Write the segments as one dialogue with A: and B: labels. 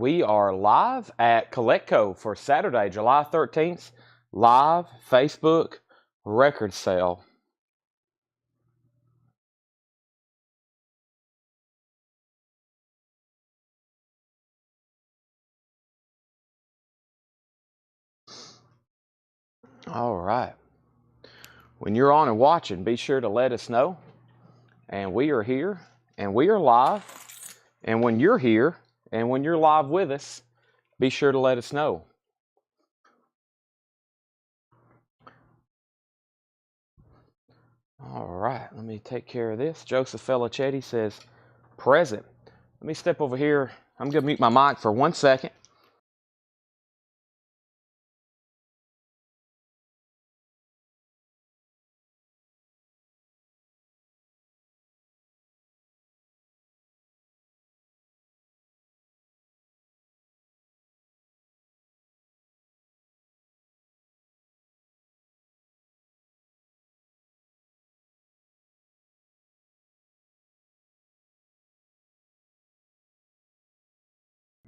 A: We are live at Collectible for Saturday, July 13th, live Facebook record sale. All right. When you're on and watching, be sure to let us know. And we are here, and we are live. And when you're here, and when you're live with us, be sure to let us know. All right, let me take care of this. Joseph Felicetti says, present. Let me step over here. I'm going to mute my mic for 1 second.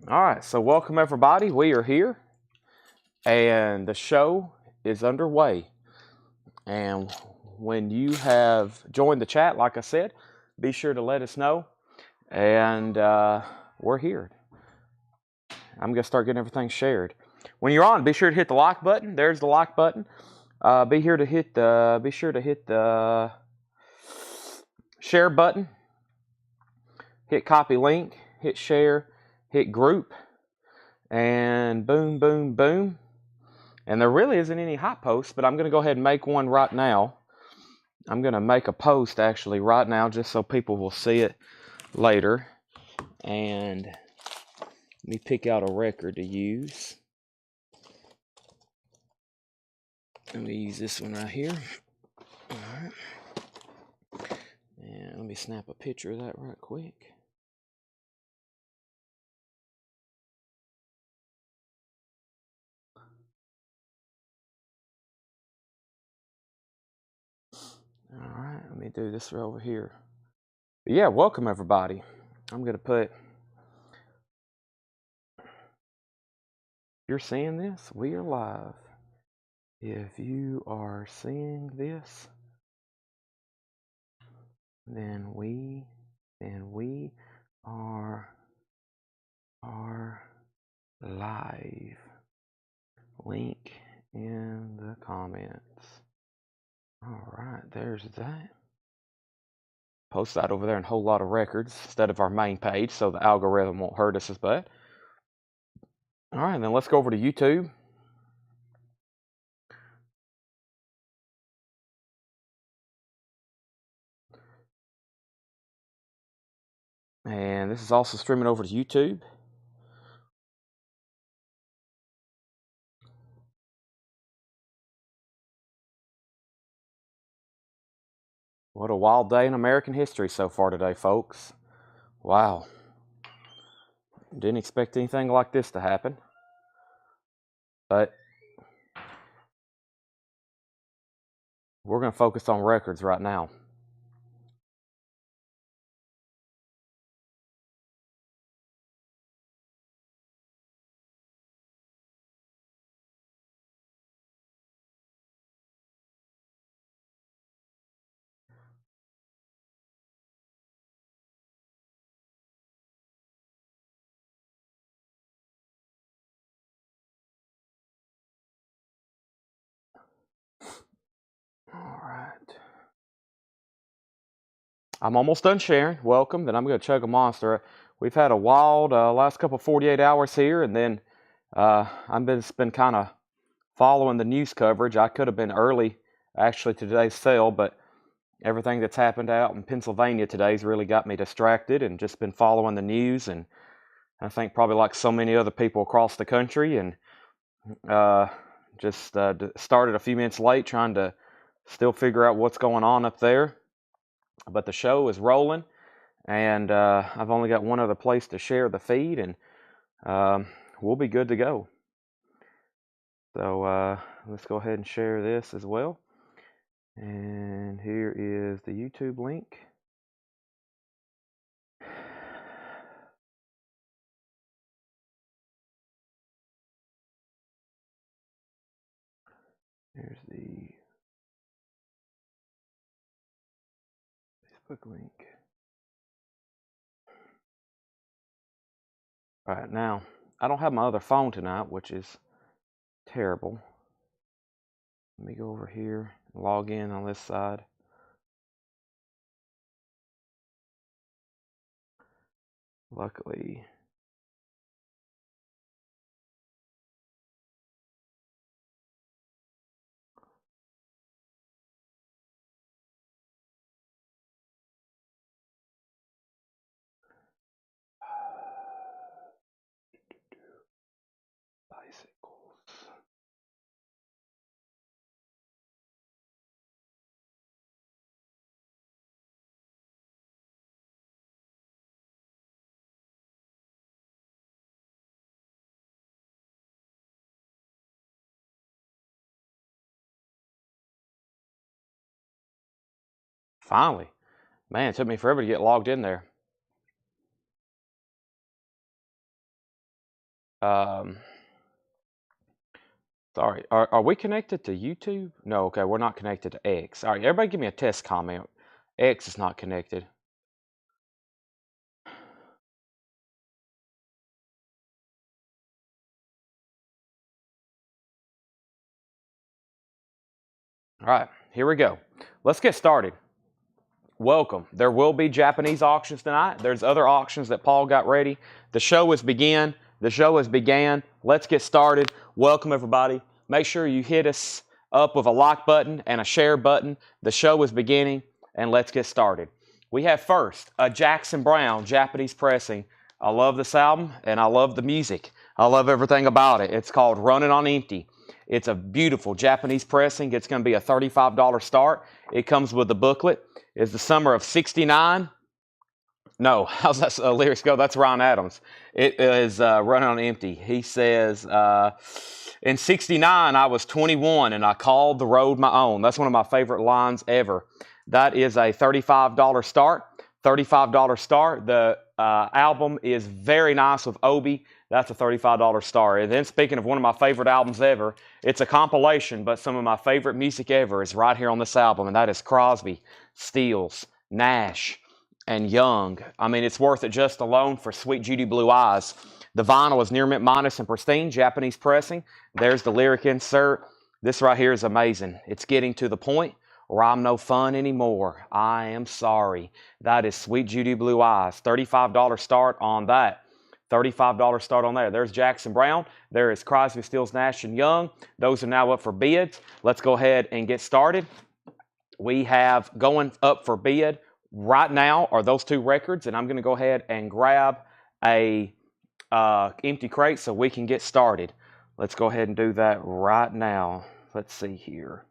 A: All right, so welcome everybody. We are here, and the show is underway. And when you have joined the chat, like I said, be sure to let us know. And we're here. I'm gonna start getting everything shared. When you're on, be sure to hit the like button. There's the like button. Be sure to hit the share button. Hit copy link. Hit share. Hit group. And boom, boom, boom. And there really isn't any hot posts, but I'm going to go ahead and make one right now. I'm going to make a post actually right now just so people will see it later. And let me pick out a record to use. I'm going to use this one right here. All right. And let me snap a picture of that right quick. All right, let me do this right over here. But yeah, welcome everybody. I'm going to put, if you're seeing this, we are live. If you are seeing this, then we are live. Link in the comments. All right, there's that. Post that over there in a whole lot of records instead of our main page so the algorithm won't hurt us as bad. All right, then let's go over to YouTube. And this is also streaming over to YouTube. What a wild day in American history so far today, folks. Wow. Didn't expect anything like this to happen. But we're going to focus on records right now. All right. I'm almost done sharing. Welcome. Then I'm going to chug a monster. We've had a wild last couple 48 hours here, and then I've been kind of following the news coverage. I could have been early, actually, to today's sale, but everything that's happened out in Pennsylvania today's really got me distracted and just been following the news. And I think probably like so many other people across the country, and just started a few minutes late trying to still figure out what's going on up there. But the show is rolling, and I've only got one other place to share the feed, and we'll be good to go. So let's go ahead and share this as well. And here is the YouTube link. Here's the Facebook link. All right, now, I don't have my other phone tonight, which is terrible. Let me go over here and log in on this side. Luckily, bicycles. Finally. Man, it took me forever to get logged in there. Sorry, are we connected to YouTube? No, okay, we're not connected to X. All right, everybody give me a test comment. X is not connected. All right, here we go. Let's get started. Welcome. There will be Japanese auctions tonight. There's other auctions that Paul got ready. The show has began. The show has began. Let's get started. Welcome, everybody. Make sure you hit us up with a like button and a share button. The show is beginning, and let's get started. We have first a Jackson Browne Japanese pressing. I love this album, and I love the music. I love everything about it. It's called Running on Empty. It's a beautiful Japanese pressing. It's going to be a $35 start. It comes with the booklet. It's the summer of '69. No, how's that lyrics go? That's Ryan Adams. It is Running on Empty. He says, in '69, I was 21 and I called the road my own. That's one of my favorite lines ever. That is a $35 start. $35 start. The album is very nice with Obi. That's a $35 start. And then speaking of one of my favorite albums ever, it's a compilation, but some of my favorite music ever is right here on this album, and that is Crosby, Stills, Nash, and Young. I mean, it's worth it just alone for Sweet Judy Blue Eyes. The vinyl is near mint minus and pristine, Japanese pressing. There's the lyric insert. This right here is amazing. It's getting to the point where I'm no fun anymore. I am sorry. That is Sweet Judy Blue Eyes. $35 start on that. $35 start on there. There's Jackson Browne. There is Crosby, Stills, Nash, and Young. Those are now up for bids. Let's go ahead and get started. We have going up for bid right now are those two records, and I'm going to go ahead and grab a empty crate so we can get started. Let's go ahead and do that right now. Let's see here.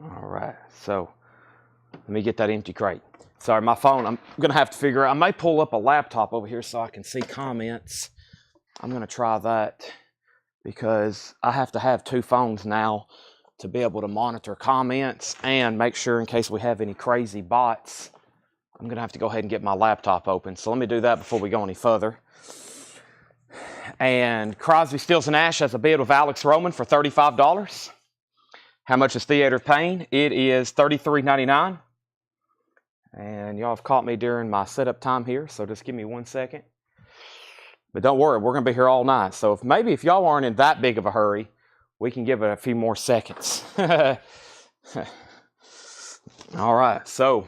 A: All right, so let me get that empty crate. Sorry, my phone, I'm going to have to figure out. I may pull up a laptop over here so I can see comments. I'm going to try that because I have to have two phones now to be able to monitor comments and make sure in case we have any crazy bots. I'm going to have to go ahead and get my laptop open. So let me do that before we go any further. And Crosby, Stills, and Nash has a bid with Alex Roman for $35. How much is Theater Pain? It is $33.99. And y'all have caught me during my setup time here, so just give me 1 second. But don't worry, we're going to be here all night. So maybe if y'all aren't in that big of a hurry, we can give it a few more seconds. All right, so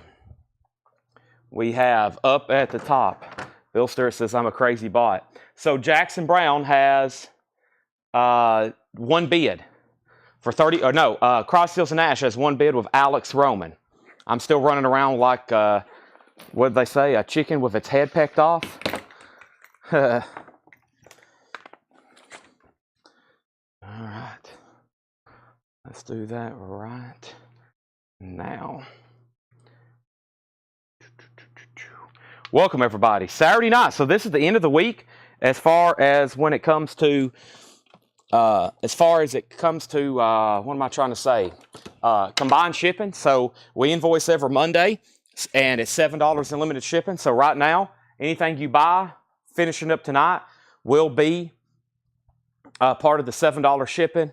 A: we have up at the top, Bill Stewart says I'm a crazy bot. So Jackson Browne has one bid for 30, or no, Crosby, Stills, and Nash has one bid with Alex Roman. I'm still running around like, what did they say, a chicken with its head pecked off? All right, let's do that right now. Welcome, everybody. Saturday night. So this is the end of the week as far as when it comes to As far as it comes to, what am I trying to say? Combined shipping. So we invoice every Monday, and it's $7 in limited shipping. So right now, anything you buy, finishing up tonight, will be part of the $7 shipping.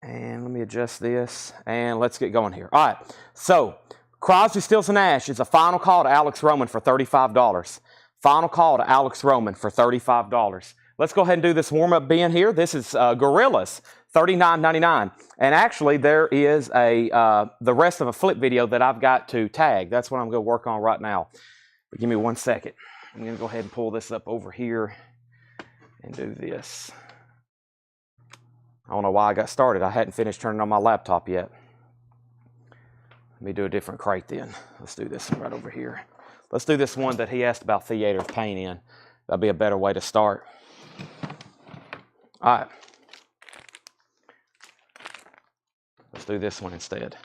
A: And let me adjust this, and let's get going here. All right, so Crosby, Stills, and Nash is a final call to Alex Roman for $35. Final call to Alex Roman for $35. Let's go ahead and do this warm-up bin here. This is Gorillas, $39.99. And actually, there is the rest of a flip video that I've got to tag. That's what I'm going to work on right now. But give me 1 second. I'm going to go ahead and pull this up over here and do this. I don't know why I got started. I hadn't finished turning on my laptop yet. Let me do a different crate then. Let's do this one right over here. Let's do this one that he asked about theater paint in. That'll be a better way to start. All right. Let's do this one instead.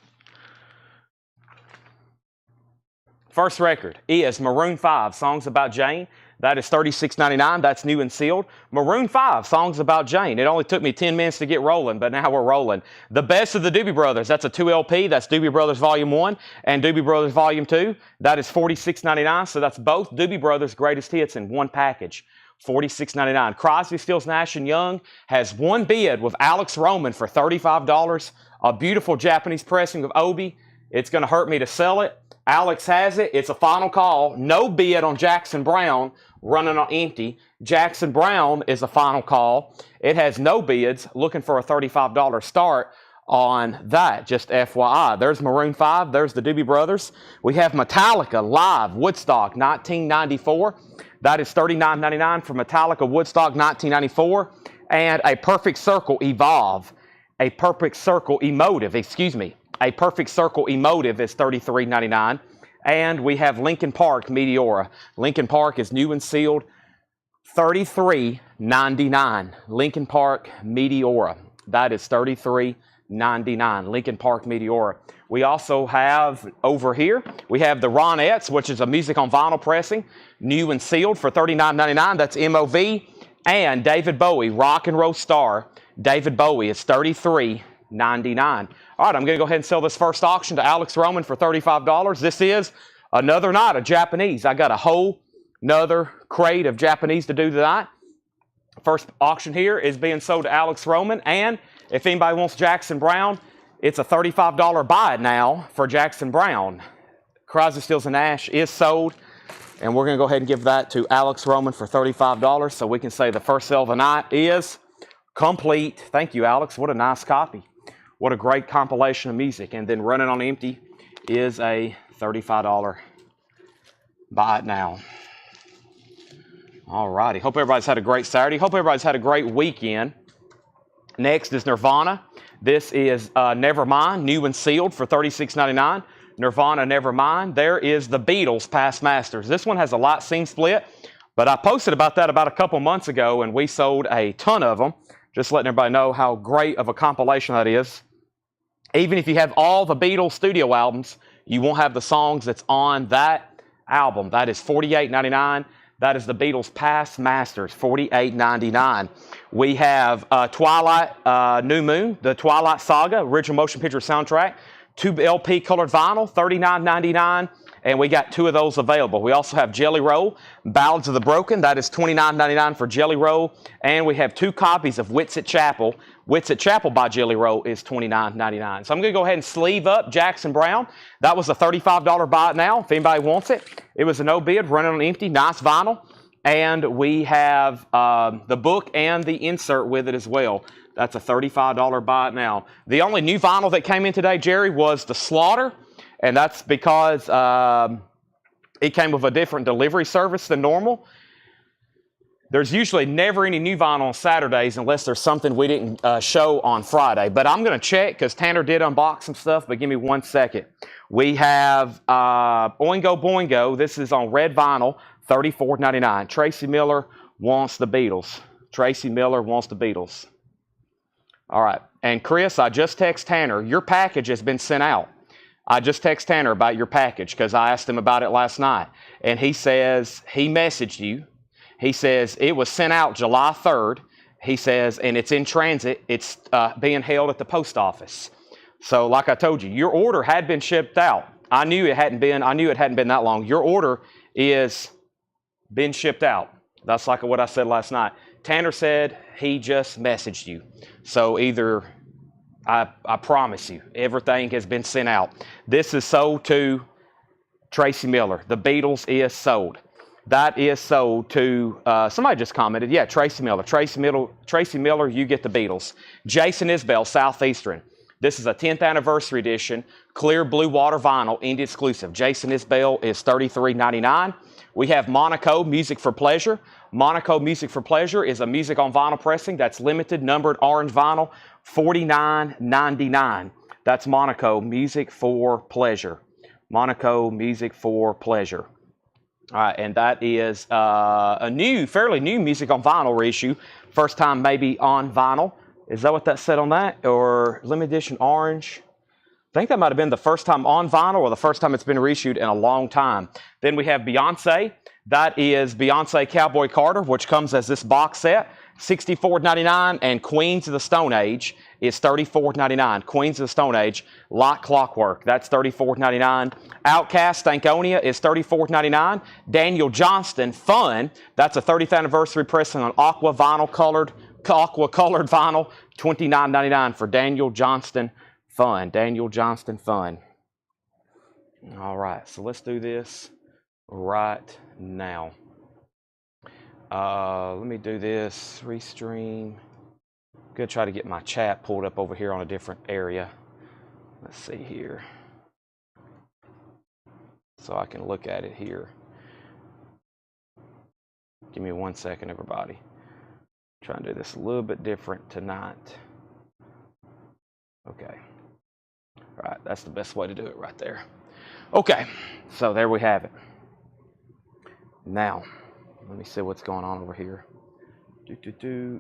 A: First record is Maroon 5, Songs About Jane. That is $36.99. That's new and sealed. Maroon 5, Songs About Jane. It only took me 10 minutes to get rolling, but now we're rolling. The Best of the Doobie Brothers. That's a 2 LP. That's Doobie Brothers Volume 1 and Doobie Brothers Volume 2. That is $46.99. So that's both Doobie Brothers greatest hits in one package. $46.99. Crosby, Stills, Nash & Young has one bid with Alex Roman for $35. A beautiful Japanese pressing of Obi. It's going to hurt me to sell it. Alex has it. It's a final call. No bid on Jackson Brown, running on empty. Jackson Brown is a final call. It has no bids. Looking for a $35 start on that, just FYI. There's Maroon 5. There's the Doobie Brothers. We have Metallica live, Woodstock, 1994. That is $39.99 for Metallica, Woodstock, 1994. And a Perfect Circle Evolve. A Perfect Circle Emotive, excuse me. A Perfect Circle Emotive is $33.99. And we have Linkin Park Meteora. Linkin Park is new and sealed, $33.99. Linkin Park Meteora. That is $33.99. Linkin Park Meteora. We also have over here, we have the Ronettes, which is a music on vinyl pressing, new and sealed for $39.99. That's MOV. And David Bowie, Rock and Roll Star. David Bowie is $33.99. All right, I'm going to go ahead and sell this first auction to Alex Roman for $35. This is another night of Japanese. I got a whole nother crate of Japanese to do tonight. First auction here is being sold to Alex Roman. And if anybody wants Jackson Brown, it's a $35 buy it now for Jackson Brown. Crosby, Stills, and Nash is sold. And we're going to go ahead and give that to Alex Roman for $35. So we can say the first sale of the night is complete. Thank you, Alex. What a nice copy. What a great compilation of music. And then Running on Empty is a $35 buy it now. All righty. Hope everybody's had a great Saturday. Hope everybody's had a great weekend. Next is Nirvana. This is Nevermind, new and sealed for $36.99. Nirvana Nevermind. There is the Beatles Past Masters. This one has a light seam split, but I posted about that about a couple months ago, and we sold a ton of them. Just letting everybody know how great of a compilation that is. Even if you have all the Beatles studio albums, you won't have the songs that's on that album. That is $48.99. That is the Beatles Past Masters, $48.99. We have Twilight New Moon, the Twilight Saga, original motion picture soundtrack, 2 LP colored vinyl, $39.99. And we got 2 of those available. We also have Jelly Roll, Ballads of the Broken. That is $29.99 for Jelly Roll. And we have 2 copies of Wits at Chapel. Wits at Chapel by Jelly Roll is $29.99. So I'm going to go ahead and sleeve up Jackson Brown. That was a $35 buy it now, if anybody wants it. It was a no bid, running on empty, nice vinyl. And we have the book and the insert with it as well. That's a $35 buy it now. The only new vinyl that came in today, Jerry, was the Slaughter. And that's because it came with a different delivery service than normal. There's usually never any new vinyl on Saturdays unless there's something we didn't show on Friday. But I'm going to check because Tanner did unbox some stuff, but give me 1 second. We have Oingo Boingo. This is on red vinyl, $34.99. Tracy Miller wants the Beatles. Tracy Miller wants the Beatles. All right. And Chris, I just text Tanner. Your package has been sent out. I just text Tanner about your package because I asked him about it last night. And he says he messaged you. He says it was sent out July 3rd. He says, and it's in transit. It's being held at the post office. So like I told you, your order had been shipped out. I knew it hadn't been that long. Your order is been shipped out. That's like what I said last night. Tanner said he just messaged you. So either, I promise you, everything has been sent out. This is sold to Tracy Miller. The Beatles is sold. That is sold to, somebody just commented, yeah, Tracy Miller. Tracy Miller, you get the Beatles. Jason Isbell, Southeastern. This is a 10th anniversary edition, clear blue water vinyl, indie exclusive. Jason Isbell is $33.99. We have Monaco, Music for Pleasure. Monaco Music for Pleasure is a music on vinyl pressing that's limited, numbered orange vinyl, $49.99. That's Monaco Music for Pleasure. Monaco Music for Pleasure. All right, and that is a fairly new music on vinyl reissue. First time maybe on vinyl. Is that what that said on that? Or limited edition orange? I think that might have been the first time on vinyl or the first time it's been reissued in a long time. Then we have Beyonce. That is Beyonce Cowboy Carter, which comes as this box set, $64.99, and Queens of the Stone Age is $34.99. Queens of the Stone Age, like clockwork, that's $34.99. Outcast Stankonia is $34.99. Daniel Johnston Fun, that's a 30th anniversary pressing on aqua colored vinyl, $29.99 for Daniel Johnston Fun. Daniel Johnston Fun. All right, so let's do this right now. Let me do this, restream. I'm going to try to get my chat pulled up over here on a different area. Let's see here. So I can look at it here. Give me 1 second, everybody. Try and do this a little bit different tonight. Okay. All right, that's the best way to do it right there. Okay, so there we have it. Now, let me see what's going on over here.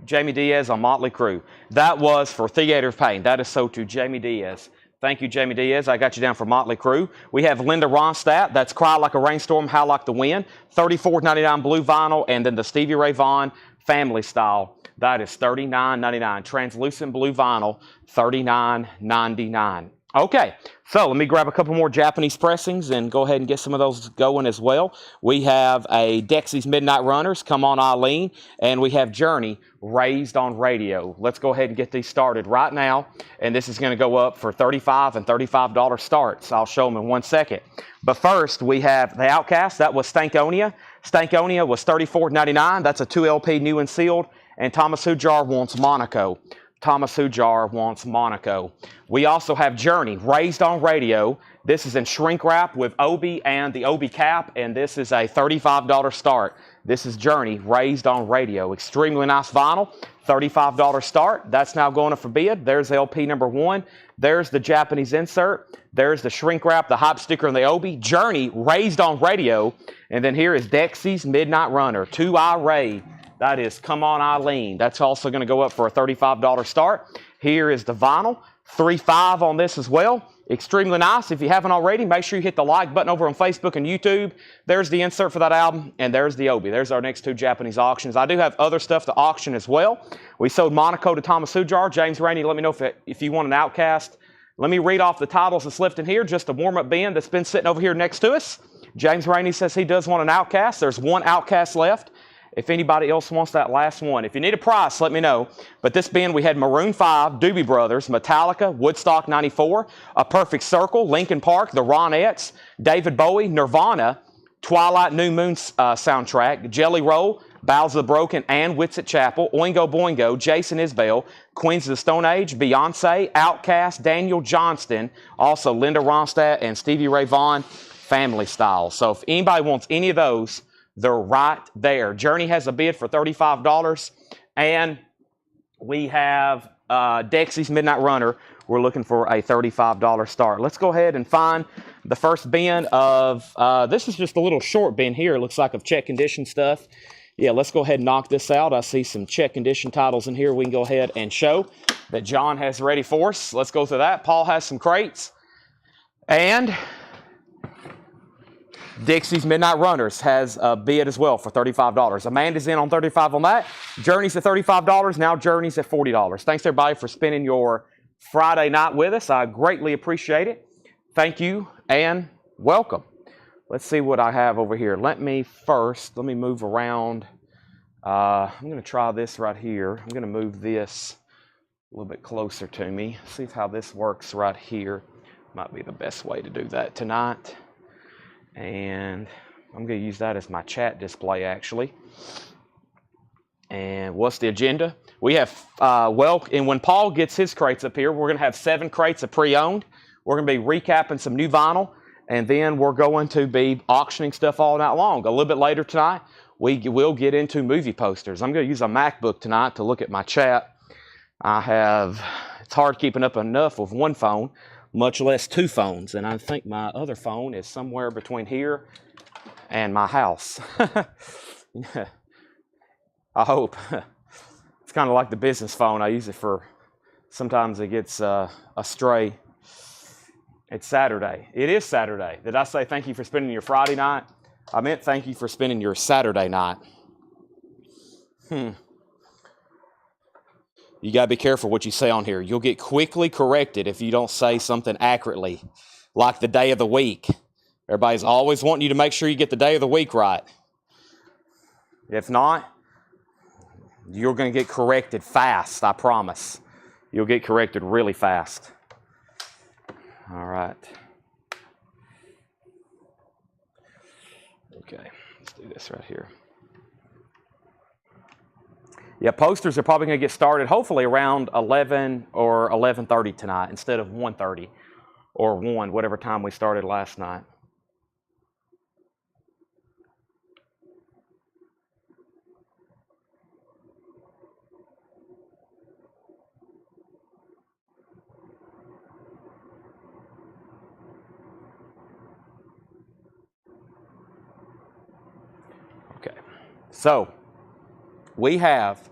A: Jamie Diaz on Motley Crue. That was for Theater of Pain. That is sold to Jamie Diaz. Thank you, Jamie Diaz. I got you down for Motley Crue. We have Linda Ronstadt. That's Cry Like a Rainstorm, Howl Like the Wind. $34.99 blue vinyl. And then the Stevie Ray Vaughan Family Style. That is $39.99. Translucent blue vinyl, $39.99. Okay, so let me grab a couple more Japanese pressings and go ahead and get some of those going as well. We have a Dexy's Midnight Runners, Come On Eileen, and we have Journey, Raised on Radio. Let's go ahead and get these started right now, and this is going to go up for $35 and $35 starts. I'll show them in 1 second. But first, we have the Outcast. That was Stankonia. Stankonia was $34.99. That's a 2 LP new and sealed, and Thomas Hujar wants Monaco. Thomas Hujar wants Monaco. We also have Journey, Raised on Radio. This is in shrink wrap with Obi and the Obi cap, and this is a $35 start. This is Journey, Raised on Radio. Extremely nice vinyl, $35 start. That's now going up for bid. There's LP number 1. There's the Japanese insert. There's the shrink wrap, the hype sticker, and the Obi. Journey, Raised on Radio. And then here is Dexy's Midnight Runner, 2i Ray. That is Come On Eileen. That's also going to go up for a $35 start. Here is the vinyl. 3.5 on this as well. Extremely nice. If you haven't already, make sure you hit the like button over on Facebook and YouTube. There's the insert for that album, and there's the Obi. There's our next 2 Japanese auctions. I do have other stuff to auction as well. We sold Monaco to Thomas Hujar. James Rainey, let me know if you want an Outcast. Let me read off the titles that's left in here. Just a warm-up bin that's been sitting over here next to us. James Rainey says he does want an Outcast. There's 1 Outcast left. If anybody else wants that last one. If you need a price, let me know. But this bin, we had Maroon 5, Doobie Brothers, Metallica, Woodstock 94, A Perfect Circle, Linkin Park, The Ronettes, David Bowie, Nirvana, Twilight New Moon soundtrack, Jelly Roll, Bowels of the Broken, and Wits at Chapel, Oingo Boingo, Jason Isbell, Queens of the Stone Age, Beyonce, Outkast, Daniel Johnston, also Linda Ronstadt, and Stevie Ray Vaughan, Family Style. So if anybody wants any of those, they're right there. Journey has a bid for $35. And we have Dexy's Midnight Runner. We're looking for a $35 start. Let's go ahead and find the first bin of, this is just a little short bin here. It looks like of check condition stuff. Yeah, let's go ahead and knock this out. I see some check condition titles in here we can go ahead and show that John has ready for us. Let's go through that. Paul has some crates. And Dixie's Midnight Runners has a bid as well for $35. Amanda's in on $35 on that. Journey's at $35. Now Journey's at $40. Thanks everybody for spending your Friday night with us. I greatly appreciate it. Thank you and welcome. Let's see what I have over here. Let me move around. I'm going to try this right here. I'm going to move this a little bit closer to me. See how this works right here. Might be the best way to do that tonight. And I'm going to use that as my chat display actually. And what's the agenda? We have, and when Paul gets his crates up here, we're going to have 7 crates of pre-owned. We're going to be recapping some new vinyl. And then we're going to be auctioning stuff all night long. A little bit later tonight, we will get into movie posters. I'm going to use a MacBook tonight to look at my chat. It's hard keeping up enough with one phone, much less 2 phones. And I think my other phone is somewhere between here and my house. I hope. It's kind of like the business phone. I use it for, sometimes it gets astray. It's Saturday. It is Saturday. Did I say thank you for spending your Friday night? I meant thank you for spending your Saturday night. You got to be careful what you say on here. You'll get quickly corrected if you don't say something accurately, like the day of the week. Everybody's always wanting you to make sure you get the day of the week right. If not, you're going to get corrected fast, I promise. You'll get corrected really fast. All right. Okay, let's do this right here. Yeah, posters are probably going to get started hopefully around 11 or 11:30 tonight instead of 1:30 or 1, whatever time we started last night. Okay, so we have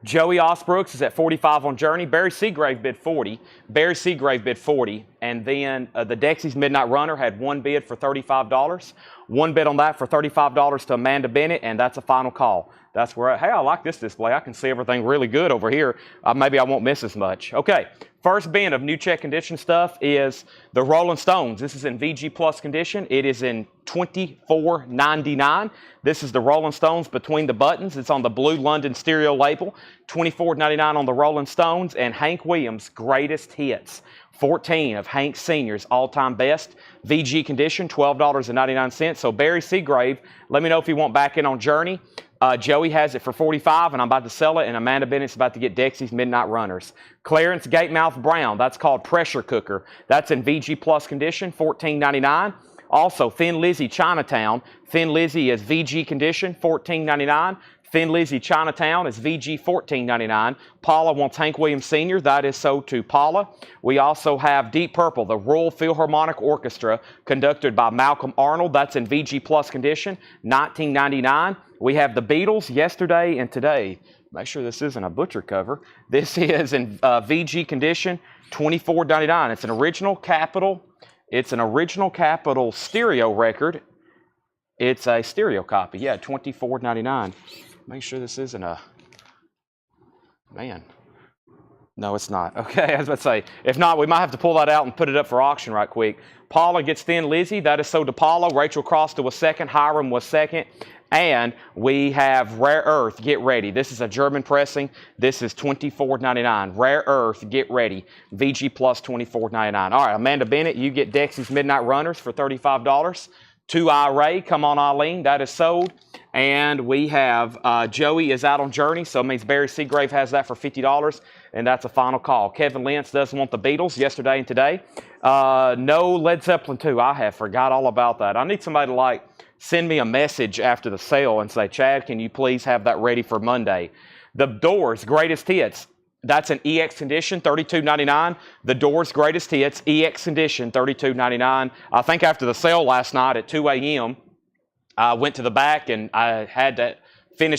A: Joey Osbrooks is at 45 on Journey. Barry Seagrave bid 40. Barry Seagrave bid 40. And then the Dexy's Midnight Runner had 1 bid for $35. 1 bid on that for $35 to Amanda Bennett, and that's a final call. That's where, hey, I like this display. I can see everything really good over here. Maybe I won't miss as much. Okay, first bin of new check condition stuff is the Rolling Stones. This is in VG Plus condition. It is in $24.99. This is the Rolling Stones Between the Buttons. It's on the blue London stereo label. $24.99 on the Rolling Stones. And Hank Williams' Greatest Hits. 14 of Hank Sr.'s all-time best. VG condition, $12.99. So Barry Seagrave, let me know if you want back in on Journey. Joey has it for $45, and I'm about to sell it, and Amanda Bennett's about to get Dexy's Midnight Runners. Clarence Gatemouth Brown, that's called Pressure Cooker. That's in VG Plus condition, $14.99. Also, Thin Lizzy Chinatown. Thin Lizzy is VG condition, $14.99. Thin Lizzy Chinatown is VG $14.99. Paula wants Hank Williams Sr. That is so to Paula. We also have Deep Purple, the Royal Philharmonic Orchestra, conducted by Malcolm Arnold. That's in VG Plus condition, $19.99. We have the Beatles, Yesterday and Today. Make sure this isn't a butcher cover. This is in VG condition, $24.99. It's an original Capitol. It's an original Capitol stereo record. It's a stereo copy. Yeah, $24.99. Make sure this isn't a... Man. No, it's not. Okay, I was about to say, if not, we might have to pull that out and put it up for auction right quick. Paula gets Thin Lizzy. That is so to Paula. Rachel Crosta was second. Hiram was second. And we have Rare Earth, Get Ready. This is a German pressing. This is $24.99. Rare Earth, Get Ready. VG Plus $24.99. All right, Amanda Bennett, you get Dexy's Midnight Runners for $35. To IRA, come on Eileen, that is sold. And we have Joey is out on Journey, so it means Barry Seagrave has that for $50, and that's a final call. Kevin Lentz doesn't want the Beatles, Yesterday and Today. No Led Zeppelin 2, I have forgot all about that. I need somebody to send me a message after the sale and say, Chad, can you please have that ready for Monday? The Doors, Greatest Hits. That's an EX condition, $32.99. The Doors Greatest Hits, EX condition, $32.99. I think after the sale last night at 2 a.m., I went to the back and I had to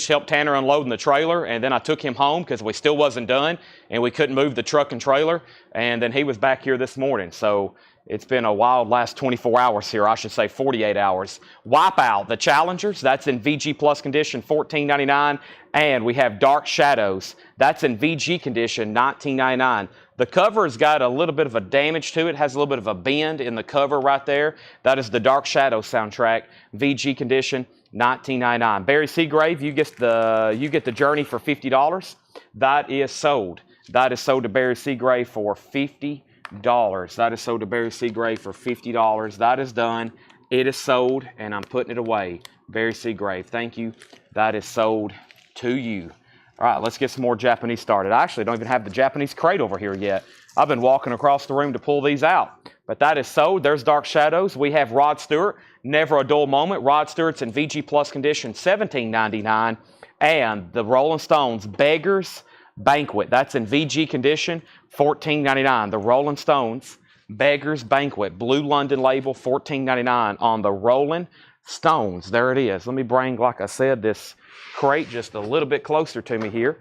A: help Tanner unloading the trailer, and then I took him home because we still wasn't done and we couldn't move the truck and trailer, and then he was back here this morning. So It's been a wild last 24 hours here. I should say 48 hours. Wipeout, the Challengers. That's in VG Plus condition, $14.99. And we have Dark Shadows. That's in VG condition, $19.99. The cover has got a little bit of a damage to it. Has a little bit of a bend in the cover right there. That is the Dark Shadow soundtrack, VG condition, $19.99. Barry Seagrave, you get the Journey for $50. That is sold. That is sold to Barry Seagrave for $50. That is sold to Barry Seagrave for $50. That is done. It is sold, and I'm putting it away. Barry Seagrave, thank you. That is sold to you. All right, let's get some more Japanese started. I actually don't even have the Japanese crate over here yet. I've been walking across the room to pull these out. But that is sold. There's Dark Shadows. We have Rod Stewart, Never a Dull Moment. Rod Stewart's in VG Plus condition, $17.99. And the Rolling Stones, Beggars Banquet. That's in VG condition, $14.99. The Rolling Stones, Beggars Banquet, Blue London label, $14.99 on the Rolling Stones. There it is. Let me bring, like I said, this crate just a little bit closer to me here.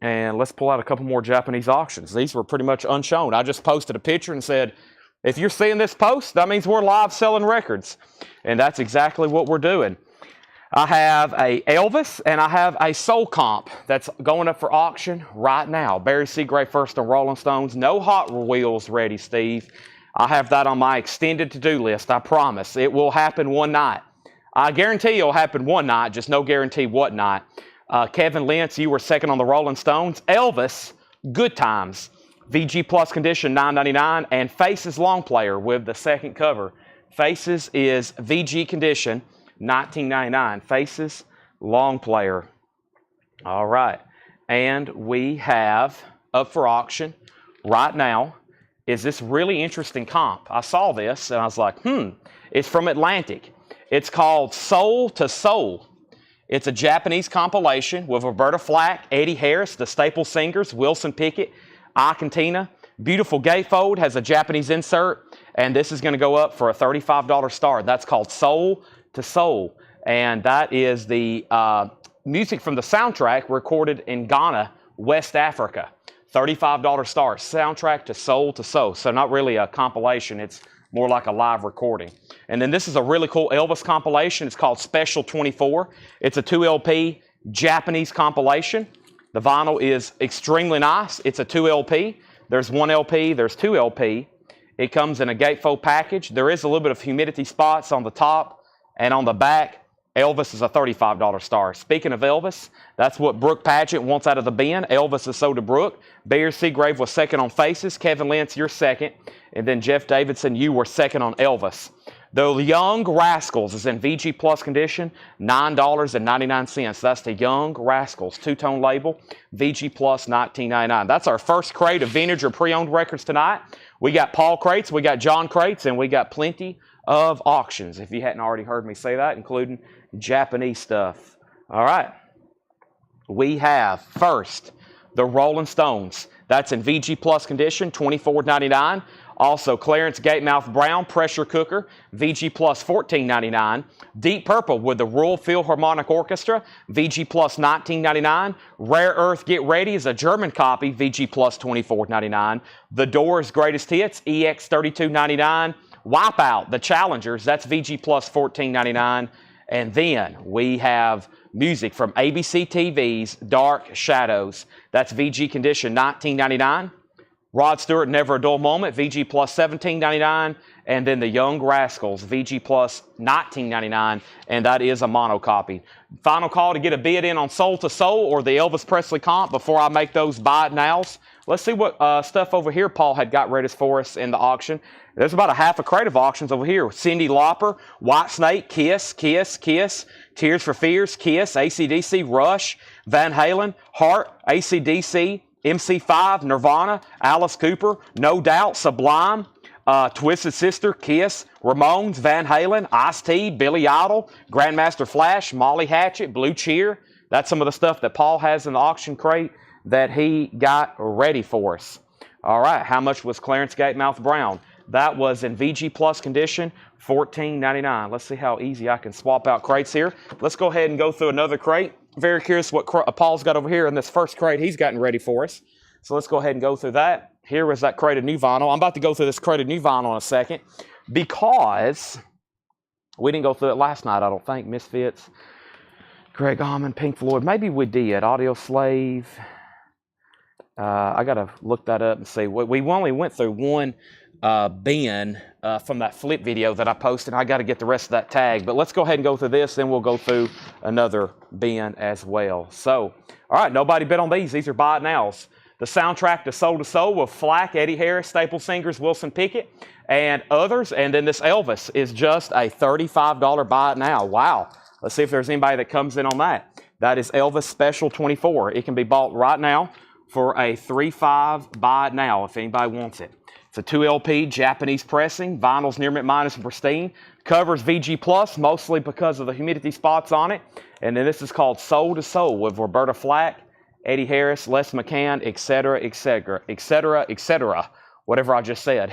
A: And let's pull out a couple more Japanese auctions. These were pretty much unshown. I just posted a picture and said, if you're seeing this post, that means we're live selling records. And that's exactly what we're doing. I have a Elvis and I have a Soul Comp that's going up for auction right now. Barry Seagrave first on Rolling Stones. No Hot Wheels ready, Steve. I have that on my extended to-do list. I promise. It will happen one night. I guarantee it'll happen one night, just no guarantee what night. Kevin Lentz, you were second on the Rolling Stones. Elvis, Good Times. VG Plus condition, $9.99. And Faces Long Player with the second cover. Faces is VG condition, $19.99. Faces Long Player. All right. And we have up for auction right now is this really interesting comp. I saw this and I was like, it's from Atlantic. It's called Soul to Soul. It's a Japanese compilation with Roberta Flack, Eddie Harris, the Staple Singers, Wilson Pickett, Argentina. Beautiful gatefold, has a Japanese insert, and this is going to go up for a $35 start. That's called Soul to Soul, and that is the music from the soundtrack recorded in Ghana, West Africa. $35 start, soundtrack to Soul. So not really a compilation, it's more like a live recording. And then this is a really cool Elvis compilation. It's called Special 24. It's a 2 LP Japanese compilation. The vinyl is extremely nice. It's a 2 LP. There's 1 LP, there's 2 LP. It comes in a gatefold package. There is a little bit of humidity spots on the top and on the back. Elvis is a $35 star. Speaking of Elvis, that's what Brooke Paget wants out of the bin. Elvis is sold to Brooke. Barry Seagrave was second on Faces. Kevin Lentz, you're second. And then Jeff Davidson, you were second on Elvis. The Young Rascals is in VG Plus condition, $9.99. That's the Young Rascals, two-tone label, VG Plus, $19.99. That's our first crate of vintage or pre-owned records tonight. We got Paul crates, we got John crates, and we got plenty of auctions, if you hadn't already heard me say that, including Japanese stuff. All right. We have first the Rolling Stones. That's in VG Plus condition, $24.99. Also, Clarence Gatemouth Brown Pressure Cooker, VG Plus $14.99. Deep Purple with the Royal Philharmonic Orchestra, VG Plus $19.99. Rare Earth Get Ready is a German copy, VG Plus $24.99. The Doors Greatest Hits, EX $32.99. Wipeout, the Challengers, that's VG Plus $14.99. And then we have music from ABC TV's Dark Shadows. That's VG condition $19.99. Rod Stewart, Never a Dull Moment, VG Plus $17.99. And then the Young Rascals, VG Plus $19.99. And that is a mono copy. Final call to get a bid in on Soul to Soul or the Elvis Presley comp before I make those buy it nows. Let's see what stuff over here Paul had got ready for us in the auction. There's about a half a crate of auctions over here. Cyndi Lauper, Whitesnake, Kiss, Kiss, Kiss, Tears for Fears, Kiss, AC/DC, Rush, Van Halen, Heart, AC/DC, MC5, Nirvana, Alice Cooper, No Doubt, Sublime, Twisted Sister, Kiss, Ramones, Van Halen, Ice-T, Billy Idol, Grandmaster Flash, Molly Hatchet, Blue Cheer. That's some of the stuff that Paul has in the auction crate that he got ready for us. All right, how much was Clarence Gatemouth Brown? That was in VG Plus condition, $14.99. Let's see how easy I can swap out crates here. Let's go ahead and go through another crate. Very curious what Paul's got over here in this first crate he's gotten ready for us. So let's go ahead and go through that. here is that crate of new vinyl. I'm about to go through this crate of new vinyl in a second because we didn't go through it last night, I don't think. Misfits, Greg Allman, Pink Floyd. Maybe we did. Audio Slave. I got to look that up and see. We only went through one bin from that flip video that I posted. I got to get the rest of that tag. But let's go ahead and go through this. Then we'll go through another bin as well. So, all right, nobody bid on these. These are buy it nows. The soundtrack to Soul with Flack, Eddie Harris, Staple Singers, Wilson Pickett, and others. And then this Elvis is just a $35 buy it now. Wow. Let's see if there's anybody that comes in on that. That is Elvis Special 24. It can be bought right now for a $3.5 buy it now if anybody wants it. It's a 2 LP Japanese pressing. Vinyl's near mint minus and pristine. Covers VG Plus, mostly because of the humidity spots on it. And then this is called Soul to Soul with Roberta Flack, Eddie Harris, Les McCann, etc., etc., etc., etc. Whatever I just said.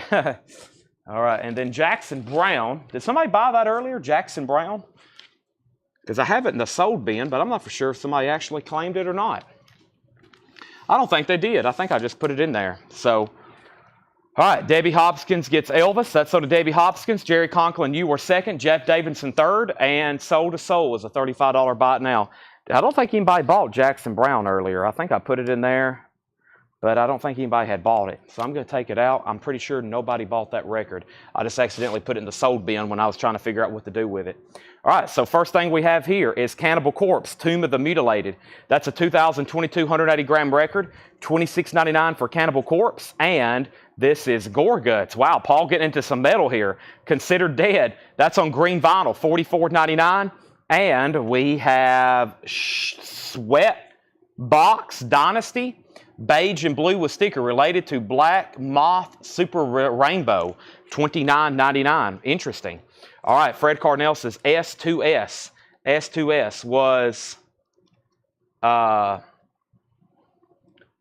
A: All right, and then Jackson Browne. Did somebody buy that earlier, Jackson Browne? Because I have it in the sold bin, but I'm not for sure if somebody actually claimed it or not. I don't think they did. I think I just put it in there. So, all right, Debbie Hopkins gets Elvis. That's sold to Debbie Hopkins. Jerry Conklin, you were second. Jeff Davidson third. And Soul to Soul is a $35 buy it now. I don't think anybody bought Jackson Browne earlier. I think I put it in there, but I don't think anybody had bought it. So I'm going to take it out. I'm pretty sure nobody bought that record. I just accidentally put it in the sold bin when I was trying to figure out what to do with it. All right, so first thing we have here is Cannibal Corpse, Tomb of the Mutilated. That's a 2022 180-gram record, $26.99 for Cannibal Corpse. And this is Gore Guts. Wow, Paul getting into some metal here. Considered Dead. That's on green vinyl, $44.99. And we have Sweat Box Dynasty, beige and blue with sticker related to Black Moth Super Rainbow, $29.99. Interesting. All right, Fred Carnell says S2S. S2S was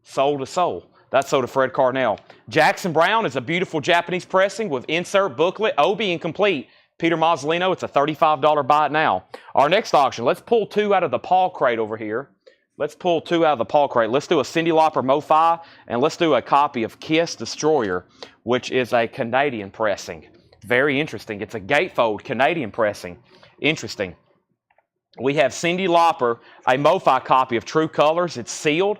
A: Soul to Soul. That's sold to Fred Carnell. Jackson Browne is a beautiful Japanese pressing with insert booklet, Obi incomplete. Peter Mazzolino, it's a $35 buy it now. Our next auction, let's pull two out of the Paul crate over here. Let's pull two out of the Paul crate. Let's do a Cyndi Lauper Mo-Fi, and let's do a copy of Kiss Destroyer, which is a Canadian pressing. Very interesting. It's a gatefold Canadian pressing. Interesting. We have Cyndi Lauper, a Mo-Fi copy of True Colors. It's sealed.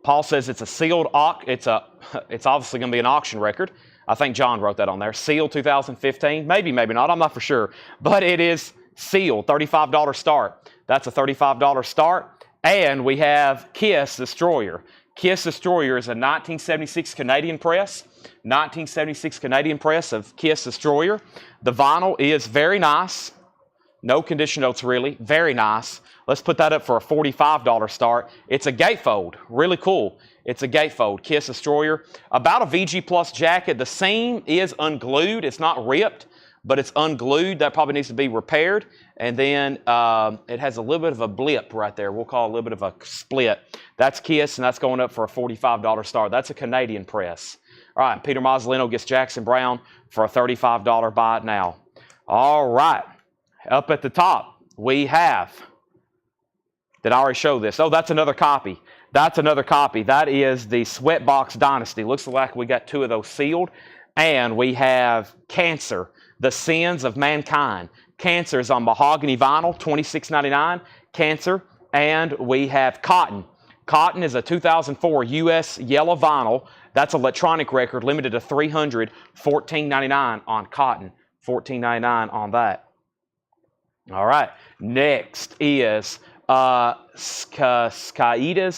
A: Paul says it's a sealed, it's obviously going to be an auction record. I think John wrote that on there. Sealed 2015. Maybe, maybe not. I'm not for sure. But it is sealed. $35 start. That's a $35 start. And we have Kiss Destroyer. Kiss Destroyer is a 1976 Canadian press. 1976 Canadian press of Kiss Destroyer. The vinyl is very nice. No condition notes really. Very nice. Let's put that up for a $45 start. It's a gatefold. Really cool. It's a gatefold. Kiss Destroyer. About a VG Plus jacket. The seam is unglued. It's not ripped, but it's unglued. That probably needs to be repaired. And then it has a little bit of a blip right there. We'll call it a little bit of a split. That's Kiss, and that's going up for a $45 start. That's a Canadian press. All right, Peter Mazzolino gets Jackson Browne for a $35 buy it now. All right, up at the top, we have, did I already show this? Oh, that's another copy. That's another copy. That is the Sweatbox Dynasty. Looks like we got two of those sealed. And we have Cancer, The Sins of Mankind. Cancer is on mahogany vinyl, $26.99. Cancer. And we have Cotton. Cotton is a 2004 U.S. yellow vinyl. That's an electronic record, limited to 300, $14.99 on Cotton. $14.99 on that. All right. Next is Saida's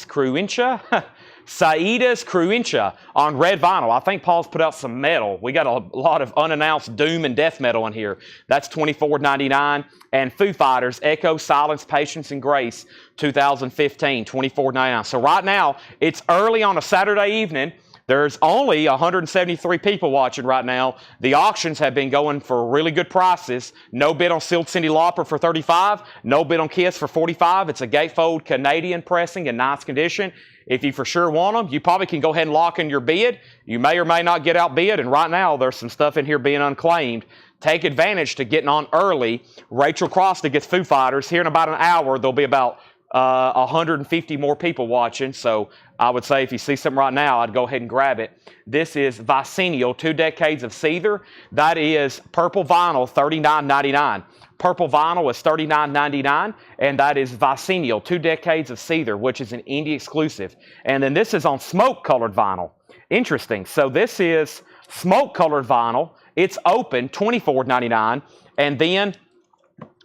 A: Cruincha. Saida's Cruincha on red vinyl. I think Paul's put out some metal. We got a lot of unannounced doom and death metal in here. That's $24.99. And Foo Fighters, Echo, Silence, Patience, and Grace, 2015, $24.99. So right now, it's early on a Saturday evening. There's only 173 people watching right now. The auctions have been going for really good prices. No bid on sealed Cyndi Lauper for $35. No bid on Kiss for $45. It's a gatefold Canadian pressing in nice condition. If you for sure want them, you probably can go ahead and lock in your bid. You may or may not get outbid, and right now there's some stuff in here being unclaimed. Take advantage to getting on early. Rachel Crosty gets Foo Fighters. Here in about an hour, there'll be about 150 more people watching, so I would say if you see something right now, I'd go ahead and grab it. This is Vicennial, 2 Decades of Seether. That is purple vinyl, $39.99. Purple vinyl is $39.99, and that is Vicennial, 2 Decades of Seether, which is an indie exclusive. And then this is on smoke-colored vinyl. Interesting. So this is smoke-colored vinyl. It's open, $24.99, and then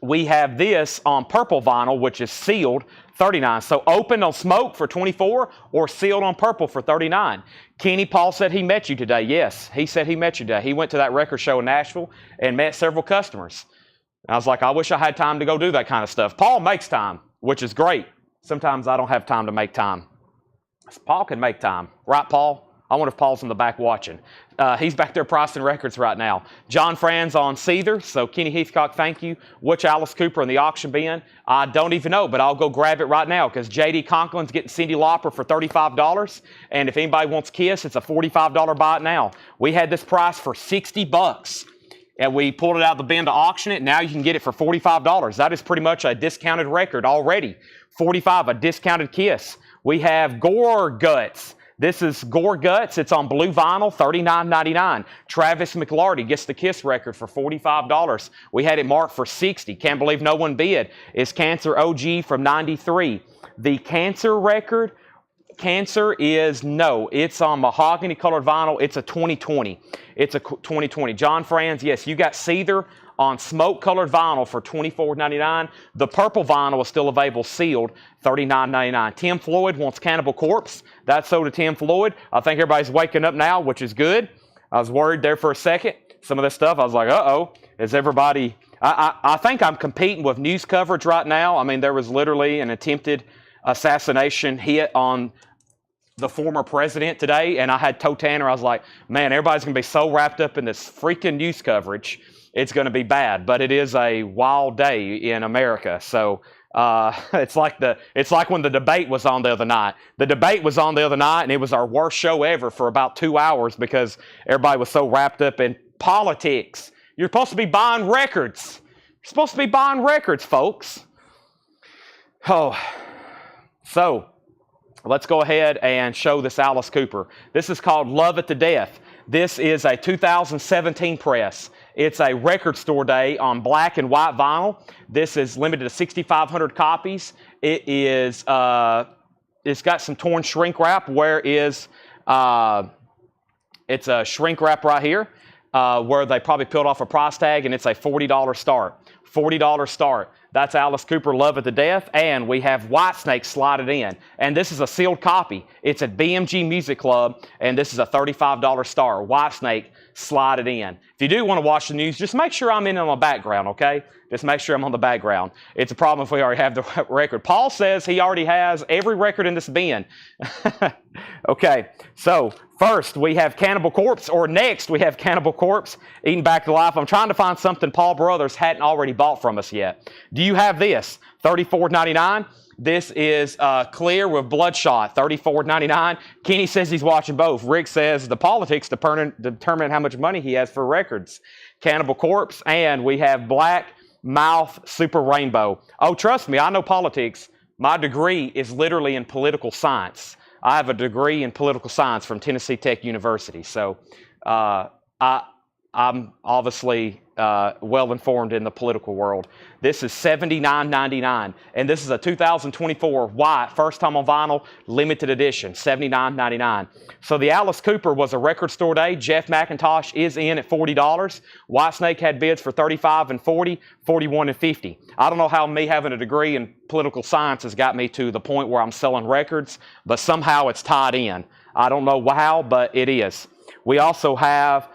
A: we have this on purple vinyl, which is sealed, $39. So open on smoke for $24 or sealed on purple for $39. Kenny Paul said he met you today. Yes, he said he met you today. He went to that record show in Nashville and met several customers. And I was like, I wish I had time to go do that kind of stuff. Paul makes time, which is great. Sometimes I don't have time to make time. Paul can make time. Right, Paul? I wonder if Paul's in the back watching. He's back there pricing records right now. John Franz on Seether. So Kenny Heathcock, thank you. Which Alice Cooper in the auction bin? I don't even know, but I'll go grab it right now because J.D. Conklin's getting Cyndi Lauper for $35. And if anybody wants Kiss, it's a $45 buy it now. We had this price for $60. And we pulled it out of the bin to auction it. Now you can get it for $45. That is pretty much a discounted record already. $45, a discounted Kiss. We have Gore Guts. This is Gore Guts. It's on blue vinyl, $39.99. Travis McLarty gets the Kiss record for $45. We had it marked for $60. Can't believe no one bid. It's Cancer OG from '93. The Cancer record, Cancer is no. It's on mahogany colored vinyl. It's a 2020. It's a 2020. John Franz, yes, you got Seether on smoke colored vinyl for $24.99. The purple vinyl is still available sealed, $39.99. Tim Floyd wants Cannibal Corpse. That's sold to Tim Floyd. I think everybody's waking up now, which is good. I was worried there for a second. Some of this stuff, I was like, uh-oh, is everybody... I think I'm competing with news coverage right now. I mean, there was literally an attempted assassination hit on the former president today, and I had Toe Tanner. I was like, man, everybody's going to be so wrapped up in this freaking news coverage. It's going to be bad, but it is a wild day in America. So it's like when the debate was on the other night. The debate was on the other night, and it was our worst show ever for about 2 hours because everybody was so wrapped up in politics. You're supposed to be buying records. You're supposed to be buying records, folks. Oh, so let's go ahead and show this Alice Cooper. This is called Love It to Death. This is a 2017 press. It's a record store day on black and white vinyl. This is limited to 6,500 copies. It is, it's got some torn shrink wrap. Where is, it's a shrink wrap right here where they probably peeled off a price tag, and it's a $40 start. $40 start. That's Alice Cooper, Love It to Death, and we have Whitesnake slotted in. And this is a sealed copy. It's at BMG Music Club, and this is a $35 star. Whitesnake slotted in. If you do want to watch the news, just make sure I'm in on the background, okay? Just make sure I'm on the background. It's a problem if we already have the record. Paul says he already has every record in this bin. Okay, so first we have Cannibal Corpse, or next we have Cannibal Corpse, Eating Back to Life. I'm trying to find something Paul Brothers hadn't already bought from us yet. Do you have this? $34.99. This is clear with Bloodshot, $34.99. Kenny says he's watching both. Rick says the politics determine how much money he has for records. Cannibal Corpse, and we have Black Mouth Super Rainbow. Oh, trust me, I know politics. My degree is literally in political science. I have a degree in political science from Tennessee Tech University. So I'm obviously well informed in the political world. This is $79.99, and this is a 2024 white, first time on vinyl, limited edition, $79.99. So the Alice Cooper was a record store day. Jeff McIntosh is in at $40. Whitesnake had bids for $35 and $40, $41 and $50. I don't know how me having a degree in political science has got me to the point where I'm selling records, but somehow it's tied in. I don't know how, but it is. We also have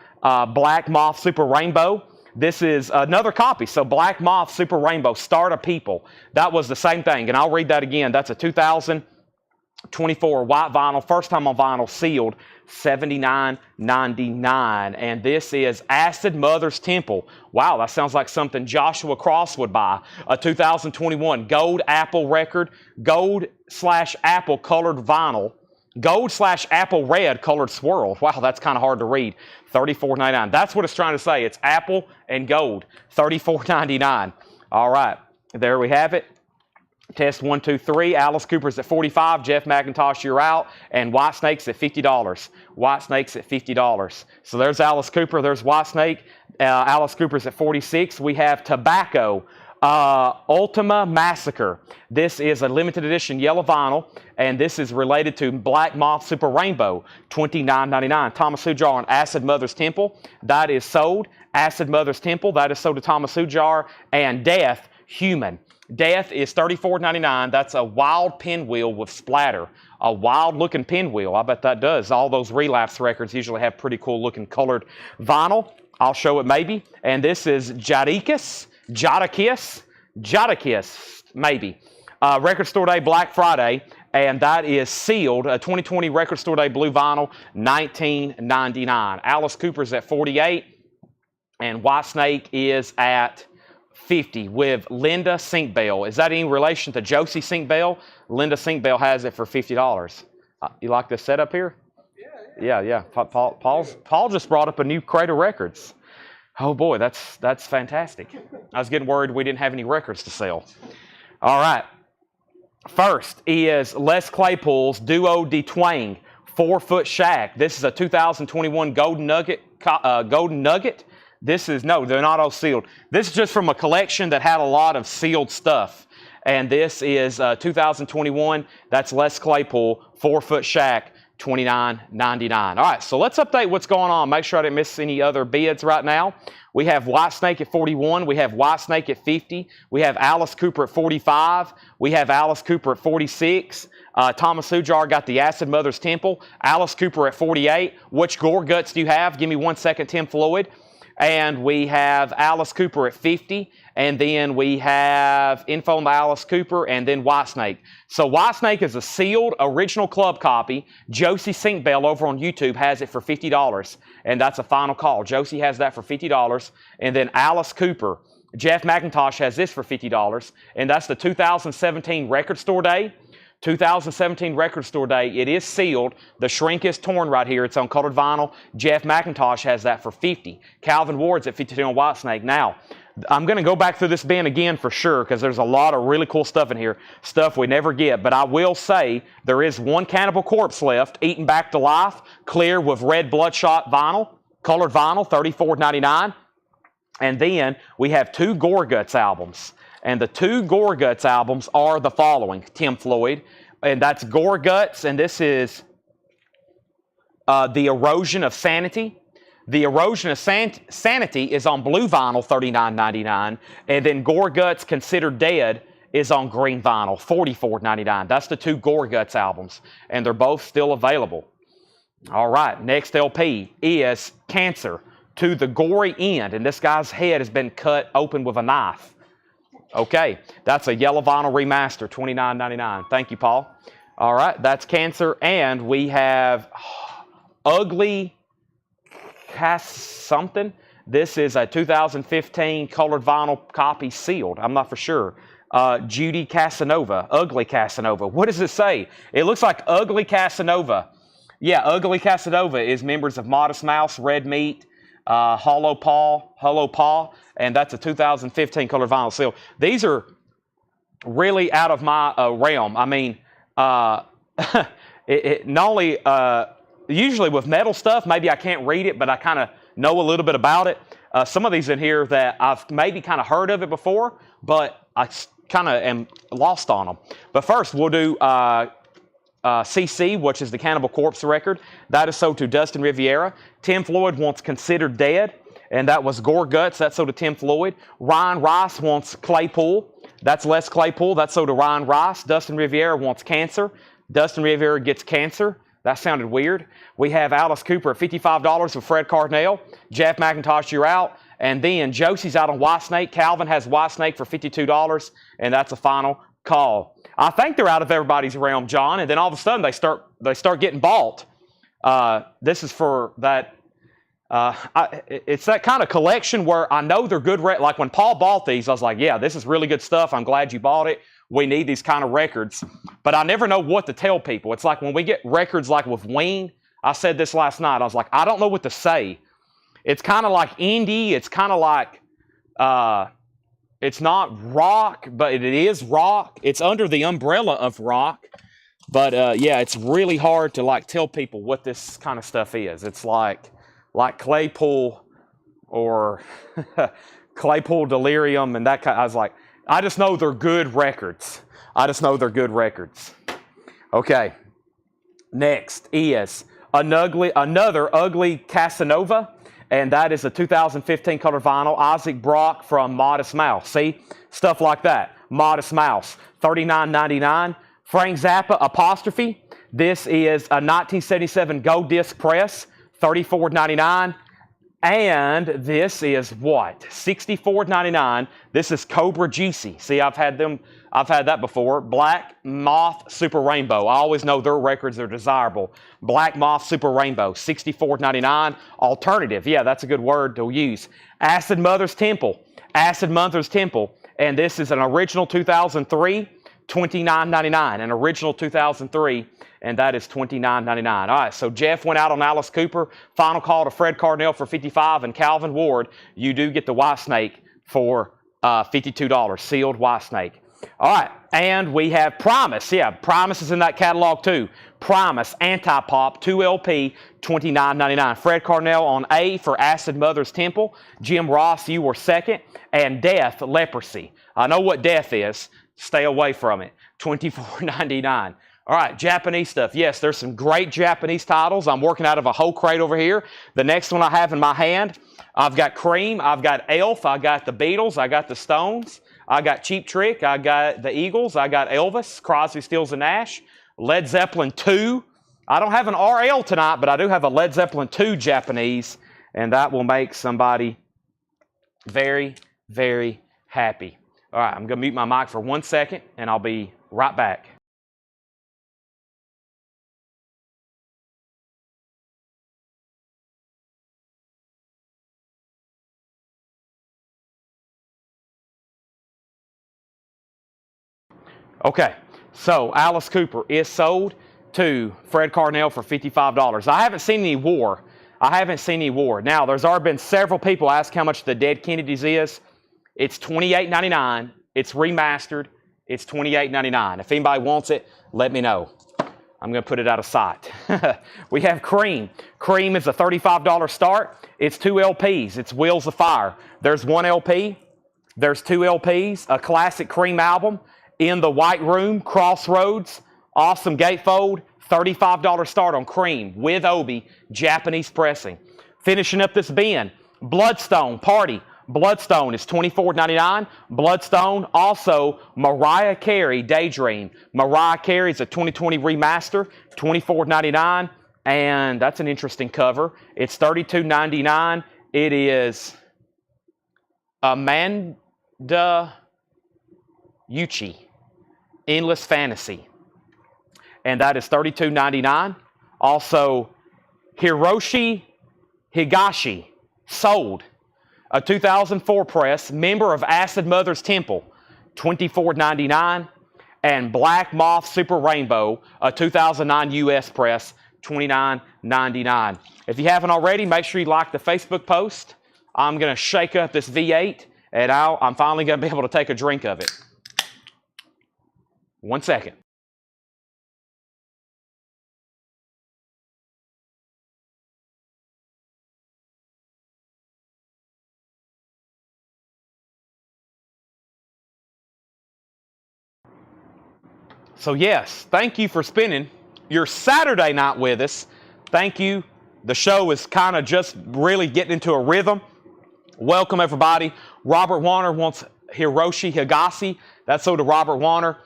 A: Black Moth Super Rainbow. This is another copy. So Black Moth Super Rainbow, Start a People. That was the same thing. And I'll read that again. That's a 2024 white vinyl, first time on vinyl, sealed, $79.99. And this is Acid Mother's Temple. Wow, that sounds like something Joshua Cross would buy. A 2021 Gold Apple record, gold/apple colored vinyl. Gold/apple red colored swirl. Wow, that's kind of hard to read. $34.99. That's what it's trying to say. It's apple and gold. $34.99. All right, there we have it. Test 1, 2, 3. Alice Cooper's at $45. Jeff McIntosh, you're out. And White Snake's at $50. White Snake's at $50. So there's Alice Cooper. There's White Snake. Alice Cooper's at $46. We have Tobacco. Ultima Massacre. This is a limited edition yellow vinyl, and this is related to Black Moth Super Rainbow, $29.99. Thomas Hujar on Acid Mother's Temple. That is sold. Acid Mother's Temple. That is sold to Thomas Hujar. And Death Human. Death is $34.99. That's a wild pinwheel with splatter. A wild looking pinwheel. I bet that does. All those Relapse records usually have pretty cool looking colored vinyl. I'll show it maybe. And this is Jadakiss, maybe. Record Store Day, Black Friday, and that is sealed. A 2020 Record Store Day blue vinyl, $19.99. Alice Cooper's at $48, and White Snake is at $50 with Linda Sinkbell. Is that in relation to Josie Sinkbell? Linda Sinkbell has it for $50. You like this setup here? Yeah. Paul just brought up a new crate of records. Oh boy, that's fantastic. I was getting worried we didn't have any records to sell. All right. First is Les Claypool's Duo de Twang 4-foot shack. This is a 2021 Golden Nugget. This is, no, they're not all sealed. This is just from a collection that had a lot of sealed stuff. And this is 2021. That's Les Claypool 4-foot shack. $29.99. All right, so let's update what's going on. Make sure I didn't miss any other bids right now. We have White Snake at $41. We have White Snake at $50. We have Alice Cooper at $45. We have Alice Cooper at $46. Thomas Hujar got the Acid Mother's Temple. Alice Cooper at $48. Which gore guts do you have? Give me 1 second, Tim Floyd. And we have Alice Cooper at $50. And then we have info on the Alice Cooper and then White Snake. So White Snake is a sealed original club copy. Josie Sinkbell over on YouTube has it for $50. And that's a final call. Josie has that for $50. And then Alice Cooper. Jeff McIntosh has this for $50. And that's the 2017 Record Store Day. 2017 Record Store Day. It is sealed. The shrink is torn right here. It's on colored vinyl. Jeff McIntosh has that for $50. Calvin Ward's at $52 on White Snake. Now, I'm going to go back through this bin again for sure because there's a lot of really cool stuff in here, stuff we never get. But I will say there is one Cannibal Corpse left, Eaten Back to Life, clear with red bloodshot vinyl, colored vinyl, $34.99. And then we have 2 Gore Guts albums. And the 2 Gore Guts albums are the following, Tim Floyd. And that's Gore Guts, and this is The Erosion of Sanity. The Erosion of Sanity is on blue vinyl, $39.99. And then Gore Guts Considered Dead is on green vinyl, $44.99. That's the 2 Gore Guts albums. And they're both still available. All right, next LP is Cancer to the Gory End. And this guy's head has been cut open with a knife. Okay, that's a yellow vinyl remaster, $29.99. Thank you, Paul. All right, that's Cancer. And we have Ugly something. This is a 2015 colored vinyl copy sealed. I'm not for sure. Judy Casanova, Ugly Casanova. What does it say? It looks like Ugly Casanova. Yeah, Ugly Casanova is members of Modest Mouse, Red Meat, Hollow Paw, and that's a 2015 colored vinyl seal. These are really out of my realm. I mean, not only usually with metal stuff, maybe I can't read it, but I kind of know a little bit about it. Some of these in here that I've maybe kind of heard of it before, but I kind of am lost on them. But first, we'll do CC, which is the Cannibal Corpse record. That is sold to Dustin Riviera. Tim Floyd wants Considered Dead, and that was Gore Guts. That's sold to Tim Floyd. Ryan Rice wants Claypool. That's Les Claypool. That's sold to Ryan Rice. Dustin Riviera wants Cancer. Dustin Riviera gets Cancer. That sounded weird. We have Alice Cooper at $55 with Fred Cardinale. Jeff McIntosh, you're out. And then Josie's out on White Snake. Calvin has White Snake for $52, and that's a final call. I think they're out of everybody's realm, John, and then all of a sudden they start getting bought. This is for that. It's that kind of collection where I know they're good. Like when Paul bought these, I was like, yeah, this is really good stuff. I'm glad you bought it. We need these kind of records. But I never know what to tell people. It's like when we get records like with Ween, I said this last night. I was like, I don't know what to say. It's kind of like indie. It's kind of like, it's not rock, but it is rock. It's under the umbrella of rock. But yeah, it's really hard to like tell people what this kind of stuff is. It's like Claypool or Claypool Delirium and that kind. I was like, I just know they're good records. I just know they're good records. Okay. Next is another ugly Casanova, and that is a 2015 color vinyl. Isaac Brock from Modest Mouse. See? Stuff like that. Modest Mouse, $39.99. Frank Zappa Apostrophe. This is a 1977 gold disc press, $34.99. And this is what? $64.99. This is Cobra GC. See, I've had that before. Black Moth Super Rainbow. I always know their records are desirable. Black Moth Super Rainbow, $64.99. Alternative, yeah, that's a good word to use. Acid Mother's Temple. Acid Mother's Temple. And this is an original 2003, $29.99. An original 2003, and that is $29.99. All right, so Jeff went out on Alice Cooper. Final call to Fred Cardinal for $55, and Calvin Ward, you do get the White Snake for $52, sealed White Snake. All right, and we have Primus. Yeah, Primus is in that catalog too. Primus Anti-Pop 2LP, $29.99. Fred Cardinal on A for Acid Mother's Temple. Jim Ross, you were second. And Death, Leprosy. I know what Death is. Stay away from it. $24.99. All right, Japanese stuff. Yes, there's some great Japanese titles. I'm working out of a whole crate over here. The next one I have in my hand, I've got Cream, I've got Elf, I got the Beatles, I got the Stones, I got Cheap Trick, I got the Eagles, I got Elvis, Crosby, Stills, and Nash, Led Zeppelin 2. I don't have an RL tonight, but I do have a Led Zeppelin 2 Japanese, and that will make somebody very, very happy. All right, I'm going to mute my mic for 1 second, and I'll be right back. Okay, so Alice Cooper is sold to Fred Cardinal for $55. I haven't seen any war. Now, there's already been several people ask how much the Dead Kennedys is. It's $28.99. It's remastered. It's $28.99. If anybody wants it, let me know. I'm going to put it out of sight. We have Cream. Cream is a $35 start. It's 2 LPs. It's Wheels of Fire. There's 1 LP. There's 2 LPs. A classic Cream album. In the White Room, Crossroads, awesome gatefold, $35 start on Cream with Obi, Japanese pressing. Finishing up this bin, Bloodstone Party. Bloodstone is $24.99. Bloodstone, also Mariah Carey, Daydream. Mariah Carey is a 2020 remaster, $24.99. And that's an interesting cover. It's $32.99. It is Amanda Yuchi, Endless Fantasy. And that is $32.99. Also, Hiroshi Higashi, sold. A 2004 press, member of Acid Mother's Temple, $24.99. And Black Moth Super Rainbow, a 2009 US press, $29.99. If you haven't already, make sure you like the Facebook post. I'm going to shake up this V8, and I'm finally going to be able to take a drink of it. 1 second. So yes, thank you for spending your Saturday night with us. Thank you. The show is kind of just really getting into a rhythm. Welcome, everybody. Robert Warner wants Hiroshi Higashi. That's so to Robert Warner.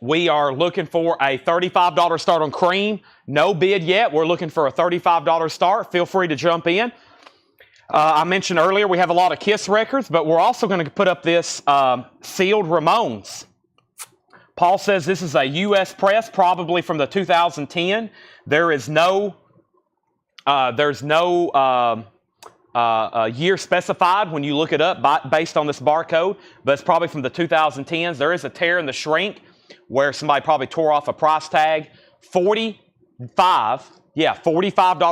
A: We are looking for a $35 start on Cream. No bid yet. We're looking for a $35 start. Feel free to jump in. I mentioned earlier we have a lot of Kiss records, but we're also going to put up this sealed Ramones. Paul says this is a U.S. press, probably from the 2010. There's no year specified when you look it up based on this barcode, but it's probably from the 2010s. There is a tear in the shrink where somebody probably tore off a price tag. $45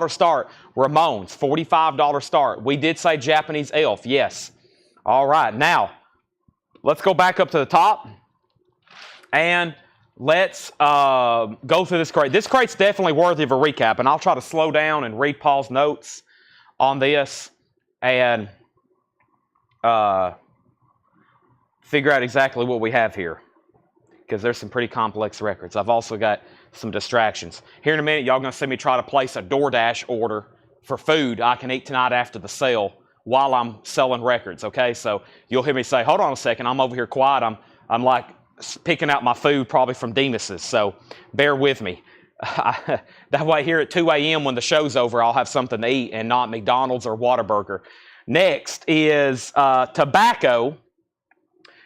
A: start. Ramones, $45 start. We did say Japanese Elf, yes. All right, now, let's go back up to the top. And let's go through this crate. This crate's definitely worthy of a recap. And I'll try to slow down and read Paul's notes on this. And figure out exactly what we have here. Because there's some pretty complex records. I've also got some distractions. Here in a minute, y'all going to see me try to place a DoorDash order for food I can eat tonight after the sale while I'm selling records, okay? So you'll hear me say, hold on a second, I'm over here quiet. I'm like picking out my food probably from Demas's, so bear with me. That way here at 2 a.m. when the show's over, I'll have something to eat and not McDonald's or Whataburger. Next is tobacco,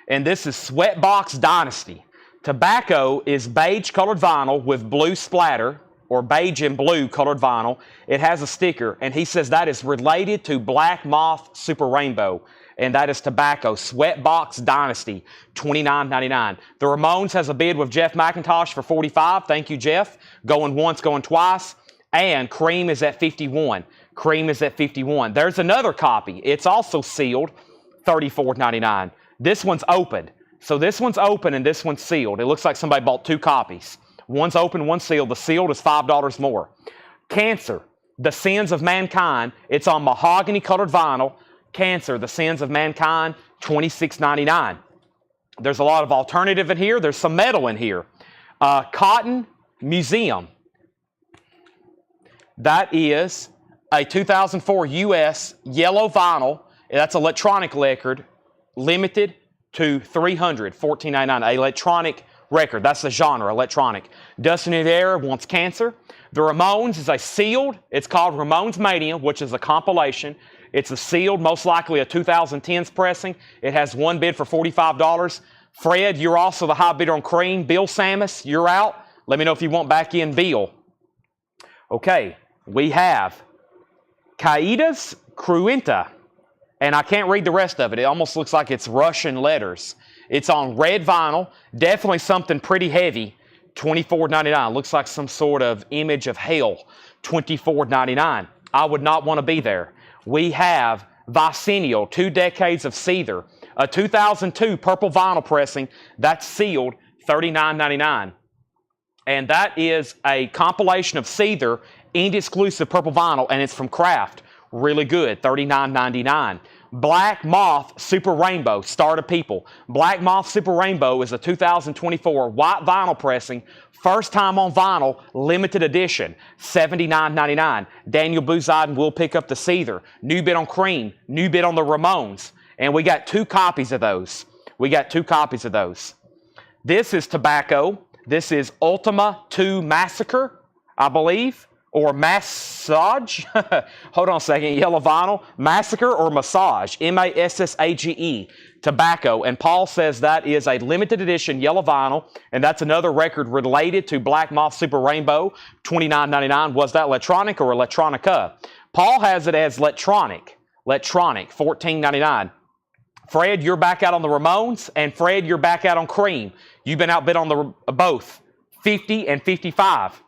A: and this is Sweatbox Dynasty. Tobacco is beige colored vinyl with blue splatter, or beige and blue colored vinyl. It has a sticker, and he says that is related to Black Moth Super Rainbow, and that is tobacco. Sweatbox Dynasty, $29.99. The Ramones has a bid with Jeff McIntosh for $45. Thank you, Jeff. Going once, going twice. And Cream is at $51. Cream is at $51. There's another copy. It's also sealed, $34.99. This one's opened. So this one's open and this one's sealed. It looks like somebody bought two copies. One's open, one's sealed. The sealed is $5 more. Cancer, The Sins of Mankind. It's on mahogany colored vinyl. Cancer, The Sins of Mankind, $26.99. There's a lot of alternative in here. There's some metal in here. Cotton Museum. That is a 2004 US yellow vinyl. That's electronic record, limited to 300, $14.99. Electronic record. That's the genre, electronic. Dustin Rivera wants Cancer. The Ramones is a sealed. It's called Ramones Mania, which is a compilation. It's a sealed, most likely a 2010s pressing. It has one bid for $45. Fred, you're also the high bidder on Cream. Bill Samus, you're out. Let me know if you want back in Bill. Okay, we have Kaida's Cruenta. And I can't read the rest of it. It almost looks like it's Russian letters. It's on red vinyl. Definitely something pretty heavy. $24.99. Looks like some sort of image of hell. $24.99. I would not want to be there. We have Vicenio, 2 decades of Seether. A 2002 purple vinyl pressing. That's sealed. $39.99. And that is a compilation of Seether, indie-exclusive purple vinyl, and it's from Kraft. Really good, $39.99. Black Moth Super Rainbow, Start of People. Black Moth Super Rainbow is a 2024 white vinyl pressing, first time on vinyl, limited edition, $79.99. Daniel Buziden will pick up the Seether. New bid on Cream, new bid on the Ramones. And we got 2 copies of those. This is tobacco. This is Ultima 2 Massacre, I believe. Or Massage. Hold on a second. Yellow vinyl. Massacre or Massage. M-A-S-S-A-G-E. Tobacco. And Paul says that is a limited edition yellow vinyl. And that's another record related to Black Moth Super Rainbow. $29.99. Was that electronic or electronica? Paul has it as electronic. $14.99. Fred, you're back out on the Ramones. And Fred, you're back out on Cream. You've been outbid on the both. 50 and 55.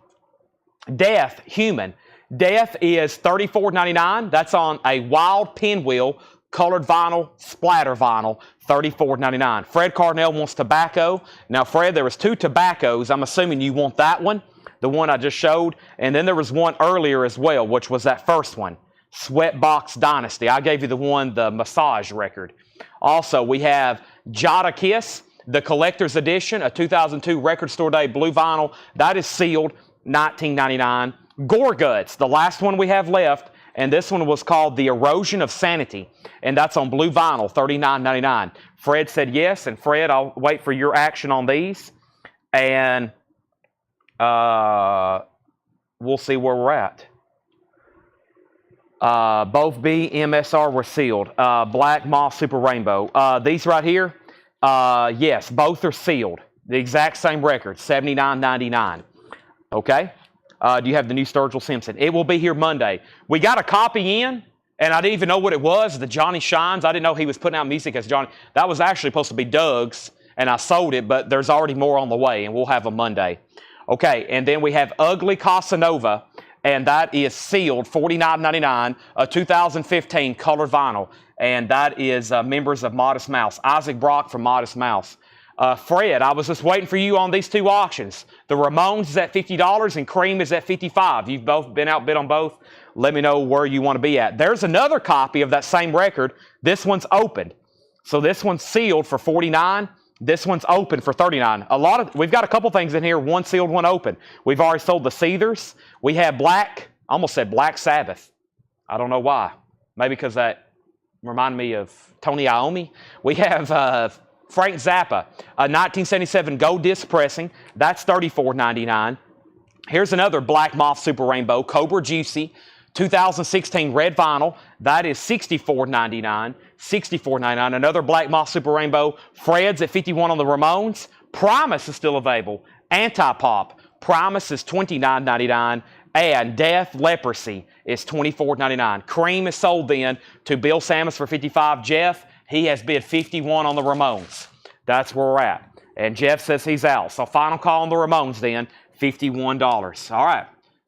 A: Death, Human. Death is $34.99. That's on a wild pinwheel, colored vinyl, splatter vinyl, $34.99. Fred Carnell wants tobacco. Now, Fred, there was 2 tobaccos. I'm assuming you want that one, the one I just showed. And then there was one earlier as well, which was that first one, Sweatbox Dynasty. I gave you the Massage record. Also, we have Jada Kiss, the Collector's Edition, a 2002 Record Store Day blue vinyl. That is sealed. $19.99. Gorguts, the last one we have left, and this one was called The Erosion of Sanity, and that's on blue vinyl, $39.99. Fred said yes, and Fred, I'll wait for your action on these, and we'll see where we're at. Both B, MSR were sealed. Black Moth Super Rainbow. These right here, yes, both are sealed. The exact same record, $79.99. Okay? Do you have the new Sturgill Simpson? It will be here Monday. We got a copy in, and I didn't even know what it was, the Johnny Shines. I didn't know he was putting out music as Johnny. That was actually supposed to be Doug's, and I sold it, but there's already more on the way, and we'll have them Monday. Okay, and then we have Ugly Casanova. and that is sealed, $49.99, a 2015 colored vinyl, and that is members of Modest Mouse. Isaac Brock from Modest Mouse. Fred, I was just waiting for you on these two auctions. The Ramones is at $50 and Cream is at $55. You've both been outbid on both. Let me know where you want to be at. There's another copy of that same record. This one's opened. So this one's sealed for $49. This one's open for $39. We've got a couple things in here, one sealed, one open. We've already sold the Seethers. We have I almost said Black Sabbath. I don't know why. Maybe because that reminded me of Tony Iommi. We have Frank Zappa, a 1977 Gold Disc pressing. That's $34.99. Here's another Black Moth Super Rainbow, Cobra Juicy, 2016 red vinyl. That is $64.99. $64.99. Another Black Moth Super Rainbow. Fred's at $51 on the Ramones. Primus is still available. Anti-Pop. Primus is $29.99. And Death Leprosy is $24.99. Cream is sold then to Bill Samus for $55. Jeff, he has bid $51 on the Ramones. That's where we're at. And Jeff says he's out. So final call on the Ramones then, $51. All right.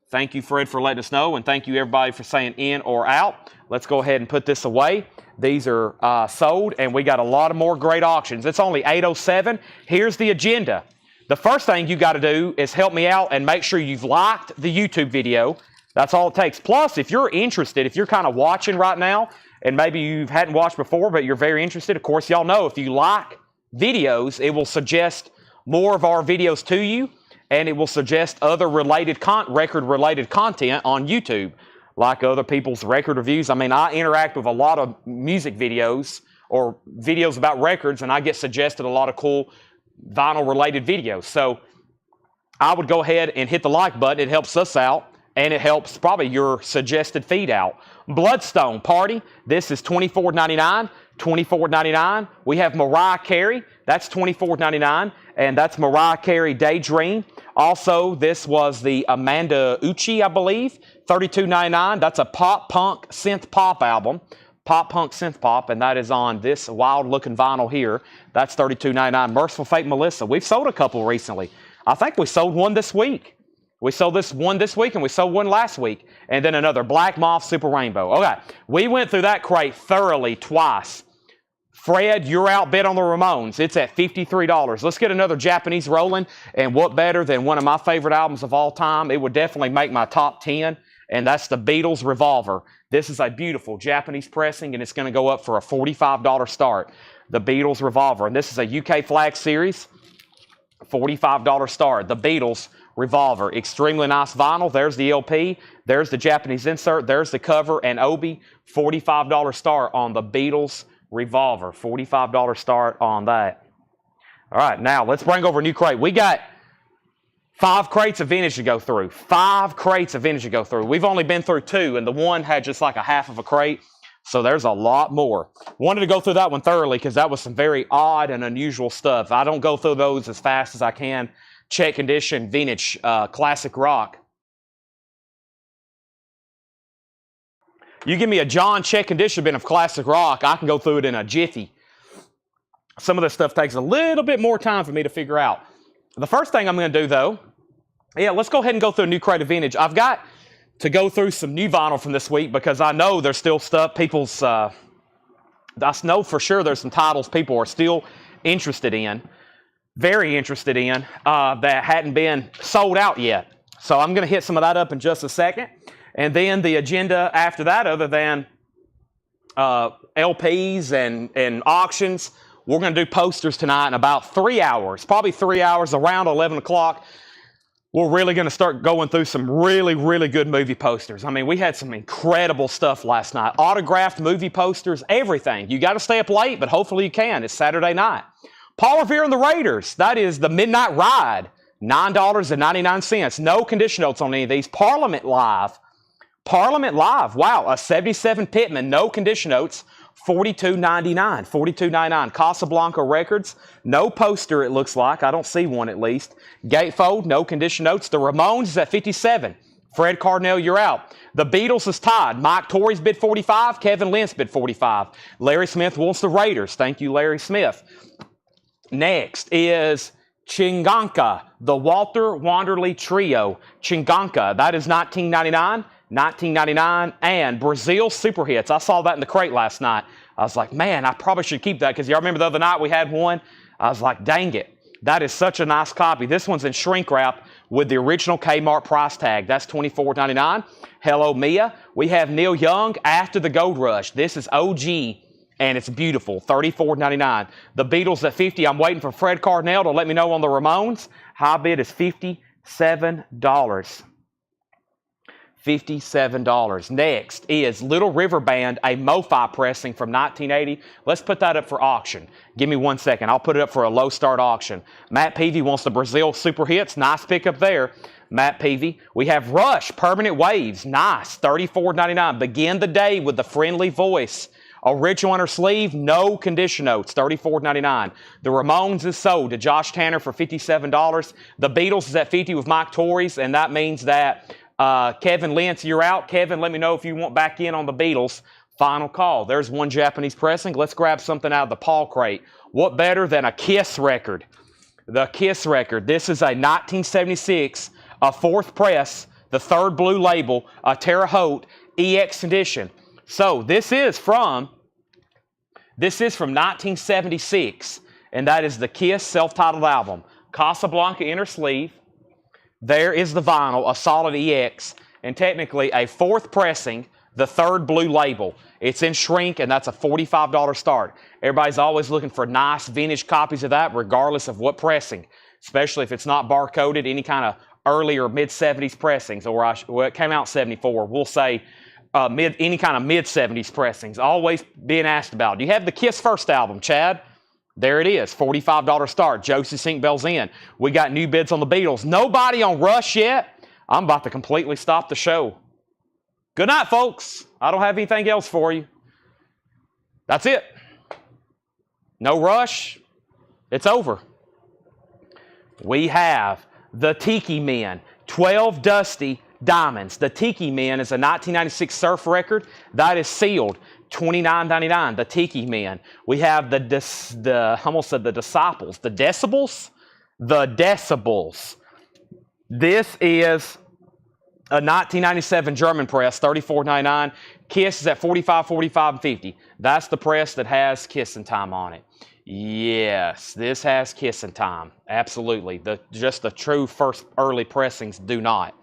A: Thank you, Fred, for letting us know, and thank you, everybody, for saying in or out. Let's go ahead and put this away. These are sold, and we got a lot of more great auctions. It's only 8:07. Here's the agenda. The first thing you got to do is help me out and make sure you've liked the YouTube video. That's all it takes. Plus, if you're interested, if you're kind of watching right now, and maybe you hadn't watched before, but you're very interested, of course, y'all know if you like videos, it will suggest more of our videos to you, and it will suggest other record-related content on YouTube, like other people's record reviews. I mean, I interact with a lot of music videos or videos about records, and I get suggested a lot of cool vinyl-related videos. So I would go ahead and hit the like button. It helps us out, and it helps probably your suggested feed out. Bloodstone Party. This is $24.99. $24.99. We have Mariah Carey. That's $24.99, and that's Mariah Carey Daydream. Also, this was the Amanda Ucci, I believe, $32.99. That's a pop-punk synth-pop album. Pop-punk synth-pop, and that is on this wild-looking vinyl here. That's $32.99. Merciful Fate Melissa. We've sold a couple recently. I think we sold one this week. We sold this one this week, and we sold one last week. And then another Black Moth Super Rainbow. Okay, we went through that crate thoroughly twice. Fred, you're outbid on the Ramones. It's at $53. Let's get another Japanese rolling. And what better than one of my favorite albums of all time? It would definitely make my top 10, and that's the Beatles' Revolver. This is a beautiful Japanese pressing, and it's going to go up for a $45 start. The Beatles' Revolver. And this is a UK flag series, $45 start. The Beatles' Revolver. Extremely nice vinyl. There's the LP. There's the Japanese insert. There's the cover and Obi. $45 start on the Beatles' Revolver. $45 start on that. All right, now let's bring over a new crate. We got 5 crates of vintage to go through. 5 crates of vintage to go through. We've only been through 2, and the one had just like a half of a crate. So there's a lot more. Wanted to go through that one thoroughly because that was some very odd and unusual stuff. I don't go through those as fast as I can. Check condition, vintage, classic rock. You give me a John check condition bin of classic rock, I can go through it in a jiffy. Some of this stuff takes a little bit more time for me to figure out. The first thing I'm going to do, though, let's go ahead and go through a new crate of vintage. I've got to go through some new vinyl from this week because I know there's still stuff I know for sure there's some titles people are still interested in, very interested in, that hadn't been sold out yet. So I'm going to hit some of that up in just a second. And then the agenda after that, other than LPs and auctions, we're going to do posters tonight in about 3 hours, probably 3 hours, around 11 o'clock. We're really going to start going through some really, really good movie posters. I mean, we had some incredible stuff last night. Autographed movie posters, everything. You got to stay up late, but hopefully you can. It's Saturday night. Paul Revere and the Raiders. That is the Midnight Ride, $9.99. No condition notes on any of these. Parliament Live. Parliament Live. Wow, a 77 Pittman, no condition notes. $42.99. $42.99. Casablanca Records. No poster, it looks like. I don't see one at least. Gatefold, no condition notes. The Ramones is at $57. Fred Cardinal, you're out. The Beatles is tied. Mike Torrey's bid $45. Kevin Lynch bid $45. Larry Smith wants the Raiders. Thank you, Larry Smith. Next is Chinganka, the Walter Wanderley Trio. Chinganka, that is $19.99. $19.99. And Brazil Super Hits. I saw that in the crate last night. I was like, man, I probably should keep that because y'all remember the other night we had one? I was like, dang it. That is such a nice copy. This one's in shrink wrap with the original Kmart price tag. That's $24.99. Hello, Mia. We have Neil Young, After the Gold Rush. This is OG, and it's beautiful. $34.99. The Beatles at $50. I'm waiting for Fred Carnell to let me know on the Ramones. High bid is $57. $57. Next is Little River Band, a MoFi pressing from 1980. Let's put that up for auction. Give me 1 second. I'll put it up for a low start auction. Matt Peavy wants the Brazil Super Hits. Nice pickup there, Matt Peavy. We have Rush, Permanent Waves. Nice. $34.99. Begin the day with the friendly voice. Original inner sleeve, no condition notes, $34.99. The Ramones is sold to Josh Tanner for $57. The Beatles is at $50 with Mike Torres, and that means that Kevin Lentz, you're out. Kevin, let me know if you want back in on the Beatles. Final call. There's one Japanese pressing. Let's grab something out of the Paul crate. What better than a Kiss record? The Kiss record. This is a 1976, a fourth press, the third blue label, a Terre Haute EX edition. So this is from 1976, and that is the Kiss self-titled album. Casablanca inner sleeve. There is the vinyl, a solid EX, and technically a fourth pressing, the third blue label. It's in shrink, and that's a $45 start. Everybody's always looking for nice vintage copies of that, regardless of what pressing, especially if it's not barcoded, any kind of early or mid-70s pressings, or well, it came out in 74. We'll say any kind of mid-70s pressings. Always being asked about. Do you have the Kiss first album, Chad? There it is, $45 start. Josie Sink Bell's in. We got new bids on the Beatles. Nobody on Rush yet. I'm about to completely stop the show. Good night, folks. I don't have anything else for you. That's it. No Rush. It's over. We have the Tiki Men, 12 Dusty Diamonds. The Tiki Men is a 1996 surf record. That is sealed. $29.99, the Tiki Men. We have I almost said the Disciples. The Decibels? The Decibels. This is a 1997 German press, $34.99. Kiss is at $45, $45, and $50. That's the press that has Kissin' Time on it. Yes, this has Kissin' Time. Absolutely. Just the true first early pressings do not.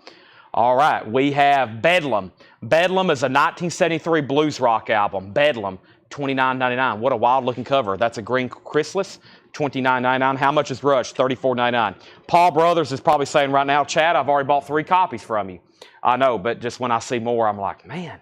A: All right, we have Bedlam. Bedlam is a 1973 blues rock album. Bedlam, $29.99. What a wild-looking cover. That's a green chrysalis, $29.99. How much is Rush? $34.99. Paul Brothers is probably saying right now, Chad, I've already bought 3 copies from you. I know, but just when I see more, I'm like, man,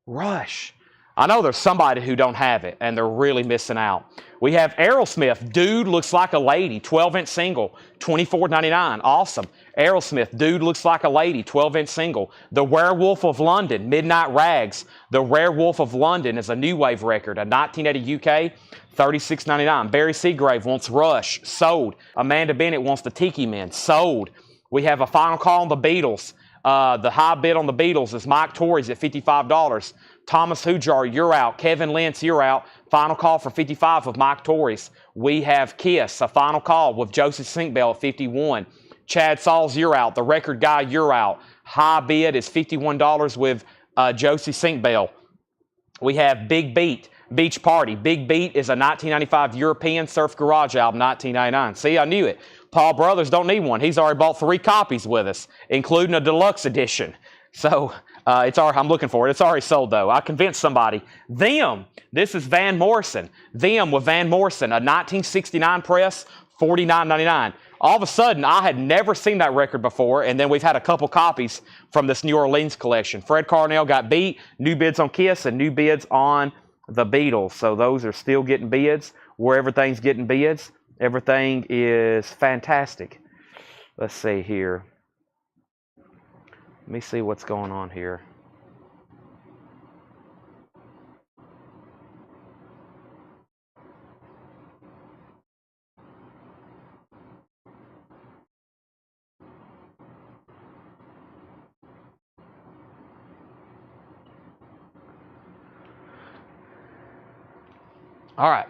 A: Rush. I know there's somebody who don't have it, and they're really missing out. We have Aerosmith, Dude Looks Like a Lady, 12-inch single, $24.99. Awesome. Aerosmith, Dude Looks Like a Lady, 12-inch single. The Werewolf of London, Midnight Rags. The Werewolf of London is a new wave record, a 1980 UK, $36.99. Barry Seagrave wants Rush, sold. Amanda Bennett wants the Tiki Men, sold. We have a final call on the Beatles. The high bid on the Beatles is Mike Torres at $55. Thomas Hujar, you're out. Kevin Lentz, you're out. Final call for $55 with Mike Torres. We have Kiss, a final call with Joseph Sinkbell at $51. Chad Sauls, you're out. The Record Guy, you're out. High bid is $51 with Josie Sinkbell. We have Big Beat, Beach Party. Big Beat is a 1995 European Surf Garage album, $19.99. See, I knew it. Paul Brothers don't need one. He's already bought 3 copies with us, including a deluxe edition. So I'm looking for it. It's already sold, though. I convinced somebody. Them, this is Van Morrison. Them with Van Morrison, a 1969 press, $49.99. All of a sudden, I had never seen that record before, and then we've had a couple copies from this New Orleans collection. Fred Carnell got beat, new bids on Kiss, and new bids on the Beatles. So those are still getting bids. Where everything's getting bids, everything is fantastic. Let's see here. Let me see what's going on here. All right.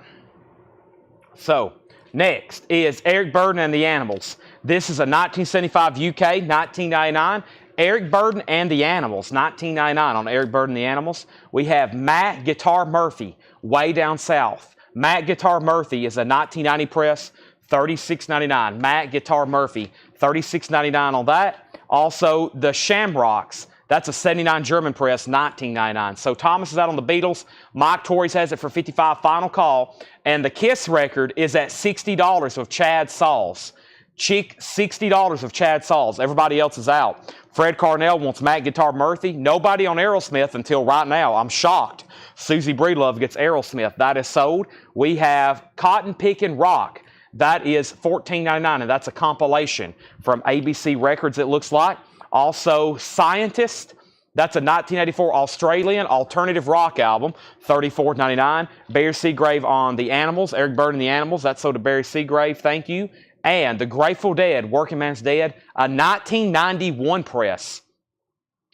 A: So Next is Eric Burden and the Animals. This is a 1975 UK, 1999. Eric Burden and the Animals, 1999 on Eric Burden and the Animals. We have Matt Guitar Murphy, way down south. Matt Guitar Murphy is a 1990 press, $36.99. Matt Guitar Murphy, $36.99 on that. Also, the Shamrocks. That's a 79 German press, $19.99. So Thomas is out on the Beatles. Mike Torres has it for $55, final call. And the Kiss record is at $60 of Chad Sauls. $60 of Chad Sauls. Everybody else is out. Fred Carnell wants Matt Guitar Murphy. Nobody on Aerosmith until right now. I'm shocked. Susie Breedlove gets Aerosmith. That is sold. We have Cotton Pickin' Rock. That is $14.99, and that's a compilation from ABC Records, it looks like. Also, Scientist. That's a 1984 Australian alternative rock album, $34.99. Barry Seagrave on the Animals. Eric Burden and the Animals. That's sold to Barry Seagrave. Thank you. And the Grateful Dead, Working Man's Dead, a 1991 press.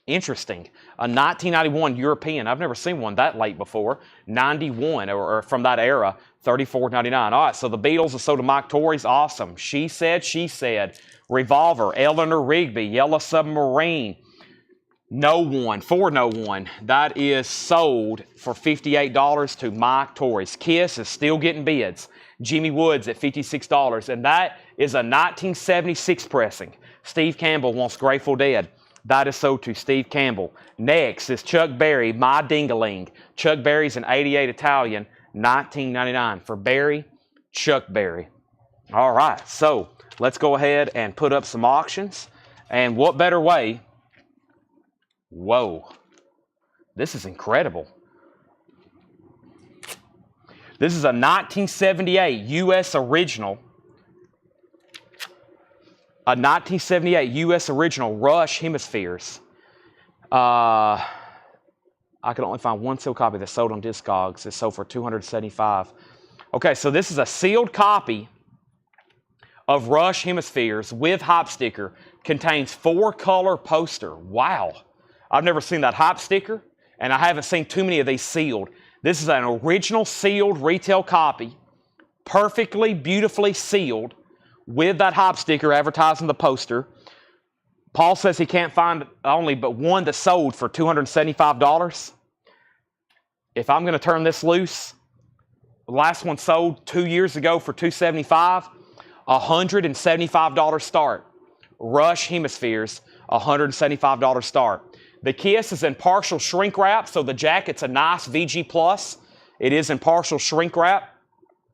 A: Interesting. A 1991 European. I've never seen one that late before. 91, or from that era, $34.99. All right, so the Beatles are sold to Mike Torres. Awesome. She Said, She Said. Revolver, Eleanor Rigby, Yellow Submarine. No One, for No One. That is sold for $58 to Mike Torres. Kiss is still getting bids. Jimmy Woods at $56, and that is a 1976 pressing. Steve Campbell wants Grateful Dead. That is sold to Steve Campbell. Next is Chuck Berry, My Ding-a-Ling. Chuck Berry's an 88 Italian, $19.99. For Berry, Chuck Berry. All right, so let's go ahead and put up some auctions. And what better way? Whoa, this is incredible. This is a 1978 U.S. original. A 1978 U.S. original Rush Hemispheres. I could only find one sealed copy that's sold on Discogs. It's sold for $275. Okay, so this is a sealed copy of Rush Hemispheres with hype sticker. Contains 4-color poster. Wow. I've never seen that hype sticker, and I haven't seen too many of these sealed. This is an original sealed retail copy, perfectly, beautifully sealed, with that hype sticker advertising the poster. Paul says he can't find only but one that sold for $275. If I'm going to turn this loose, the last one sold 2 years ago for $275, $175 start. Rush Hemispheres, $175 start. The Kiss is in partial shrink wrap, so the jacket's a nice VG+. It is in partial shrink wrap.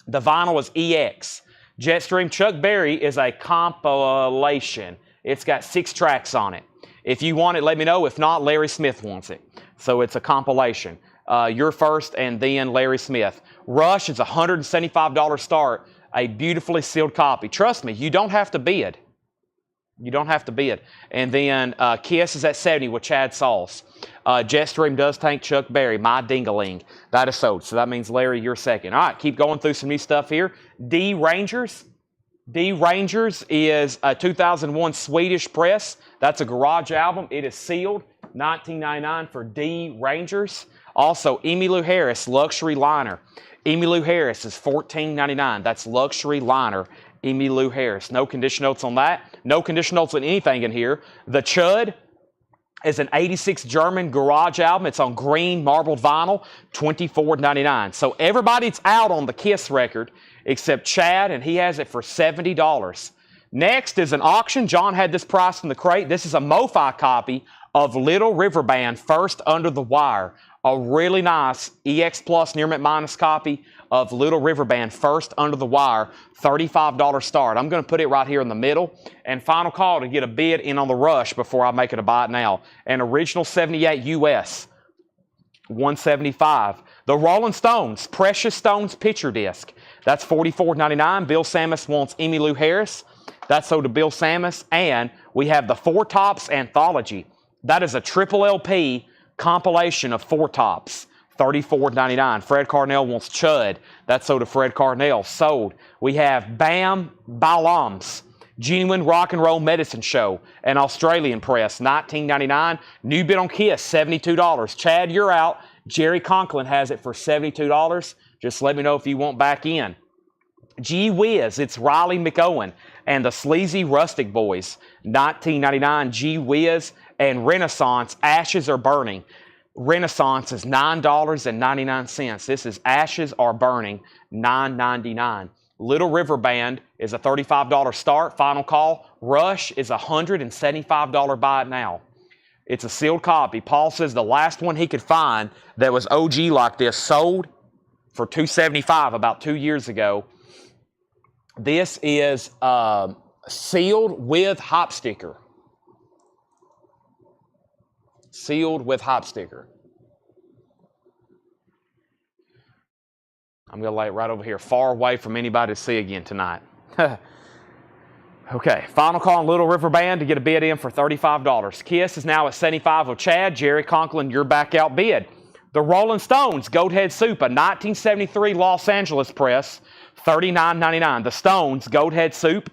A: The vinyl is EX. Jetstream Chuck Berry is a compilation. It's got 6 tracks on it. If you want it, let me know. If not, Larry Smith wants it. So it's a compilation. You're first and then Larry Smith. Rush is $175 start. A beautifully sealed copy. Trust me, you don't have to bid. You don't have to bid. And then Kiss is at $70 with Chad Sauls. Jetstream does tank Chuck Berry, My Ding-a-Ling. That is sold. So that means, Larry, you're second. All right, keep going through some new stuff here. D Rangers. D Rangers is a 2001 Swedish press. That's a garage album. It is sealed. $19.99 for D Rangers. Also, Emmylou Harris, Luxury Liner. Emmylou Harris is $14.99. That's Luxury Liner. Emmylou Harris. No condition notes on that. No condition notes on anything in here. The Chud is an 86 German garage album. It's on green marbled vinyl, $24.99. So everybody's out on the Kiss record except Chad, and he has it for $70. Next is an auction. John had this priced in the crate. This is a MoFi copy of Little River Band, First Under the Wire. A really nice EX Plus Near Mint Minus copy of Little River Band, First Under the Wire, $35 start. I'm going to put it right here in the middle. And final call to get a bid in on the Rush before I make it a buy it now. An original 78 US, $175. The Rolling Stones, Precious Stones picture disc. That's $44.99. Bill Samus wants Emmylou Harris. That's sold to Bill Samus. And we have the Four Tops Anthology. That is a triple LP compilation of Four Tops. $34.99. Fred Carnell wants Chud. That's sold to Fred Carnell. Sold. We have Bam Balams, Genuine Rock and Roll Medicine Show, an Australian press, $19.99. New bid on Kiss, $72. Chad, you're out. Jerry Conklin has it for $72. Just let me know if you want back in. Gee Whiz, it's Riley McOwen and the Sleazy Rustic Boys. $19.99. Gee Whiz and Renaissance, Ashes Are Burning. Renaissance is $9.99. This is Ashes Are Burning, $9.99. Little River Band is a $35 start, final call. Rush is a $175 buy it now. It's a sealed copy. Paul says the last one he could find that was OG like this sold for $275 about 2 years ago. This is sealed with hop sticker. Sealed with hop sticker. I'm going to lay it right over here, far away from anybody to see again tonight. Okay, final call on Little River Band to get a bid in for $35. Kiss is now at 75 with Chad. Jerry Conklin, your back out bid. The Rolling Stones, Goathead Soup, a 1973 Los Angeles press, $39.99. The Stones, Goathead Soup.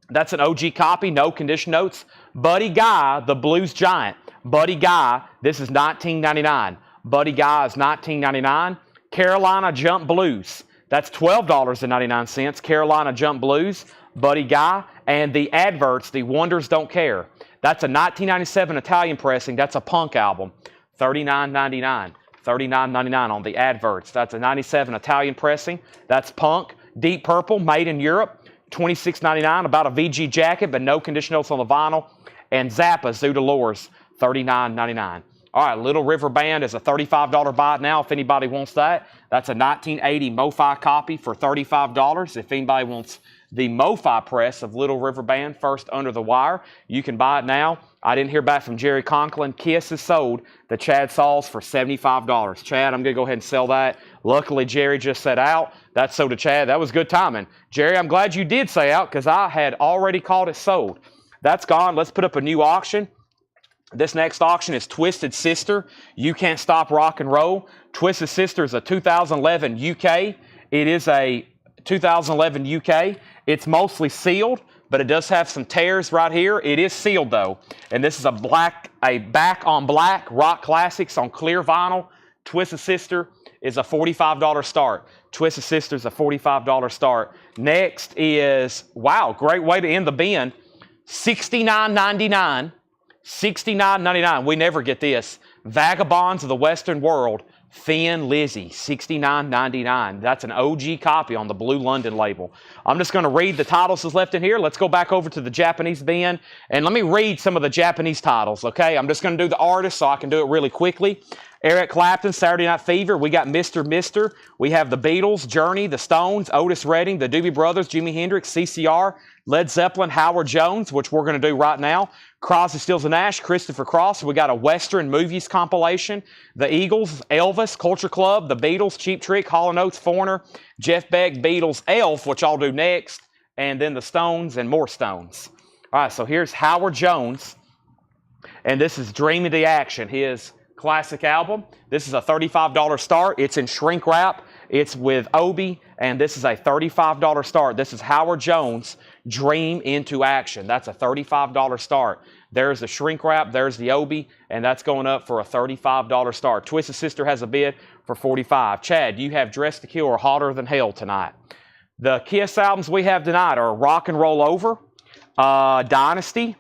A: That's an OG copy, no condition notes. Buddy Guy, the Blues Giant. Buddy Guy, this is $19.99. Buddy Guy is $19.99. Carolina Jump Blues, that's $12.99. Carolina Jump Blues, Buddy Guy. And the adverts, the Wonders Don't Care. That's a 1997 Italian pressing. That's a punk album. $39.99. $39.99 on the adverts. That's a 97 Italian pressing. That's punk. Deep Purple, made in Europe. $26.99, about a VG jacket, but no condition notes on the vinyl. And Zappa, Zoo Dolores, $39.99. All right, Little River Band is a $35 buy it now if anybody wants that. That's a 1980 MoFi copy for $35. If anybody wants the MoFi press of Little River Band, first under the wire, you can buy it now. I didn't hear back from Jerry Conklin. Kiss is sold. The Chad Sauls for $75. Chad, I'm going to go ahead and sell that. Luckily, Jerry just said out. That's sold to Chad. That was good timing. Jerry, I'm glad you did say out because I had already called it sold. That's gone. Let's put up a new auction. This next auction is Twisted Sister. You Can't Stop Rock and Roll. Twisted Sister is a 2011 UK. It is a 2011 UK. It's mostly sealed, but it does have some tears right here. It is sealed though. And this is a back on black rock classics on clear vinyl. Twisted Sister is a $45 start. Twisted Sister is a $45 start. Next is, wow, great way to end the bin. $69.99. $69.99. We never get this. Vagabonds of the Western World. Thin Lizzy. $69.99. That's an OG copy on the Blue London label. I'm just going to read the titles that's left in here. Let's go back over to the Japanese bin. And let me read some of the Japanese titles, okay? I'm just going to do the artist so I can do it really quickly. Eric Clapton, Saturday Night Fever. We got Mr. Mister. We have the Beatles, Journey, the Stones, Otis Redding, the Doobie Brothers, Jimi Hendrix, CCR, Led Zeppelin, Howard Jones, which we're going to do right now. Crosby, Stills and Nash, Christopher Cross. We got a Western movies compilation. The Eagles, Elvis, Culture Club, the Beatles, Cheap Trick, Hall & Oates, Foreigner, Jeff Beck, Beatles, Elf, which I'll do next, and then the Stones and more Stones. All right, so here's Howard Jones, and this is Dream of the Action, his classic album. This is a $35 start. It's in shrink wrap. It's with Obi, and this is a $35 start. This is Howard Jones, Dream into Action. That's a $35 start. There's the shrink wrap, there's the Obi, and that's going up for a $35 start. Twisted Sister has a bid for $45. Chad, you have Dressed to Kill or Hotter Than Hell tonight. The Kiss albums we have tonight are Rock and Roll Over, Dynasty,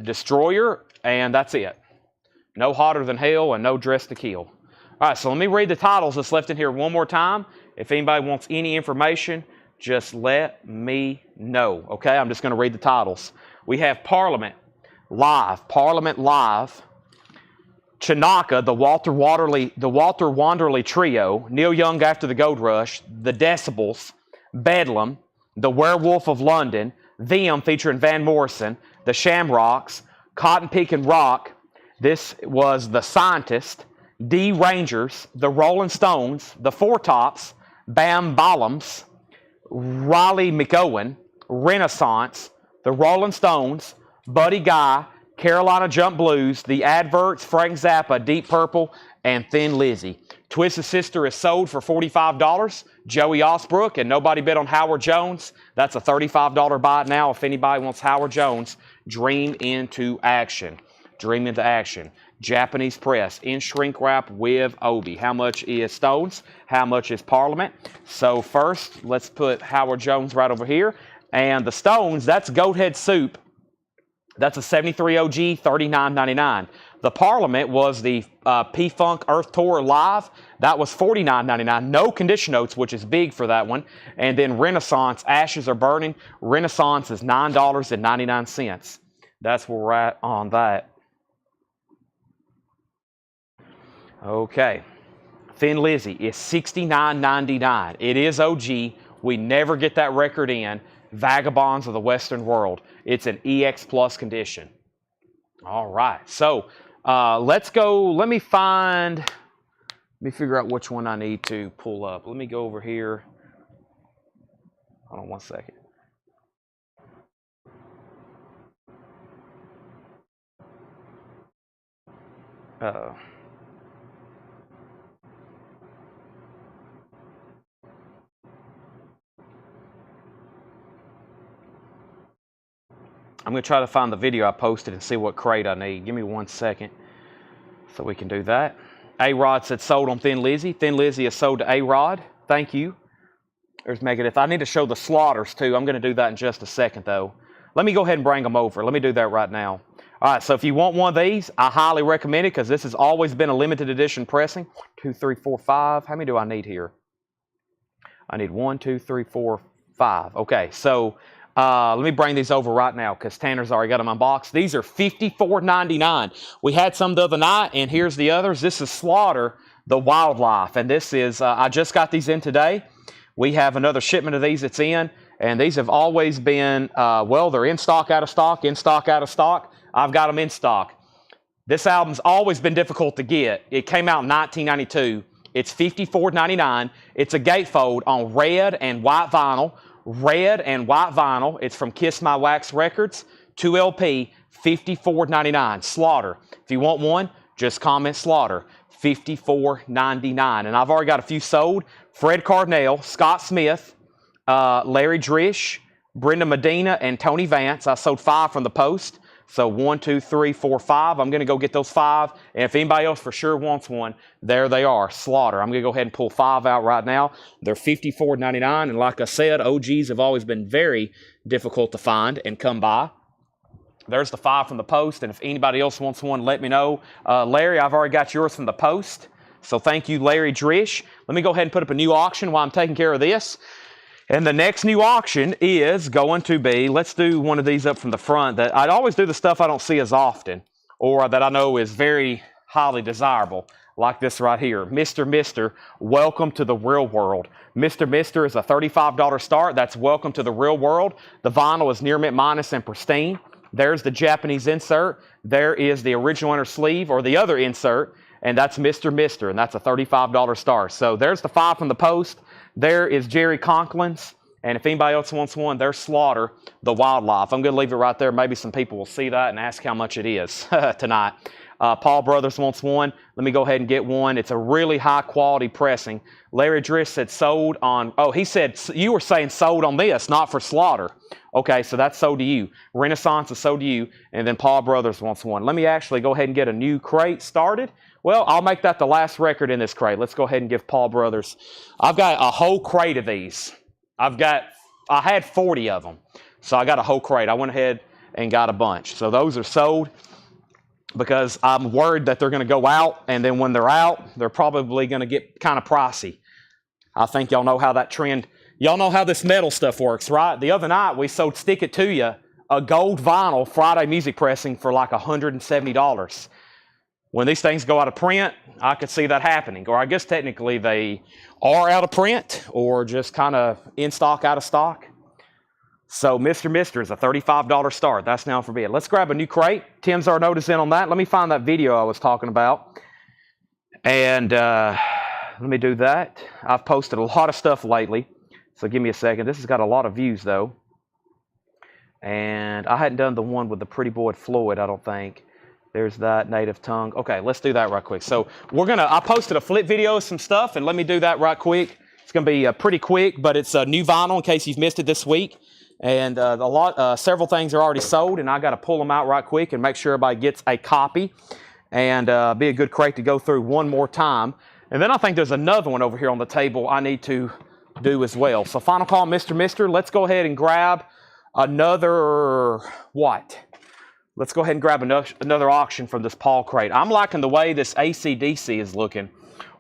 A: Destroyer, and that's it. No Hotter Than Hell and no Dressed to Kill. All right, so let me read the titles that's left in here one more time. If anybody wants any information, just let me know. Okay, I'm just going to read the titles. We have Parliament Live, Chinaka, the Walter Wanderley Trio, Neil Young After the Gold Rush, The Decibels, Bedlam, The Werewolf of London, Them featuring Van Morrison, The Shamrocks, Cotton Pickin' Rock. This was The Scientist, D Rangers, The Rolling Stones, The Four Tops, Bam Bottoms, Riley McOwen, Renaissance, The Rolling Stones, Buddy Guy, Carolina Jump Blues, The Adverts, Frank Zappa, Deep Purple, and Thin Lizzy. Twisted Sister is sold for $45. Joey Osbrook, and nobody bid on Howard Jones. That's a $35 buy it now if anybody wants Howard Jones. Dream into Action. Dream into Action. Japanese press in shrink wrap with Obi. How much is Stones? How much is Parliament? So first, let's put Howard Jones right over here. And the Stones, that's Goat Head Soup. That's a 73 OG, $39.99. The Parliament was the P-Funk Earth Tour Live. That was $49.99. No condition notes, which is big for that one. And then Renaissance, Ashes Are Burning. Renaissance is $9.99. That's where we're at on that. Okay. Thin Lizzy is $69.99. It is OG. We never get that record in. Vagabonds of the Western World. It's an EX Plus condition. All right. So let's go. Let me figure out which one I need to pull up. Let me go over here. Hold on one second. I'm going to try to find the video I posted and see what crate I need. Give me 1 second so we can do that. A-Rod said sold on Thin Lizzy. Thin Lizzy is sold to A-Rod. Thank you. There's Megadeth. I need to show the slaughters too. I'm going to do that in just a second though. Let me go ahead and bring them over. Let me do that right now. All right, so if you want one of these, I highly recommend it because this has always been a limited edition pressing. 2, 3, 4, 5. How many do I need here? I need 1, 2, 3, 4, 5. Okay, so let me bring these over right now because Tanner's already got them unboxed. These are $54.99. We had some the other night, and here's the others. This is Slaughter, the Wildlife, and this is, I just got these in today. We have another shipment of these that's in, and these have always been, well, they're in stock, out of stock, in stock, out of stock. I've got them in stock. This album's always been difficult to get. It came out in 1992. It's $54.99. It's a gatefold on red and white vinyl. Red and white vinyl. It's from Kiss My Wax Records. 2 LP, $54.99. Slaughter. If you want one, just comment Slaughter. $54.99. And I've already got a few sold. Fred Cardinale, Scott Smith, Larry Drish, Brenda Medina, and Tony Vance. I sold 5 from the post. So 1, 2, 3, 4, 5. I'm going to go get those 5. And if anybody else for sure wants one, there they are. Slaughter. I'm going to go ahead and pull 5 out right now. They're $54.99. And like I said, OGs have always been very difficult to find and come by. There's the 5 from the post. And if anybody else wants one, let me know. Larry, I've already got yours from the post. So thank you, Larry Drish. Let me go ahead and put up a new auction while I'm taking care of this. And the next new auction is going to be, let's do one of these up from the front. That I'd always do the stuff I don't see as often or that I know is very highly desirable, like this right here. Mr. Mister, welcome to the real world. Mr. Mister is a $35 start. That's welcome to the real world. The vinyl is near mint minus and pristine. There's the Japanese insert. There is the original inner sleeve or the other insert, and that's Mr. Mister, and that's a $35 start. So there's the 5 from the post. There is Jerry Conklin's, and if anybody else wants one, there's Slaughter, the Wildlife. I'm going to leave it right there. Maybe some people will see that and ask how much it is tonight. Paul Brothers wants one. Let me go ahead and get one. It's a really high-quality pressing. Larry Drish said sold on, oh, he said, you were saying sold on this, not for Slaughter. Okay, so that's sold to you. Renaissance is sold to you, and then Paul Brothers wants one. Let me actually go ahead and get a new crate started. Well, I'll make that the last record in this crate. Let's go ahead and give Paul Brothers. I've got a whole crate of these. I had 40 of them. So I got a whole crate. I went ahead and got a bunch. So those are sold because I'm worried that they're going to go out. And then when they're out, they're probably going to get kind of pricey. I think y'all know how that trend, y'all know how this metal stuff works, right? The other night we sold Stick It To You, a gold vinyl Friday music pressing for like $170. When these things go out of print, I could see that happening. Or I guess technically they are out of print or just kind of in stock, out of stock. So Mr. Mister is a $35 start. That's now forbid. Let's grab a new crate. Tim's our notice in on that. Let me find that video I was talking about. And let me do that. I've posted a lot of stuff lately. So give me a second. This has got a lot of views though. And I hadn't done the one with the Pretty Boy Floyd, I don't think. There's that native tongue. Okay, let's do that right quick. So I posted a flip video of some stuff, and let me do that right quick. It's going to be pretty quick, but it's a new vinyl in case you've missed it this week. And several things are already sold, and I got to pull them out right quick and make sure everybody gets a copy, and be a good crate to go through one more time. And then I think there's another one over here on the table I need to do as well. So final call, Mr. Mister. Let's go ahead and grab another, what? Let's go ahead and grab another auction from this Paul crate. I'm liking the way this AC/DC is looking.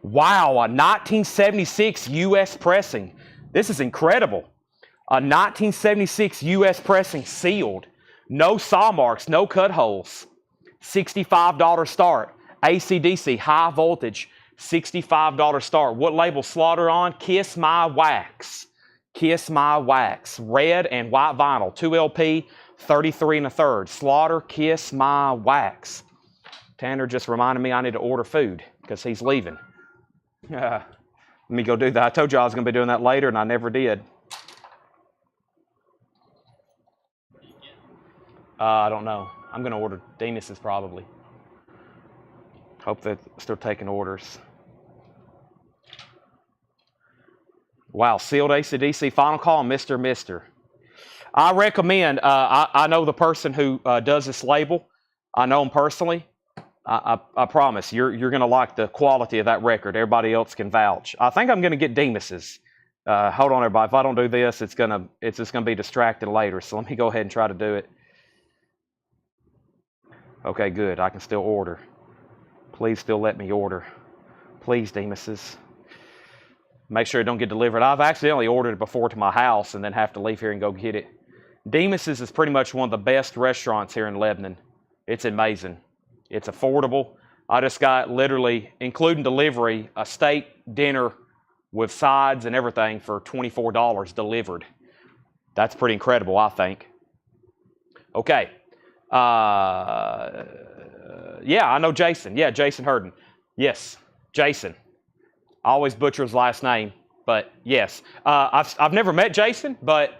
A: Wow, a 1976 U.S. pressing. This is incredible. A 1976 U.S. pressing, sealed. No saw marks, no cut holes. $65 start. AC/DC, high voltage, $65 start. What label Slaughter on? Kiss My Wax. Kiss My Wax. Red and white vinyl. 2 LP, 33 1/3. Slaughter, Kiss My Wax. Tanner just reminded me I need to order food because he's leaving. Let me go do that. I told you I was going to be doing that later, and I never did. I don't know. I'm going to order Denis's probably. Hope they're still taking orders. Wow, sealed AC/DC. Final call, Mr. Mister. I recommend, I know the person who does this label. I know him personally. I promise, you're going to like the quality of that record. Everybody else can vouch. I think I'm going to get Demis's. Hold on, everybody. If I don't do this, it's just going to be distracted later. So let me go ahead and try to do it. Okay, good. I can still order. Please still let me order. Please, Demis's. Make sure it don't get delivered. I've accidentally ordered it before to my house and then have to leave here and go get it. Demis's is pretty much one of the best restaurants here in Lebanon. It's amazing. It's affordable. I just got literally, including delivery, a steak dinner with sides and everything for $24 delivered. That's pretty incredible, I think. Okay. Yeah, I know Jason. Yeah, Jason Herden. Yes, Jason. I always butcher his last name, but yes. I've never met Jason, but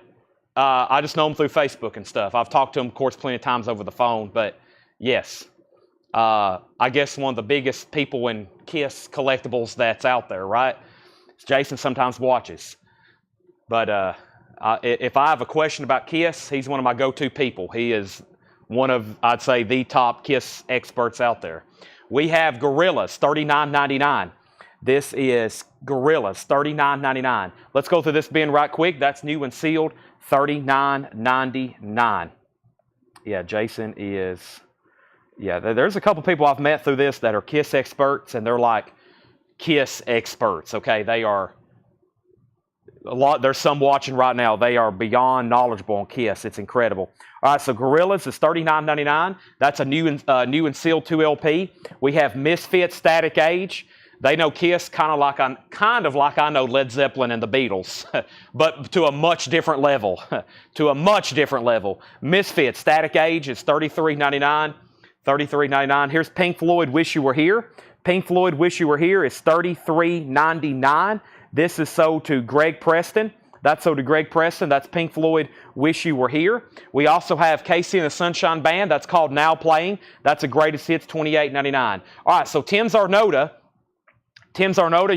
A: I just know him through Facebook and stuff. I've talked to him, of course, plenty of times over the phone, but yes. I guess one of the biggest people in KISS collectibles that's out there, right? Jason sometimes watches. But if I have a question about KISS, he's one of my go-to people. He is one of, I'd say, the top KISS experts out there. We have Gorillas, $39.99. This is Gorillas, $39.99. Let's go through this bin right quick. That's new and sealed, $39.99. Yeah, Jason is, yeah, there's a couple people I've met through this that are KISS experts, and they're like KISS experts, okay? They are, there's some watching right now. They are beyond knowledgeable on KISS. It's incredible. All right, so Gorillas is $39.99. That's a new and sealed 2 LP. We have Misfits, Static Age. They know KISS kind of like I know Led Zeppelin and the Beatles, but to a much different level. To a much different level. Misfits, Static Age is $33.99. $33.99. Here's Pink Floyd, Wish You Were Here. Pink Floyd, Wish You Were Here is $33.99. This is sold to Greg Preston. That's sold to Greg Preston. That's Pink Floyd, Wish You Were Here. We also have Casey and the Sunshine Band. That's called Now Playing. That's a greatest hits, $28.99. All right, so Tim Zarnota,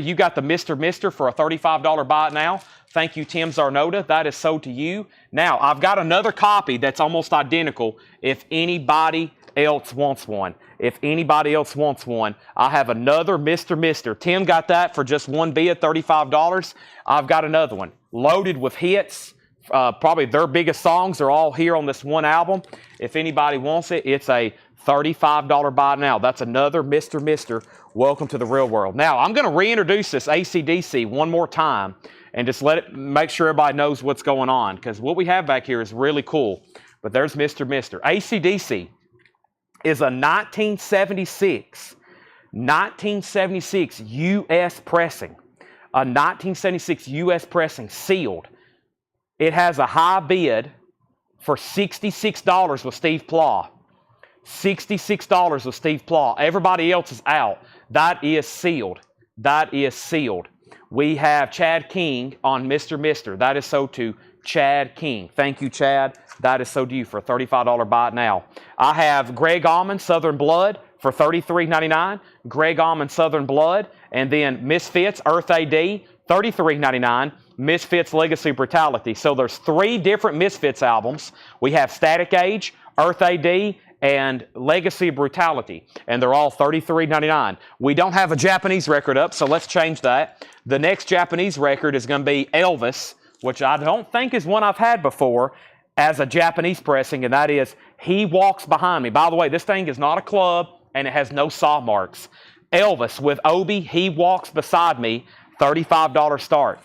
A: you got the Mr. Mister for a $35 buy it now. Thank you, Tim Zarnota. That is sold to you. Now, I've got another copy that's almost identical if anybody else wants one. If anybody else wants one, I have another Mr. Mister. Tim got that for just one bid, $35. I've got another one loaded with hits. Probably their biggest songs are all here on this one album. If anybody wants it, it's a $35 buy now. That's another Mr. Mister. Welcome to the real world. Now, I'm going to reintroduce this AC/DC one more time and just make sure everybody knows what's going on, because what we have back here is really cool. But there's Mr. Mister. AC/DC is a 1976 U.S. pressing. A 1976 U.S. pressing, sealed. It has a high bid for $66 with Steve Plau. $66 with Steve Plau. Everybody else is out. That is sealed. That is sealed. We have Chad King on Mr. Mister. That is sold to Chad King. Thank you, Chad. That is sold to you for a $35 buy it now. I have Greg Allman, Southern Blood, for $33.99. Greg Allman, Southern Blood. And then Misfits, Earth AD, $33.99. Misfits Legacy Brutality. So there's 3 different Misfits albums. We have Static Age, Earth AD, and Legacy Brutality, and they're all $33.99. We don't have a Japanese record up, so let's change that. The next Japanese record is going to be Elvis, which I don't think is one I've had before as a Japanese pressing, and that is He Walks Behind Me. By the way, this thing is not a club, and it has no saw marks. Elvis with Obi, He Walks Beside Me, $35 start.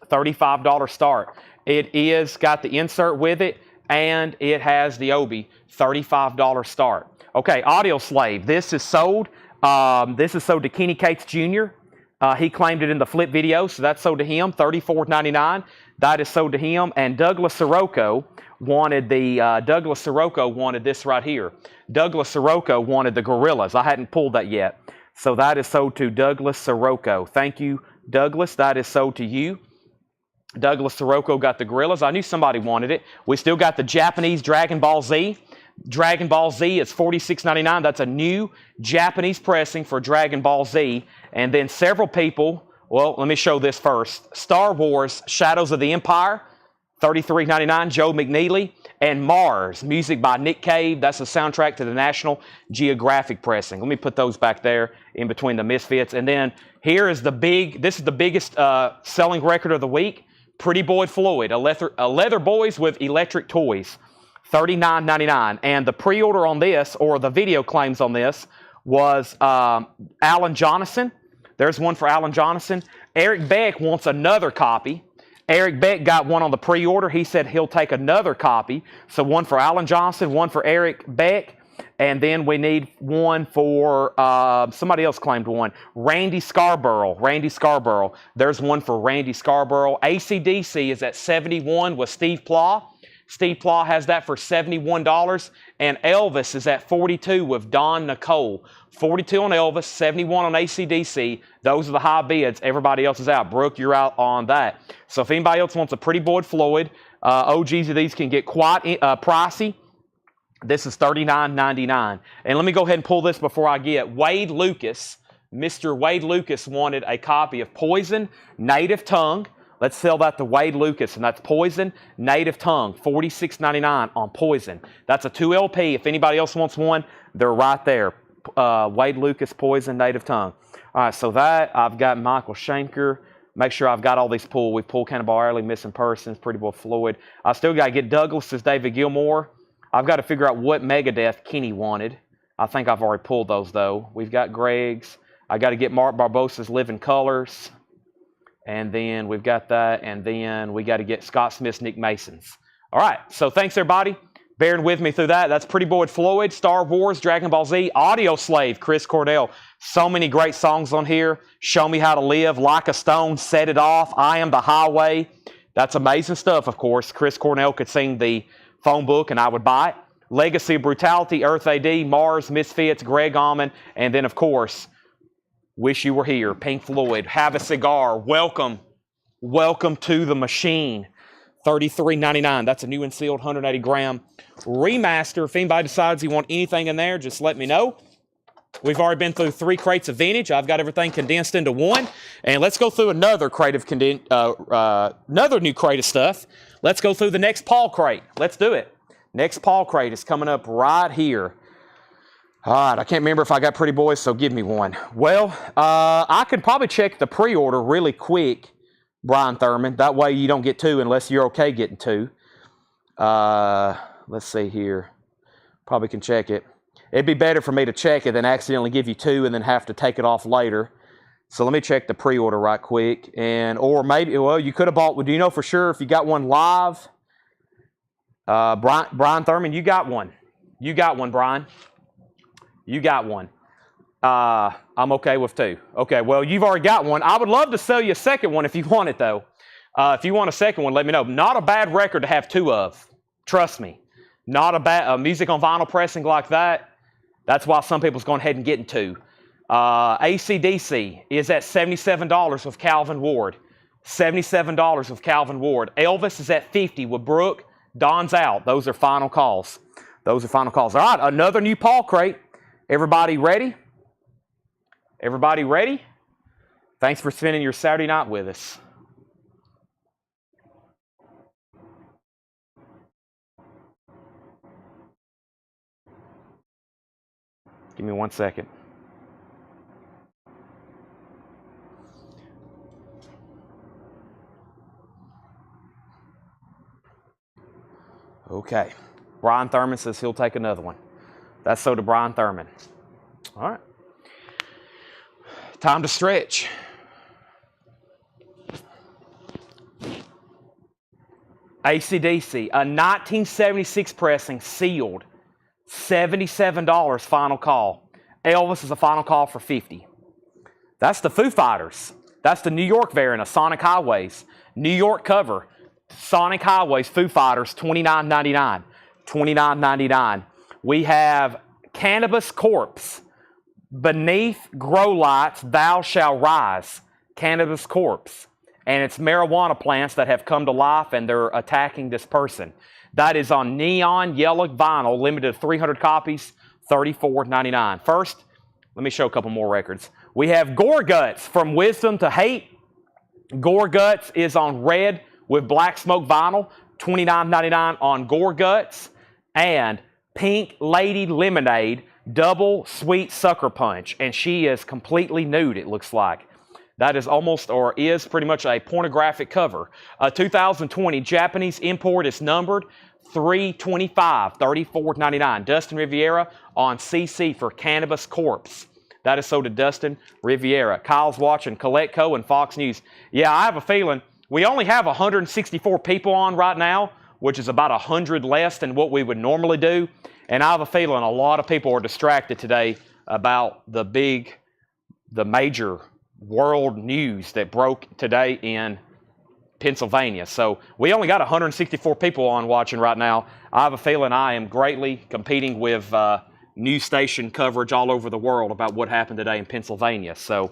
A: $35 start. It is got the insert with it, and it has the Obi, $35 start. Okay, Audio Slave. This is sold. This is sold to Kenny Cates Jr. He claimed it in the flip video, so that's sold to him, $34.99. That is sold to him. And Douglas Sirocco wanted this right here. Douglas Sirocco wanted the Gorillas. I hadn't pulled that yet. So that is sold to Douglas Sirocco. Thank you, Douglas. That is sold to you. Douglas Sirocco got the Gorillas. I knew somebody wanted it. We still got the Japanese Dragon Ball Z. Dragon Ball Z is $46.99. That's a new Japanese pressing for Dragon Ball Z. And then several people, well, let me show this first. Star Wars Shadows of the Empire, $33.99, Joe McNeely. And Mars, music by Nick Cave. That's the soundtrack to the National Geographic pressing. Let me put those back there in between the Misfits. And then here is this is the biggest selling record of the week. Pretty Boy Floyd, a leather boys with electric toys, $39.99. And the pre-order on this, or the video claims on this, was Alan Jonathan. There's one for Alan Jonathan. Eric Beck wants another copy. Eric Beck got one on the pre-order. He said he'll take another copy. So one for Alan Johnson, one for Eric Beck, and then we need one for, somebody else claimed one, Randy Scarborough. Randy Scarborough. There's one for Randy Scarborough. AC/DC is at $71 with Steve Plah. Steve Plah has that for $71. And Elvis is at $42 with Don Nicole. $42 on Elvis, $71 on AC/DC. Those are the high bids. Everybody else is out. Brooke, you're out on that. So if anybody else wants a Pretty Boy Floyd, OGs of these can get quite pricey. This is $39.99. And let me go ahead and pull this before I get Wade Lucas. Mr. Wade Lucas wanted a copy of Poison, Native Tongue. Let's sell that to Wade Lucas, and that's Poison, Native Tongue, $46.99 on Poison. That's a 2 LP. If anybody else wants one, they're right there. Wade Lucas, Poison, Native Tongue. All right, so that, I've got Michael Schenker. Make sure I've got all these pulled. We've pulled Cannonball Early, Missing Persons, Pretty Boy Floyd. I still got to get Douglas's David Gilmour. I've got to figure out what Megadeth Kenny wanted. I think I've already pulled those, though. We've got Greg's. I got to get Mark Barbossa's Living Colors. And then we've got that. And then we got to get Scott Smith's Nick Mason's. All right. So thanks, everybody, bearing with me through that. That's Pretty Boy Floyd, Star Wars, Dragon Ball Z, Audio Slave, Chris Cordell. So many great songs on here. Show Me How to Live, Like a Stone, Set It Off, I Am the Highway. That's amazing stuff, of course. Chris Cornell could sing the phone book and I would buy it. Legacy of Brutality, Earth AD, Mars, Misfits, Greg Allman, and then, of course, Wish You Were Here, Pink Floyd, Have a Cigar, Welcome to the Machine, $33.99. That's a new and sealed 180-gram remaster. If anybody decides you want anything in there, just let me know. We've already been through 3 crates of vintage. I've got everything condensed into one. And let's go through another crate of another new crate of stuff. Let's go through the next Paul crate. Let's do it. Next Paul crate is coming up right here. All right, I can't remember if I got Pretty Boys, so give me one. Well, I could probably check the pre-order really quick, Brian Thurman. That way you don't get 2 unless you're okay getting 2. Let's see here. Probably can check it. It'd be better for me to check it than accidentally give you 2 and then have to take it off later. So let me check the pre-order right quick. Or maybe, well, you could have bought, do you know for sure if you got one live? Brian Thurman, you got one. You got one, Brian. You got one. I'm okay with 2. Okay, well, you've already got one. I would love to sell you a second one if you want it, though. If you want a second one, let me know. Not a bad record to have 2 of. Trust me. Not a bad music on vinyl pressing like that. That's why some people's going ahead and getting 2. AC/DC is at $77 with Calvin Ward. $77 with Calvin Ward. Elvis is at $50 with Brooke. Don's out. Those are final calls. Those are final calls. All right, another new Paul crate. Everybody ready? Everybody ready? Thanks for spending your Saturday night with us. Give me 1 second. Okay. Brian Thurman says he'll take another one. That's so to Brian Thurman. All right. Time to stretch. AC/DC, a 1976 pressing, sealed, $77 final call. Elvis is a final call for $50. That's the Foo Fighters. That's the New York variant of Sonic Highways. New York cover, Sonic Highways, Foo Fighters, $29.99. $29.99. We have Cannabis Corpse, Beneath Grow Lights, Thou Shall Rise. Cannabis Corpse. And it's marijuana plants that have come to life and they're attacking this person. That is on neon yellow vinyl, limited to 300 copies, $34.99. First, let me show a couple more records. We have Gore Guts, From Wisdom to Hate. Gore Guts is on red with black smoke vinyl, $29.99 on Gore Guts. And Pink Lady Lemonade, Double Sweet Sucker Punch. And she is completely nude, it looks like. That is almost, or is pretty much a pornographic cover. 2020 Japanese import is numbered $325, $34.99. Dustin Riviera on CC for Cannabis Corpse. That is sold to Dustin Riviera. Kyle's watching Collectible and Fox News. Yeah, I have a feeling we only have 164 people on right now, which is about 100 less than what we would normally do. And I have a feeling a lot of people are distracted today about the major world news that broke today in Pennsylvania. So we only got 164 people on watching right now. I have a feeling I am greatly competing with news station coverage all over the world about what happened today in Pennsylvania. So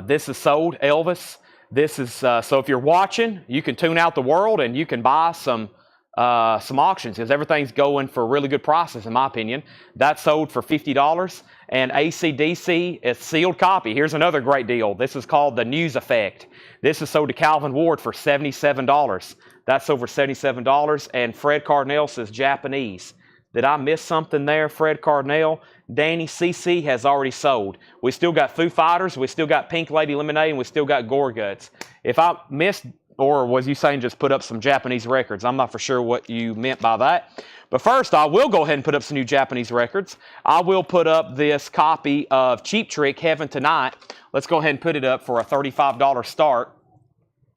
A: this is sold, Elvis. This is so if you're watching, you can tune out the world and you can buy some auctions because everything's going for really good prices, in my opinion. That's sold for $50. And AC/DC is sealed copy. Here's another great deal. This is called the News Effect. This is sold to Calvin Ward for $77. That's over $77. And Fred Cardinal says Japanese. Did I miss something there, Fred Cardinal? Danny CC has already sold. We still got Foo Fighters. We still got Pink Lady Lemonade. And we still got Gore Guts. If I missed, or was you saying just put up some Japanese records? I'm not for sure what you meant by that. But first, I will go ahead and put up some new Japanese records. I will put up this copy of Cheap Trick, Heaven Tonight. Let's go ahead and put it up for a $35 start.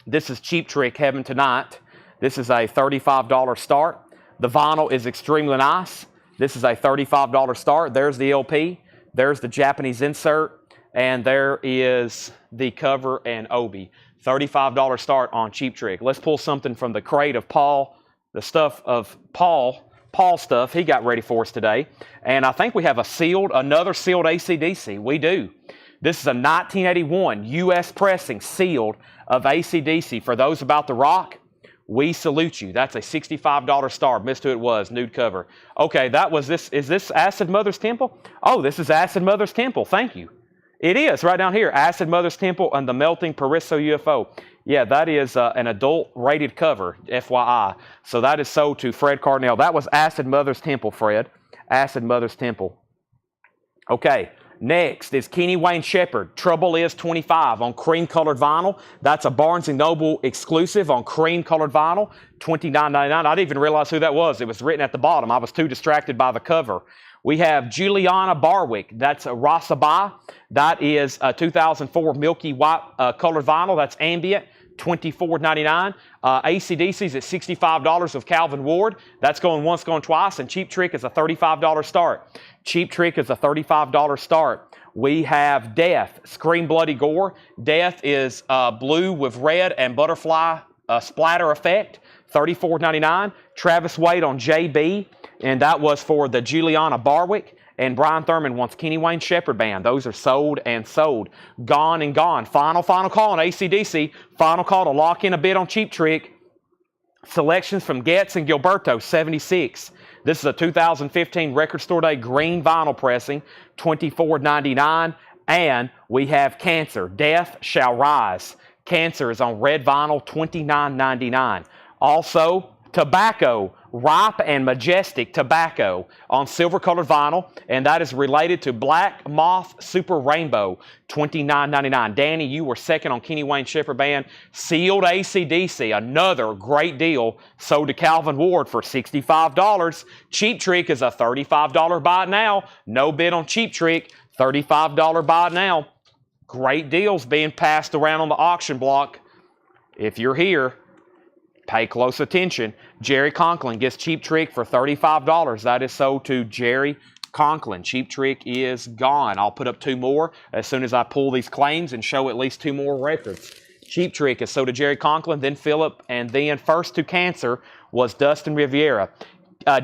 A: This is Cheap Trick, Heaven Tonight. This is a $35 start. The vinyl is extremely nice. This is a $35 start. There's the LP. There's the Japanese insert. And there is the cover and obi. $35 start on Cheap Trick. Let's pull something from the crate of Paul, the stuff of Paul stuff he got ready for us today. And I think we have another sealed AC/DC. We do. This is a 1981 U.S. pressing sealed of AC/DC. For those about the rock, we salute you. That's a $65 star. Missed who it was. Nude cover. Okay, that was this. Is this Acid Mother's Temple? Oh, this is Acid Mother's Temple. Thank you. It is right down here. Acid Mother's Temple and the Melting Pariso UFO. Yeah, that is an adult-rated cover, FYI. So that is sold to Fred Cardinal. That was Acid Mother's Temple, Fred. Acid Mother's Temple. Okay, next is Kenny Wayne Shepherd. Trouble Is 25 on cream-colored vinyl. That's a Barnes & Noble exclusive on cream-colored vinyl, $29.99. I didn't even realize who that was. It was written at the bottom. I was too distracted by the cover. We have Juliana Barwick. That's a Rasabai. That is a 2004 milky white colored vinyl. That's ambient, $24.99. AC/DC's at $65 of Calvin Ward. That's going once, going twice. And Cheap Trick is a $35 start. Cheap Trick is a $35 start. We have Death, Scream Bloody Gore. Death is blue with red and butterfly splatter effect, $34.99. Travis Wade on JB. And that was for the Juliana Barwick. And Brian Thurman wants Kenny Wayne Shepherd Band. Those are sold and sold. Gone and gone. Final call on AC/DC. Final call to lock in a bid on Cheap Trick. Selections from Getz and Gilberto, 76. This is a 2015 Record Store Day green vinyl pressing, $24.99. And we have Cancer, Death Shall Rise. Cancer is on red vinyl, $29.99. Also, Tobacco, Ripe and Majestic Tobacco on silver-colored vinyl, and that is related to Black Moth Super Rainbow, $29.99. Danny, you were second on Kenny Wayne Shepherd Band. Sealed AC/DC, another great deal, sold to Calvin Ward for $65. Cheap Trick is a $35 buy now. No bid on Cheap Trick, $35 buy now. Great deals being passed around on the auction block. If you're here, pay close attention. Jerry Conklin gets Cheap Trick for $35. That is sold to Jerry Conklin. Cheap Trick is gone. I'll put up two more as soon as I pull these claims and show at least two more records. Cheap Trick is sold to Jerry Conklin, then Philip, and then first to Cancer was Dustin Riviera.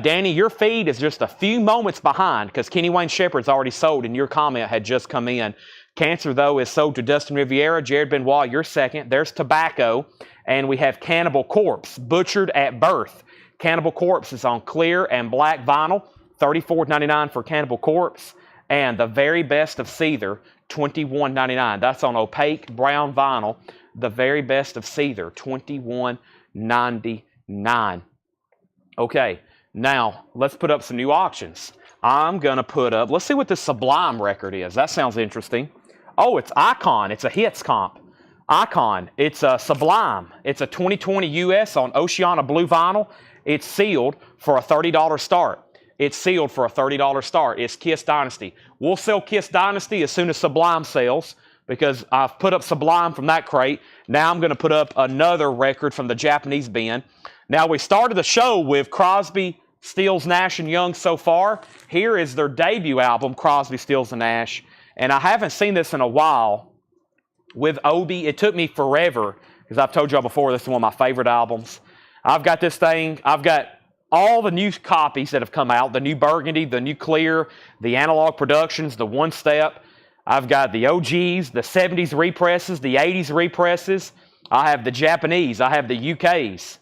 A: Danny, your feed is just a few moments behind because Kenny Wayne Shepherd's already sold and your comment had just come in. Cancer, though, is sold to Dustin Riviera. Jared Benoit, you're second. There's Tobacco. And we have Cannibal Corpse, Butchered at Birth. Cannibal Corpse is on clear and black vinyl, $34.99 for Cannibal Corpse. And the Very Best of Seether, $21.99. That's on opaque brown vinyl. The Very Best of Seether, $21.99. Okay, now let's put up some new auctions. I'm going to put up, let's see what this Sublime record is. That sounds interesting. Oh, it's Icon. It's a hits comp. Icon. It's a Sublime. It's a 2020 US on Oceana Blue vinyl. It's sealed for a $30 start. It's sealed for a $30 start. It's Kiss Dynasty. We'll sell Kiss Dynasty as soon as Sublime sells because I've put up Sublime from that crate. Now I'm going to put up another record from the Japanese bin. Now we started the show with Crosby, Stills, Nash & Young so far. Here is their debut album, Crosby, Stills & Nash. And I haven't seen this in a while with Obi. It took me forever, because I've told y'all before, this is one of my favorite albums. I've got this thing. I've got all the new copies that have come out, the new Burgundy, the new Clear, the Analog Productions, the One Step. I've got the OGs, the 70s represses, the 80s represses. I have the Japanese. I have the UKs.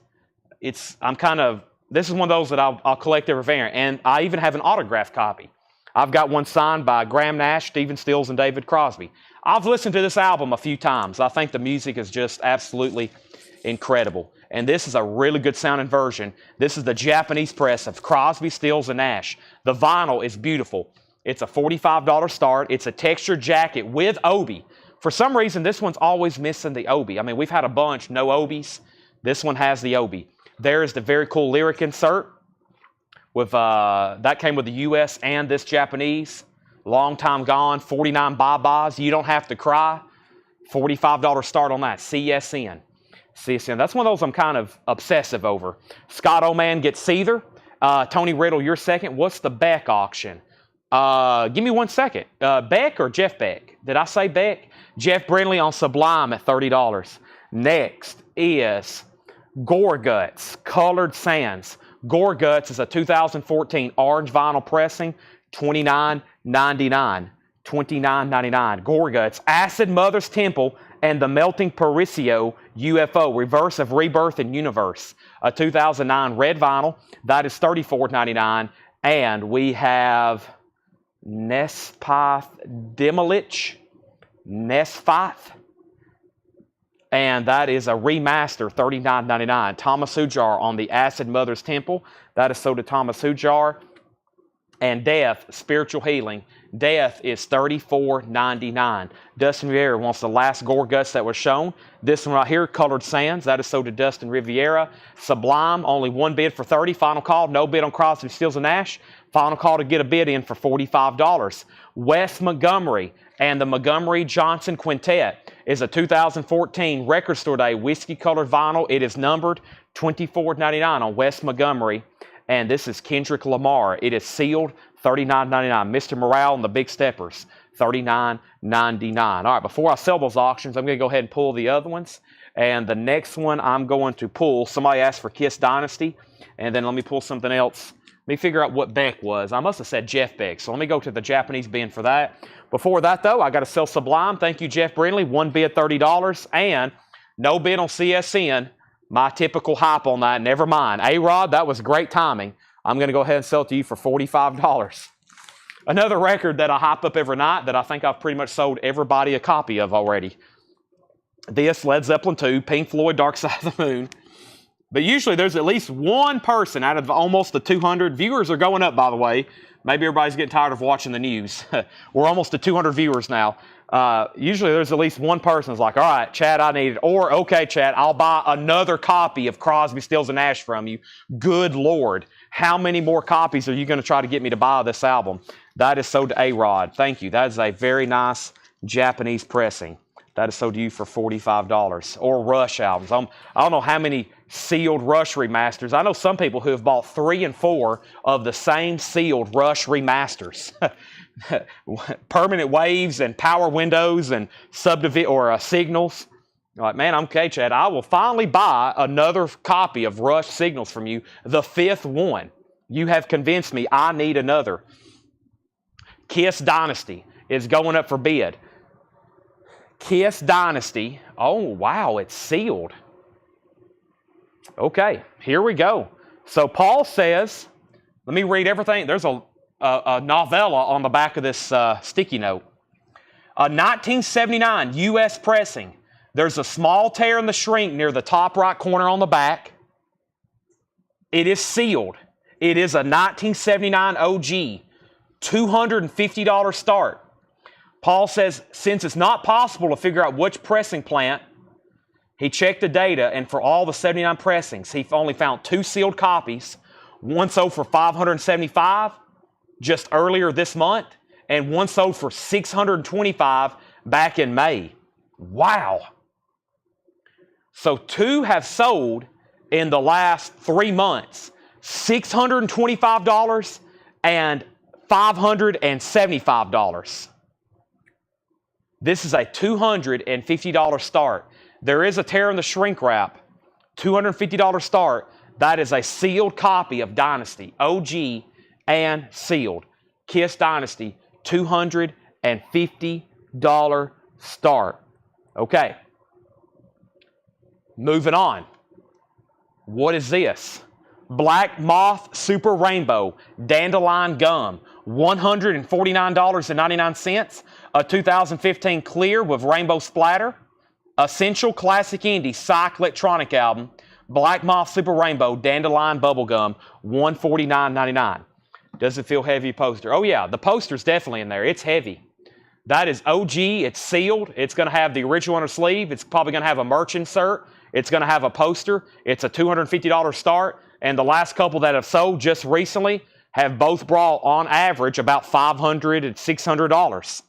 A: This is one of those that I'll collect every variant. And I even have an autographed copy. I've got one signed by Graham Nash, Stephen Stills, and David Crosby. I've listened to this album a few times. I think the music is just absolutely incredible. And this is a really good sounding version. This is the Japanese press of Crosby, Stills, and Nash. The vinyl is beautiful. It's a $45 start. It's a textured jacket with Obi. For some reason, this one's always missing the Obi. I mean, we've had a bunch, no Obis. This one has the Obi. There is the very cool lyric insert. That came with the US and this Japanese. Long Time Gone, 49 Bye-Byes, You Don't Have to Cry. $45 start on that, CSN. CSN, that's one of those I'm kind of obsessive over. Scott Oman gets Seether. Tony Riddle, you're second. What's the Beck auction? Give me 1 second. Beck or Jeff Beck? Did I say Beck? Jeff Brindley on Sublime at $30. Next is Gore Guts, Colored Sands. Gore Guts is a 2014 orange vinyl pressing, $29.99. $29.99. Gore Guts, Acid Mother's Temple, and the Melting Paricio UFO, Reverse of Rebirth and Universe. A 2009 red vinyl. That is $34.99. And we have Nespath Demolich. Nesfath. And that is a remaster, $39.99. Thomas Hujar on the Acid Mother's Temple. That is sold to Thomas Hujar. And Death, Spiritual Healing. Death is $34.99. Dustin Riviera wants the last Gore Guts that was shown. This one right here, Colored Sands. That is sold to Dustin Riviera. Sublime, only one bid for $30. Final call, no bid on Crosby, Stills, and Nash. Final call to get a bid in for $45. Wes Montgomery and the Montgomery Johnson Quintet is a 2014 Record Store Day whiskey-colored vinyl. It is numbered $24.99 on Wes Montgomery. And this is Kendrick Lamar. It is sealed, $39.99. Mr. Morale and the Big Steppers, $39.99. All right, before I sell those auctions, I'm going to go ahead and pull the other ones. And the next one I'm going to pull, somebody asked for Kiss Dynasty. And then let me pull something else. Let me figure out what Beck was. I must have said Jeff Beck. So let me go to the Japanese bin for that. Before that, though, I got to sell Sublime. Thank you, Jeff Brindley. One bid, $30. And no bid on CSN. My typical hype on that. Never mind. A-Rod, that was great timing. I'm going to go ahead and sell it to you for $45. Another record that I hype up every night that I think I've pretty much sold everybody a copy of already. This, Led Zeppelin II, Pink Floyd, Dark Side of the Moon. But usually there's at least one person out of almost the 200. Viewers are going up, by the way. Maybe everybody's getting tired of watching the news. We're almost to 200 viewers now. Usually there's at least one person who's like, all right, Chad, I need it. Or, okay, Chad, I'll buy another copy of Crosby, Stills, and Nash from you. Good Lord. How many more copies are you going to try to get me to buy this album? That is sold to A-Rod. Thank you. That is a very nice Japanese pressing. That is sold to you for $45. Or Rush albums. I don't know how many sealed Rush remasters. I know some people who have bought 3 and 4 of the same sealed Rush remasters. Permanent waves and power windows and signals. Like, man, okay, Chad, I will finally buy another copy of Rush Signals from you, the 5th one. You have convinced me I need another. Kiss Dynasty is going up for bid. Kiss Dynasty. Oh, wow, it's sealed. Okay, here we go. So Paul says, let me read everything. There's a novella on the back of this sticky note. A 1979 U.S. pressing. There's a small tear in the shrink near the top right corner on the back. It is sealed. It is a 1979 OG. $250 start. Paul says, since it's not possible to figure out which pressing plant, he checked the data, and for all the 79 pressings, he only found 2 sealed copies. One sold for $575 just earlier this month, and one sold for $625 back in May. Wow. So 2 have sold in the last 3 months. $625 and $575. This is a $250 start. There is a tear in the shrink wrap. $250 start. That is a sealed copy of Dynasty. OG and sealed. Kiss Dynasty. $250 start. Okay. Moving on. What is this? Black Moth Super Rainbow Dandelion Gum. $149.99. A 2015 clear with rainbow splatter. Essential Classic Indie Psych Electronic Album. Black Moth Super Rainbow Dandelion Bubblegum. $149.99. Does it feel heavy, poster? Oh yeah, the poster's definitely in there. It's heavy. That is OG. It's sealed. It's going to have the original inner sleeve. It's probably going to have a merch insert. It's going to have a poster. It's a $250 start. And the last couple that have sold just recently have both brought, on average, about $500 and $600.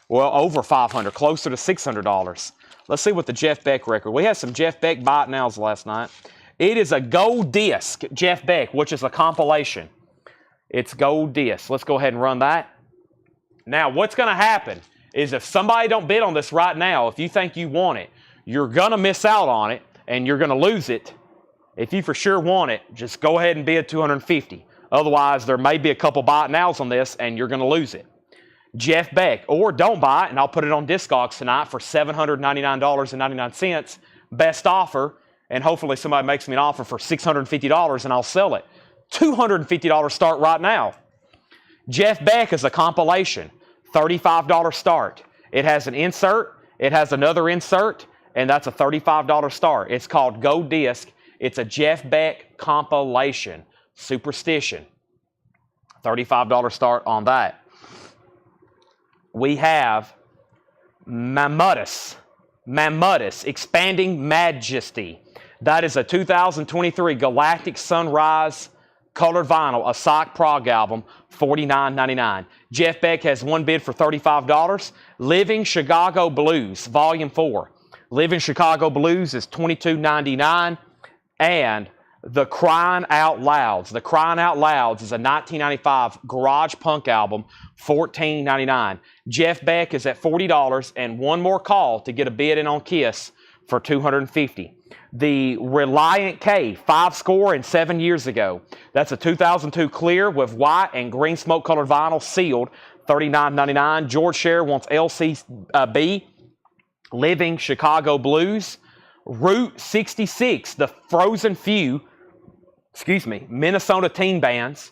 A: Well, over $500, closer to $600. Let's see what the Jeff Beck record. We had some Jeff Beck Bite Nows last night. It is a gold disc, Jeff Beck, which is a compilation. It's gold disc. Let's go ahead and run that. Now, what's going to happen is if somebody don't bid on this right now, if you think you want it, you're going to miss out on it, and you're going to lose it. If you for sure want it, just go ahead and bid $250. Otherwise, there may be a couple buy it nows on this, and you're going to lose it. Jeff Beck, or don't buy it, and I'll put it on Discogs tonight for $799.99. Best offer, and hopefully somebody makes me an offer for $650, and I'll sell it. $250 start right now. Jeff Beck is a compilation. $35 start. It has an insert. It has another insert, and that's a $35 start. It's called Gold Disc. It's a Jeff Beck compilation. Superstition. $35 start on that. We have Mammutus, Expanding Majesty. That is a 2023 Galactic Sunrise colored vinyl, a Sock Prog album, $49.99. Jeff Beck has one bid for $35. Living Chicago Blues, Volume 4. Living Chicago Blues is $22.99. And The Crying Out Louds. The Crying Out Louds is a 1995 garage punk album, $14.99. Jeff Beck is at $40, and one more call to get a bid in on Kiss for $250. The Reliant K, 5 score and 7 years ago. That's a 2002 clear with white and green smoke colored vinyl, sealed, $39.99. George Scher wants LCB. Living Chicago Blues. Route 66, the Frozen Few, Minnesota Teen Bands,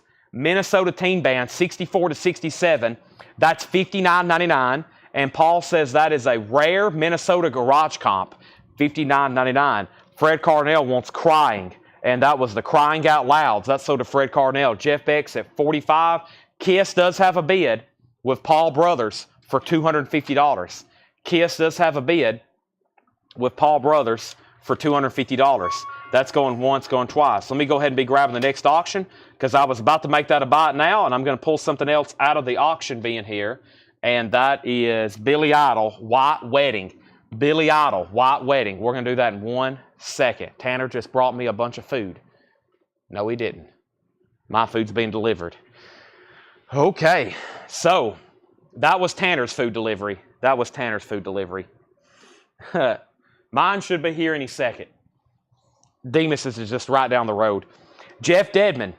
A: 64 to 67. That's $59.99. And Paul says that is a rare Minnesota garage comp, $59.99. Fred Carnell wants Crying, and that was the Crying Out Louds. That sold to Fred Carnell. Jeff Beck's at $45. Kiss does have a bid with Paul Brothers for $250. Kiss does have a bid with Paul Brothers for $250. That's going once, going twice. Let me go ahead and be grabbing the next auction because I was about to make that a buy now, and I'm going to pull something else out of the auction bin here, and that is Billy Idol White Wedding. Billy Idol White Wedding. We're going to do that in 1 second. Tanner just brought me a bunch of food. No, he didn't. My food's being delivered. Okay, so that was Tanner's food delivery. That was Tanner's food delivery. Mine should be here any second. Demas's is just right down the road. Jeff Dedman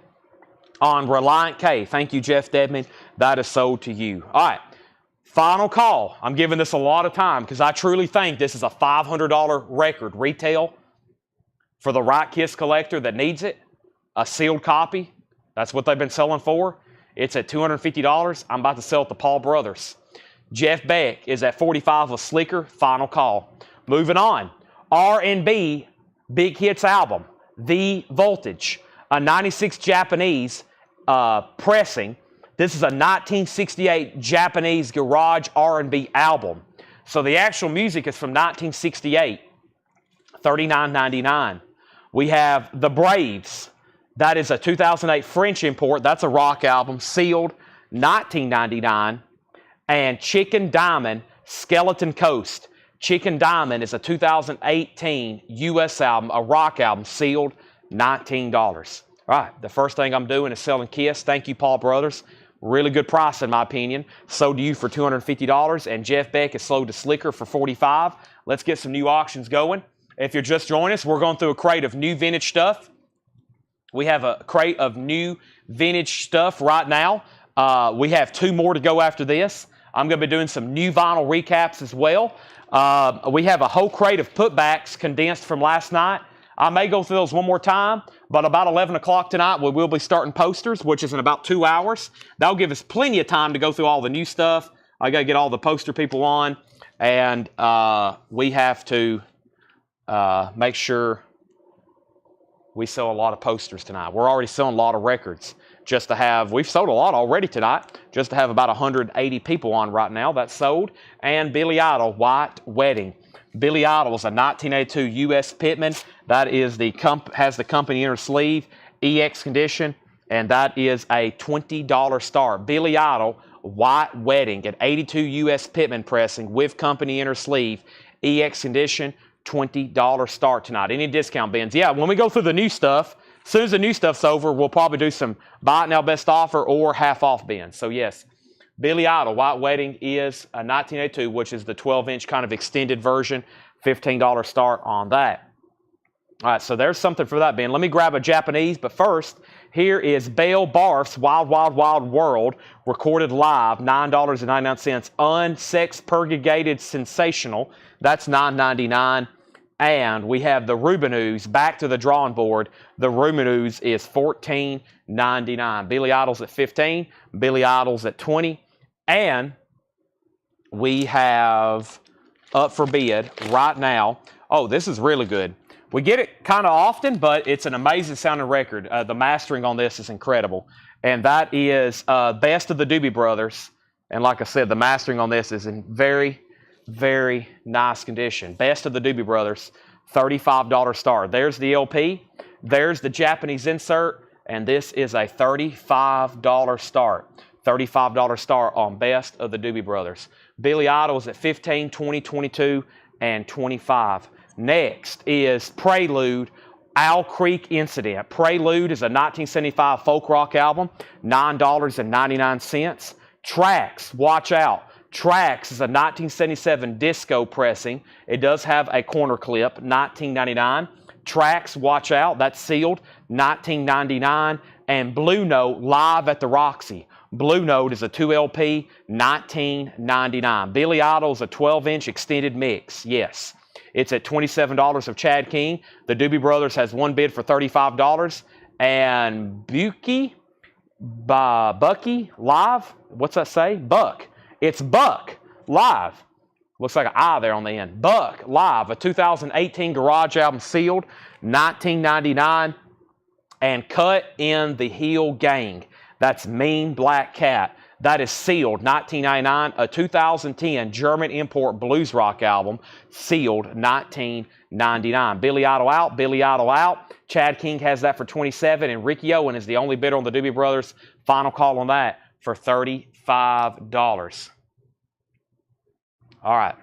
A: on Reliant K. Thank you, Jeff Dedman. That is sold to you. All right. Final call. I'm giving this a lot of time because I truly think this is a $500 record retail for the right Kiss collector that needs it. A sealed copy. That's what they've been selling for. It's at $250. I'm about to sell it to Paul Brothers. Jeff Beck is at $45 with Slicker. Final call. Moving on. R&B Big Hits album. The Voltage. A 96 Japanese pressing. This is a 1968 Japanese garage R&B album. So the actual music is from 1968, $39.99. We have The Braves. That is a 2008 French import. That's a rock album, sealed, $19.99. And Chicken Diamond, Skeleton Coast. Chicken Diamond is a 2018 U.S. album, a rock album, sealed, $19. All right, the first thing I'm doing is selling Kiss. Thank you, Paul Brothers. Really good price, in my opinion. Sold to you for $250, and Jeff Beck is sold to Slicker for $45. Let's get some new auctions going. If you're just joining us, we're going through a crate of new vintage stuff. We have a crate of new vintage stuff right now. We have 2 more to go after this. I'm going to be doing some new vinyl recaps as well. We have a whole crate of putbacks condensed from last night. I may go through those one more time, but about 11 o'clock tonight, we will be starting posters, which is in about 2 hours. That'll give us plenty of time to go through all the new stuff. I got to get all the poster people on, and we have to make sure we sell a lot of posters tonight. We're already selling a lot of records. Just to have, we've sold a lot already tonight, just to have about 180 people on right now. That's sold. And Billy Idol White Wedding. Billy Idol is a 1982 U.S. Pitman. That is has the company inner sleeve, EX condition, and that is a $20 start. Billy Idol White Wedding at 82 U.S. Pitman pressing with company inner sleeve, EX condition, $20 start tonight. Any discount bins? Yeah, when we go through the new stuff, as soon as the new stuff's over, we'll probably do some buy it now best offer or half off bins. So yes, Billy Idol White Wedding is a 1982, which is the 12-inch kind of extended version, $15 start on that. All right, so there's something for that bin. Let me grab a Japanese, but first, here is Bale Barf's Wild Wild Wild World, recorded live, $9.99, unsex-purgated sensational. That's $9.99. And we have the Rubinoos back to the drawing board. The Rubinoos is $14.99. Billy Idol's at $15. Billy Idol's at $20. And we have up for bid right now. Oh, this is really good. We get it kind of often, but it's an amazing sounding record. The mastering on this is incredible. And that is Best of the Doobie Brothers. And like I said, the mastering on this is in very, very nice condition. Best of the Doobie Brothers, $35 start. There's the LP. There's the Japanese insert. And this is a $35 start. $35 start on Best of the Doobie Brothers. Billy Idol's at $15, $20, $22, and $25. Next is Prelude, Owl Creek Incident. Prelude is a 1975 folk rock album, $9.99. Tracks, watch out. Tracks is a 1977 disco pressing. It does have a corner clip, $19.99. Tracks, watch out. That's sealed, $19.99. And Blue Note, Live at the Roxy. Blue Note is a 2LP, $19.99. Billy Idol's a 12-inch extended mix, yes. It's at $27 of Chad King. The Doobie Brothers has one bid for $35. And Bucky Live, what's that say? Buck. It's Buck Live. Looks like an I there on the end. Buck Live, a 2018 garage album sealed, $19.99. and Cut in the Heel Gang. That's Mean Black Cat. That is sealed, $19.99, a 2010 German import blues rock album, sealed, $19.99. Billy Idol out, Billy Idol out. Chad King has that for $27, and Ricky Owen is the only bidder on the Doobie Brothers. Final call on that for $35. All right.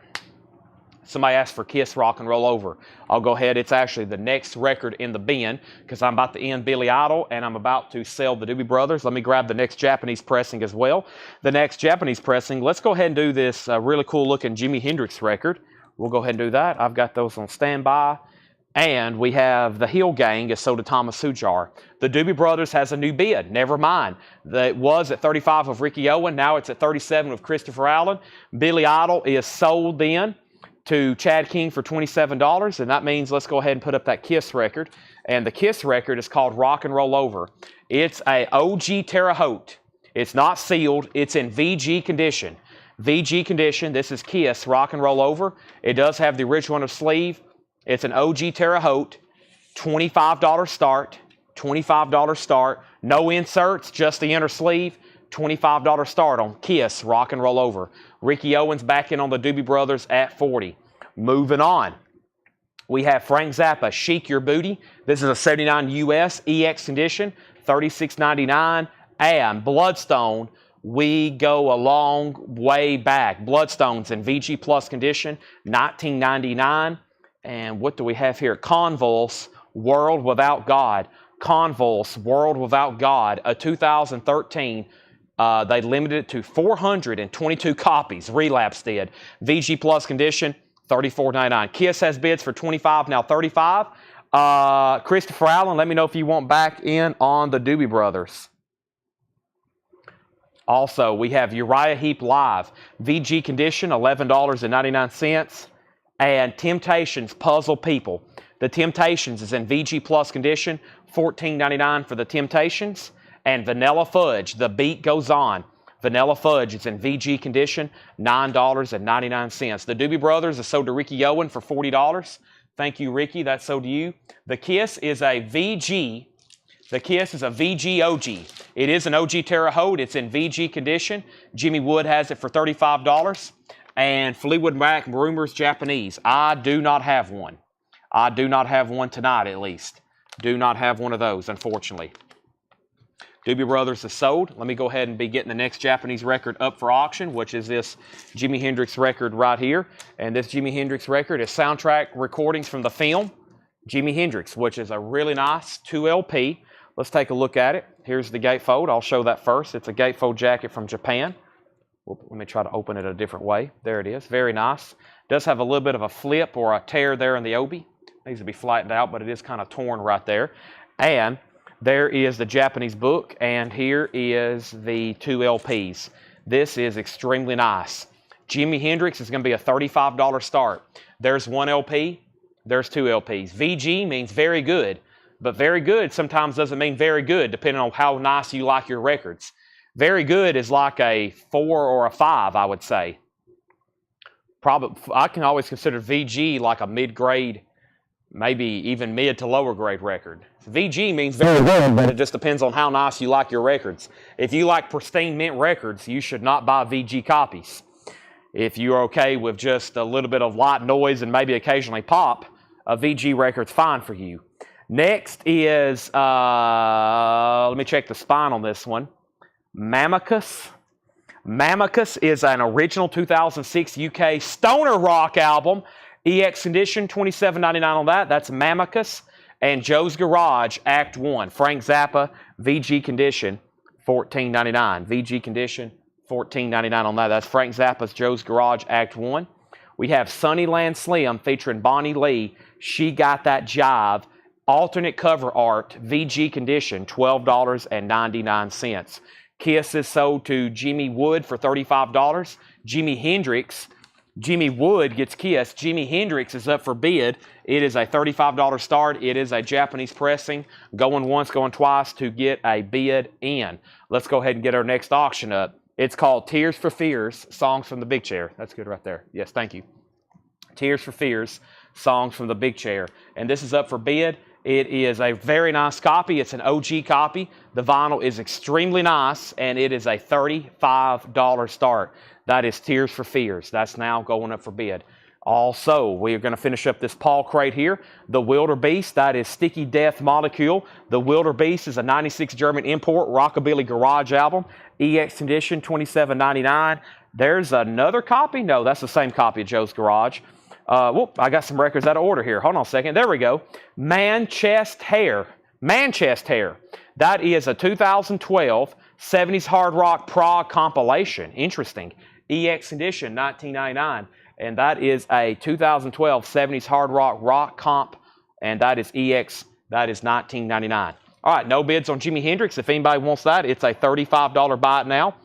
A: Somebody asked for Kiss Rock and Roll Over. I'll go ahead. It's actually the next record in the bin because I'm about to end Billy Idol and I'm about to sell the Doobie Brothers. Let me grab the next Japanese pressing as well. The next Japanese pressing, let's go ahead and do this really cool looking Jimi Hendrix record. We'll go ahead and do that. I've got those on standby. And we have the Heel Gang is sold to Thomas Sujar. The Doobie Brothers has a new bid. Never mind. It was at 35 of Ricky Owen. Now it's at 37 of Christopher Allen. Billy Idol is sold then to Chad King for $27, and that means let's go ahead and put up that Kiss record. And the Kiss record is called Rock and Roll Over. It's a OG Terre Haute. It's not sealed. It's in VG condition. VG condition. This is Kiss Rock and Roll Over. It does have the original on the sleeve. It's an OG Terre Haute. $25 start. $25 start. No inserts, just the inner sleeve. $25 start on Kiss Rock and Roll Over. Ricky Owens back in on the Doobie Brothers at $40. Moving on. We have Frank Zappa, Chic Your Booty. This is a 79 US EX condition, $36.99. And Bloodstone, We Go a Long Way Back. Bloodstone's in VG Plus condition, $19.99. And what do we have here? Convulse, World Without God. Convulse, World Without God, a 2013. They limited it to 422 copies. Relapse did. VG Plus condition, $34.99. Kiss has bids for $25, now $35. Christopher Allen, let me know if you want back in on the Doobie Brothers. Also, we have Uriah Heep Live. VG condition, $11.99. And Temptations, Puzzle People. The Temptations is in VG Plus condition, $14.99 for the Temptations. And Vanilla Fudge, The Beat Goes On. Vanilla Fudge is in VG condition, $9.99. The Doobie Brothers is sold to Ricky Owen for $40. Thank you, Ricky. That's sold to you. The Kiss is a VG. The Kiss is a VG OG. It is an OG Terre Haute. It's in VG condition. Jimmy Wood has it for $35. And Fleetwood Mac Rumors Japanese. I do not have one. I do not have one tonight, at least. Do not have one of those, unfortunately. Doobie Brothers is sold. Let me go ahead and be getting the next Japanese record up for auction, which is this Jimi Hendrix record right here. And this Jimi Hendrix record is soundtrack recordings from the film Jimi Hendrix, which is a really nice 2LP. Let's take a look at it. Here's the gatefold. I'll show that first. It's a gatefold jacket from Japan. Let me try to open it a different way. There it is. Very nice. Does have a little bit of a flip or a tear there in the obi. Needs to be flattened out, but it is kind of torn right there. And there is the Japanese book, and here is the 2 LPs. This is extremely nice. Jimi Hendrix is going to be a $35 start. There's 1 LP, there's 2 LPs. VG means very good, but very good sometimes doesn't mean very good, depending on how nice you like your records. Very good is like a 4 or a 5, I would say. Probably, I can always consider VG like a mid-grade, maybe even mid to lower grade record. VG means very good, but it just depends on how nice you like your records. If you like pristine mint records, you should not buy VG copies. If you're okay with just a little bit of light noise and maybe occasionally pop, a VG record's fine for you. Next is, let me check the spine on this one. Mamicus. Mamicus is an original 2006 UK stoner rock album. EX condition, $27.99 on that. That's Mamicus. And Joe's Garage, Act 1. Frank Zappa, VG condition, $14.99. VG condition, $14.99 on that. That's Frank Zappa's Joe's Garage, Act 1. We have Sunnyland Slim featuring Bonnie Lee, She Got That Jive. Alternate cover art, VG condition, $12.99. Kiss is sold to Jimmy Wood for $35. Jimmy Wood gets Kiss. Jimi Hendrix is up for bid. It is a $35 start. It is a Japanese pressing. Going once, going twice to get a bid in. Let's go ahead and get our next auction up. It's called Tears for Fears, Songs from the Big Chair. That's good right there. Yes, thank you. Tears for Fears, Songs from the Big Chair. And this is up for bid It is a very nice copy. It's an OG copy. The vinyl is extremely nice, and it is a $35 start. That is Tears for Fears. That's now going up for bid. Also, we are going to finish up this Paul crate here. The Wildebeest, that is Sticky Death Molecule. The Wildebeest is a 96 German import Rockabilly Garage album. EX edition, $27.99. There's another copy. No, that's the same copy of Joe's Garage. Whoop, I got some records out of order here. Hold on a second. There we go. Manchester Hair. Manchester Hair. That is a 2012 70s Hard Rock Prague compilation. Interesting. EX edition, $19.99. And that is a 2012 70s Hard Rock comp. And that is EX. That is $19.99. All right, no bids on Jimi Hendrix. If anybody wants that, it's a $35 buy it now.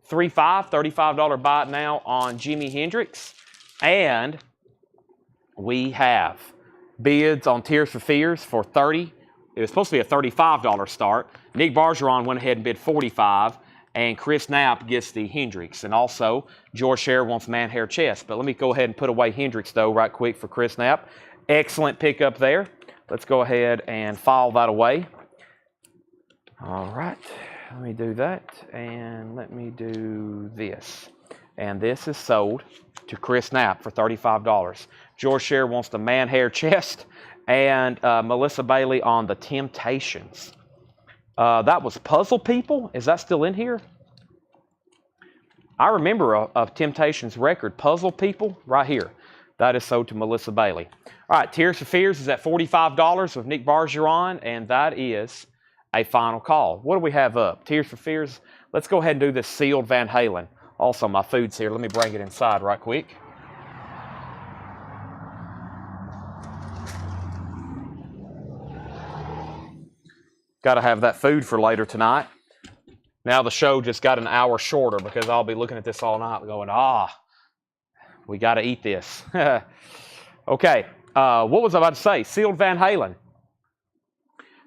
A: $35 buy it now on Jimi Hendrix. And we have bids on Tears for Fears for $30. It was supposed to be a $35 start. Nick Bargeron went ahead and bid $45. And Chris Knapp gets the Hendrix. And also, George Scher wants Man Hair Chest. But let me go ahead and put away Hendrix, though, right quick for Chris Knapp. Excellent pickup there. Let's go ahead and file that away. All right. Let me do that. And let me do this. And this is sold to Chris Knapp for $35. George Scher wants the Man Hair Chest. And Melissa Bailey on the Temptations. That was Puzzle People. Is that still in here? I remember a Temptations record, Puzzle People, right here. That is sold to Melissa Bailey. All right, Tears for Fears is at $45 with Nick Bargeron, and that is a final call. What do we have up? Tears for Fears. Let's go ahead and do this sealed Van Halen. Also, my food's here. Let me bring it inside right quick. Got to have that food for later tonight. Now the show just got an hour shorter because I'll be looking at this all night going, we got to eat this. Okay, what was I about to say? Sealed Van Halen.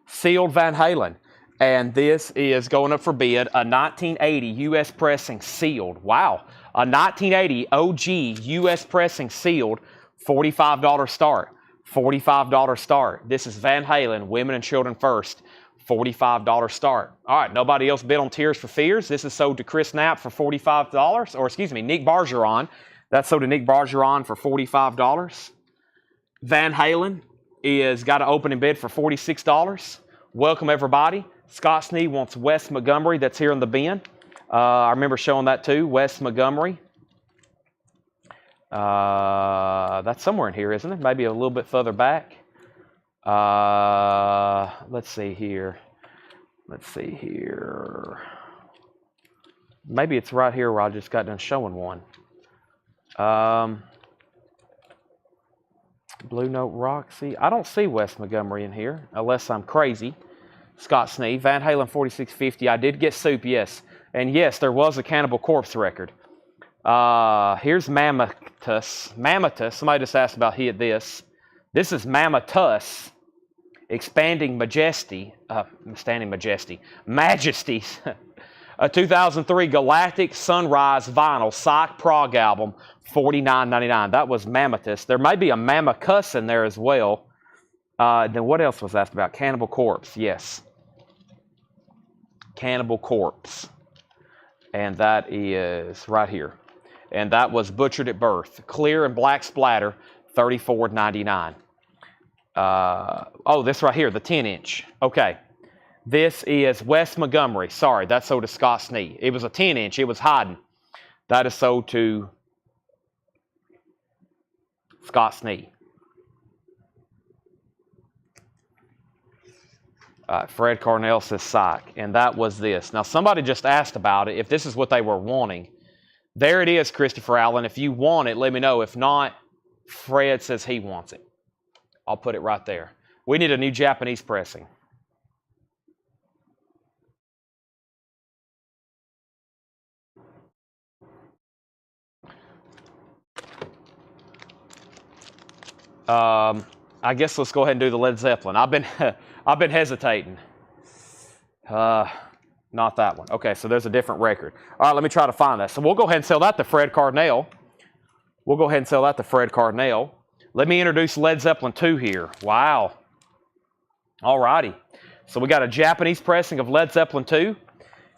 A: Sealed Van Halen. And this is going up for bid, a 1980 U.S. pressing sealed. Wow. A 1980 OG U.S. pressing sealed, $45 start. $45 start. This is Van Halen, Women and Children First. $45 start. All right, nobody else bid on Tears for Fears. This is sold to Chris Knapp for $45, or excuse me, Nick Bargeron. That's sold to Nick Bargeron for $45. Van Halen is got an opening bid for $46. Welcome everybody. Scott Snee wants Wes Montgomery. That's here in the bin. I remember showing that too, Wes Montgomery. That's somewhere in here, isn't it? Maybe a little bit further back. Let's see here. Maybe it's right here where I just got done showing one. Blue Note Roxy. I don't see Wes Montgomery in here, unless I'm crazy. Scott Snee. Van Halen 4650. I did get Soup, yes. And yes, there was a Cannibal Corpse record. Here's Mammatus. Mammatus. Somebody just asked about this. This is Mammatus. Expanding Majesty. Majesties. A 2003 Galactic Sunrise Vinyl Psych Prog album, $49.99. That was Mammatus. There may be a Mammacus in there as well. Then what else was asked about? Cannibal Corpse, yes. Cannibal Corpse. And that is right here. And that was Butchered at Birth. Clear and black splatter, $34.99. This right here, the 10-inch. Okay. This is Wes Montgomery. Sorry, that's sold to Scott Snee. It was a 10-inch. It was hiding. That is sold to Scott Snee. Fred Carnell says Psych. And that was this. Now, somebody just asked about it, if this is what they were wanting. There it is, Christopher Allen. If you want it, let me know. If not, Fred says he wants it. I'll put it right there. We need a new Japanese pressing. I guess let's go ahead and do the Led Zeppelin. I've been hesitating. Not that one. Okay, so there's a different record. All right, let me try to find that. So we'll go ahead and sell that to Fred Carnell. Let me introduce Led Zeppelin 2 here. Wow. Alrighty. So we got a Japanese pressing of Led Zeppelin 2.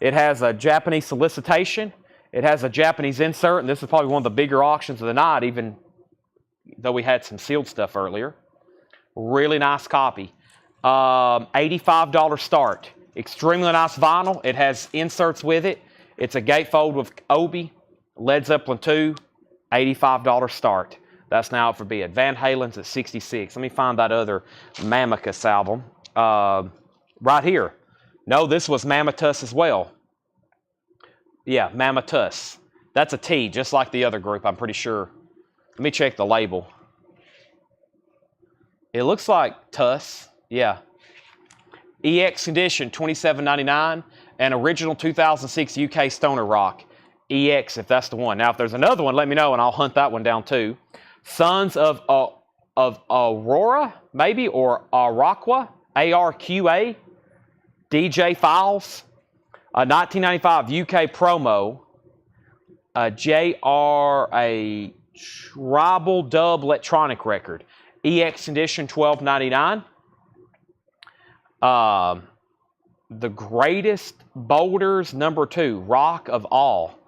A: It has a Japanese solicitation. It has a Japanese insert, and this is probably one of the bigger auctions of the night, even though we had some sealed stuff earlier. Really nice copy. $85 start. Extremely nice vinyl. It has inserts with it. It's a gatefold with Obi, Led Zeppelin 2, $85 start. That's now up for bid. Van Halen's at 66. Let me find that other Mammotus album. Right here. No, this was Mammotus as well. Yeah, Mammotus. That's a T, just like the other group, I'm pretty sure. Let me check the label. It looks like Tuss. Yeah. EX Condition, $27.99. And original 2006 UK Stoner Rock. EX, if that's the one. Now, if there's another one, let me know, and I'll hunt that one down too. Sons of Aurora, maybe, or Araqua, ARQA, DJ Files, 1995 UK promo, a tribal dub electronic record, EX Edition, $12.99. The Greatest Boulders #2, Rock of All.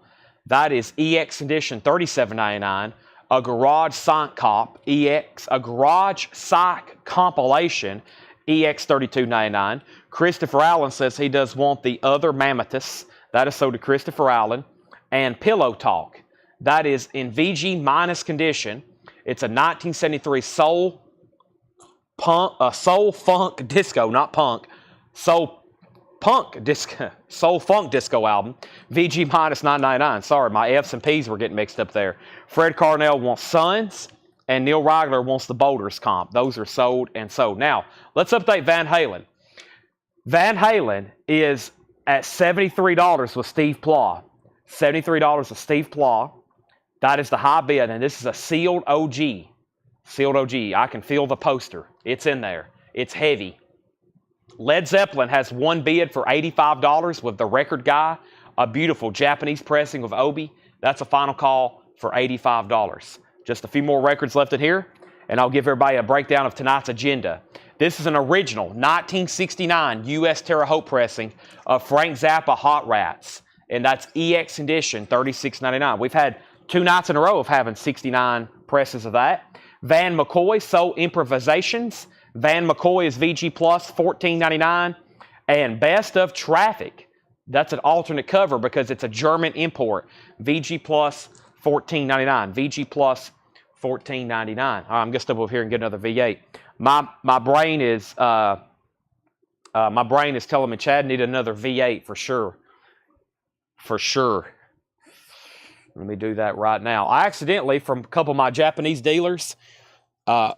A: That is EX Edition, $37.99. A Garage Psych Cop, EX, a Garage Psych compilation, EX $32.99. Christopher Allen says he does want the other Mammotus. That is so to Christopher Allen. And Pillow Talk. That is in VG minus condition. It's a 1973 soul funk disco, not punk. Soul funk disco album. VG minus $9.99. Sorry, my F's and P's were getting mixed up there. Fred Carnell wants Sons, and Neil Reigler wants the Boulders comp. Those are sold and sold. Now, let's update Van Halen. Van Halen is at $73 with Steve Plow. $73 with Steve Plow. That is the high bid, and this is a sealed OG. Sealed OG. I can feel the poster. It's in there. It's heavy. Led Zeppelin has one bid for $85 with the record guy. A beautiful Japanese pressing of Obi. That's a final call for $85. Just a few more records left in here, and I'll give everybody a breakdown of tonight's agenda. This is an original 1969 U.S. Terre Haute pressing of Frank Zappa Hot Rats, and that's EX Edition, $36.99. We've had 2 nights in a row of having 69 presses of that. Van McCoy Soul Improvisations. Van McCoy is VG Plus, $14.99. And Best of Traffic. That's an alternate cover because it's a German import. VG Plus, $14.99. VG Plus, $14.99. All right, I'm going to step over here and get another V8. My brain is telling me Chad need another V8 for sure. For sure. Let me do that right now. I accidentally, from a couple of my Japanese dealers, I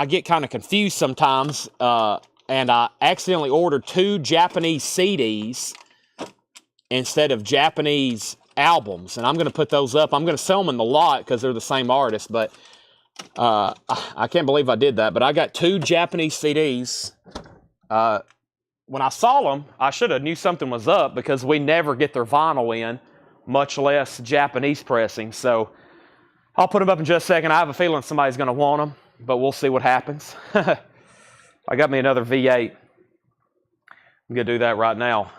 A: get kind of confused sometimes, and I accidentally ordered 2 Japanese CDs instead of Japanese albums, and I'm going to put those up. I'm going to sell them in the lot because they're the same artist, but I can't believe I did that. But I got 2 Japanese CDs. When I saw them, I should have knew something was up because we never get their vinyl in, much less Japanese pressing. So I'll put them up in just a second. I have a feeling somebody's going to want them, but we'll see what happens. I got me another V8. I'm going to do that right now.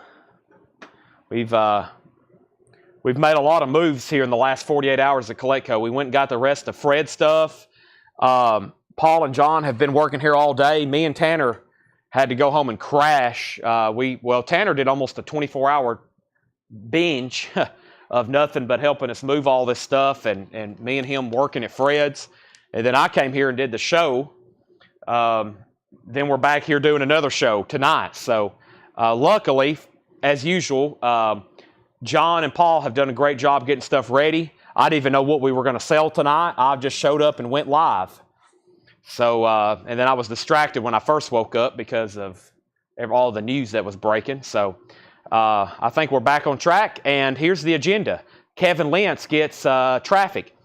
A: We've made a lot of moves here in the last 48 hours at Collectible. We went and got the rest of Fred's stuff. Paul and John have been working here all day. Me and Tanner had to go home and crash. Tanner did almost a 24-hour binge of nothing but helping us move all this stuff, and me and him working at Fred's. And then I came here and did the show. Then we're back here doing another show tonight. So luckily, as usual, John and Paul have done a great job getting stuff ready. I didn't even know what we were going to sell tonight. I just showed up and went live. So, and then I was distracted when I first woke up because of all the news that was breaking. So I think we're back on track, and here's the agenda. Kevin Lentz gets traffic.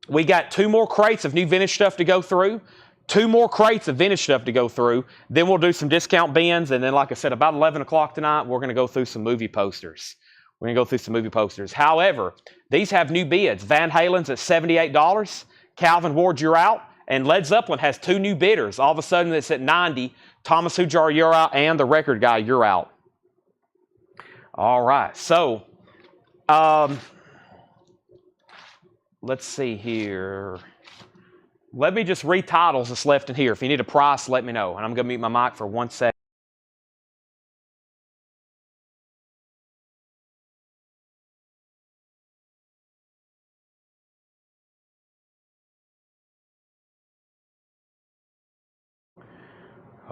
A: We got 2 more crates of new vintage stuff to go through. 2 more crates of vintage stuff to go through. Then we'll do some discount bins, and then, like I said, about 11 o'clock tonight, we're going to go through some movie posters. However, these have new bids. Van Halen's at $78. Calvin Ward, you're out and Led Zeppelin has 2 new bidders. All of a sudden, it's at 90. Thomas Hujar, you're out, and the record guy, you're out. All right, so let's see here. Let me just read titles that's left in here. If you need a price, let me know. And I'm going to mute my mic for 1 second.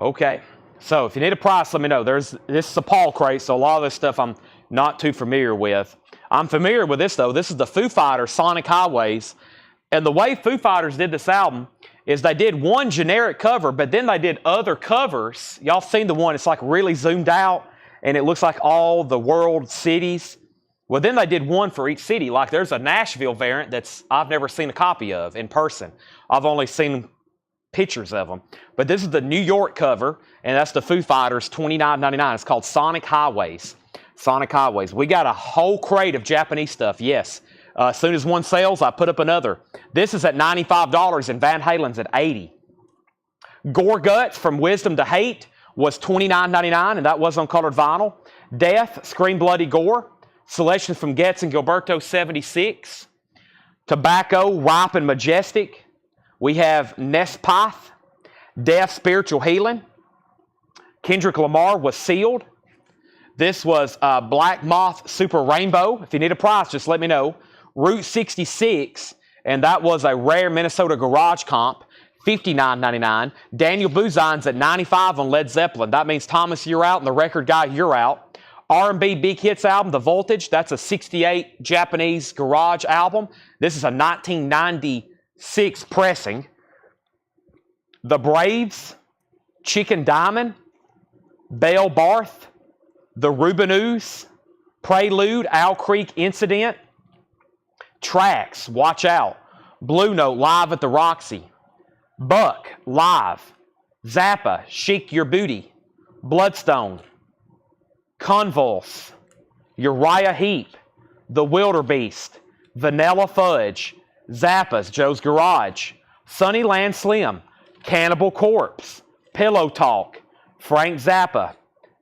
A: Okay, so if you need a price, let me know. This is a Paul crate, so a lot of this stuff I'm not too familiar with. I'm familiar with this, though. This is the Foo Fighters Sonic Highways. And the way Foo Fighters did this album is they did one generic cover, but then they did other covers. Y'all seen the one, it's like really zoomed out, and it looks like all the world cities. Well, then they did one for each city. Like there's a Nashville variant that's I've never seen a copy of in person. I've only seen pictures of them. But this is the New York cover, and that's the Foo Fighters $29.99. It's called Sonic Highways. Sonic Highways. We got a whole crate of Japanese stuff, yes. As soon as one sells, I put up another. This is at $95 and Van Halen's at $80. Gore Guts from Wisdom to Hate was $29.99, and that was on colored vinyl. Death, Scream Bloody Gore. Selections from Getz and Gilberto, $76. Tobacco, Ripe and Majestic. We have Nespath, Death, Spiritual Healing. Kendrick Lamar was Sealed. This was Black Moth Super Rainbow. If you need a price, just let me know. Route 66, and that was a rare Minnesota garage comp, $59.99. Daniel Buzine's at $95 on Led Zeppelin. That means Thomas, you're out, and the record guy, you're out. R&B Big Hits album, The Voltage, that's a 68 Japanese garage album. This is a 1996 pressing. The Braves, Chicken Diamond, Belle Barth, The Rubinoos, Prelude, Owl Creek Incident, Tracks, Watch Out, Blue Note, Live at the Roxy, Buck, Live, Zappa, Chic Your Booty, Bloodstone, Convulse, Uriah Heep, The Wildebeest, Vanilla Fudge, Zappa's Joe's Garage, Sunnyland Slim, Cannibal Corpse, Pillow Talk, Frank Zappa,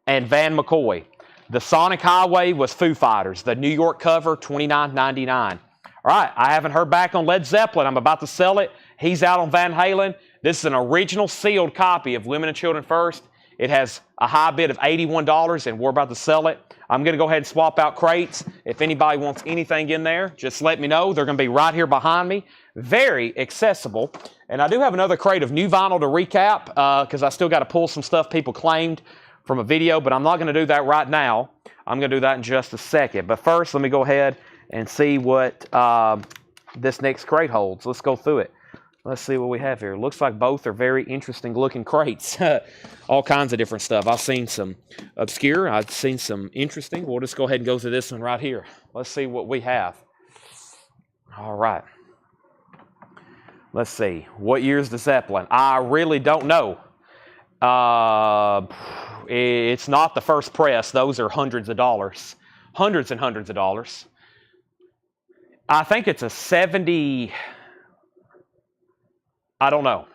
A: and Van McCoy. The Sonic Highway was Foo Fighters. The New York cover, $29.99. All right, I haven't heard back on Led Zeppelin. I'm about to sell it. He's out on Van Halen. This is an original sealed copy of Women and Children First. It has a high bid of $81, and we're about to sell it. I'm going to go ahead and swap out crates. If anybody wants anything in there, just let me know. They're going to be right here behind me. Very accessible. And I do have another crate of new vinyl to recap because I still got to pull some stuff people claimed from a video, but I'm not going to do that right now. I'm going to do that in just a second. But first, let me go ahead and see what this next crate holds. Let's go through it. Let's see what we have here. Looks like both are very interesting looking crates. All kinds of different stuff. I've seen some obscure. I've seen some interesting. We'll just go ahead and go to this one right here. Let's see what we have. All right. Let's see. What year's the Zeppelin? I really don't know. It's not the first press. Those are hundreds of dollars. Hundreds and hundreds of dollars. I think it's a 70... I don't know.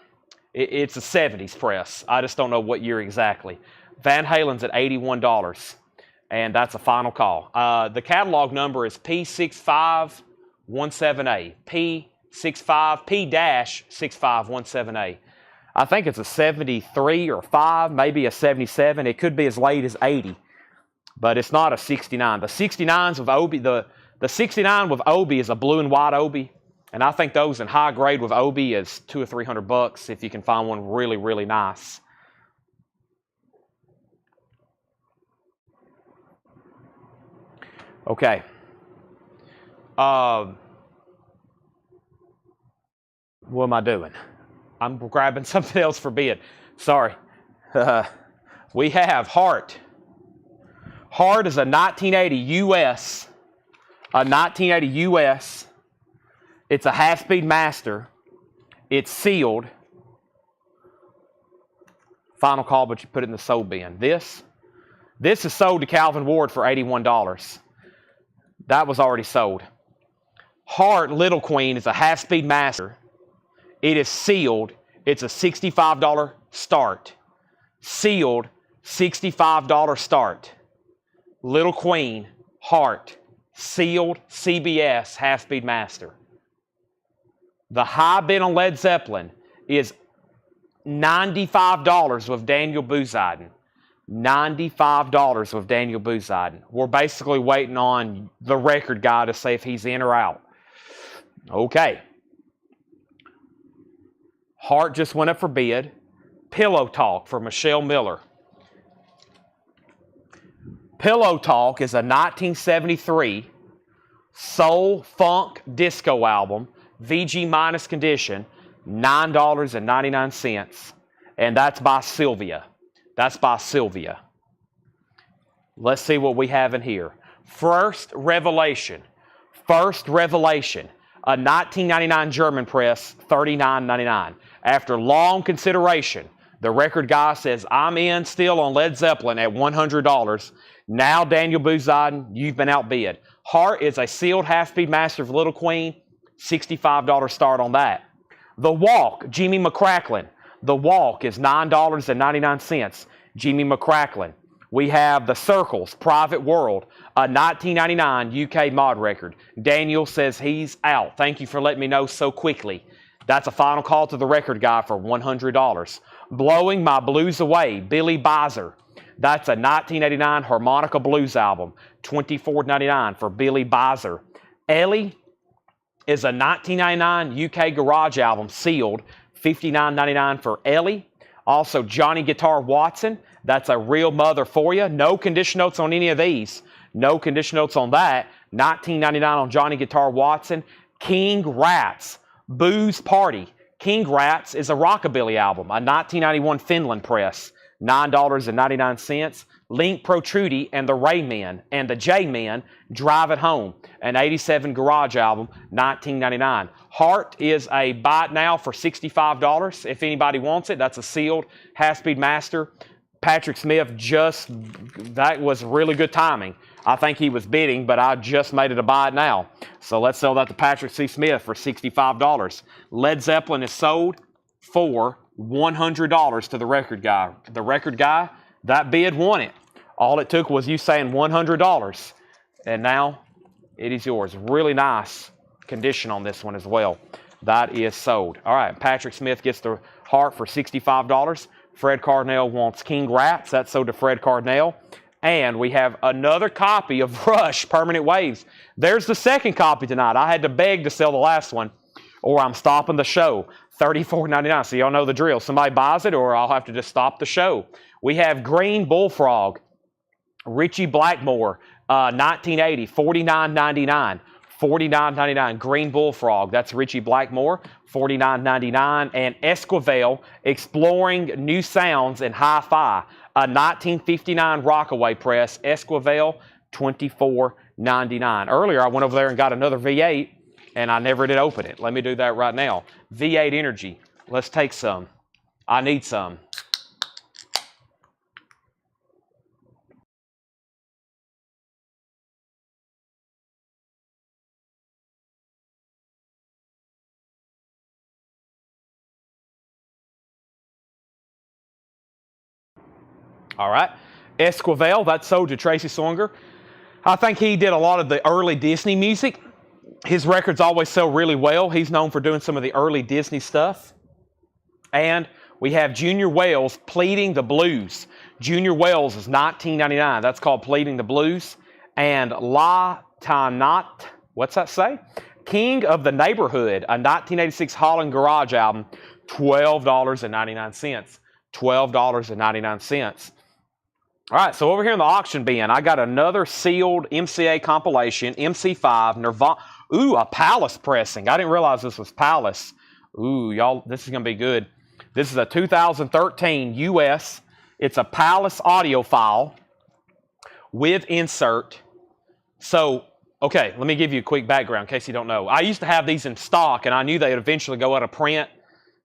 A: It's a 70s press. I just don't know what year exactly. Van Halen's at $81, and that's a final call. The catalog number is P6517A. P65P-6517A. I think it's a 73 or 5, maybe a 77. It could be as late as 80, but it's not a 69. The 69s with Obi, the 69 with Obi is a blue and white Obi. And I think those in high grade with Obi is $200 or $300 if you can find one really, really nice. Okay. What am I doing? I'm grabbing something else for bid. Sorry. We have Heart. Heart is a 1980 US. A 1980 US. It's a half-speed master. It's sealed. Final call, but you put it in the sold bin. This is sold to Calvin Ward for $81. That was already sold. Heart Little Queen is a half-speed master. It is sealed. It's a $65 start. Sealed, $65 start. Little Queen, Heart, sealed CBS half-speed master. The high bid on Led Zeppelin is $95 with Daniel Booziden. $95 with Daniel Booziden. We're basically waiting on the record guy to say if he's in or out. Okay. Heart just went up for bid. Pillow Talk for Michelle Miller. Pillow Talk is a 1973 soul funk disco album, VG minus condition, $9.99. And that's by Sylvia. That's by Sylvia. Let's see what we have in here. First Revelation. First Revelation. A 1999 German press, $39.99. After long consideration, the record guy says, I'm in still on Led Zeppelin at $100. Now, Daniel Booziden, you've been outbid. Heart is a sealed half-speed master of Little Queen, $65 start on that. The Walk, Jimmy McCracklin. The Walk is $9.99. Jimmy McCracklin. We have The Circles, Private World, a 1999 UK mod record. Daniel says he's out. Thank you for letting me know so quickly. That's a final call to the record guy for $100. Blowing My Blues Away, Billy Bizer. That's a 1989 harmonica blues album, $24.99 for Billy Bizer. Ellie is a 1999 UK garage album, sealed, $59.99 for Ellie. Also, Johnny Guitar Watson, that's a real mother for you. No condition notes on any of these. No condition notes on that. $19.99 on Johnny Guitar Watson. King Rats, Booze Party. King Rats is a rockabilly album, a 1991 Finland press, $9.99. Link Protrudi and the Raymen and the J-Men, Drive It Home, an 87 garage album, $19.99. Heart is a buy it now for $65. If anybody wants it, that's a sealed half-speed master. Patrick Smith that was really good timing. I think he was bidding, but I just made it a buy it now. So let's sell that to Patrick C. Smith for $65. Led Zeppelin is sold for $100 to the record guy. The record guy, that bid won it. All it took was you saying $100. And now it is yours. Really nice condition on this one as well. That is sold. All right, Patrick Smith gets the Heart for $65. Fred Cardinal wants King Rats. That's sold to Fred Cardinal. And we have another copy of Rush, Permanent Waves. There's the second copy tonight. I had to beg to sell the last one, or I'm stopping the show. $34.99. So y'all know the drill. Somebody buys it, or I'll have to just stop the show. We have Green Bullfrog, Richie Blackmore, 1980, $49.99. $49.99. Green Bullfrog. That's Richie Blackmore, $49.99. And Esquivel, Exploring New Sounds in Hi-Fi, a 1959 Rockaway press. Esquivel, $24.99. Earlier, I went over there and got another V8, and I never did open it. Let me do that right now. V8 Energy. Let's take some. I need some. All right. Esquivel, that's sold to Tracy Swinger. I think he did a lot of the early Disney music. His records always sell really well. He's known for doing some of the early Disney stuff. And we have Junior Wells, Pleading the Blues. Junior Wells is $19.99. That's called Pleading the Blues. And La Tanat, what's that say? King of the Neighborhood, a 1986 Holland Garage album, $12.99. $12.99. All right, so over here in the auction bin, I got another sealed MCA compilation, MC5, Nirvana. Ooh, a Palace pressing. I didn't realize this was Palace. Ooh, y'all, this is going to be good. This is a 2013 US. It's a Palace audio file with insert. So, okay, let me give you a quick background in case you don't know. I used to have these in stock, and I knew they'd eventually go out of print.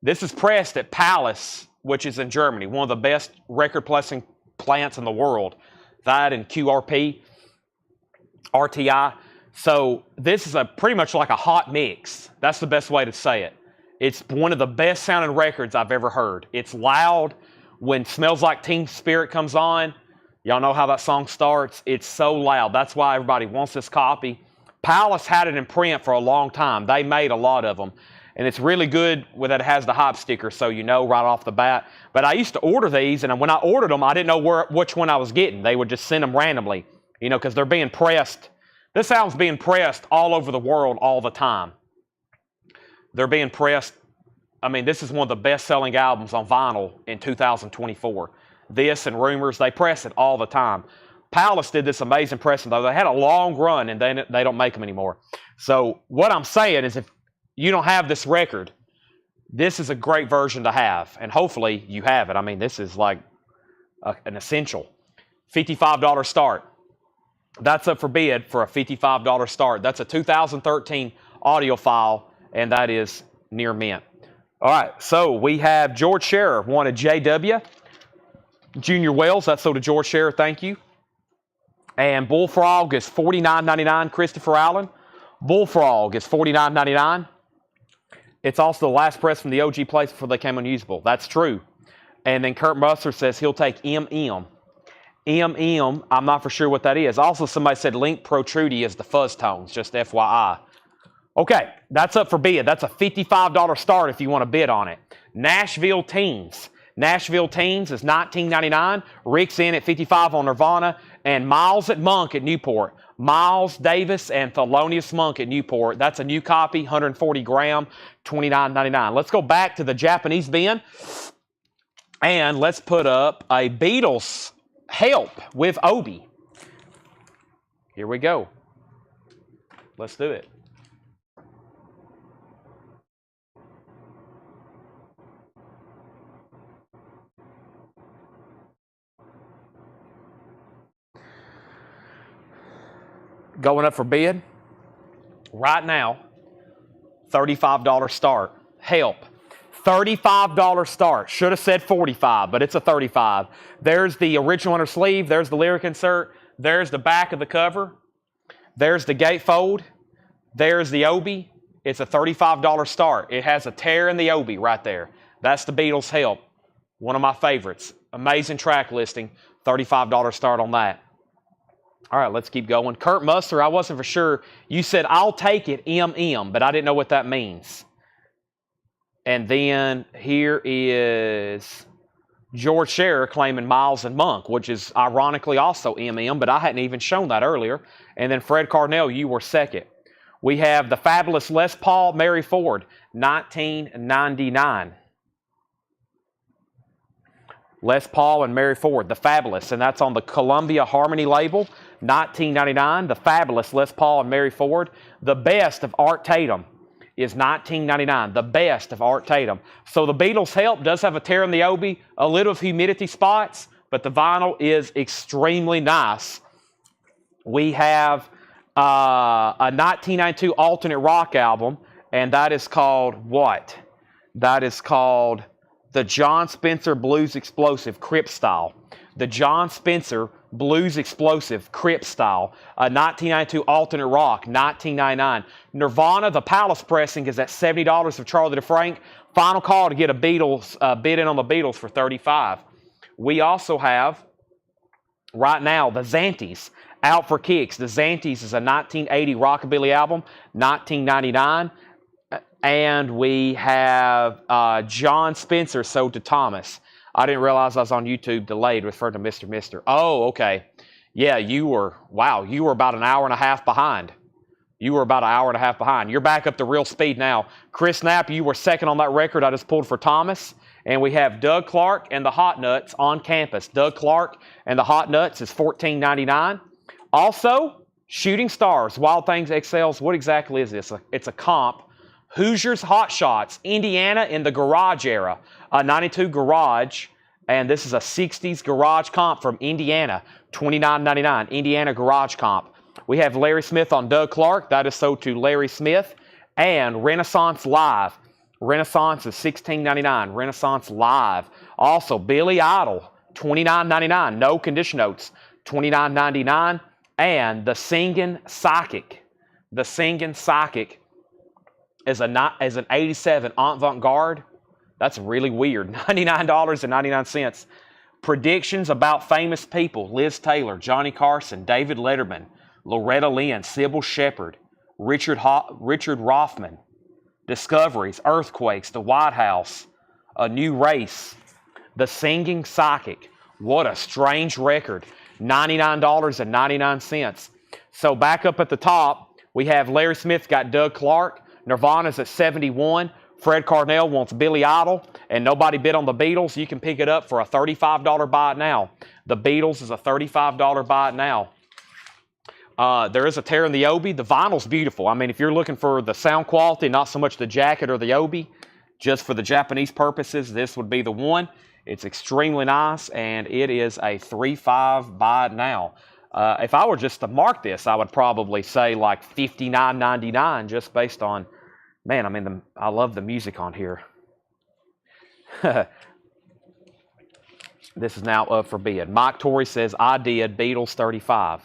A: This is pressed at Palace, which is in Germany, one of the best record pressing plants in the world. That and QRP, RTI. So this is pretty much like a hot mix. That's the best way to say it. It's one of the best sounding records I've ever heard. It's loud. When Smells Like Teen Spirit comes on, y'all know how that song starts. It's so loud. That's why everybody wants this copy. Palace had it in print for a long time. They made a lot of them. And it's really good with that it has the hype sticker, so you know right off the bat. But I used to order these, and when I ordered them, I didn't know which one I was getting. They would just send them randomly, you know, because they're being pressed. This album's being pressed all over the world all the time. They're being pressed. I mean, this is one of the best-selling albums on vinyl in 2024. This and Rumors, they press it all the time. Palace did this amazing pressing, though. They had a long run, and they don't make them anymore. So what I'm saying is if you don't have this record, this is a great version to have, and hopefully you have it. I mean, this is like an essential. $55 start. That's up for bid for a $55 start. That's a 2013 audiophile, and that is near mint. All right, so we have George Scherer, one of JW. Junior Wells, that's so to George Scherer, thank you. And Bullfrog is $49.99, Christopher Allen. Bullfrog is $49.99. It's also the last press from the OG place before they came unusable. That's true. And then Kurt Musser says he'll take MM. MM, I'm not for sure what that is. Also, somebody said Link Protrudi is the fuzz tones, just FYI. Okay, that's up for bid. That's a $55 start if you want to bid on it. Nashville Teens. Nashville Teens is $19.99. Rick's in at $55 on Nirvana. And Miles at Monk at Newport. Miles Davis and Thelonious Monk at Newport. That's a new copy, 140 gram, $29.99. Let's go back to the Japanese bin. And let's put up a Beatles Help with Obi. Here we go. Let's do it. Going up for bid right now, $35 start. Help. $35 start. Should have said $45, but it's a $35. There's the original inner sleeve. There's the lyric insert. There's the back of the cover. There's the gatefold. There's the Obi. It's a $35 start. It has a tear in the Obi right there. That's the Beatles' Help. One of my favorites. Amazing track listing. $35 start on that. All right, let's keep going. Kurt Musser, I wasn't for sure. You said, I'll take it, MM, but I didn't know what that means. And then here is George Scherer claiming Miles and Monk, which is ironically also MM, but I hadn't even shown that earlier. And then Fred Carnell, you were second. We have the fabulous Les Paul, Mary Ford, 1999. Les Paul and Mary Ford, the fabulous, and that's on the Columbia Harmony label, 1999. The fabulous Les Paul and Mary Ford. The best of Art Tatum is 1999. The best of Art Tatum. So the Beatles' Help does have a tear in the Obi, a little of humidity spots, but the vinyl is extremely nice. We have a 1992 alternate rock album, and that is called what? That is called the John Spencer Blues Explosive Crip Style. The John Spencer Blues Explosive Crip Style. 1992 alternate rock, 1999. Nirvana, the Palace pressing is at $70 of Charlie DeFrank. Final call to get a Beatles, bid in on the Beatles for $35. We also have, right now, the Zanties. Out for Kicks. The Zanties is a 1980 rockabilly album, 1999. And we have John Spencer, So to Thomas. I didn't realize I was on YouTube delayed, referring to Mr. Mister. Oh, okay. Yeah, you were about an hour and a half behind. You were about an hour and a half behind. You're back up to real speed now. Chris Knapp, you were second on that record I just pulled for Thomas. And we have Doug Clark and the Hot Nuts on campus. Doug Clark and the Hot Nuts is $14.99. Also, Shooting Stars, Wild Things XLs. What exactly is this? It's a comp. Hoosiers Hot Shots, Indiana in the garage era. 92 garage, and this is a 60s garage comp from Indiana. $29.99, Indiana garage comp. We have Larry Smith on Doug Clark. That is so to Larry Smith. And Renaissance Live. Renaissance is $16.99. Renaissance Live. Also, Billy Idol, $29.99. No condition notes, $29.99. And The Singing Psychic. The Singing Psychic as an 87 avant-garde. That's really weird. $99.99. Predictions about famous people. Liz Taylor, Johnny Carson, David Letterman, Loretta Lynn, Sybil Shepherd, Richard Rothman. Discoveries, earthquakes, the White House, a new race, the singing psychic. What a strange record. $99.99. So back up at the top, we have Larry Smith got Doug Clark. Nirvana's at 71. Fred Carnell wants Billy Idol, and nobody bid on the Beatles. You can pick it up for a $35 buy it now. The Beatles is a $35 buy it now. There is a tear in the obi. The vinyl's beautiful. I mean, if you're looking for the sound quality, not so much the jacket or the obi, just for the Japanese purposes, this would be the one. It's extremely nice, and it is a 3.5 buy it now. If I were just to mark this, I would probably say like $59.99 just based on, man, I mean, I love the music on here. This is now up for bid. Mike Torrey says, I did Beatles 35.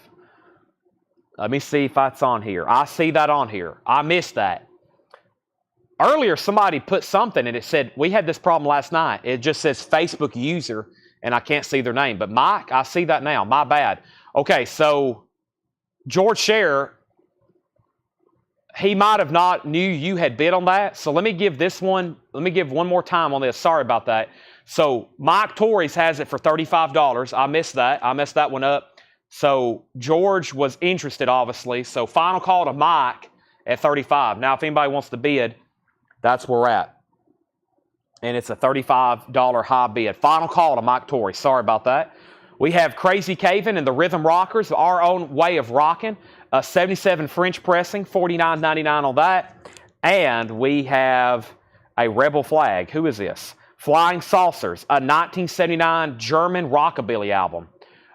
A: Let me see if that's on here. I see that on here. I missed that. Earlier, somebody put something and it said, we had this problem last night. It just says Facebook user, and I can't see their name. But Mike, I see that now. My bad. Okay, so George Scherer, he might have not knew you had bid on that. So let me give one more time on this. Sorry about that. So Mike Torres has it for $35. I missed that. I messed that one up. So George was interested, obviously. So final call to Mike at 35. Now, if anybody wants to bid, that's where we're at. And it's a $35 high bid. Final call to Mike Torrey. Sorry about that. We have Crazy Caven and the Rhythm Rockers, our own way of rocking. A 77 French pressing, $49.99 on that. And we have a Rebel Flag. Who is this? Flying Saucers, a 1979 German rockabilly album.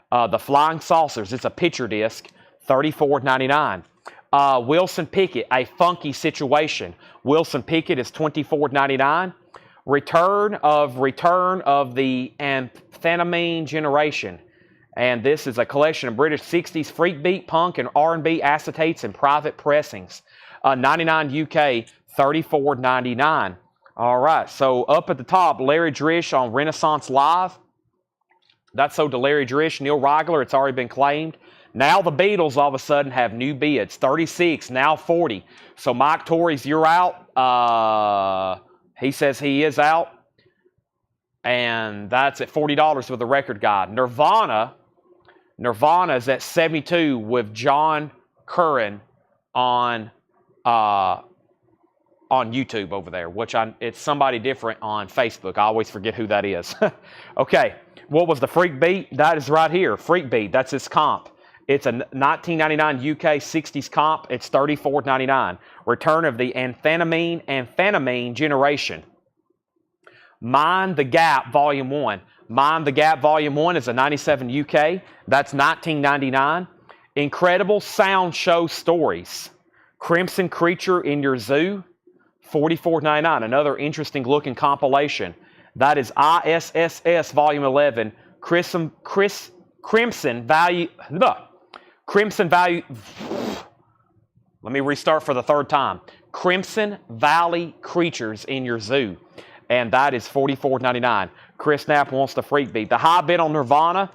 A: The Flying Saucers, it's a picture disc, $34.99. Wilson Pickett, A Funky Situation. Wilson Pickett is $24.99. Return of the Amphetamine Generation. And this is a collection of British 60s freak beat, punk, and R&B acetates and private pressings. 99 UK, $34.99. All right, so up at the top, Larry Drish on Renaissance Live. That's sold to Larry Drish, Neil Rigler. It's already been claimed. Now the Beatles all of a sudden have new bids. 36, now 40. So Mike Torres, you're out. He says he is out. And that's at $40 with the record guide. Nirvana is at 72 with John Curran on YouTube over there, which it's somebody different on Facebook. I always forget who that is. Okay. What was the Freak Beat? That is right here. Freak Beat. That's its comp. It's a 1999 UK 60s comp. It's $34.99. Return of the Amphetamine Generation. Mind the Gap Volume 1. Mind the Gap Volume 1 is a 97 UK. That's $19.99. Incredible Sound Show Stories. Crimson Creature in Your Zoo. $44.99. Another interesting looking compilation. That is ISSS Volume 11, Crimson Value. Let me restart for the third time. Crimson Valley Creatures in Your Zoo. And that is $44.99. Chris Knapp wants the Freak Beat. The high bid on Nirvana.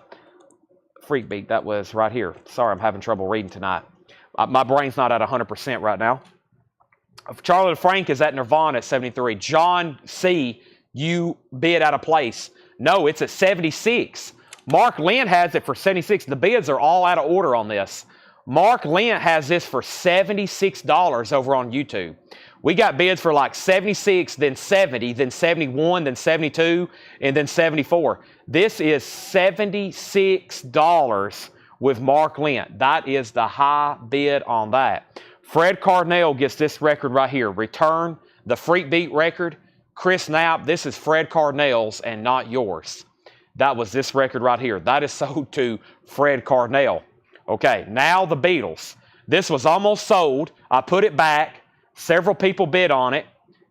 A: Freak Beat, that was right here. Sorry, I'm having trouble reading tonight. My brain's not at 100% right now. Charlie Frank is at Nirvana at 73. John C., you bid out of place. No, it's at 76. Mark Lynn has it for 76. The bids are all out of order on this. Mark Lynn has this for $76 over on YouTube. We got bids for like 76, then 70, then 71, then 72, and then 74. This is $76 with Mark Lynn. That is the high bid on that. Fred Carnell gets this record right here. Return, the Freak Beat record. Chris Knapp, this is Fred Carnell's and not yours. That was this record right here. That is sold to Fred Carnell. Okay, now the Beatles. This was almost sold. I put it back. Several people bid on it.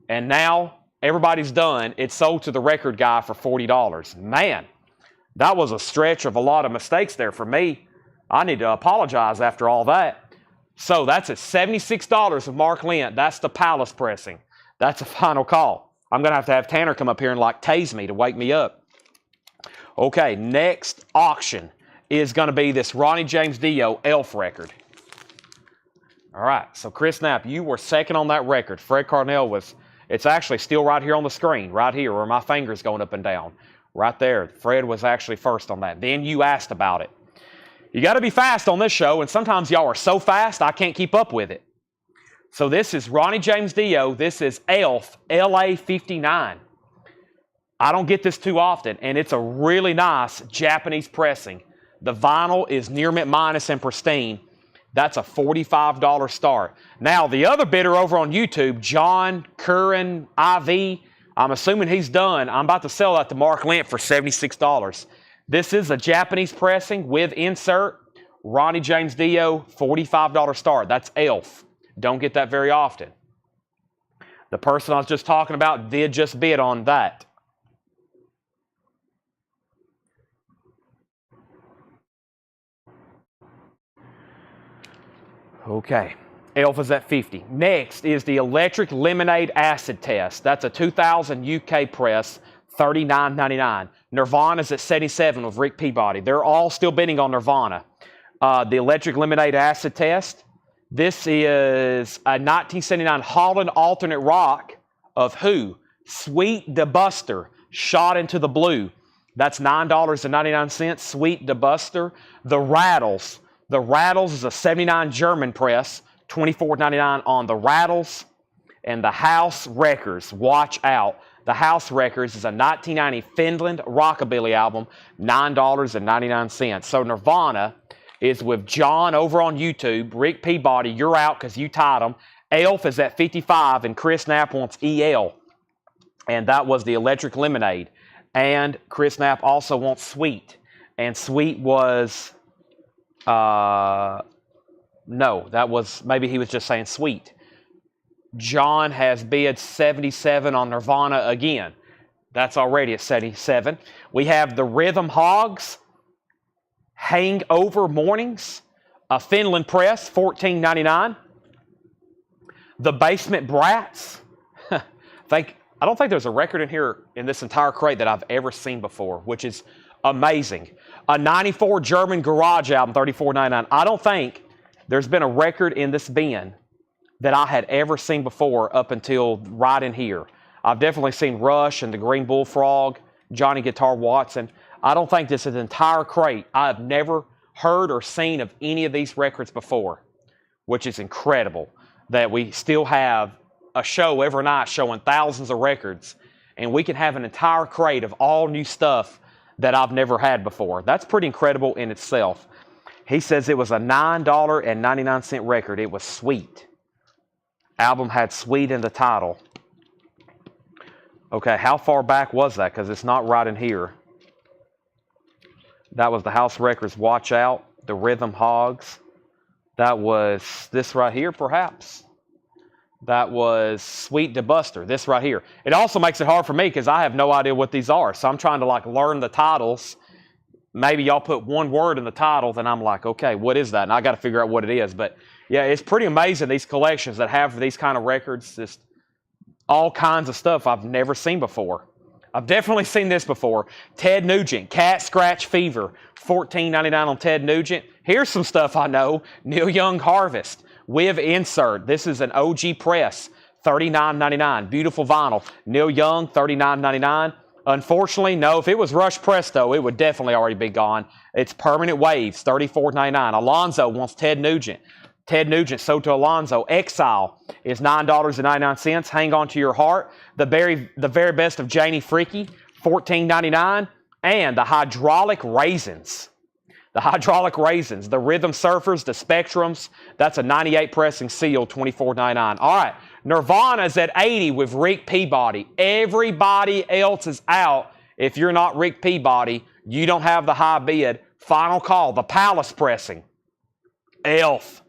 A: And now everybody's done. It's sold to the record guy for $40. Man, that was a stretch of a lot of mistakes there for me. I need to apologize after all that. So that's at $76 of Mark Lent. That's the palace pressing. That's a final call. I'm going to have Tanner come up here and like tase me to wake me up. Okay, next auction is going to be this Ronnie James Dio Elf record. All right, so Chris Knapp, you were second on that record. Fred Carnell was, it's actually still right here on the screen, right here where my finger's going up and down. Right there, Fred was actually first on that. Then you asked about it. You got to be fast on this show, and sometimes y'all are so fast I can't keep up with it. So this is Ronnie James Dio. This is Elf LA 59. I don't get this too often, and it's a really nice Japanese pressing. The vinyl is near mint minus and pristine. That's a $45 start. Now, the other bidder over on YouTube, John Curran IV, I'm assuming he's done. I'm about to sell that to Mark Lent for $76. This is a Japanese pressing with insert. Ronnie James Dio, $45 start. That's Elf. Don't get that very often. The person I was just talking about did just bid on that. Okay, Elf is at 50. Next is the Electric Lemonade Acid Test. That's a 2000 UK press, $39.99. Nirvana's at 77 with Rick Peabody. They're all still bidding on Nirvana. The Electric Lemonade Acid Test. This is a 1979 Holland alternate rock of who? Sweet Da Buster, Shot into the Blue. That's $9.99. Sweet Da Buster. The Rattles. The Rattles is a 79 German press, $24.99 on the Rattles. And the House Wreckers, watch out. The House Wreckers is a 1990 Finland rockabilly album, $9.99. So Nirvana is with John over on YouTube. Rick Peabody, you're out because you tied them. Elf is at 55, and Chris Knapp wants EL. And that was the Electric Lemonade. And Chris Knapp also wants Sweet. And Sweet was... no, that was... Maybe he was just saying Sweet. John has bid 77 on Nirvana again. That's already at 77. We have the Rhythm Hogs, Hangover Mornings, a Finland press, $14.99. The Basement Brats. I don't think there's a record in here in this entire crate that I've ever seen before, which is amazing. A 94 German garage album, $34.99. I don't think there's been a record in this bin that I had ever seen before up until right in here. I've definitely seen Rush and the Green Bullfrog, Johnny Guitar Watson. I don't think this is an entire crate. I've never heard or seen of any of these records before, which is incredible that we still have a show every night showing thousands of records, and we can have an entire crate of all new stuff that I've never had before. That's pretty incredible in itself. He says it was a $9.99 record. It was Sweet. Album had Sweet in the title. Okay, how far back was that? Because it's not right in here. That was the House Wreckers, Watch Out, the Rhythm Hogs. That was this right here, perhaps. That was Sweet Da Buster, this right here. It also makes it hard for me because I have no idea what these are. So I'm trying to like learn the titles. Maybe y'all put one word in the title, then I'm like, okay, what is that? And I got to figure out what it is. But yeah, it's pretty amazing, these collections that have these kind of records. Just all kinds of stuff I've never seen before. I've definitely seen this before. Ted Nugent, Cat Scratch Fever, $14.99 on Ted Nugent. Here's some stuff I know. Neil Young Harvest with insert. This is an OG press, $39.99. Beautiful vinyl. Neil Young, $39.99. Unfortunately, no. If it was Rush Presto, it would definitely already be gone. It's Permanent Waves, $34.99. Alonzo wants Ted Nugent. Ted Nugent sold to Alonzo. Exile is $9.99. Hang On to Your Heart. The very best of Janie Freaky, $14.99. And the Hydraulic Raisins. The Hydraulic Raisins. The Rhythm Surfers, the Spectrums. That's a 98 pressing seal, $24.99. All right. Nirvana's at 80 with Rick Peabody. Everybody else is out. If you're not Rick Peabody, you don't have the high bid. Final call. The Palace pressing. Elf.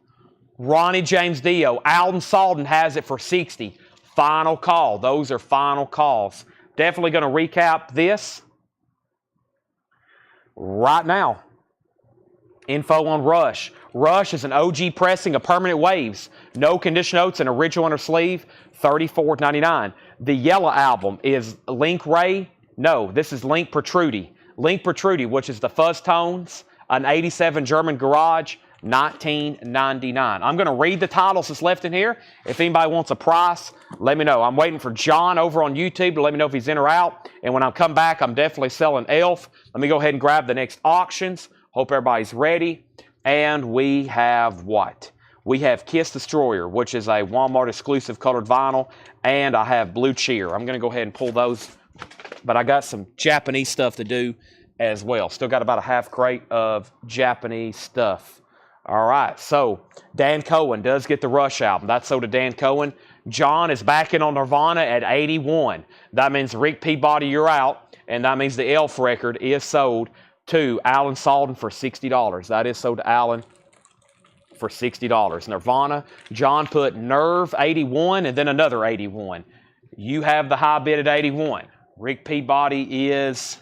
A: Ronnie James Dio. Alden Salden has it for 60. Final call. Those are final calls. Definitely going to recap this right now. Info on Rush. Rush is an OG pressing of Permanent Waves. No condition notes and original inner sleeve, $34.99. The yellow album is Link Ray. No, this is Link Protrudi. Link Protrudi, which is the fuzz tones, an 87 German Garage, $19.99. I'm going to read the titles that's left in here. If anybody wants a price, let me know. I'm waiting for John over on YouTube to let me know if he's in or out. And when I come back, I'm definitely selling Elf. Let me go ahead and grab the next auctions. Hope everybody's ready. And we have what? We have Kiss Destroyer, which is a Walmart exclusive colored vinyl. And I have Blue Cheer. I'm going to go ahead and pull those. But I got some Japanese stuff to do as well. Still got about a half crate of Japanese stuff. All right, so Dan Cohen does get the Rush album. That's sold to Dan Cohen. John is back in on Nirvana at 81. That means Rick Peabody, you're out. And that means the Elf record is sold to Alan Salden for $60. That is sold to Alan for $60. Nirvana, John put Nerve 81 and then another 81. You have the high bid at 81. Rick Peabody is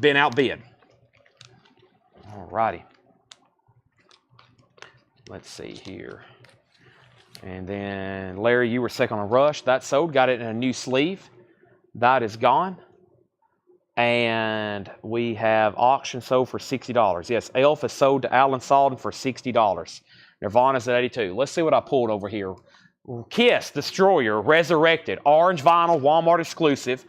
A: been outbid. All righty. Let's see here. And then, Larry, you were second on Rush. That sold. Got it in a new sleeve. That is gone. And we have auction sold for $60. Yes, Elf is sold to Alan Salden for $60. Nirvana's at 82. Let's see what I pulled over here. Kiss Destroyer Resurrected. Orange vinyl, Walmart exclusive.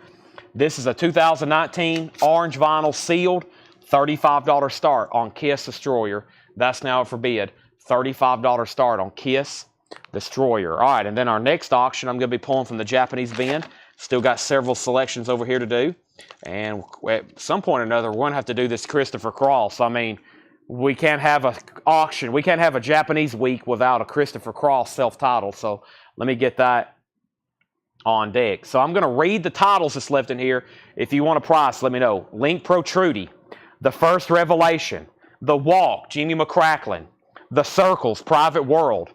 A: This is a 2019 orange vinyl sealed. $35 start on Kiss Destroyer. That's now up for bid. $35 start on Kiss Destroyer. All right, and then our next auction, I'm going to be pulling from the Japanese bin. Still got several selections over here to do. And at some point or another, we're going to have to do this Christopher Cross. I mean, we can't have an auction. We can't have a Japanese week without a Christopher Cross self-titled. So let me get that on deck. So I'm going to read the titles that's left in here. If you want a price, let me know. Link Protrudi, The First Revelation, The Walk, Jimmy McCracklin, The Circles, Private World,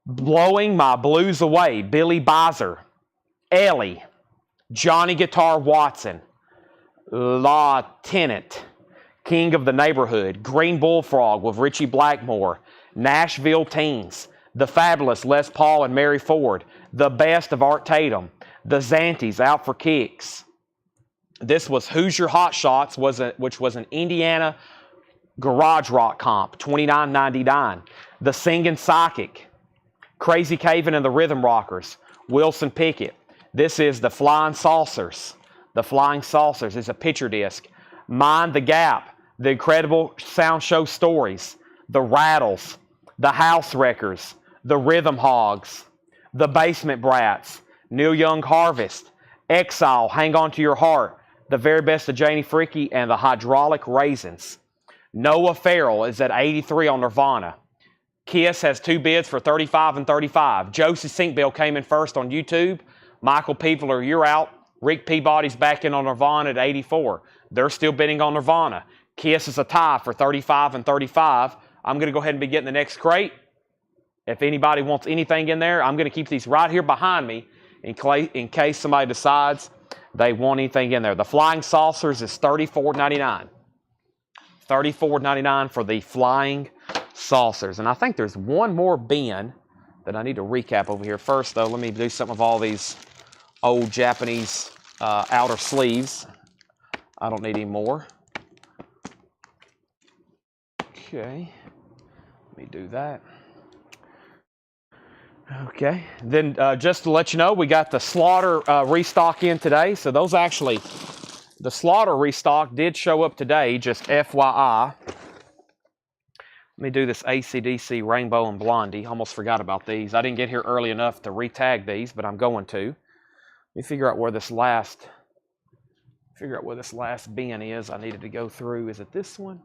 A: Blowing My Blues Away, Billy Bizer, Ellie, Johnny Guitar Watson, La Tenant, King of the Neighborhood, Green Bullfrog with Richie Blackmore, Nashville Teens, The Fabulous Les Paul and Mary Ford, The Best of Art Tatum, The Zanties Out for Kicks. This was Hoosier Hot Shots, which was an Indiana garage rock comp, $29.99. The Singing Psychic, Crazy Caven and the Rhythm Rockers, Wilson Pickett. This is the Flying Saucers. The Flying Saucers is a picture disc. Mind the Gap, The Incredible Sound Show Stories, The Rattles, The House Wreckers, The Rhythm Hogs, The Basement Brats, Neil Young Harvest, Exile, Hang On to Your Heart, The Very Best of Janie Freaky, and The Hydraulic Raisins. Noah Farrell is at 83 on Nirvana. Kiss has two bids for $35 and $35. Josie Sinkbill came in first on YouTube. Michael Peevler, you're out. Rick Peabody's back in on Nirvana at 84. They're still bidding on Nirvana. Kiss is a tie for $35 and $35. I'm going to go ahead and be getting the next crate. If anybody wants anything in there, I'm going to keep these right here behind me in case somebody decides they want anything in there. The Flying Saucers is $34.99. $34.99 for the Flying Saucers. And I think there's one more bin that I need to recap over here. First, though, let me do some of all these old Japanese outer sleeves. I don't need any more. Okay. Let me do that. Okay. Then just to let you know, we got the Slaughter restock in today. So those actually, the Slaughter restock did show up today, just FYI. Let me do this AC/DC Rainbow and Blondie. Almost forgot about these. I didn't get here early enough to retag these, but I'm going to. Let me figure out where this last bin is I needed to go through. Is it this one?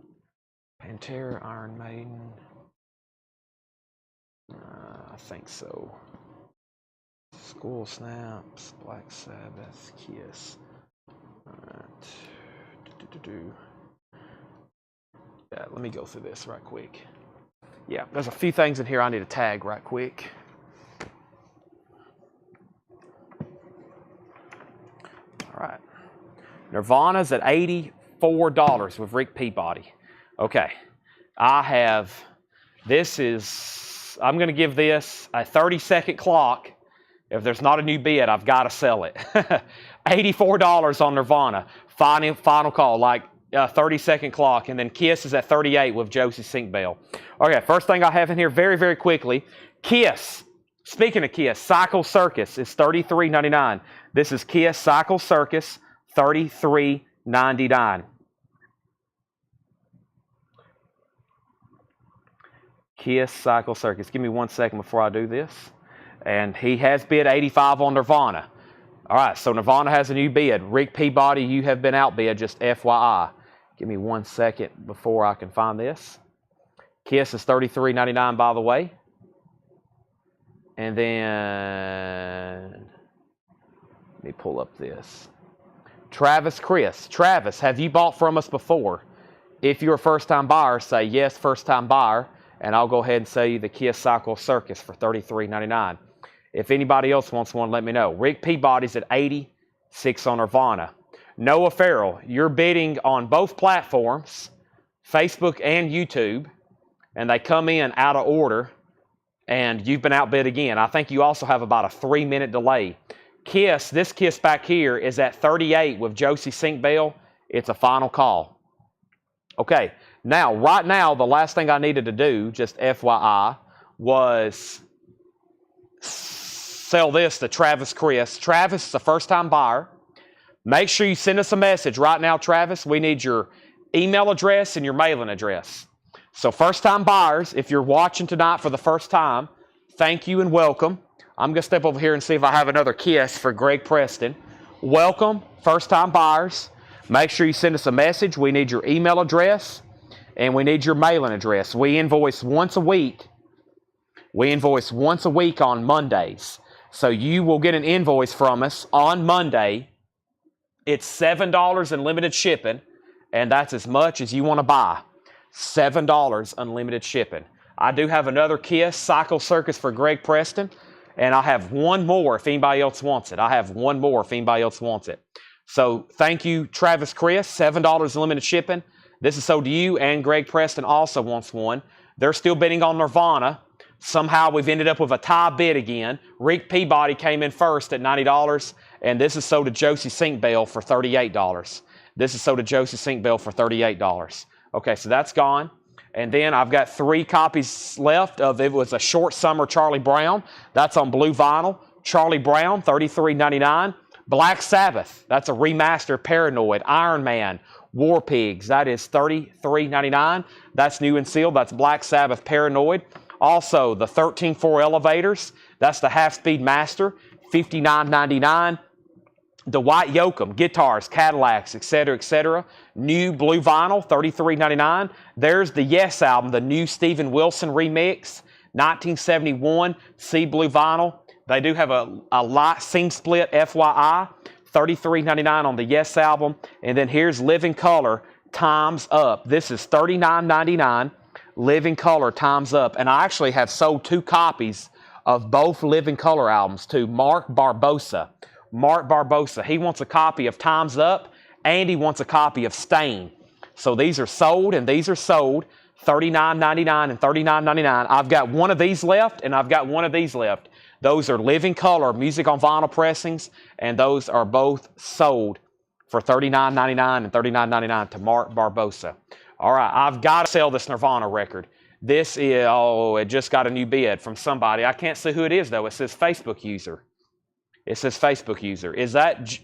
A: Pantera, Iron Maiden. I think so. School Snaps, Black Sabbath, Kiss. All right. Yeah, let me go through this right quick. Yeah, there's a few things in here I need to tag right quick. All right. Nirvana's at $84 with Rick Peabody. Okay. I'm going to give this a 30-second clock. If there's not a new bid, I've got to sell it. $84 on Nirvana. Final call, like a 30-second clock. And then Kiss is at 38 with Josie Sink Bell. Okay, first thing I have in here very, very quickly. Kiss. Speaking of Kiss, Cycle Circus is $33.99. This is Kiss Cycle Circus, $33.99. Kiss Cycle Circus. Give me 1 second before I do this. And he has bid 85 on Nirvana. All right, so Nirvana has a new bid. Rick Peabody, you have been outbid, just FYI. Give me 1 second before I can find this. Kiss is $33.99, by the way. And then, let me pull up this. Travis Chris. Travis, have you bought from us before? If you're a first-time buyer, say yes, first-time buyer. And I'll go ahead and sell you the Kiss Cycle Circus for $33.99. If anybody else wants one, let me know. Rick Peabody's at 86 on Nirvana. Noah Farrell, you're bidding on both platforms, Facebook and YouTube, and they come in out of order, and you've been outbid again. I think you also have about a 3-minute delay. Kiss, this Kiss back here is at 38 with Josie Sink Bell. It's a final call. Okay. Now, right now, the last thing I needed to do, just FYI, was sell this to Travis Chris. Travis is a first-time buyer. Make sure you send us a message right now, Travis. We need your email address and your mailing address. So first-time buyers, if you're watching tonight for the first time, thank you and welcome. I'm going to step over here and see if I have another Kiss for Greg Preston. Welcome, first-time buyers. Make sure you send us a message. We need your email address. And we need your mailing address. We invoice once a week. We invoice once a week on Mondays. So you will get an invoice from us on Monday. It's $7 unlimited shipping, and that's as much as you want to buy. $7 unlimited shipping. I do have another Kiss Cycle Circus for Greg Preston, and I have one more if anybody else wants it. I have one more if anybody else wants it. So thank you, Travis Chris. $7 unlimited shipping. This is sold to you, and Greg Preston also wants one. They're still bidding on Nirvana. Somehow we've ended up with a tie bid again. Rick Peabody came in first at $90, and this is sold to Josie Sink Bell for $38. This is sold to Josie Sink Bell for $38. Okay, so that's gone. And then I've got 3 copies left of It Was a Short Summer Charlie Brown. That's on blue vinyl. Charlie Brown, $33.99. Black Sabbath, that's a remastered Paranoid. Iron Man, War Pigs, that is $33.99. That's new and sealed. That's Black Sabbath Paranoid. Also, the 13.4 elevators, that's the half-speed master, $59.99. The White Yoakum, guitars, Cadillacs, etc., etc. New blue vinyl, $33.99. There's the Yes album, the new Steven Wilson remix, 1971, C blue vinyl. They do have a light scene split, FYI, $33.99 on the Yes album. And then here's Living Color, Time's Up. This is $39.99, Living Color, Time's Up. And I actually have sold 2 copies of both Living Color albums to Mark Barbosa. Mark Barbosa, he wants a copy of Time's Up, and he wants a copy of Stain. So these are sold, and these are sold, $39.99 and $39.99. I've got one of these left, and I've got one of these left. Those are Living Color, music on vinyl pressings, and those are both sold for $39.99 and $39.99 to Mark Barbosa. All right, I've got to sell this Nirvana record. This is, it just got a new bid from somebody. I can't see who it is, though. It says Facebook user. It says Facebook user. Is that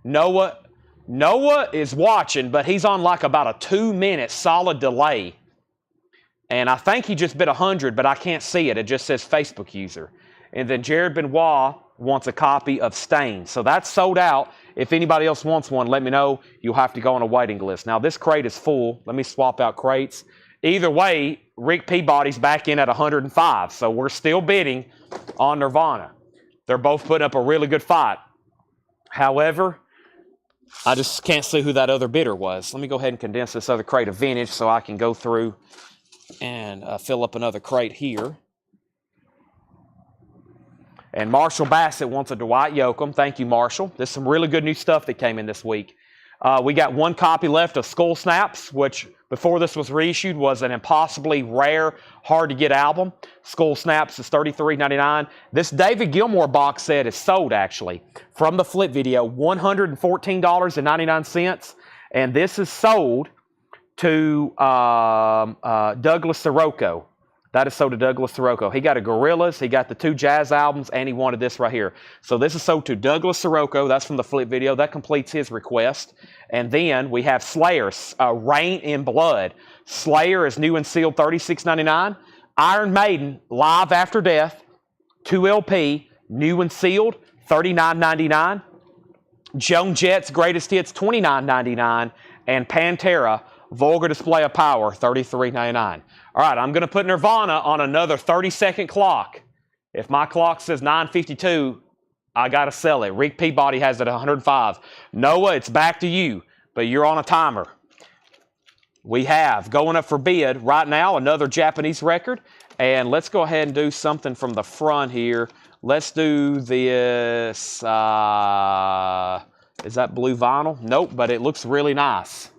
A: Noah? Noah is watching, but he's on like about a 2-minute solid delay. And I think he just bid 100, but I can't see it. It just says Facebook user. And then Jared Benoit wants a copy of Stain. So that's sold out. If anybody else wants one, let me know. You'll have to go on a waiting list. Now, this crate is full. Let me swap out crates. Either way, Rick Peabody's back in at 105. So we're still bidding on Nirvana. They're both putting up a really good fight. However, I just can't see who that other bidder was. Let me go ahead and condense this other crate of vintage so I can go through and fill up another crate here. And Marshall Bassett wants a Dwight Yoakam. Thank you, Marshall. There's some really good new stuff that came in this week. We got one copy left of Skull Snaps, which before this was reissued was an impossibly rare, hard to get album. Skull Snaps is $33.99. This David Gilmour box set is sold actually from the flip video, $114.99. And this is sold to Douglas Sirocco. That is sold to Douglas Sirocco. He got a Gorillaz, he got the 2 jazz albums, and he wanted this right here. So this is sold to Douglas Sirocco. That's from the flip video. That completes his request. And then we have Slayer, Rain in Blood. Slayer is new and sealed, $36.99. Iron Maiden, Live After Death, 2 LP, new and sealed, $39.99. Joan Jett's Greatest Hits, $29.99. And Pantera, Vulgar Display of Power, $33.99. All right, I'm going to put Nirvana on another 30-second clock. If my clock says 9:52, I got to sell it. Rick Peabody has it at 105. Noah, it's back to you, but you're on a timer. We have, going up for bid right now, another Japanese record. And let's go ahead and do something from the front here. Let's do this. Is that blue vinyl? Nope, but it looks really nice.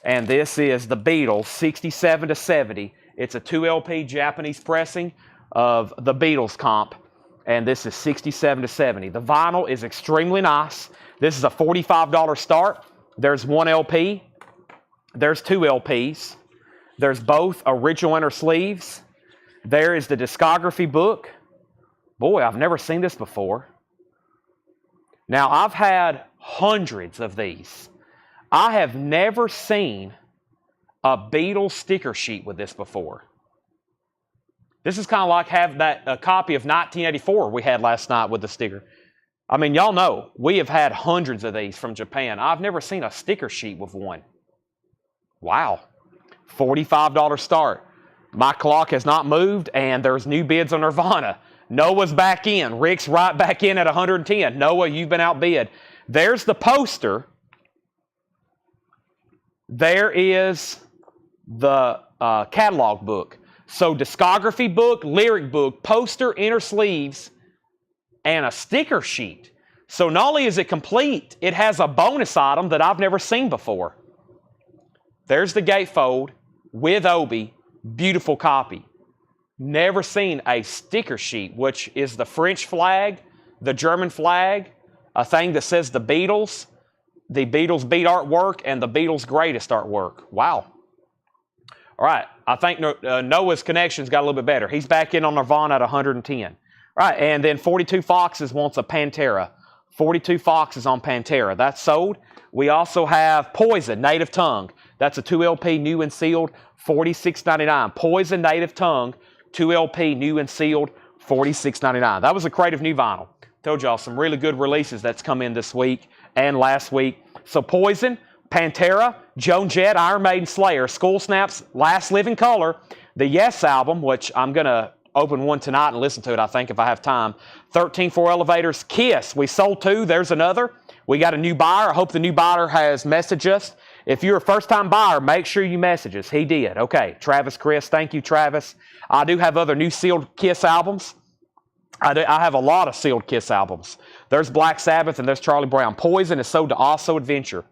A: And this is the Beatles, 67 to 70. It's a 2 LP Japanese pressing of the Beatles comp. And this is 67 to 70. The vinyl is extremely nice. This is a $45 start. There's 1 LP. There's 2 LPs. There's both original inner sleeves. There is the discography book. Boy, I've never seen this before. Now, I've had hundreds of these. I have never seen a Beatles sticker sheet with this before. This is kind of like having a copy of 1984 we had last night with the sticker. I mean, y'all know, we have had hundreds of these from Japan. I've never seen a sticker sheet with one. Wow. $45 start. My clock has not moved, and there's new bids on Nirvana. Noah's back in. Rick's right back in at 110. Noah, you've been outbid. There's the poster. There is the catalog book. So discography book, lyric book, poster, inner sleeves, and a sticker sheet. So not only is it complete, it has a bonus item that I've never seen before. There's the gatefold with Obi. Beautiful copy. Never seen a sticker sheet, which is the French flag, the German flag, a thing that says the Beatles beat artwork, and the Beatles' greatest artwork. Wow. All right, I think Noah's connection's got a little bit better. He's back in on Nirvana at 110. All right, and then 42 Foxes wants a Pantera. 42 Foxes on Pantera. That's sold. We also have Poison, Native Tongue. That's a 2 LP, new and sealed, $46.99. Poison, Native Tongue, 2 LP, new and sealed, $46.99. That was a crate of new vinyl. Told y'all some really good releases that's come in this week and last week. So Poison, Pantera, Joan Jett, Iron Maiden, Slayer, Skull Snaps, Last Living Color, the Yes album, which I'm going to open one tonight and listen to it, I think, if I have time. 13-4 Elevators, Kiss. We sold 2. There's another. We got a new buyer. I hope the new buyer has messaged us. If you're a first-time buyer, make sure you message us. He did. Okay, Travis Chris. Thank you, Travis. I do have other new sealed Kiss albums. I have a lot of sealed Kiss albums. There's Black Sabbath and there's Charlie Brown. Poison is sold to Also Adventure.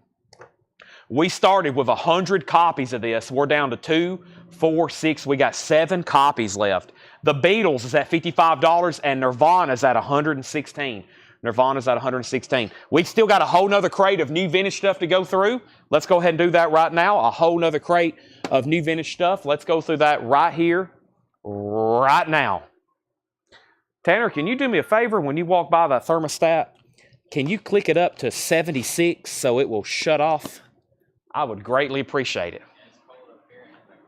A: We started with 100 copies of this. We're down to 2, 4, 6. We got 7 copies left. The Beatles is at $55 and Nirvana's at $116. Nirvana's at $116. We still got a whole nother crate of new vintage stuff to go through. Let's go ahead and do that right now. A whole nother crate of new vintage stuff. Let's go through that right here, right now. Tanner, can you do me a favor when you walk by that thermostat? Can you click it up to 76 so it will shut off? I would greatly appreciate it.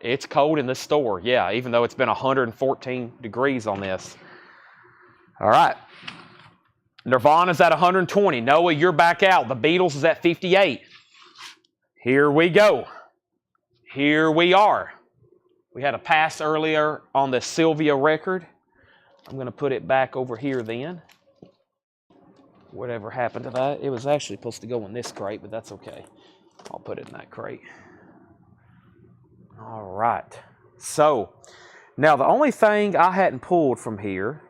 A: It's cold in this store, yeah, even though it's been 114 degrees on this. All right. Nirvana's at 120. Noah, you're back out. The Beatles is at 58. Here we go. Here we are. We had a pass earlier on the Sylvia record. I'm going to put it back over here then. Whatever happened to that? It was actually supposed to go in this crate, but that's okay. I'll put it in that crate. All right. So, now the only thing I hadn't pulled from here,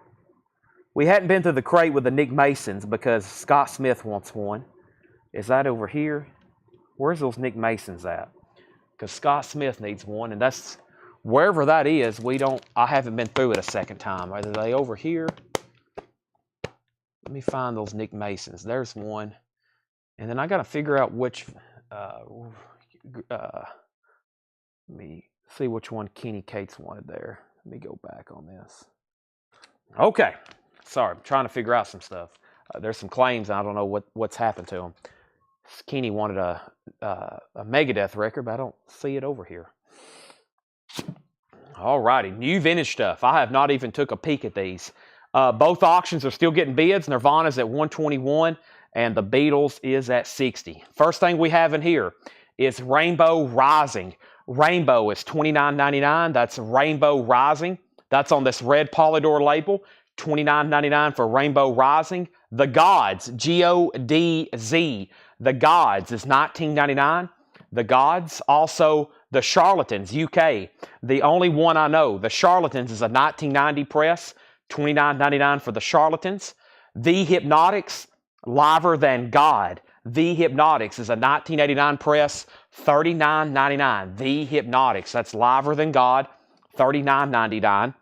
A: we hadn't been through the crate with the Nick Masons because Scott Smith wants one. Is that over here? Where's those Nick Masons at? Because Scott Smith needs one, and that's wherever that is. I haven't been through it a second time. Are they over here? Let me find those Nick Masons. There's one, and then I got to figure out which. Let me see which one Kenny Cates wanted there. Let me go back on this. Okay, sorry, I'm trying to figure out some stuff. There's some claims, and I don't know what's happened to them. Kenny wanted a Megadeth record, but I don't see it over here. All righty, new vintage stuff. I have not even took a peek at these. Both auctions are still getting bids. Nirvana's at 121, and the Beatles is at 60. First thing we have in here is Rainbow Rising. Rainbow is $29.99. That's Rainbow Rising. That's on this red Polydor label. $29.99 for Rainbow Rising. The Gods, G-O-D-Z. The Gods is $19.99. The Gods, also the Charlatans, UK. The only one I know, the Charlatans is a 1990 press. $29.99 for the Charlatans. The Hypnotics, Liver Than God. The Hypnotics is a 1989 press, $39.99. The Hypnotics, that's Liver Than God, $39.99.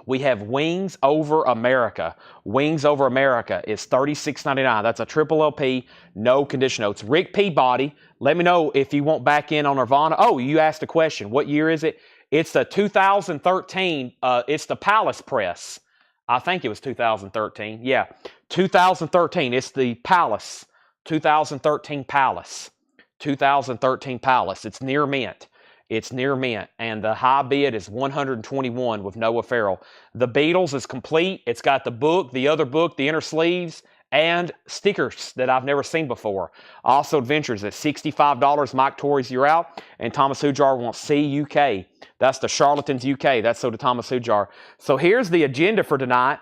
A: We have Wings Over America. Wings Over America is $36.99. That's a triple LP, no condition notes. Rick Peabody, let me know if you want back in on Nirvana. Oh, you asked a question. What year is it? It's the 2013, it's the Palace Press. I think it was 2013. Yeah, 2013. It's the Palace. 2013 Palace. 2013 Palace. It's near mint. It's near mint. And the high bid is $121 with Noah Farrell. The Beatles is complete. It's got the book, the other book, the inner sleeves, and stickers that I've never seen before. Also Adventures at $65. Mike Torres, you're out. And Thomas Hujar wants CUK. That's the Charlatans UK. That's so to Thomas Hujar. So here's the agenda for tonight.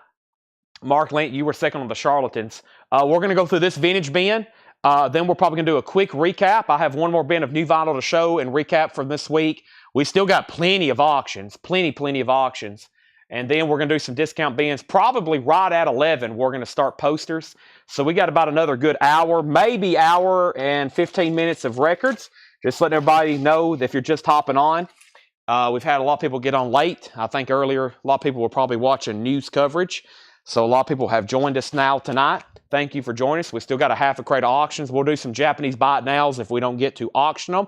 A: Mark Lent, you were second on the Charlatans. We're going to go through this vintage bin. Then we're probably going to do a quick recap. I have one more bin of new vinyl to show and recap from this week. We still got plenty of auctions. Plenty of auctions. And then we're going to do some discount bins. Probably right at 11, we're going to start posters. So we got about another good hour, maybe hour and 15 minutes of records. Just letting everybody know that if you're just hopping on. We've had a lot of people get on late. I think earlier a lot of people were probably watching news coverage. So a lot of people have joined us now tonight. Thank you for joining us. We still got a half a crate of auctions. We'll do some Japanese buy it nows if we don't get to auction them.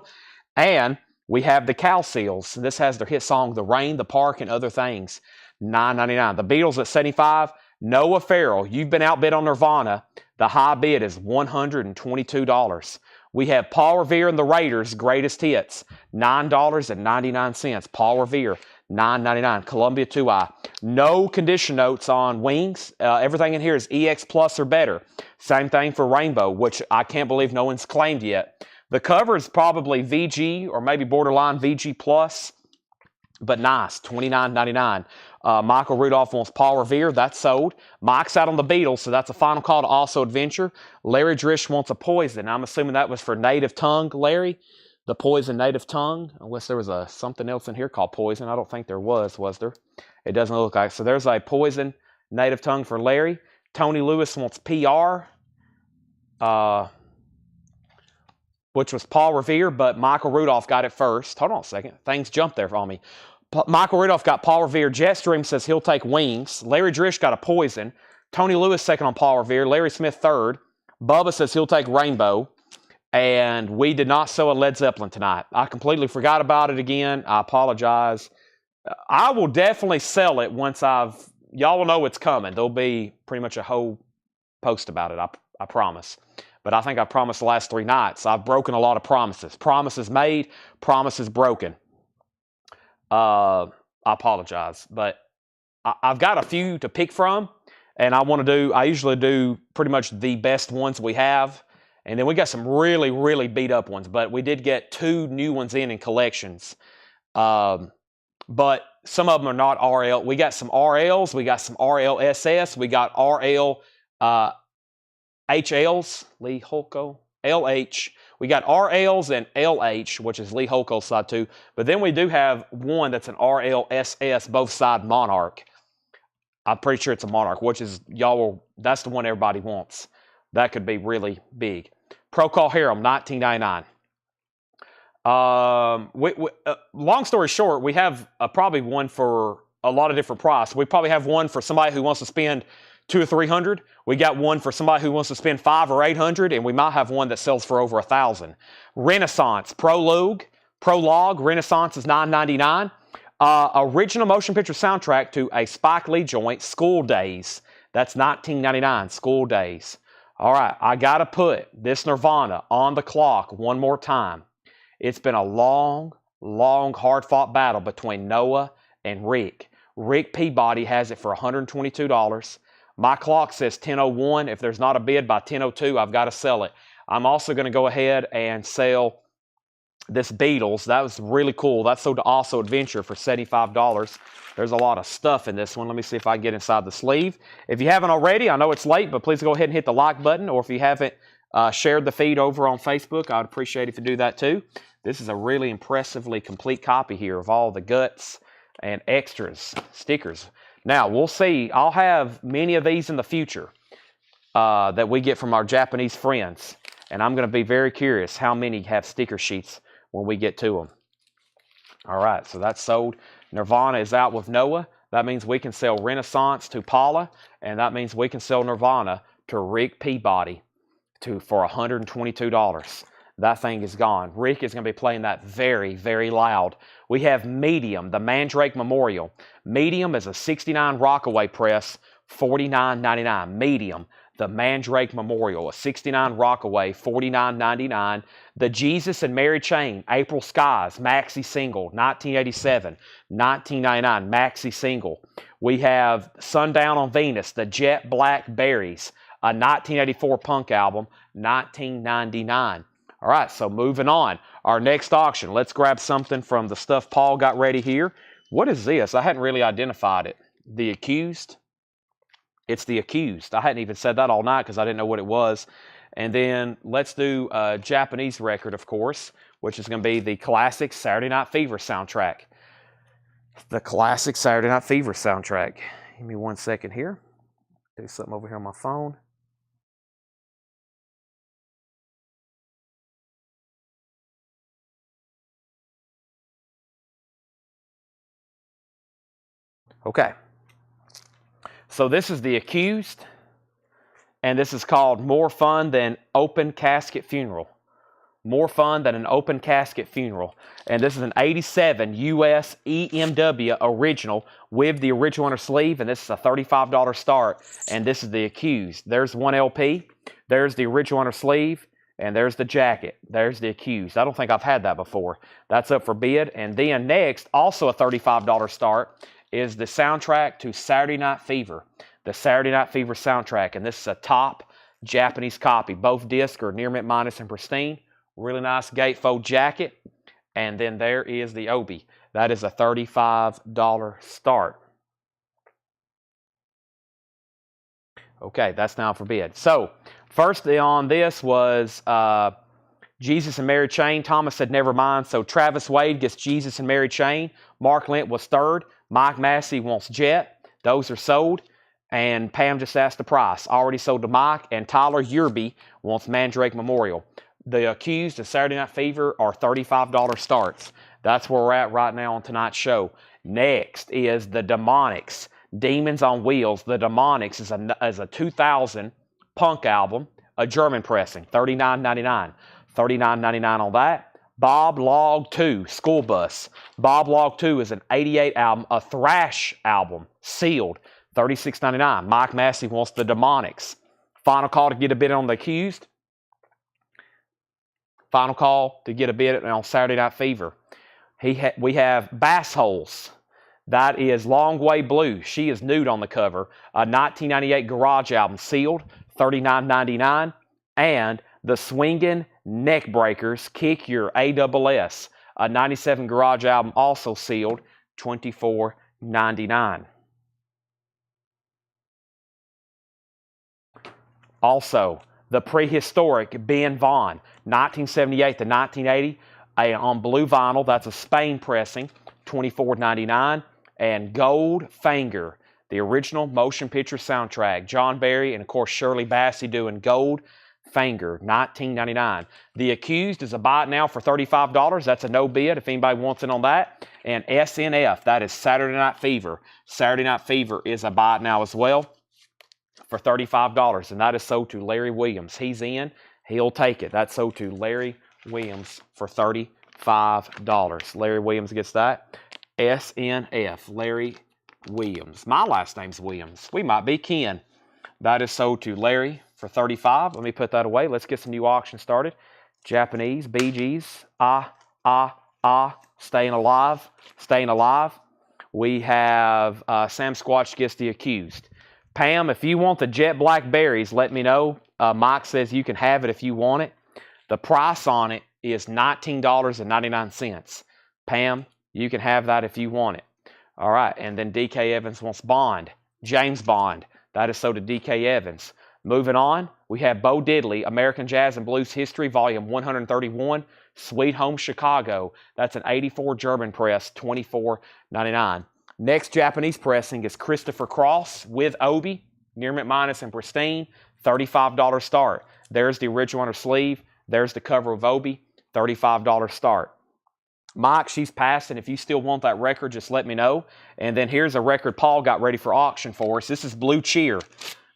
A: And we have the Cal Seals. This has their hit song, The Rain, The Park, and Other Things. $9.99. The Beatles at $75. Noah Farrell, you've been outbid on Nirvana. The high bid is $122. We have Paul Revere and the Raiders' greatest hits. $9.99. Paul Revere, $9.99. Columbia 2i. No condition notes on Wings. Everything in here is EX Plus or better. Same thing for Rainbow, which I can't believe no one's claimed yet. The cover is probably VG or maybe borderline VG Plus, but nice, $29.99. Michael Rudolph wants Paul Revere. That's sold. Mike's out on the Beatles, so that's a final call to Also Adventure. Larry Drish wants a Poison. I'm assuming that was for Native Tongue, Larry. The Poison Native Tongue, unless there was something else in here called Poison. I don't think there was there? It doesn't look like. So there's a Poison Native Tongue for Larry. Tony Lewis wants PR, which was Paul Revere, but Michael Rudolph got it first. Hold on a second. Things jumped there on me. Michael Rudolph got Paul Revere. Jetstream says he'll take Wings. Larry Drish got a Poison. Tony Lewis second on Paul Revere. Larry Smith third. Bubba says he'll take Rainbow. And we did not sell a Led Zeppelin tonight. I completely forgot about it again. I apologize. I will definitely sell it once y'all will know it's coming. There'll be pretty much a whole post about it, I promise. But I think I promised the last 3 nights. I've broken a lot of promises. Promises made, promises broken. I apologize. But I've got a few to pick from. And I usually do pretty much the best ones we have. And then we got some really, really beat up ones. But we did get 2 new ones in collections. But some of them are not RL. We got some RLs. We got some RLSS. We got RL HLs, Lee Holko, LH. We got RLs and LH, which is Lee Holko's side too. But then we do have one that's an RLSS, both side Monarch. I'm pretty sure it's a Monarch, which is, that's the one everybody wants. That could be really big. Procol Harum, $19.99. Long story short, we have probably one for a lot of different price. We probably have one for somebody who wants to spend $200 or $300. We got one for somebody who wants to spend $500 or $800, and we might have one that sells for over $1,000. Renaissance Prologue Renaissance is $9.99. Original motion picture soundtrack to a Spike Lee joint, School Days. That's $19.99. School Days. All right, I got to put this Nirvana on the clock one more time. It's been a long, hard-fought battle between Noah and Rick. Rick Peabody has it for $122. My clock says 10:01. If there's not a bid by 10:02, I've got to sell it. I'm also going to go ahead and sell this Beatles. That was really cool. That sold to Also Adventure for $75. There's a lot of stuff in this one. Let me see if I can get inside the sleeve. If you haven't already, I know it's late, but please go ahead and hit the like button. Or if you haven't shared the feed over on Facebook, I'd appreciate if you do that too. This is a really impressively complete copy here of all the guts and extras, stickers. Now, we'll see. I'll have many of these in the future that we get from our Japanese friends. And I'm going to be very curious how many have sticker sheets when we get to them. All right, so that's sold. Nirvana is out with Noah. That means we can sell Renaissance to Paula, and that means we can sell Nirvana to Rick Peabody for $122. That thing is gone. Rick is going to be playing that very, very loud. We have Medium, the Mandrake Memorial. Medium is a 69 Rockaway press, $49.99. Medium, the Mandrake Memorial, a 69 Rockaway, $49.99. The Jesus and Mary Chain, April Skies, maxi single, 1987, $19.99, maxi single. We have Sundown on Venus, the Jet Black Berries, a 1984 punk album, $19.99. All right, so moving on. Our next auction, let's grab something from the stuff Paul got ready here. What is this? I hadn't really identified it. The Accused. It's The Accused. I hadn't even said that all night because I didn't know what it was. And then let's do a Japanese record, of course, which is going to be the classic Saturday Night Fever soundtrack. The classic Saturday Night Fever soundtrack. Give me 1 second here. Do something over here on my phone. Okay. So this is The Accused, and this is called More Fun Than Open Casket Funeral. More Fun Than an Open Casket Funeral. And this is an 87 US EMW original with the original inner sleeve, and this is a $35 start, and this is The Accused. There's one LP, there's the original inner sleeve, and there's the jacket. There's The Accused. I don't think I've had that before. That's up for bid. And then next, also a $35 start, is the soundtrack to Saturday Night Fever. The Saturday Night Fever soundtrack. And this is a top Japanese copy. Both discs are near mint minus and pristine. Really nice gatefold jacket. And then there is the Obi. That is a $35 start. Okay, that's now for bid. So, first on this was Jesus and Mary Chain. Thomas said never mind. So Travis Wade gets Jesus and Mary Chain. Mark Lent was third. Mike Massey wants Jet. Those are sold. And Pam just asked the price. Already sold to Mike. And Tyler Yerby wants Mandrake Memorial. The Accused and Saturday Night Fever are $35 starts. That's where we're at right now on tonight's show. Next is the Demonics. Demons on Wheels. The Demonics is a 2000 punk album. A German pressing. $39.99. $39.99 on that. Bob Log 2, School Bus. Bob Log 2 is an 88 album, a thrash album, sealed, $36.99. Mike Massey wants the Demonics. Final call to get a bid on The Accused. Final call to get a bid on Saturday Night Fever. We have Bass Holes. That is Long Way Blue. She is nude on the cover. A 1998 garage album, sealed, $39.99. And the Swingin' Neck Breakers, Kick Your ASS, a 97 garage album, also sealed, $24.99. Also, the Prehistoric Ben Vaughn, 1978 to 1980, on blue vinyl. That's a Spain pressing, $24.99. And Gold Finger, the original motion picture soundtrack. John Barry and, of course, Shirley Bassey doing Gold Fanger, $19.99. The Accused is a buy it now for $35. That's a no bid if anybody wants it on that. And SNF, that is Saturday Night Fever. Saturday Night Fever is a buy it now as well for $35. And that is sold to Larry Williams. He's in. He'll take it. That's sold to Larry Williams for $35. Larry Williams gets that. SNF, Larry Williams. My last name's Williams. We might be kin. That is sold to Larry for $35. Let me put that away. Let's get some new auction started. Japanese, BGs, staying alive, staying alive. We have Sam Squatch gets the Accused. Pam, if you want the jet black berries, let me know. Mike says you can have it if you want it. The price on it is $19.99. Pam, you can have that if you want it. All right, and then DK Evans wants Bond. James Bond. That is sold to DK Evans. Moving on, we have Bo Diddley, American Jazz and Blues History, Volume 131, Sweet Home Chicago. That's an 84 German press, $24.99. Next Japanese pressing is Christopher Cross with Obi, near mint minus and pristine, $35 start. There's the original on her sleeve. There's the cover of Obi, $35 start. Mike, she's passing. If you still want that record, just let me know. And then here's a record Paul got ready for auction for us. This is Blue Cheer.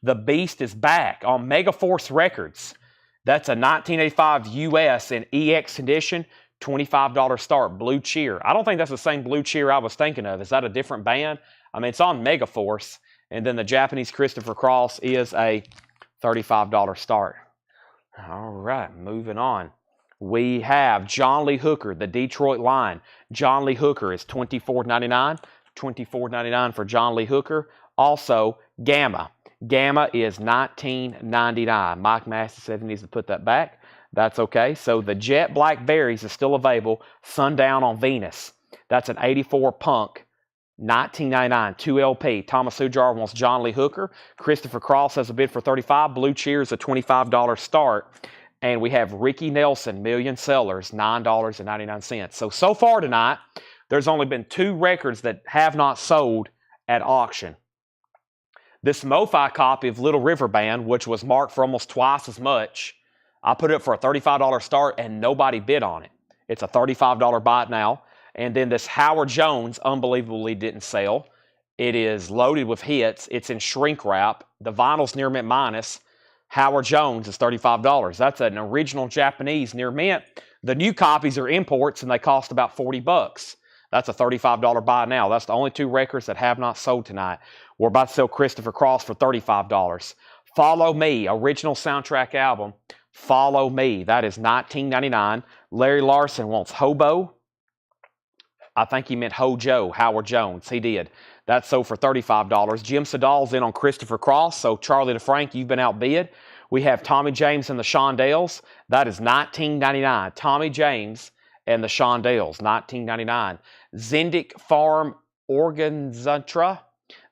A: The Beast is back on Megaforce Records. That's a 1985 US in EX condition, $25 start. Blue Cheer. I don't think that's the same Blue Cheer I was thinking of. Is that a different band? I mean, it's on Megaforce. And then the Japanese Christopher Cross is a $35 start. All right, moving on. We have John Lee Hooker, the Detroit Line. John Lee Hooker is $24.99. $24.99 for John Lee Hooker. Also, Gamma. Gamma is $19.99. Mike Massey said he needs to put that back. That's okay. So the Jet Black Berries is still available. Sundown on Venus. That's an 84 Punk. $19.99. 2LP. Thomas Hujar wants John Lee Hooker. Christopher Cross has a bid for $35. Blue Cheers a $25 start. And we have Ricky Nelson, Million Sellers, $9.99. So far tonight, there's only been 2 records that have not sold at auction. This MoFi copy of Little River Band, which was marked for almost twice as much, I put it up for a $35 start and nobody bid on it. It's a $35 buy it now. And then this Howard Jones, unbelievably didn't sell. It is loaded with hits. It's in shrink wrap. The vinyl's near mint minus. Howard Jones is $35. That's an original Japanese near mint. The new copies are imports and they cost about $40. That's a $35 buy now. That's the only 2 records that have not sold tonight. We're about to sell Christopher Cross for $35. Follow Me, original soundtrack album. Follow Me, that is $19.99. Larry Larson wants Hobo. I think he meant Hojo, Howard Jones. He did. That's sold for $35. Jim Sedal's in on Christopher Cross. So Charlie DeFrank, you've been outbid. We have Tommy James and the Shondells. That is $19.99. Tommy James and the Shondells, $19.99. Zendik Farm Organzantra.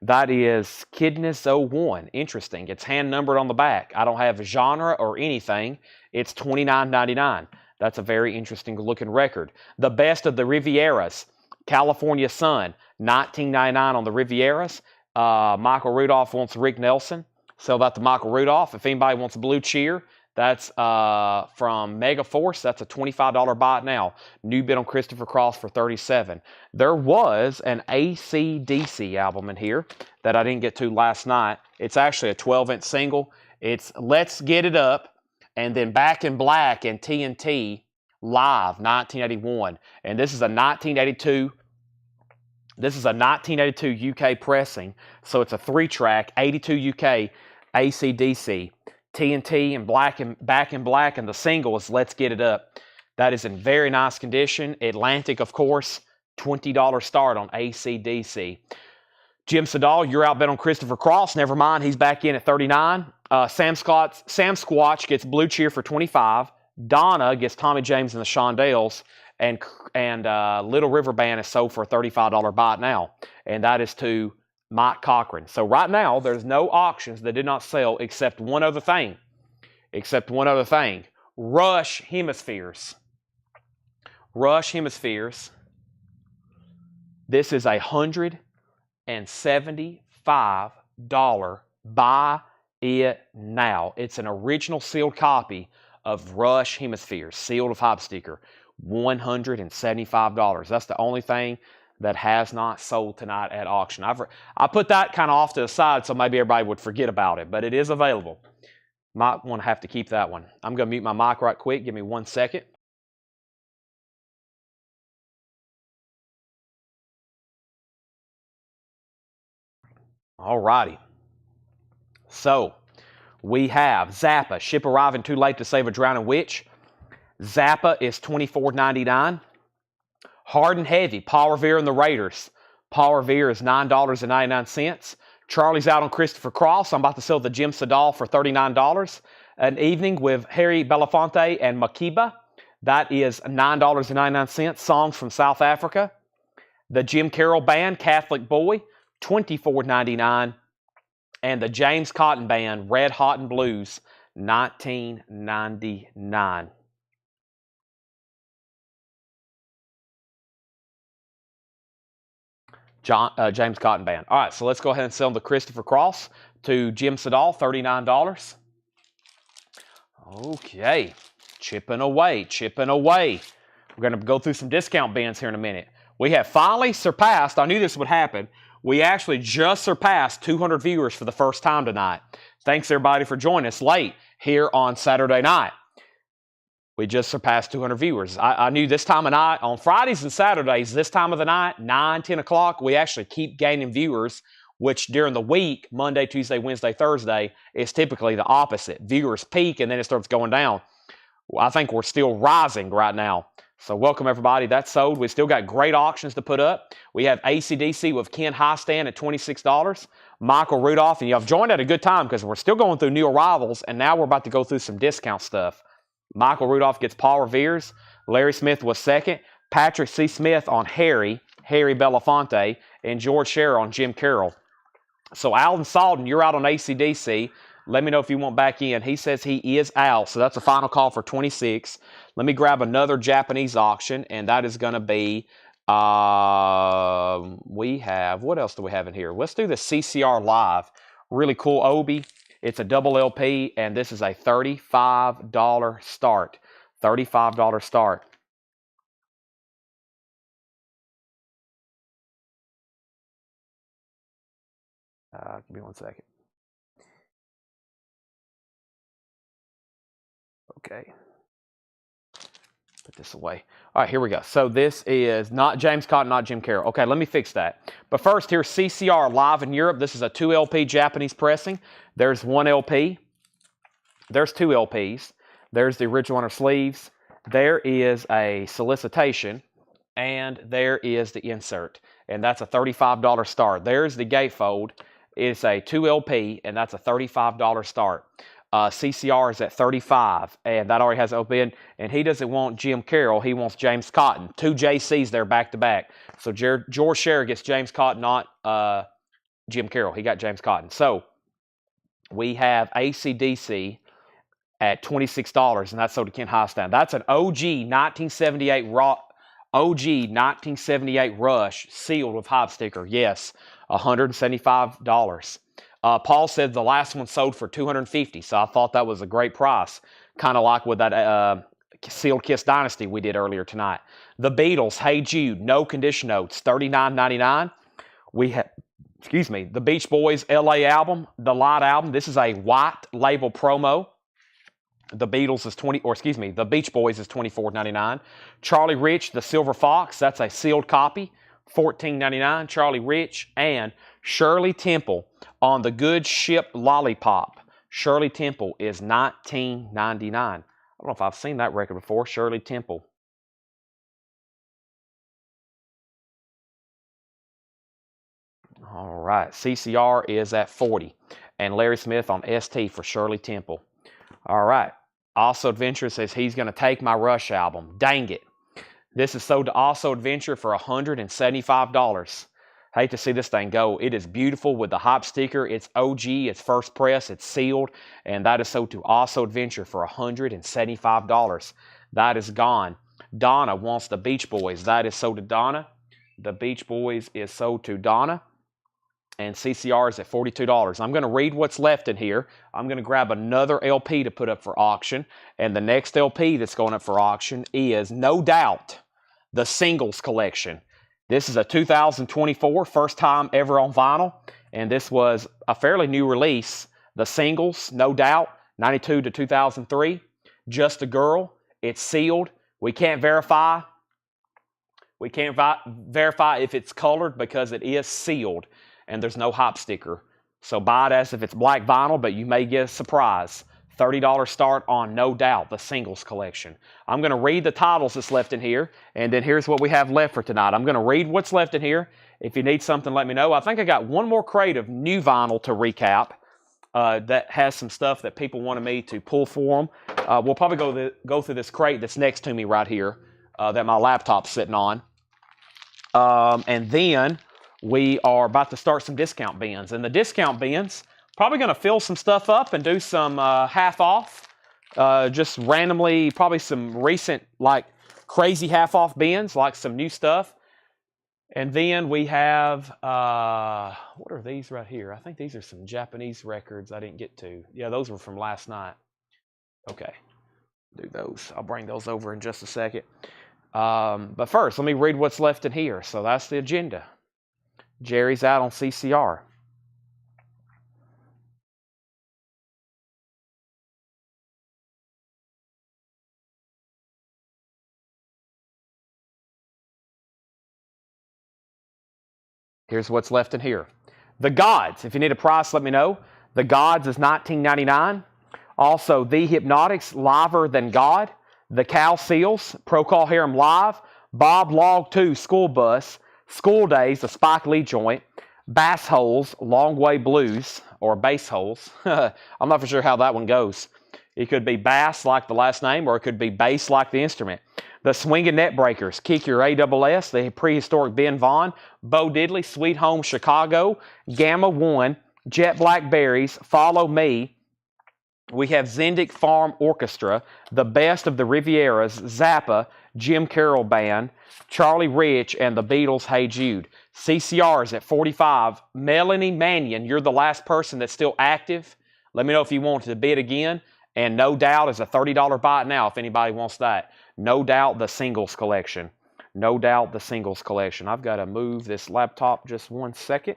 A: That is Kidness 01. Interesting. It's hand numbered on the back. I don't have a genre or anything. It's $29.99. That's a very interesting looking record. The Best of the Rivieras. California Sun, $19.99 on the Rivieras. Michael Rudolph wants Rick Nelson. Sell that to Michael Rudolph. If anybody wants a Blue Cheer, that's from Megaforce. That's a $25 buy it now. New bid on Christopher Cross for $37. There was an AC/DC album in here that I didn't get to last night. It's actually a 12-inch single. It's Let's Get It Up and then Back in Black and TNT Live, 1981. And this is a 1982. This is a 1982 UK pressing. So it's a 3-track, 82 UK AC/DC. TNT and Back in Black, and the single is Let's Get It Up. That is in very nice condition. Atlantic, of course, $20 start on AC/DC. Jim Sedal, you're outbid on Christopher Cross. Never mind, he's back in at $39. Sam Squatch gets Blue Cheer for $25. Donna gets Tommy James and the Shondells. And Little River Band is sold for a $35 buy it now. And that is to Mike Cochran. So right now, there's no auctions that did not sell except one other thing. Rush Hemispheres. Rush Hemispheres. This is a $175 buy it now. It's an original sealed copy of Rush Hemisphere, sealed with hop sticker. $175. That's the only thing that has not sold tonight at auction. I put that kind of off to the side so maybe everybody would forget about it, but it is available. Might want to have to keep that one. I'm going to mute my mic right quick. Give me 1 second. All righty. So, we have Zappa, ship arriving too late to save a drowning witch. Zappa is $24.99. Hard and Heavy, Paul Revere and the Raiders. Paul Revere is $9.99. Charlie's out on Christopher Cross. I'm about to sell the Jim Sedal for $39. An Evening with Harry Belafonte and Makiba. That is $9.99. Songs from South Africa. The Jim Carroll Band, Catholic Boy, $24.99. And the James Cotton Band, Red Hot and Blues, $19.99. James Cotton Band. All right, so let's go ahead and sell the Christopher Cross to Jim Sedal, $39. Okay, chipping away, chipping away. We're going to go through some discount bins here in a minute. We have finally surpassed, I knew this would happen, we actually just surpassed 200 viewers for the first time tonight. Thanks everybody for joining us late here on Saturday night. We just surpassed 200 viewers. I knew this time of night, on Fridays and Saturdays, this time of the night, 9, 10 o'clock, we actually keep gaining viewers, which during the week, Monday, Tuesday, Wednesday, Thursday, is typically the opposite. Viewers peak and then it starts going down. Well, I think we're still rising right now. So welcome everybody. That's sold. We still got great auctions to put up. We have AC/DC with Ken Highstand at $26. Michael Rudolph, and y'all have joined at a good time because we're still going through new arrivals, and now we're about to go through some discount stuff. Michael Rudolph gets Paul Revere's. Larry Smith was second. Patrick C. Smith on Harry Belafonte, and George Scherer on Jim Carroll. So Alan Salden, you're out on AC/DC. Let me know if you want back in. He says he is out, so that's a final call for 26. Let me grab another Japanese auction, and that is going to be, we have, what else do we have in here? Let's do the CCR Live. Really cool Obi. It's a double LP, and this is a $35 start. $35 start. Give me 1 second. Okay. Put this away. All right, here we go. So this is not James Cotton, not Jim Carroll. Okay, let me fix that. But first, here's CCR Live in Europe. This is a 2 LP Japanese pressing. There's 1 LP. There's 2 LPs. There's the original on our sleeves. There is a solicitation. And there is the insert. And that's a $35 start. There's the gatefold. It's a 2 LP, and that's a $35 start. CCR is at $35, and that already has open. And he doesn't want Jim Carroll; he wants James Cotton. 2 JCs there back to back. So George Scherer gets James Cotton, not Jim Carroll. He got James Cotton. So we have AC/DC at $26, and that's sold to Ken Highstand. That's an OG 1978 Rush sealed with hop sticker. Yes, $175. Paul said the last one sold for $250, so I thought that was a great price. Kind of like with that Sealed Kiss Dynasty we did earlier tonight. The Beatles, Hey Jude, no condition notes, $39.99. We have, the Beach Boys LA album, the Light album. This is a white label promo. The Beatles is the Beach Boys is $24.99. Charlie Rich, the Silver Fox, that's a sealed copy, $14.99. Charlie Rich and Shirley Temple on the Good Ship Lollipop. Shirley Temple is $19.99. I don't know if I've seen that record before. Shirley Temple. All right, CCR is at $40, and Larry Smith on ST for Shirley Temple. All right. Also Adventure says he's going to take my Rush album. Dang it. This is sold to Also Adventure for $175. Hate to see this thing go. It is beautiful with the hop sticker. It's OG. It's first press. It's sealed. And that is sold to Also Adventure for $175. That is gone. Donna wants the Beach Boys. That is sold to Donna. The Beach Boys is sold to Donna. and CCR is at $42. I'm going to read what's left in here. I'm going to grab another LP to put up for auction, and the next LP that's going up for auction is, no doubt, the Singles Collection. This is a 2024, first time ever on vinyl, and this was a fairly new release. The Singles, no doubt, 92 to 2003. Just a Girl. It's sealed. We can't verify. We can't verify if it's colored because it is sealed, and there's no hop sticker. So buy it as if it's black vinyl, but you may get a surprise. $30 start on, no doubt, the Singles Collection. I'm going to read the titles that's left in here, and then here's what we have left for tonight. I'm going to read what's left in here. If you need something, let me know. I think I got one more crate of new vinyl to recap that has some stuff that people wanted me to pull for them. We'll probably go through this crate that's next to me right here that my laptop's sitting on. And then we are about to start some discount bins. And the discount bins, probably going to fill some stuff up and do some half off. Just randomly, probably some recent, like, crazy half off bins, like some new stuff. And then we have, what are these right here? I think these are some Japanese records I didn't get to. Yeah, those were from last night. Okay, do those. I'll bring those over in just a second. But first, let me read what's left in here. So that's the agenda. Jerry's out on CCR. Here's what's left in here. The Gods. If you need a price, let me know. The Gods is $19.99. Also, The Hypnotics, Liver Than God. The Cal Seals, Procol Harum Live. Bob Log 2, School Bus. School Days, the Spike Lee joint. Bass Holes, Long Way Blues, or Bass Holes. I'm not for sure how that one goes. It could be bass like the last name, or it could be bass like the instrument. The Swingin' Net Breakers, Kick Your ASS, the Prehistoric Ben Vaughn, Bo Diddley, Sweet Home Chicago, Gamma One, Jet Blackberries, Follow Me. We have Zendik Farm Orchestra, The Best of the Rivieras, Zappa, Jim Carroll Band, Charlie Rich, and the Beatles' Hey Jude. CCR is at 45. Melanie Mannion, you're the last person that's still active. Let me know if you want to bid again. And No Doubt is a $30 buy it now if anybody wants that. No Doubt, the Singles Collection. No Doubt, the Singles Collection. I've got to move this laptop just one second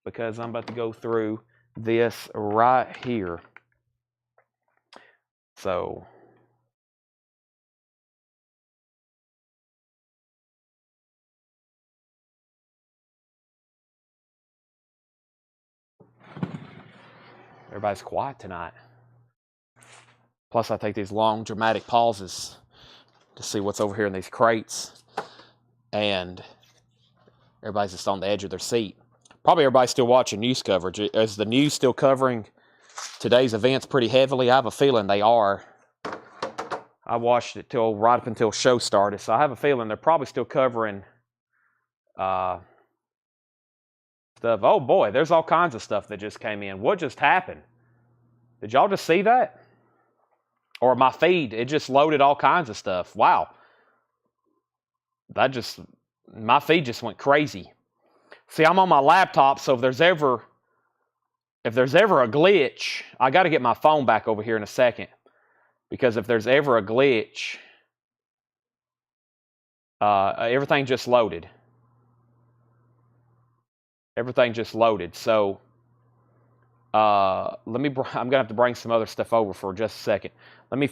A: because I'm about to go through this right here. So, everybody's quiet tonight. Plus, I take these long, dramatic pauses to see what's over here in these crates. And everybody's just on the edge of their seat. Probably everybody's still watching news coverage. Is the news still covering today's events pretty heavily? I have a feeling they are. I watched it right up until show started, so I have a feeling they're probably still covering stuff. Oh boy, there's all kinds of stuff that just came in. What just happened? Did y'all just see that? Or my feed, it just loaded all kinds of stuff. Wow. My feed just went crazy. See, I'm on my laptop, so if there's ever a glitch, I got to get my phone back over here in a second. Because if there's ever a glitch, everything just loaded. Everything just loaded. So, I'm going to have to bring some other stuff over for just a second. Let me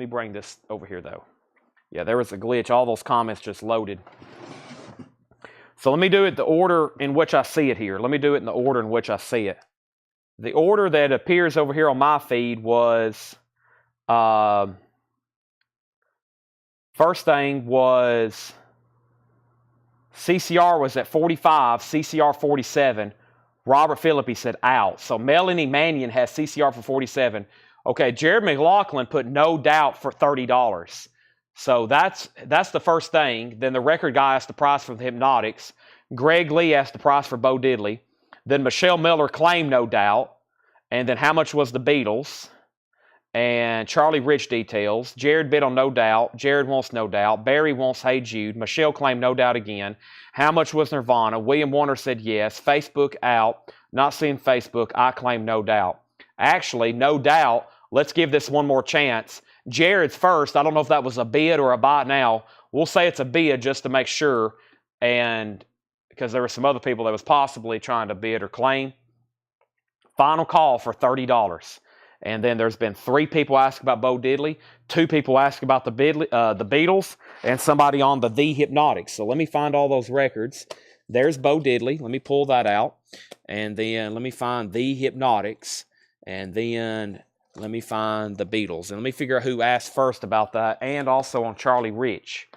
A: bring this over here, though. Yeah, there was a glitch. All those comments just loaded. So let me do it the order in which I see it here. Let me do it in the order in which I see it. The order that appears over here on my feed was, first thing was, CCR was at 45, CCR 47. Robert Philippi said out. So Melanie Mannion has CCR for 47. Okay, Jared McLaughlin put No Doubt for $30. So that's the first thing. Then the record guy asked the price for the Hypnotics. Greg Lee asked the price for Bo Diddley. Then Michelle Miller claimed No Doubt. And then how much was the Beatles? And Charlie Rich details. Jared bid on No Doubt. Jared wants No Doubt. Barry wants Hey Jude. Michelle claimed No Doubt again. How much was Nirvana? William Warner said yes. Facebook out. Not seeing Facebook. I claim No Doubt. Actually, No Doubt. Let's give this one more chance. Jared's first. I don't know if that was a bid or a buy now. We'll say it's a bid just to make sure. And because there were some other people that was possibly trying to bid or claim. Final call for $30. And then there's been 3 people ask about Bo Diddley, 2 people ask about the Beatles, and somebody on the Hypnotics. So let me find all those records. There's Bo Diddley. Let me pull that out. And then let me find the Hypnotics. And then let me find the Beatles. And let me figure out who asked first about that. And also on Charlie Rich.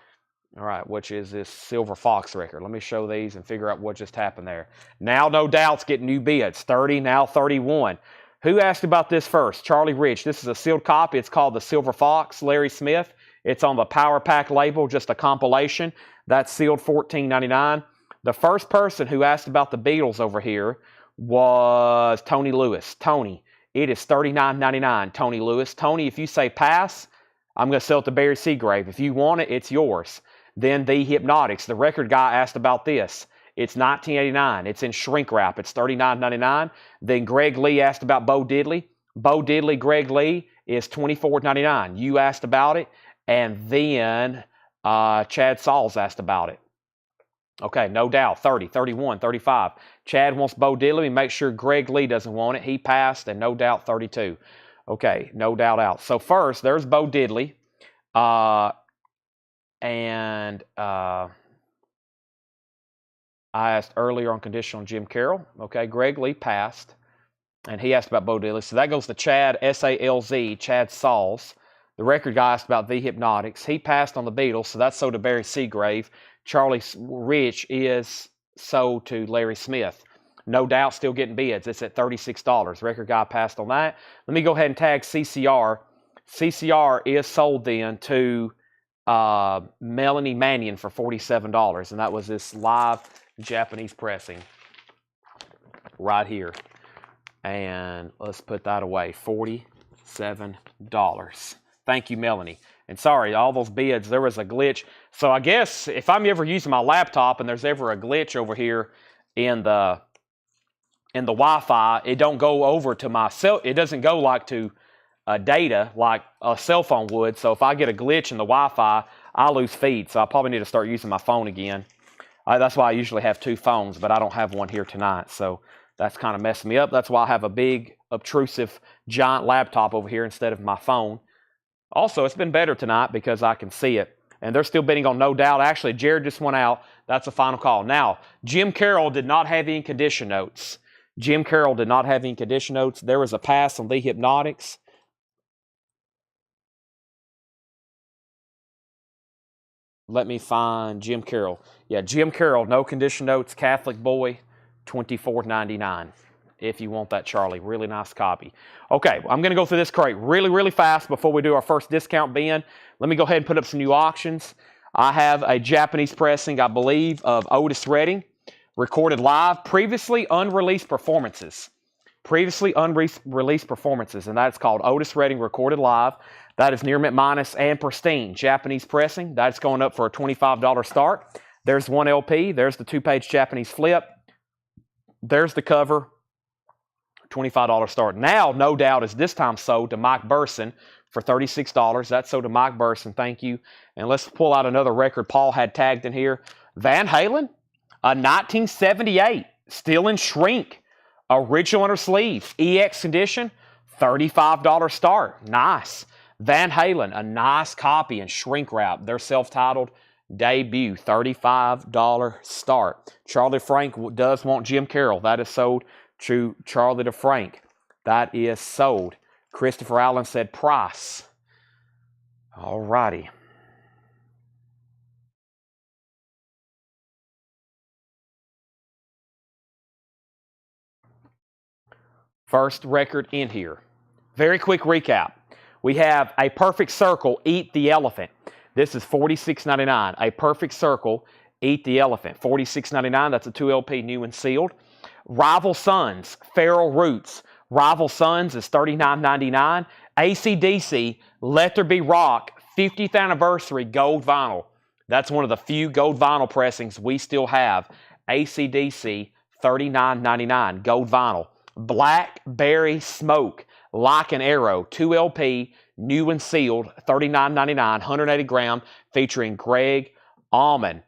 A: All right, which is this Silver Fox record. Let me show these and figure out what just happened there. Now No Doubt's getting new bids. 30, now 31. Who asked about this first? Charlie Rich. This is a sealed copy. It's called the Silver Fox, Larry Smith. It's on the Power Pack label, just a compilation. That's sealed $14.99. The first person who asked about the Beatles over here was Tony Lewis. Tony, it is $39.99. Tony Lewis. Tony, if you say pass, I'm going to sell it to Barry Seagrave. If you want it, it's yours. Then the Hypnotics. The record guy asked about this. It's $19.89. It's in shrink wrap. It's $39.99. Then Greg Lee asked about Bo Diddley. Bo Diddley, Greg Lee is $24.99. You asked about it. And then Chad Sauls asked about it. Okay, No Doubt, 30, 31, 35. Chad wants Bo Diddley. Make sure Greg Lee doesn't want it. He passed, and No Doubt, 32. Okay, No Doubt out. So first, there's Bo Diddley. I asked earlier on conditional Jim Carroll. Okay, Greg Lee passed. And he asked about Bo Diddley. So that goes to Chad, S-A-L-Z, Chad Sauls. The record guy asked about the Hypnotics. He passed on the Beatles, so that's sold to Barry Seagrave. Charlie Rich is sold to Larry Smith. No Doubt still getting bids. It's at $36. Record guy passed on that. Let me go ahead and tag CCR. CCR is sold then to Melanie Mannion for $47. And that was this live Japanese pressing right here. And let's put that away. $47. Thank you, Melanie. And sorry, all those bids, there was a glitch. So I guess if I'm ever using my laptop and there's ever a glitch over here in the Wi-Fi, it don't go over to my cell. It doesn't go like to data like a cell phone would. So if I get a glitch in the Wi-Fi, I lose feed. So I probably need to start using my phone again. That's why I usually have 2 phones, but I don't have one here tonight. So that's kind of messing me up. That's why I have a big, obtrusive, giant laptop over here instead of my phone. Also, it's been better tonight because I can see it. And they're still bidding on No Doubt. Actually, Jared just went out. That's a final call. Now, Jim Carroll did not have any condition notes. Jim Carroll did not have any condition notes. There was a pass on the Hypnotics. Let me find Jim Carroll. Yeah, Jim Carroll, no condition notes, Catholic boy, $24.99. If you want that, Charlie. Really nice copy. Okay, I'm going to go through this crate really fast before we do our first discount bin. Let me go ahead and put up some new auctions. I have a Japanese pressing, I believe, of Otis Redding, recorded live, previously unreleased performances. Previously unreleased performances, and that's called Otis Redding Recorded Live. That is near mint minus and pristine. Japanese pressing, that's going up for a $25 start. There's one LP. There's the 2-page Japanese flip. There's the cover. $25 start. Now, No Doubt is this time sold to Mike Burson for $36. That's sold to Mike Burson. Thank you. And let's pull out another record Paul had tagged in here. Van Halen, a 1978, still in shrink. Original under sleeve. EX condition, $35 start. Nice. Van Halen, a nice copy in shrink wrap. They're self-titled debut, $35 start. Charlie Frank does want Jim Carroll. That is sold to Charlie DeFrank. That is sold. Christopher Allen said price. All righty. First record in here. Very quick recap. We have A Perfect Circle, Eat the Elephant. This is $46.99. A Perfect Circle, Eat the Elephant. $46.99. That's a 2LP new and sealed. Rival Sons, Feral Roots. Rival Sons is $39.99. AC/DC, Let There Be Rock, 50th anniversary gold vinyl. That's one of the few gold vinyl pressings we still have. AC/DC, $39.99, gold vinyl. Blackberry Smoke, Like an Arrow, 2 LP, new and sealed, $39.99, 180 gram, featuring Greg Allman.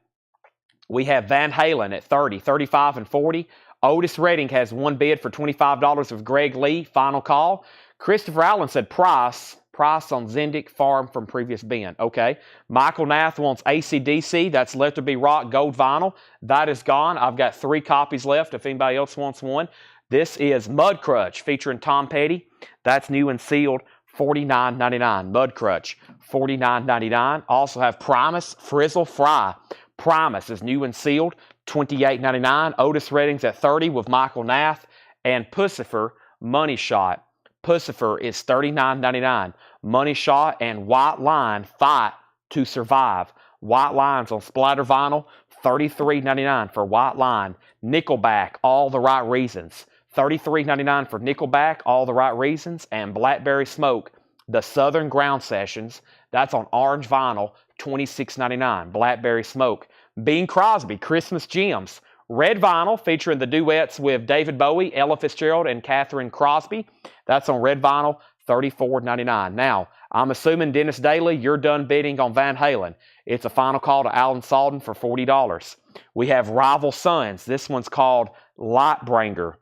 A: We have Van Halen at 30, 35, and 40. Otis Redding has one bid for $25 with Greg Lee. Final call. Christopher Allen said price on Zendik Farm from previous bin. Okay. Michael Nath wants AC/DC. That's Let There Be Rock gold vinyl. That is gone. I've got 3 copies left if anybody else wants one. This is Mudcrutch featuring Tom Petty. That's new and sealed, $49.99. Mudcrutch, $49.99. Also have Primus Frizzle Fry. Primus is new and sealed, $28.99. Otis Redding's at 30 with Michael Nath. And Pussifer Money Shot. Pussifer is $39.99. Money Shot and White Line Fight to Survive. White Line's on splatter vinyl, $33.99 for White Line. Nickelback, All the Right Reasons. $33.99 for Nickelback, All the Right Reasons. And Blackberry Smoke, The Southern Ground Sessions. That's on orange vinyl, $26.99. Blackberry Smoke. Bing Crosby, Christmas Gems. Red vinyl featuring the duets with David Bowie, Ella Fitzgerald, and Catherine Crosby. That's on red vinyl, $34.99. Now, I'm assuming, Dennis Daly, you're done bidding on Van Halen. It's a final call to Alan Salden for $40. We have Rival Sons. This one's called Lightbringer.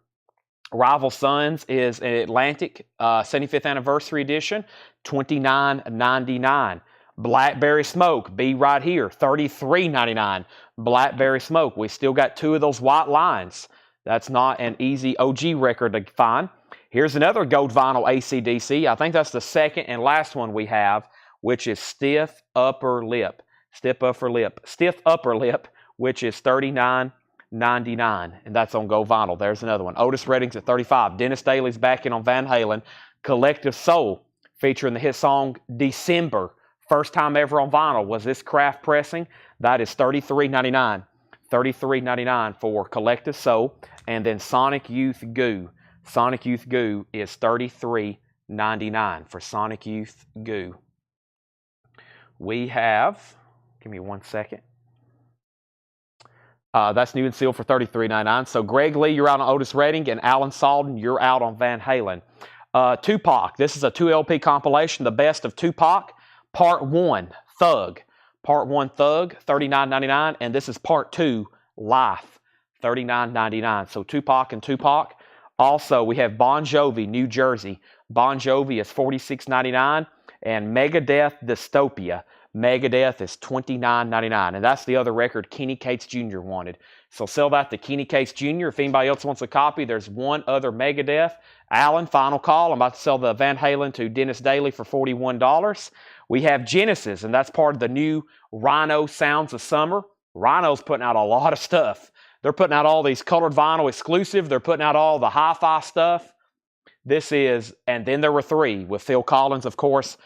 A: Rival Sons is an Atlantic 75th Anniversary Edition, $29.99. Blackberry Smoke, be right here, $33.99. Blackberry Smoke. We still got 2 of those white lines. That's not an easy OG record to find. Here's another gold vinyl AC/DC. I think that's the second and last one we have, which is Stiff Upper Lip. Stiff Upper Lip, which is $39.99. And that's on gold vinyl. There's another one. Otis Redding's at 35. Dennis Daly's back in on Van Halen. Collective Soul, featuring the hit song December. First time ever on vinyl was this craft pressing. That is $33.99. $33.99 for Collective Soul. And then Sonic Youth Goo. Sonic Youth Goo is $33.99 for Sonic Youth Goo. We have, give me one second. That's new and sealed for $33.99. So Greg Lee, you're out on Otis Redding, and Alan Salden, you're out on Van Halen. Tupac, this is a 2 LP compilation, the best of Tupac. Part 1, Thug. Part 1, Thug, $39.99. And this is Part 2, Life, $39.99. So Tupac and Tupac. Also, we have Bon Jovi, New Jersey. Bon Jovi is $46.99. And Megadeth, Dystopia. Megadeth is $29.99. And that's the other record Kenny Cates Jr. wanted. So sell that to Kenny Cates Jr. If anybody else wants a copy, there's one other Megadeth. Alan, final call. I'm about to sell the Van Halen to Dennis Daly for $41. We have Genesis, and that's part of the new Rhino Sounds of Summer. Rhino's putting out a lot of stuff. They're putting out all these colored vinyl exclusive. They're putting out all the hi-fi stuff. This is, and then there were 3 with Phil Collins, of course.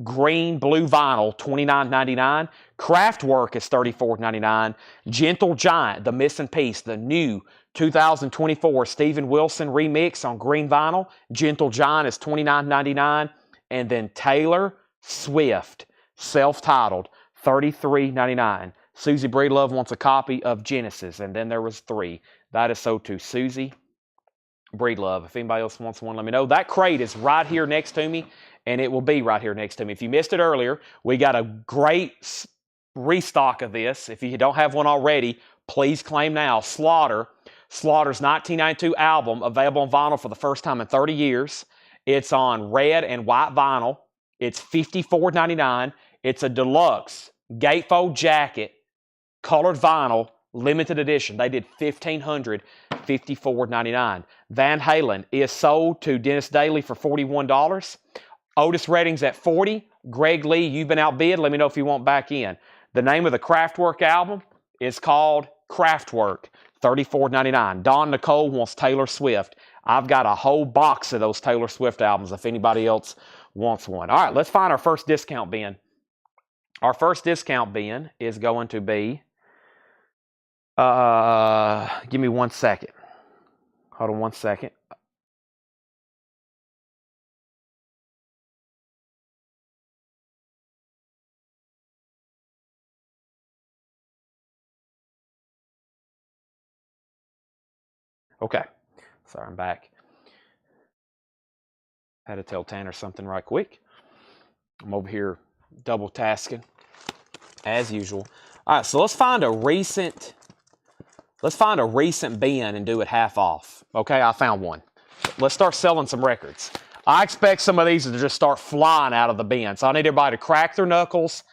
A: Green, blue vinyl, $29.99. Kraftwerk is $34.99. Gentle Giant, The Missing Piece, the new 2024 Steven Wilson remix on green vinyl. Gentle Giant is $29.99. And then Taylor Swift, self-titled, $33.99. Susie Breedlove wants a copy of Genesis, and then there was 3. That is sold to Susie Breedlove. If anybody else wants one, let me know. That crate is right here next to me, and it will be right here next to me. If you missed it earlier, we got a great restock of this. If you don't have one already, please claim now. Slaughter's 1992 album, available on vinyl for the first time in 30 years. It's on red and white vinyl. It's $54.99. It's a deluxe gatefold jacket, colored vinyl, limited edition. They did 1,500, $54.99. Van Halen is sold to Dennis Daly for $41. Otis Redding's at $40. Greg Lee, you've been outbid. Let me know if you want back in. The name of the Kraftwerk album is called Kraftwerk, $34.99. Dawn Nicole wants Taylor Swift. I've got a whole box of those Taylor Swift albums if anybody else wants one. All right, let's find our first discount bin. Our first discount bin is going to be, give me one second. Hold on one second. Okay. Sorry, I'm back. Had to tell Tanner something right quick. I'm over here double tasking as usual. All right, so let's find a recent bin and do it half off. Okay, I found one. Let's start selling some records. I expect some of these to just start flying out of the bin. So I need everybody to crack their knuckles.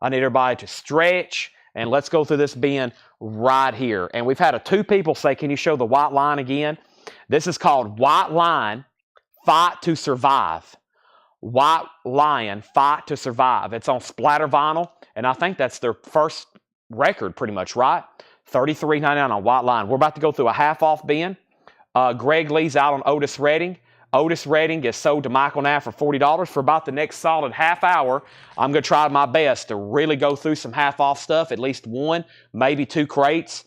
A: I need everybody to stretch. And let's go through this bin right here. And we've had 2 people say, can you show the white line again? This is called White Line, Fight to Survive. White Lion, Fight to Survive. It's on splatter vinyl. And I think that's their first record pretty much, right? $33.99 on White Line. We're about to go through a half-off bin. Greg Lee's out on Otis Redding. Otis Redding is sold to Michael Knapp for $40. For about the next solid half hour, I'm going to try my best to really go through some half-off stuff, at least 1, maybe 2 crates.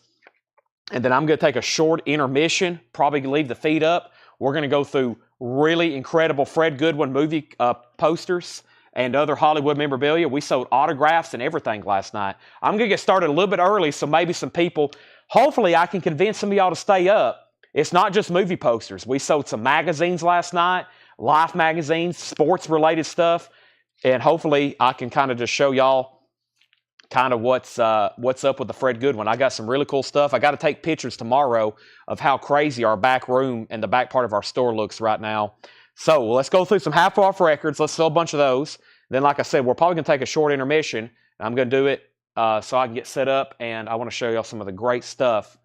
A: And then I'm going to take a short intermission, probably leave the feed up. We're going to go through really incredible Fred Goodwin movie posters and other Hollywood memorabilia. We sold autographs and everything last night. I'm going to get started a little bit early, so maybe some people, hopefully I can convince some of y'all to stay up. It's not just movie posters. We sold some magazines last night, Life magazines, sports-related stuff, and hopefully I can kind of just show y'all kind of what's up with the Fred Goodwin. I got some really cool stuff. I got to take pictures tomorrow of how crazy our back room and the back part of our store looks right now. So let's go through some half-off records. Let's sell a bunch of those. Then, like I said, we're probably going to take a short intermission. I'm going to do it so I can get set up, and I want to show y'all some of the great stuff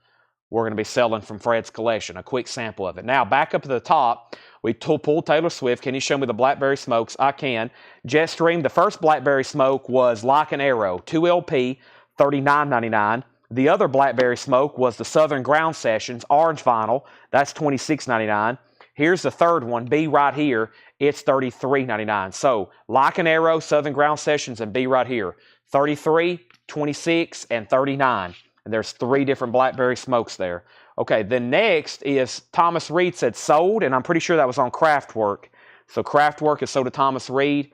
A: we're going to be selling from Fred's collection, a quick sample of it. Now, back up to the top, we pulled Taylor Swift. Can you show me the Blackberry Smokes? I can. Jetstream, the first Blackberry Smoke was Like an Arrow, 2 LP, $39.99. The other Blackberry Smoke was the Southern Ground Sessions, orange vinyl. That's $26.99. Here's the third one, B right here. It's $33.99. So, Like an Arrow, Southern Ground Sessions, and B right here. $33, $26, and $39. And there's 3 different Blackberry Smokes there. Okay, then next is Thomas Reed said sold, and I'm pretty sure that was on Craftwork. So Craftwork is sold to Thomas Reed.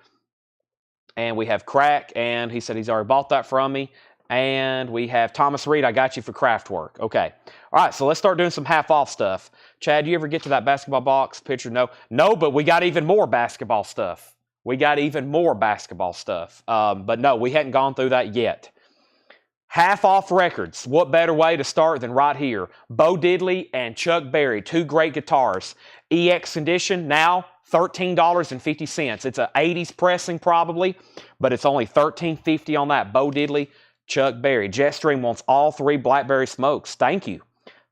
A: And we have Crack, and he said he's already bought that from me. And we have Thomas Reed, I got you for Craftwork. Okay. All right, so let's start doing some half-off stuff. Chad, you ever get to that basketball box picture? No. No, but we got even more basketball stuff. But no, we hadn't gone through that yet. Half-off records. What better way to start than right here? Bo Diddley and Chuck Berry, 2 great guitars. EX condition, now $13.50. It's an 80s pressing probably, but it's only $13.50 on that. Bo Diddley, Chuck Berry. Jetstream wants all 3 Blackberry Smokes. Thank you.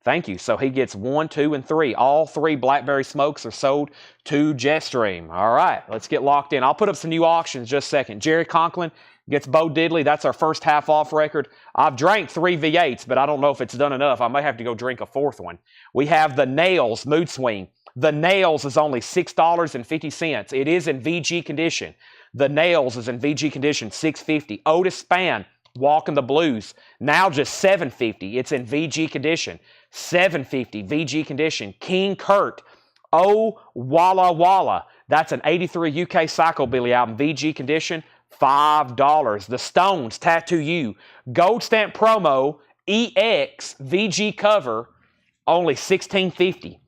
A: Thank you. So he gets 1, 2, and 3. All 3 Blackberry Smokes are sold to Jetstream. All right, let's get locked in. I'll put up some new auctions just a second. Jerry Conklin gets Bo Diddley. That's our first half-off record. I've drank 3 V8s, but I don't know if it's done enough. I may have to go drink a 4th one. We have the Nails Mood Swing. The Nails is only $6.50. It is in VG condition. The Nails is in VG condition, $6.50. Otis Spann, Walking the Blues, now just $7.50. It's in VG condition. $7.50 VG condition. King Kurt, Oh Walla Walla. That's an '83 UK Psychobilly album, VG condition, $5. The Stones, Tattoo You, Gold Stamp Promo, EX VG cover, only $16.50.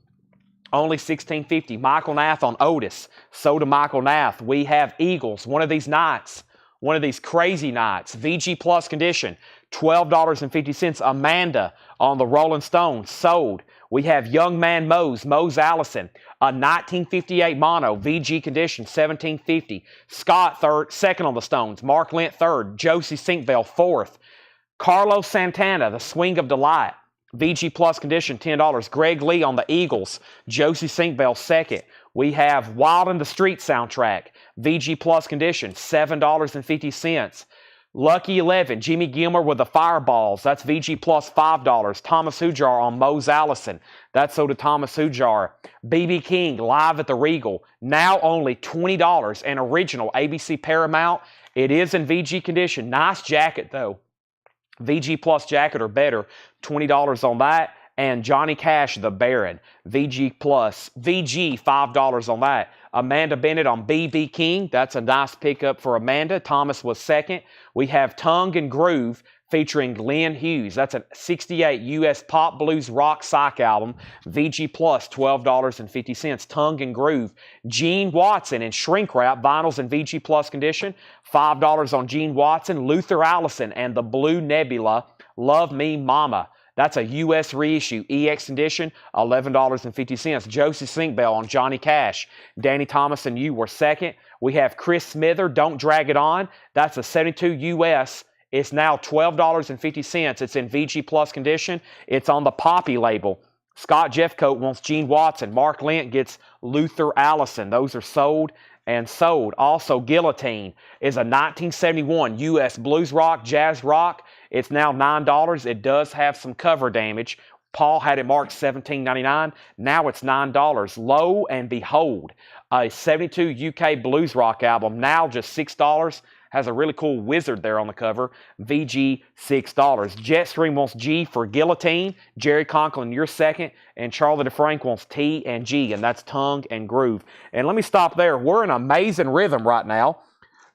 A: Only $16.50. Michael Nath on Otis. So to Michael Nath. We have Eagles, one of these nights. One of these crazy nights. VG Plus condition, $12.50. Amanda on the Rolling Stones, sold. We have Young Man Mose Allison, a 1958 mono, VG condition, $17.50. Scott, second on the Stones. Mark Lent, third. Josie Sinkville, fourth. Carlos Santana, The Swing of Delight, VG Plus condition, $10. Greg Lee on the Eagles, Josie Sinkville, second. We have Wild in the Street soundtrack, VG Plus condition, $7.50. Lucky 11, Jimmy Gilmer with the Fireballs, that's VG Plus, $5. Thomas Hujar on Mose Allison, that's sold to Thomas Hujar. B.B. King, Live at the Regal, now only $20. An original ABC Paramount, it is in VG condition. Nice jacket though. VG Plus jacket or better, $20 on that. And Johnny Cash, The Baron, VG Plus, VG, $5 on that. Amanda Bennett on B.B. King, that's a nice pickup for Amanda. Thomas was second. We have Tongue and Groove, featuring Glenn Hughes. That's a 68 U.S. pop blues rock psych album. VG Plus, $12.50. Tongue and Groove. Gene Watson in shrink wrap, vinyls in VG Plus condition. $5 on Gene Watson. Luther Allison and the Blue Nebula, Love Me Mama. That's a U.S. reissue, EX edition, $11.50. Josie Sinkbell on Johnny Cash. Danny Thomas and You were second. We have Chris Smither, Don't Drag It On. That's a 72 U.S. It's now $12.50. It's in VG Plus condition. It's on the Poppy label. Scott Jeffcoat wants Gene Watson. Mark Lent gets Luther Allison. Those are sold and sold. Also, Guillotine is a 1971 U.S. blues rock, jazz rock. It's now $9. It does have some cover damage. Paul had it marked $17.99. Now it's $9. Lo and Behold, a 72 UK blues rock album, now just $6. Has a really cool wizard there on the cover. VG, $6. Jetstream wants G for Guillotine. Jerry Conklin, you're second. And Charlie DeFrank wants T and G, and that's Tongue and Groove. And let me stop there. We're in amazing rhythm right now.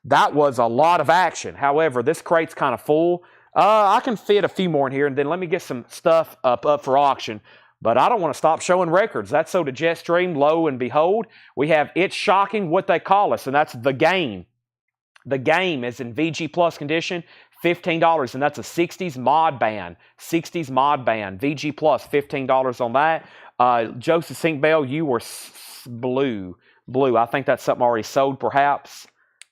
A: That was a lot of action. However, this crate's kind of full. I can fit a few more in here, and then let me get some stuff up for auction. But I don't want to stop showing records. That's so to Jetstream, Lo and Behold. We have It's Shocking What They Call Us, and that's The Game. The Game is in VG Plus condition, $15, and that's a 60s mod band. 60s mod band. VG Plus, $15 on that. Joseph Sinkbell, You Were Blue. Blue. I think that's something already sold, perhaps.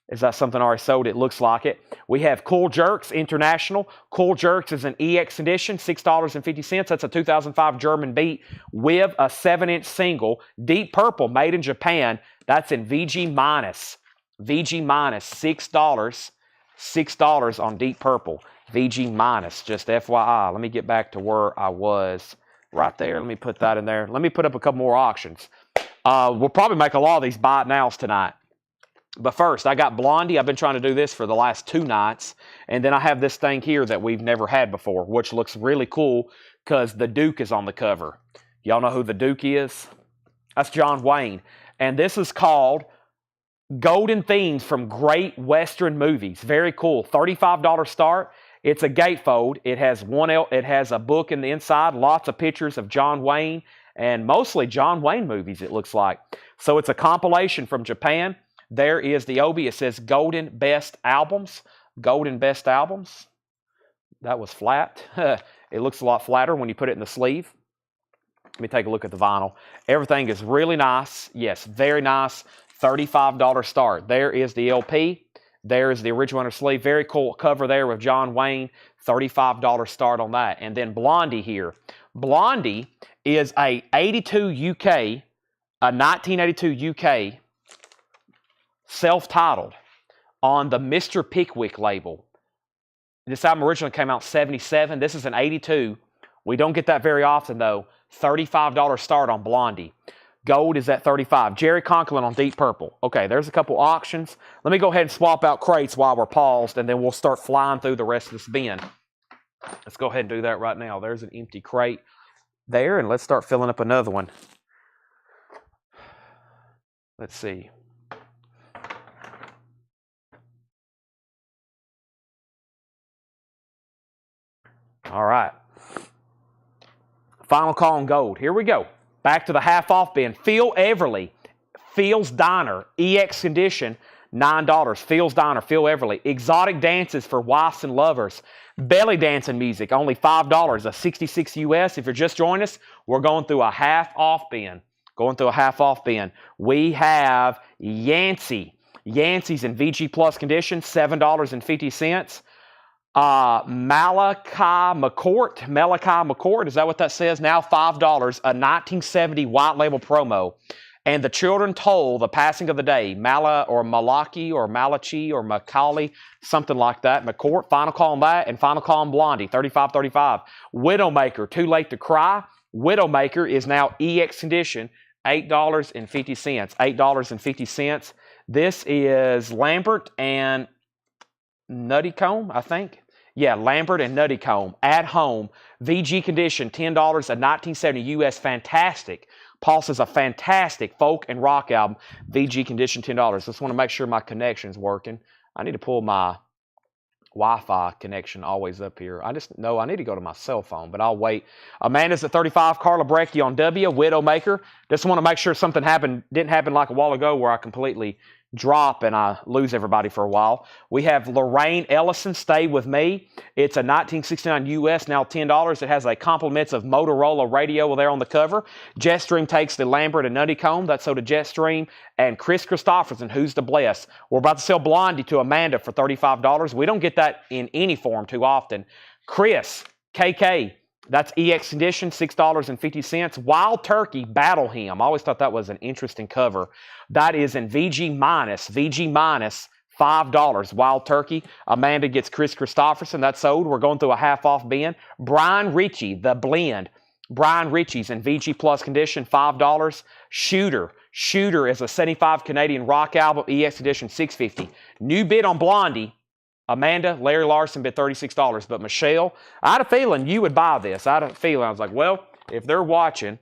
A: Is that something already sold? It looks like it. We have Cool Jerks International. Cool Jerks is an EX edition, $6.50. That's a 2005 German beat with a 7-inch single. Deep Purple, made in Japan. That's in VG minus. VG minus, $6. $6 on Deep Purple. VG minus, just FYI. Let me get back to where I was right there. Let me put that in there. Let me put up a couple more auctions. We'll probably make a lot of these buy it nows tonight. But first, I got Blondie. I've been trying to do this for the last 2 nights. And then I have this thing here that we've never had before, which looks really cool because the Duke is on the cover. Y'all know who the Duke is? That's John Wayne. And this is called Golden Themes from Great Western Movies. Very cool. $35 start. It's a gatefold. It has a book in the inside, lots of pictures of John Wayne, and mostly John Wayne movies, it looks like. So it's a compilation from Japan. There is the Obi. It says Golden Best Albums. Golden Best Albums. That was flat. It looks a lot flatter when you put it in the sleeve. Let me take a look at the vinyl. Everything is really nice. Yes, very nice. $35 start. There is the LP. There is the original inner sleeve. Very cool cover there with John Wayne. $35 start on that. And then Blondie here. Blondie is a 1982 UK self-titled on the Mr. Pickwick label. This album originally came out in 77. This is an 82. We don't get that very often, though. $35 start on Blondie. Gold is at $35. Jerry Conklin on Deep Purple. Okay, there's a couple auctions. Let me go ahead and swap out crates while we're paused, and then we'll start flying through the rest of this bin. Let's go ahead and do that right now. There's an empty crate there, and let's start filling up another one. Let's see. All right. Final call on gold. Here we go. Back to the half-off bin. Phil Everly, Phil's Diner, EX condition, $9. Phil's Diner, Phil Everly. Exotic dances for wives and lovers. Belly dancing music, only $5. A 66 US. If you're just joining us, we're going through a half-off bin. We have Yancey. Yancey's in VG Plus condition, $7.50. Malachi McCourt, is that what that says? Now $5, a 1970 white label promo. And The Children Toll The Passing of the Day, Malachi or Macaulay, something like that. McCourt, final call on that, and final call on Blondie, $35.35. Widowmaker, Too Late to Cry. Widowmaker is now EX condition, $8.50. $8.50. This is Lambert and Nuttycombe, I think. Yeah, Lambert and Nuttycombe, at home, VG condition, $10, a 1970 US, fantastic. Paul says a fantastic folk and rock album, VG condition, $10. Just want to make sure my connection's working. I need to pull my Wi-Fi connection always up here. I just know I need to go to my cell phone, but I'll wait. Amanda's at 35. Carla Brecky on W. Widowmaker. Just want to make sure something didn't happen like a while ago where I completely drop and I lose everybody for a while. We have Lorraine Ellison, Stay With Me. It's a 1969 US, now $10. It has a compliments of Motorola radio there on the cover. Jetstream takes the Lambert and Nuttycombe. That's sold to Jetstream. And Chris Christopherson, Who's to Bless. We're about to sell Blondie to Amanda for $35. We don't get that in any form too often. Chris, KK, that's EX Condition, $6.50. Wild Turkey, Battle Hymn. I always thought that was an interesting cover. That is in VG minus, $5. Wild Turkey. Amanda gets Chris Christopherson. That's sold. We're going through a half-off bin. Brian Ritchie, The Blend. Brian Ritchie's in VG Plus condition, $5. Shooter. Shooter is a 75 Canadian rock album, EX Edition, $6.50. New bid on Blondie. Amanda, Larry Larson bid $36. But Michelle, I had a feeling you would buy this. I had a feeling. I was like, well, if they're watching,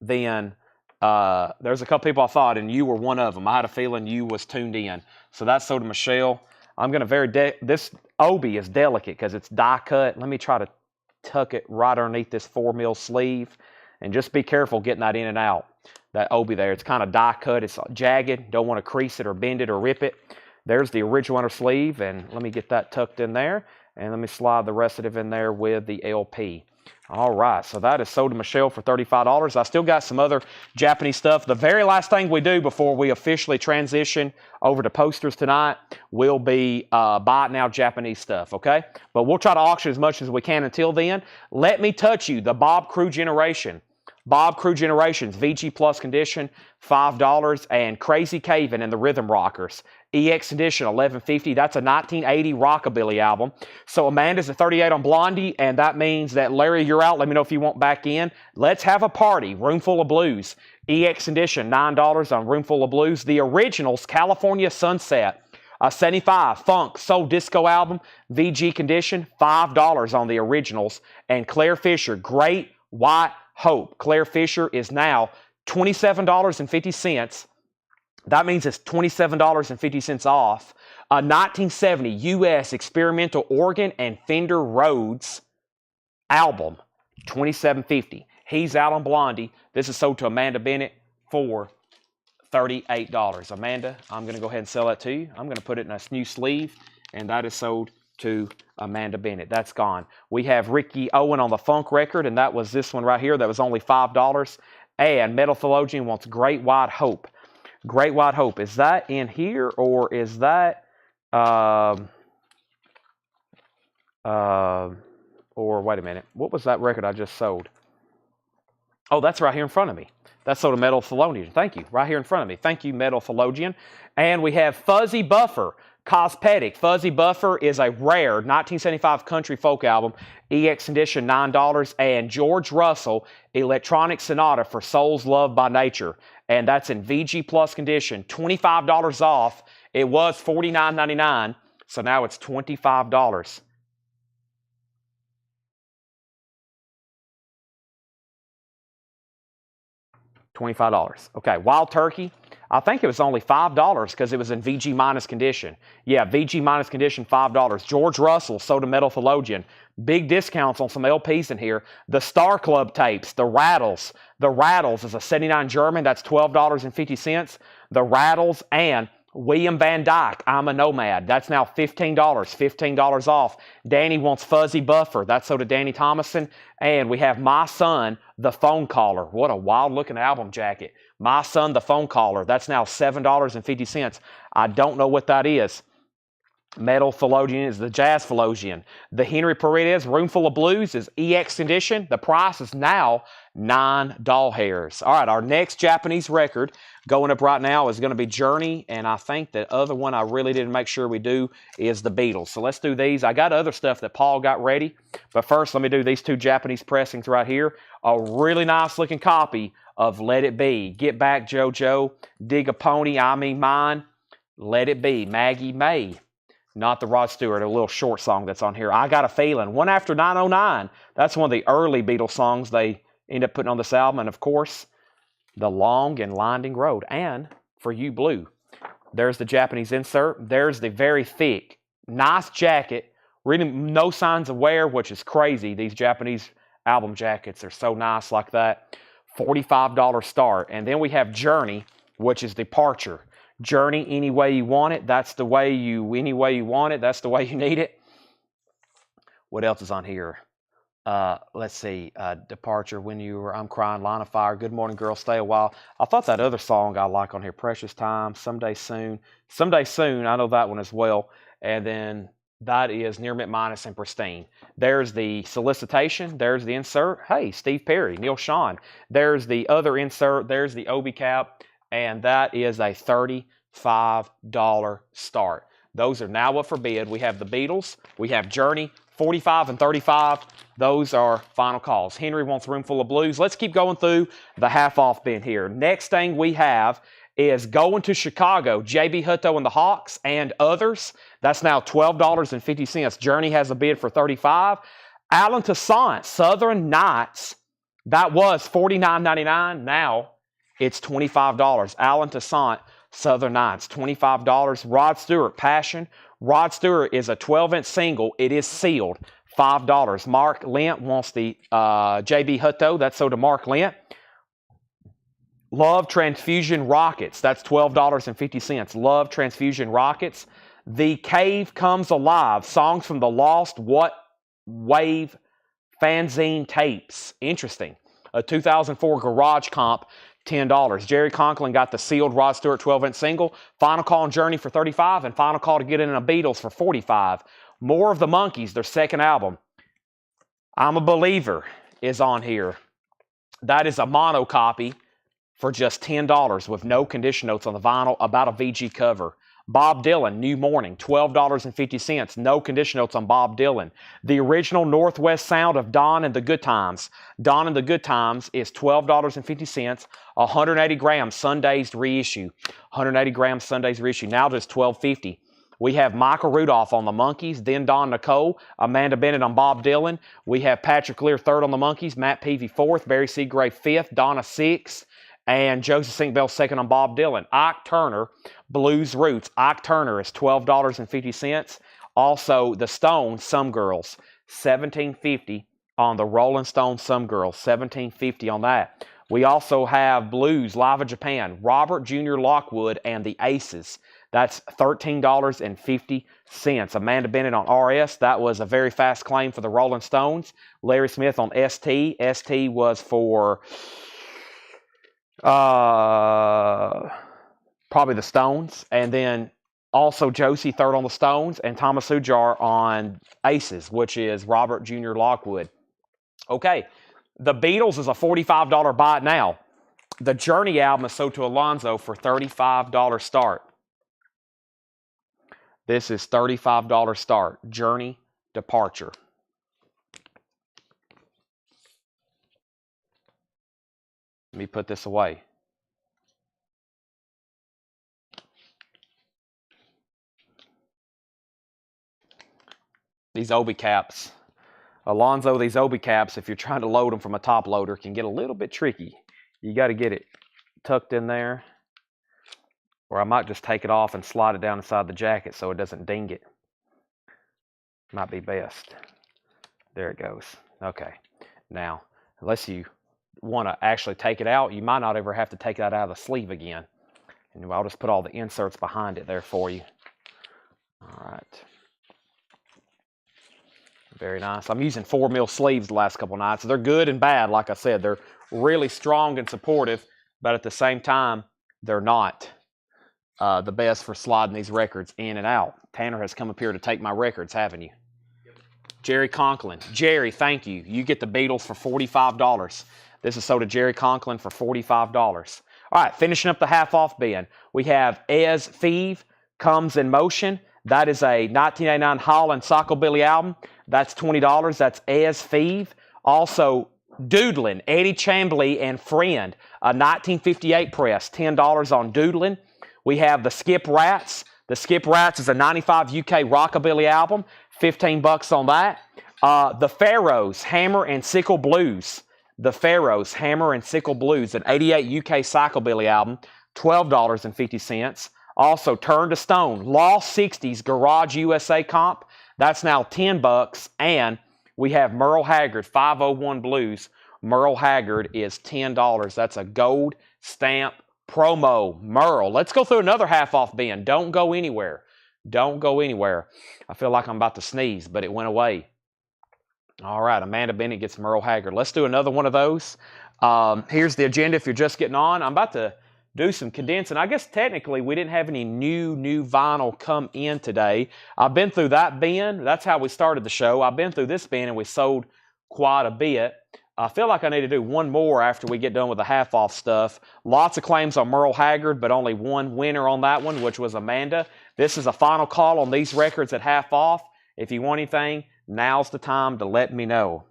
A: then there's a couple people I thought, and you were one of them. I had a feeling you was tuned in. So that's sold to Michelle. I'm going to this obi is delicate because it's die cut. Let me try to tuck it right underneath this 4mm sleeve. And just be careful getting that in and out. That obi there, it's kind of die cut. It's jagged. Don't want to crease it or bend it or rip it. There's the original under sleeve, and let me get that tucked in there, and let me slide the rest of it in there with the LP. All right, so that is sold to Michelle for $35. I still got some other Japanese stuff. The very last thing we do before we officially transition over to posters tonight will be buy it now Japanese stuff, okay? But we'll try to auction as much as we can until then. Let me touch you, the Bob Crew Generation. Bob Crew Generations, VG Plus condition, $5, and Crazy Caven and the Rhythm Rockers, EX edition, $11.50. That's a 1980 rockabilly album. So Amanda's at 38 on Blondie, and that means that Larry, you're out. Let me know if you want back in. Let's have a party. Roomful of Blues, EX edition, $9 on Roomful of Blues. The Originals, California Sunset, a 75 funk soul disco album, VG condition, $5 on the Originals. And Claire Fisher, Great White Hope. Claire Fisher is now $27.50. That means it's $27.50 off. A 1970 U.S. experimental organ and Fender Rhodes album, $27.50. He's out on Blondie. This is sold to Amanda Bennett for $38. Amanda, I'm going to go ahead and sell that to you. I'm going to put it in a new sleeve, and that is sold to Amanda Bennett. That's gone. We have Ricky Owen on the funk record, and that was this one right here. That was only $5. And Metal Theologian wants Great White Hope. Great White Hope. Is that in here, or is that or wait a minute. What was that record I just sold? Oh, that's right here in front of me. That's sold to Metal Theologian. Thank you. Right here in front of me. Thank you, Metal Theologian. And we have Fuzzy Buffer. Cosmetic. Fuzzy Buffer is a rare 1975 country folk album, EX edition, $9, and George Russell, Electronic Sonata for Souls Loved by Nature, and that's in VG Plus condition, $25 off. It was $49.99, so now it's $25. $25. Okay, Wild Turkey. I think it was only $5 because it was in VG minus condition. Yeah, VG minus condition, $5. George Russell, sold to Metal Theologian. Big discounts on some LPs in here. The Star Club tapes, The Rattles. The Rattles is a 79 German. That's $12.50. The Rattles and William Van Dyke, I'm a Nomad. That's now $15. $15 off. Danny wants Fuzzy Buffer. That's sold to Danny Thomason. And we have My Son, The Phone Caller. What a wild-looking album jacket. My Son, The Phone Caller. That's now $7.50. I don't know what that is. Metal Theologian is the Jazz Theologian. The Henry Paredes Roomful of Blues is EX condition. The price is now $9 hairs. All right, our next Japanese record going up right now is going to be Journey, and I think the other one I really didn't make sure we do is the Beatles. So let's do these. I got other stuff that Paul got ready, but first let me do these two Japanese pressings right here. A really nice looking copy of Let It Be. Get Back JoJo, Dig a Pony, I Mean Mine, Let It Be, Maggie May. Not the Rod Stewart, a little short song that's on here. I Got a Feeling. One After 909. That's one of the early Beatles songs they end up putting on this album. And of course, The Long and Winding Road. And For You Blue. There's the Japanese insert. There's the very thick Nice jacket. Really no signs of wear, which is crazy. These Japanese album jackets are so nice like that. $45 start. And then we have Journey, which is Departure. Journey, any way you want it. That's the way you, any way you want it. That's the way you need it. What else is on here? Let's see. Departure, When You Were, I'm Crying, Line of Fire, Good Morning Girl, Stay a While. I thought that other song I like on here, Precious Time, Someday Soon. Someday Soon, I know that one as well. And then that is Near Mint Minus and Pristine. There's the solicitation. There's the insert. Hey, Steve Perry, Neil Sean. There's the other insert. There's the Obi cap. And that is a $35 start. Those are now up for bid. We have the Beatles. We have Journey, 45 and 35. Those are final calls. Henry wants Roomful of Blues. Let's keep going through the half-off bin here. Next thing we have is Going to Chicago, J.B. Hutto and the Hawks and Others. That's now $12.50. Journey has a bid for $35. Alan Toussaint, Southern Nights. That was $49.99. Now it's $25. Alan Toussaint, Southern Nights, $25. Rod Stewart, Passion. Rod Stewart is a 12-inch single. It is sealed, $5. Mark Lent wants the J.B. Hutto. That's so to Mark Lent. Love Transfusion Rockets. That's $12.50. Love Transfusion Rockets. The Cave Comes Alive. Songs from the Lost What Wave fanzine tapes. Interesting. A 2004 Garage Comp, $10. Jerry Conklin got the sealed Rod Stewart 12-inch single. Final Call on Journey for $35. And Final Call to get in a Beatles for $45. More of the Monkees, their second album. I'm a Believer is on here. That is a mono copy for just $10 with no condition notes on the vinyl, about a VG cover. Bob Dylan, New Morning, $12.50. No condition notes on Bob Dylan. The original Northwest Sound of Don and the Good Times. Don and the Good Times is $12.50. 180 grams Sunday's reissue. 180 grams Sunday's reissue. Now just $12.50. We have Michael Rudolph on the Monkees, then Don Nicole, Amanda Bennett on Bob Dylan. We have Patrick Lear third on the Monkees, Matt Peavy fourth, Barry Seagrave fifth, Donna sixth, and Joseph Sinkbell second on Bob Dylan. Ike Turner, Blues Roots. Ike Turner is $12.50. Also, the Stones, Some Girls, $17.50 on the Rolling Stones, Some Girls, $17.50 on that. We also have Blues, Live in Japan, Robert Jr. Lockwood and the Aces. That's $13.50. Amanda Bennett on RS. That was a very fast claim for the Rolling Stones. Larry Smith on ST. ST was for probably the Stones. And then also Josie third on the Stones. And Thomas Ujar on Aces, which is Robert Jr. Lockwood. Okay, the Beatles is a $45 buy it now. The Journey album is sold to Alonzo for $35 start. This is $35 start. Journey, Departure. Let me put this away. These Obi caps. Alonzo, these Obi caps, if you're trying to load them from a top loader, can get a little bit tricky. You got to get it tucked in there. Or I might just take it off and slide it down inside the jacket so it doesn't ding it. Might be best. There it goes. Okay. Now, unless you want to actually take it out, you might not ever have to take that out of the sleeve again. And I'll just put all the inserts behind it there for you. All right. Very nice. I'm using 4mm sleeves the last couple nights. They're good and bad, like I said. They're really strong and supportive, but at the same time, they're not the best for sliding these records in and out. Tanner has come up here to take my records, haven't you? Yep. Jerry Conklin. Jerry, thank you. You get the Beatles for $45. This is sold to Jerry Conklin for $45. All right, finishing up the half-off bin. We have Ez Feeve, Comes in Motion. That is a 1989 Holland Psychobilly album. That's $20. That's Ez Feeve. Also, Doodlin', Eddie Chambly and Friend, a 1958 press, $10 on Doodlin'. We have the Skip Rats. The Skip Rats is a 95 UK rockabilly album, $15 on that. The Pharaohs, Hammer and Sickle Blues. The Pharaohs, Hammer and Sickle Blues, an 88 UK psychobilly album, $12.50. Also, Turn to Stone, Lost 60s Garage USA comp. That's now $10. And we have Merle Haggard, 501 Blues. Merle Haggard is $10. That's a gold stamp promo. Merle. Let's go through another half-off bin. Don't go anywhere. Don't go anywhere. I feel like I'm about to sneeze, but it went away. All right, Amanda Bennett gets Merle Haggard. Let's do another one of those. Here's the agenda if you're just getting on. I'm about to do some condensing. I guess technically we didn't have any new vinyl come in today. I've been through that bin. That's how we started the show. I've been through this bin and we sold quite a bit. I feel like I need to do one more after we get done with the half-off stuff. Lots of claims on Merle Haggard, but only one winner on that one, which was Amanda. This is a final call on these records at half off. If you want anything, now's the time to let me know.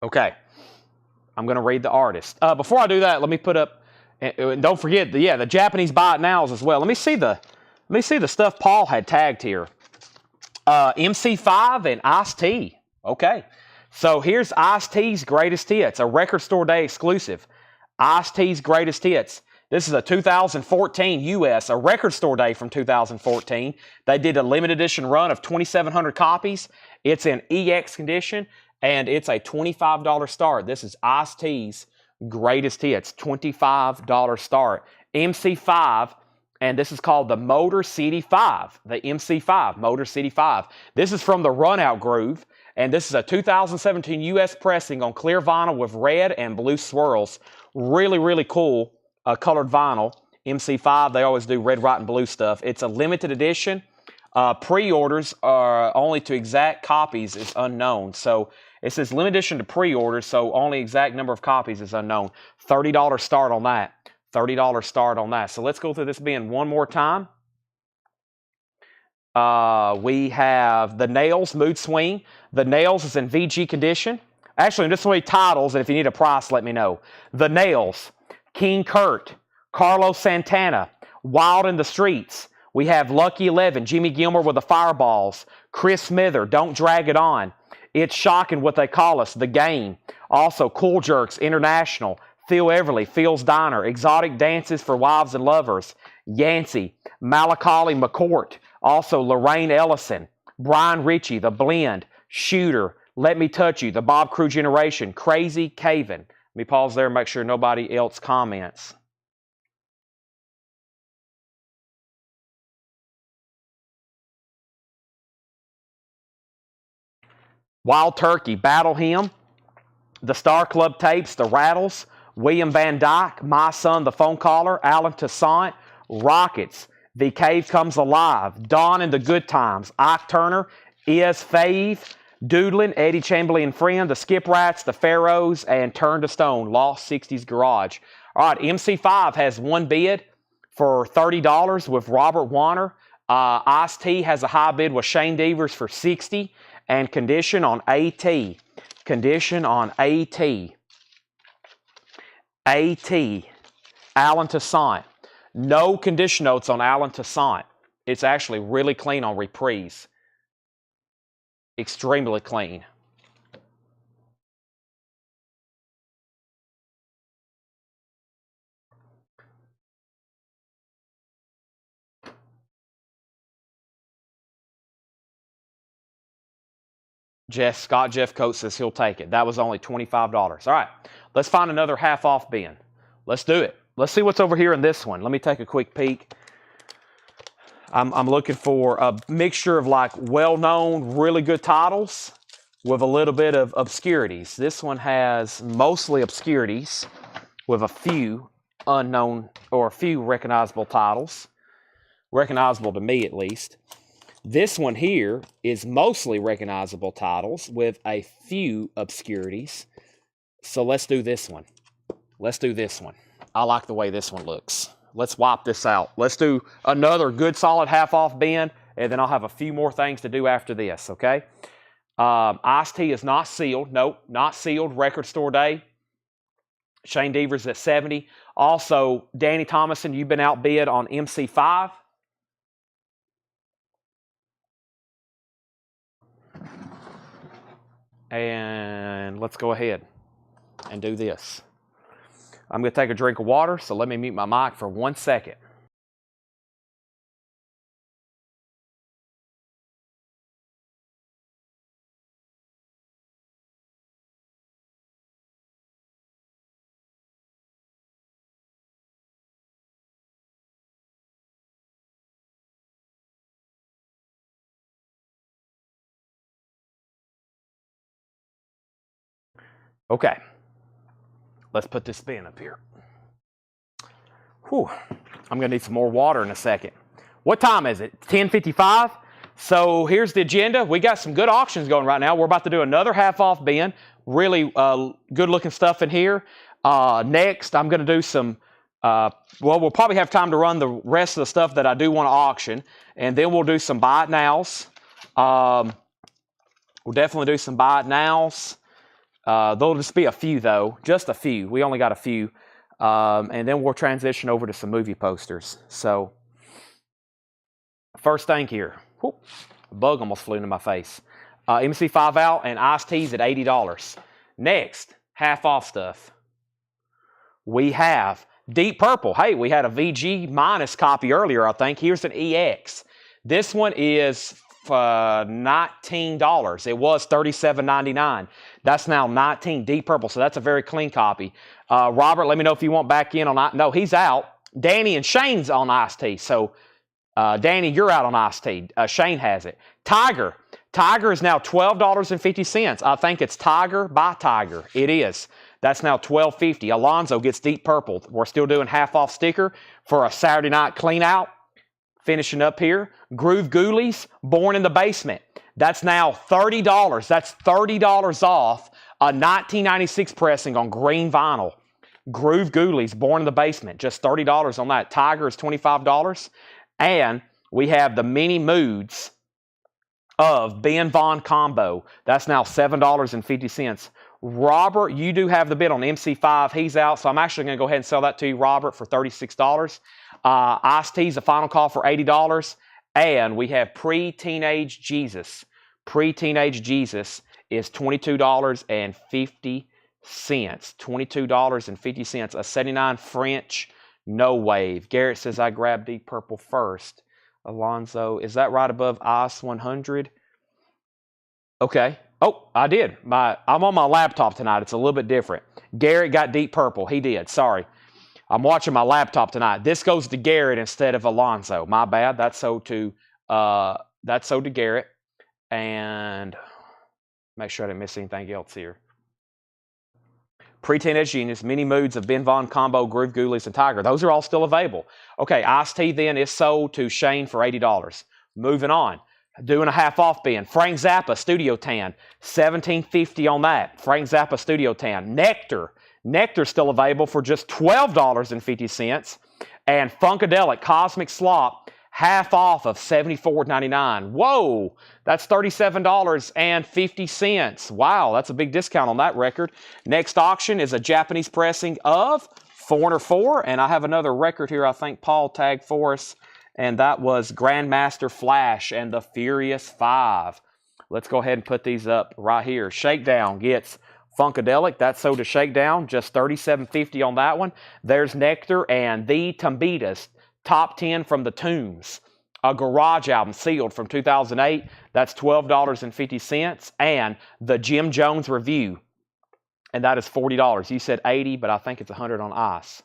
A: Okay, I'm going to read the artist. Before I do that, let me put up, and don't forget, the Japanese buy it nows as well. Let me see the stuff Paul had tagged here. MC5 and Ice-T. Okay, so here's Ice-T's Greatest Hits, a Record Store Day exclusive. Ice-T's Greatest Hits. This is a 2014 US, a Record Store Day from 2014. They did a limited edition run of 2,700 copies. It's in EX condition, and it's a $25 start. This is Ice-T's Greatest Hits, $25 start. MC5, and this is called the Motor City 5, the MC5, Motor City 5. This is from the Run Out Groove, and this is a 2017 US pressing on clear vinyl with red and blue swirls. Really, really cool colored vinyl. MC5, they always do red, white, and blue stuff. It's a limited edition. Pre-orders are only to exact copies is unknown. So it says limited edition to pre-orders, so only exact number of copies is unknown. $30 start on that. $30 start on that. So let's go through this bin one more time. We have the Nails Mood Swing. The Nails is in VG condition. Actually, just some titles, and if you need a price, let me know. The Nails, King Kurt, Carlos Santana, Wild in the Streets. We have Lucky 11, Jimmy Gilmore with the Fireballs, Chris Smither, Don't Drag It On. It's Shocking What They Call Us, The Game. Also, Cool Jerks International, Phil Everly, Phil's Diner, Exotic Dances for Wives and Lovers, Yancey, Malachi McCourt. Also, Lorraine Ellison, Brian Ritchie, The Blend, Shooter, Let Me Touch You, The Bob Crew Generation, Crazy Caven. Let me pause there and make sure nobody else comments. Wild Turkey, Battle Hymn, The Star Club Tapes, The Rattles, William Van Dyke, My Son, The Phone Caller, Alan Toussaint, Rockets, The Cave Comes Alive, Dawn and the Good Times, Ike Turner, Is Fave, Doodlin', Eddie Chamberlain Friend, The Skip Rats, The Pharaohs, and Turn to Stone, Lost 60s Garage. All right, MC5 has one bid for $30 with Robert Warner. Ice-T has a high bid with Shane Devers for $60, and condition on AT. Condition on AT. AT. Alan Toussaint. No condition notes on Alan Toussaint. It's actually really clean on Reprise. Extremely clean. Scott Jeff Coates says he'll take it. That was only $25. All right, let's find another half-off bin. Let's do it. Let's see what's over here in this one. Let me take a quick peek. I'm looking for a mixture of like well-known, really good titles with a little bit of obscurities. This one has mostly obscurities with a few unknown or a few recognizable titles. Recognizable to me, at least. This one here is mostly recognizable titles with a few obscurities. So let's do this one. Let's do this one. I like the way this one looks. Let's wipe this out. Let's do another good solid half-off bin, and then I'll have a few more things to do after this, okay? Ice-T is not sealed. Nope, not sealed. Record Store Day. Shane Devers at 70. Also, Danny Thomason, you've been outbid on MC5. And let's go ahead and do this. I'm going to take a drink of water, so let me mute my mic for 1 second. Okay, let's put this bin up here. Whew. I'm going to need some more water in a second. What time is it? 10:55. So here's the agenda. We got some good auctions going right now. We're about to do another half-off bin. Really good-looking stuff in here. Next, I'm going to do some, well, we'll probably have time to run the rest of the stuff that I do want to auction. And then we'll do some buy it nows. We'll definitely do some buy it nows. There'll just be a few, though. Just a few. We only got a few. And then we'll transition over to some movie posters. So, first thing here. Whoop, a bug almost flew into my face. MC5 out and iced teas at $80. Next, half off stuff. We have Deep Purple. Hey, we had a VG minus copy earlier, I think. Here's an EX. This one is $19. It was $37.99. That's now $19. Deep Purple. So that's a very clean copy. Robert, let me know if you want back in on. No, he's out. Danny and Shane's on iced tea. So Danny, you're out on iced tea. Shane has it. Tiger. Tiger is now $12.50. I think it's Tiger by Tiger. It is. That's now $12.50. Alonzo gets Deep Purple. We're still doing half off sticker for a Saturday night clean out. Finishing up here, Groove Ghoulies, Born in the Basement. That's now $30. That's $30 off a 1996 pressing on green vinyl. Groove Ghoulies, Born in the Basement, just $30 on that. Tiger is $25. And we have the Mini Moods of Ben Vaughn Combo. That's now $7.50. Robert, you do have the bid on MC5. He's out, so I'm actually going to go ahead and sell that to you, Robert, for $36. Iced Tea's a final call for $80. And we have Pre-Teenage Jesus. Pre-Teenage Jesus is $22.50. $22.50. A 79 French no wave. Garrett says I grabbed Deep Purple first. Alonzo, is that right above Ice 100? Okay. Oh, I did. I'm on my laptop tonight. It's a little bit different. Garrett got Deep Purple. He did. Sorry. I'm watching my laptop tonight. This goes to Garrett instead of Alonzo. My bad. That's so to Garrett. And make sure I didn't miss anything else here. Pre-Teenage Genius, Mini Moods of Ben Vaughn Combo, Groove Ghoulies, and Tiger. Those are all still available. Okay, Iced Tea then is sold to Shane for $80. Moving on. Doing a half off bin. Frank Zappa Studio Tan, $17.50 on that. Frank Zappa Studio Tan. Nectar's still available for just $12.50. And Funkadelic Cosmic Slop, half off of $74.99. Whoa, that's $37.50. Wow, that's a big discount on that record. Next auction is a Japanese pressing of Foreigner 4. And I have another record here I think Paul tagged for us. And that was Grandmaster Flash and the Furious 5. Let's go ahead and put these up right here. Shakedown gets Funkadelic. That's sold to Shakedown. Just $37.50 on that one. There's Nectar and The Tumbitas. Top 10 from the Tombs. A garage album sealed from 2008. That's $12.50. And the Jim Jones Review. And that is $40. You said 80, but I think it's 100 on ice.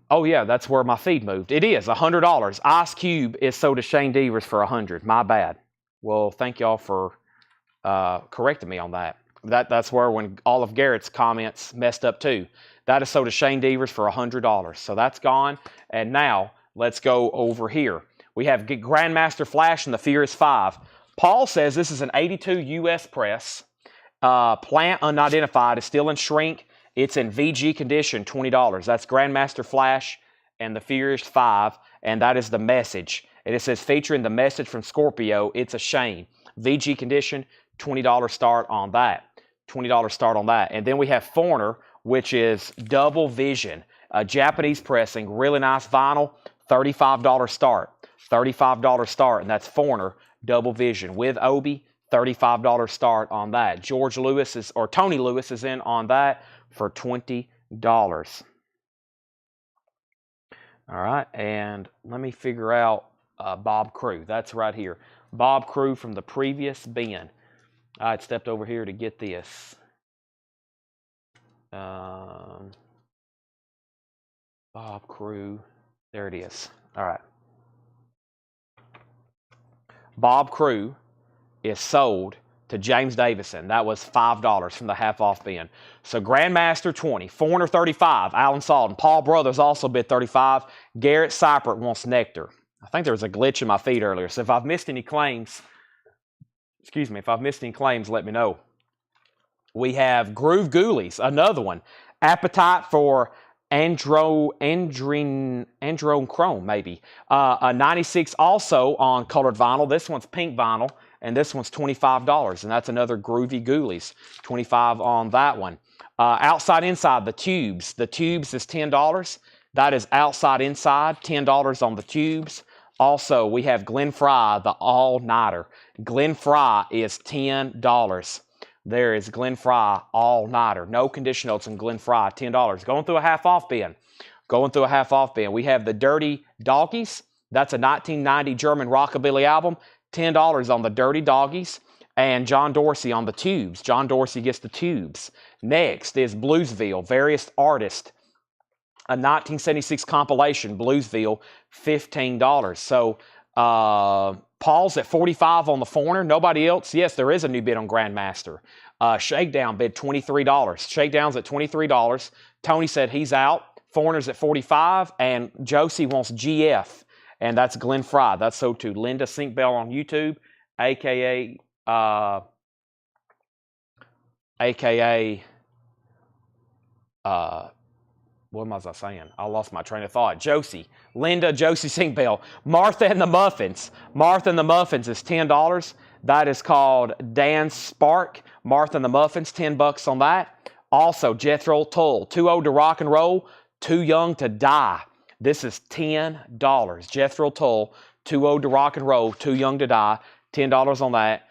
A: Oh, yeah, that's where my feed moved. It is $100. Ice Cube is sold to Shane Devers for $100. My bad. Well, thank y'all for correcting me on that. That's where when all of Garrett's comments messed up too. That is sold to Shane Devers for $100. So that's gone. And now let's go over here. We have Grandmaster Flash and the Furious 5. Paul says this is an 82 US press. Plant unidentified. Is still in shrink. It's in VG condition, $20. That's Grandmaster Flash and the Furious 5, and that is the message. And it says featuring the message from Scorpio, it's a shame. VG condition, $20 start on that. $20 start on that. And then we have Foreigner, which is Double Vision, a Japanese pressing, really nice vinyl, $35 start. $35 start, and that's Foreigner. double vision with Obi, $35 start on that. George Lewis is, or Tony Lewis is in on that for $20. All right, and let me figure out Bob Crew. That's right here. Bob Crew from the previous bin. I had stepped over here to get this. Bob Crew. There it is. All right. Bob Crew is sold to James Davison. That was $5 from the half-off bin. So Grandmaster 20, Foreigner 35, Alan Salton. Paul Brothers also bid 35. Garrett Seipert wants Nectar. I think there was a glitch in my feed earlier. So if I've missed any claims, excuse me, if I've missed any claims, let me know. We have Groove Ghoulies, another one. Appetite for Androne Chrome, maybe. A 96 also on colored vinyl. This one's pink vinyl, and this one's $25. And that's another Groovy Ghoulies. $25 on that one. Outside Inside, the Tubes. The Tubes is $10. That is Outside Inside, $10 on the Tubes. Also, we have Glenn Fry, the All-Nighter. Glenn Fry is $10. There is Glenn Fry All-Nighter. No condition notes on Glenn Fry, $10. Going through a half-off bin. Going through a half-off bin. We have the Dirty Doggies. That's a 1990 German rockabilly album. $10 on the Dirty Doggies. And John Dorsey on the Tubes. John Dorsey gets the Tubes. Next is Bluesville, Various Artists. A 1976 compilation, Bluesville, $15. So Paul's at $45 on the Foreigner. Nobody else. Yes, there is a new bid on Grandmaster. Shakedown bid $23. Shakedown's at $23. Tony said he's out. Foreigner's at $45. And Josie wants GF. And that's Glenn Fry. That's so too. Linda Sinkbell on YouTube, a.k.a. What was I saying? I lost my train of thought. Josie. Linda, Josie Sinkbell. Martha and the Muffins. Martha and the Muffins is $10. That is called Dan Spark. Martha and the Muffins, $10 on that. Also, Jethro Tull. Too Old to Rock and Roll, Too Young to Die. This is $10. Jethro Tull, Too Old to Rock and Roll, Too Young to Die. $10 on that.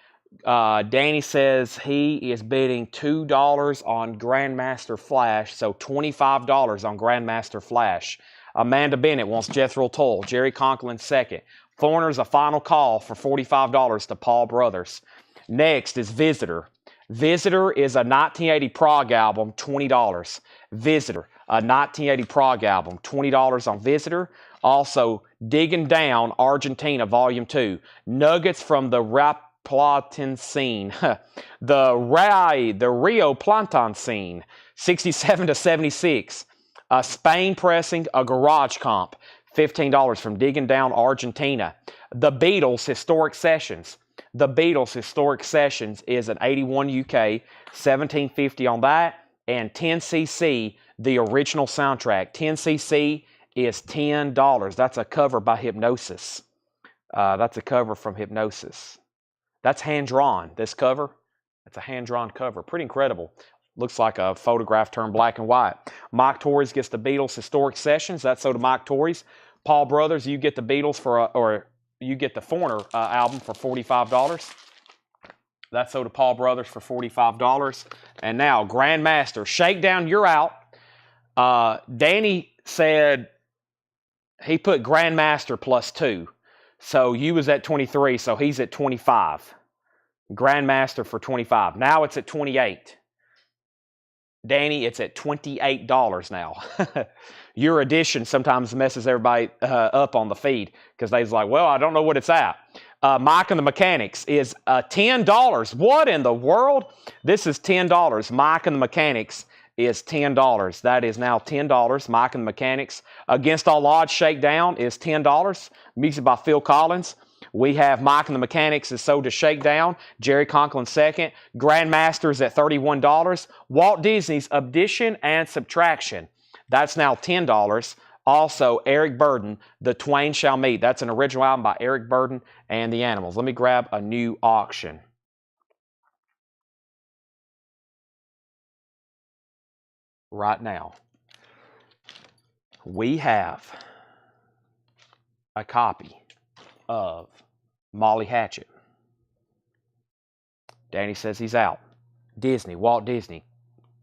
A: Danny says he is bidding $2 on Grandmaster Flash, so $25 on Grandmaster Flash. Amanda Bennett wants Jethro Tull. Jerry Conklin second. Foreigner's a final call for $45 to Paul Brothers. Next is Visitor. Visitor is a 1980 prog album, $20. Visitor, a 1980 prog album, $20 on Visitor. Also, Digging Down, Argentina, Volume 2. Nuggets from the Platen scene, the Rio Plantan scene, 67 to 76. Spain pressing, a garage comp, $15 from Digging Down, Argentina. The Beatles Historic Sessions. The Beatles Historic Sessions is an 81 UK, $17.50 on that, and 10cc, the original soundtrack. 10cc is $10. That's a cover by Hypnosis. That's a cover from Hypnosis. That's hand-drawn, this cover. It's a hand-drawn cover. Pretty incredible. Looks like a photograph turned black and white. Mike Torres gets the Beatles Historic Sessions. That's so to Mike Torres. Paul Brothers, you get the Beatles for, or you get the Foreigner album for $45. That's so to Paul Brothers for $45. And now, Grandmaster. Shakedown, you're out. Danny said he put Grandmaster plus 2. So you was at 23, so he's at 25. Grandmaster for 25. Now it's at 28. Danny, it's at $28 now. Your addition sometimes messes everybody up on the feed because they's like, well, I don't know what it's at. Mike and the Mechanics is $10. What in the world? This is $10. Mike and the Mechanics is $10. That is now $10. Mike and the Mechanics. Against All Odds Shakedown is $10. Music by Phil Collins. We have Mike and the Mechanics is sold to Shakedown. Jerry Conklin second. Grandmasters at $31. Walt Disney's Addition and Subtraction. That's now $10. Also, Eric Burden, The Twain Shall Meet. That's an original album by Eric Burden and the Animals. Let me grab a new auction. Right now, we have a copy of Molly Hatchet. Danny says he's out. Disney, Walt Disney,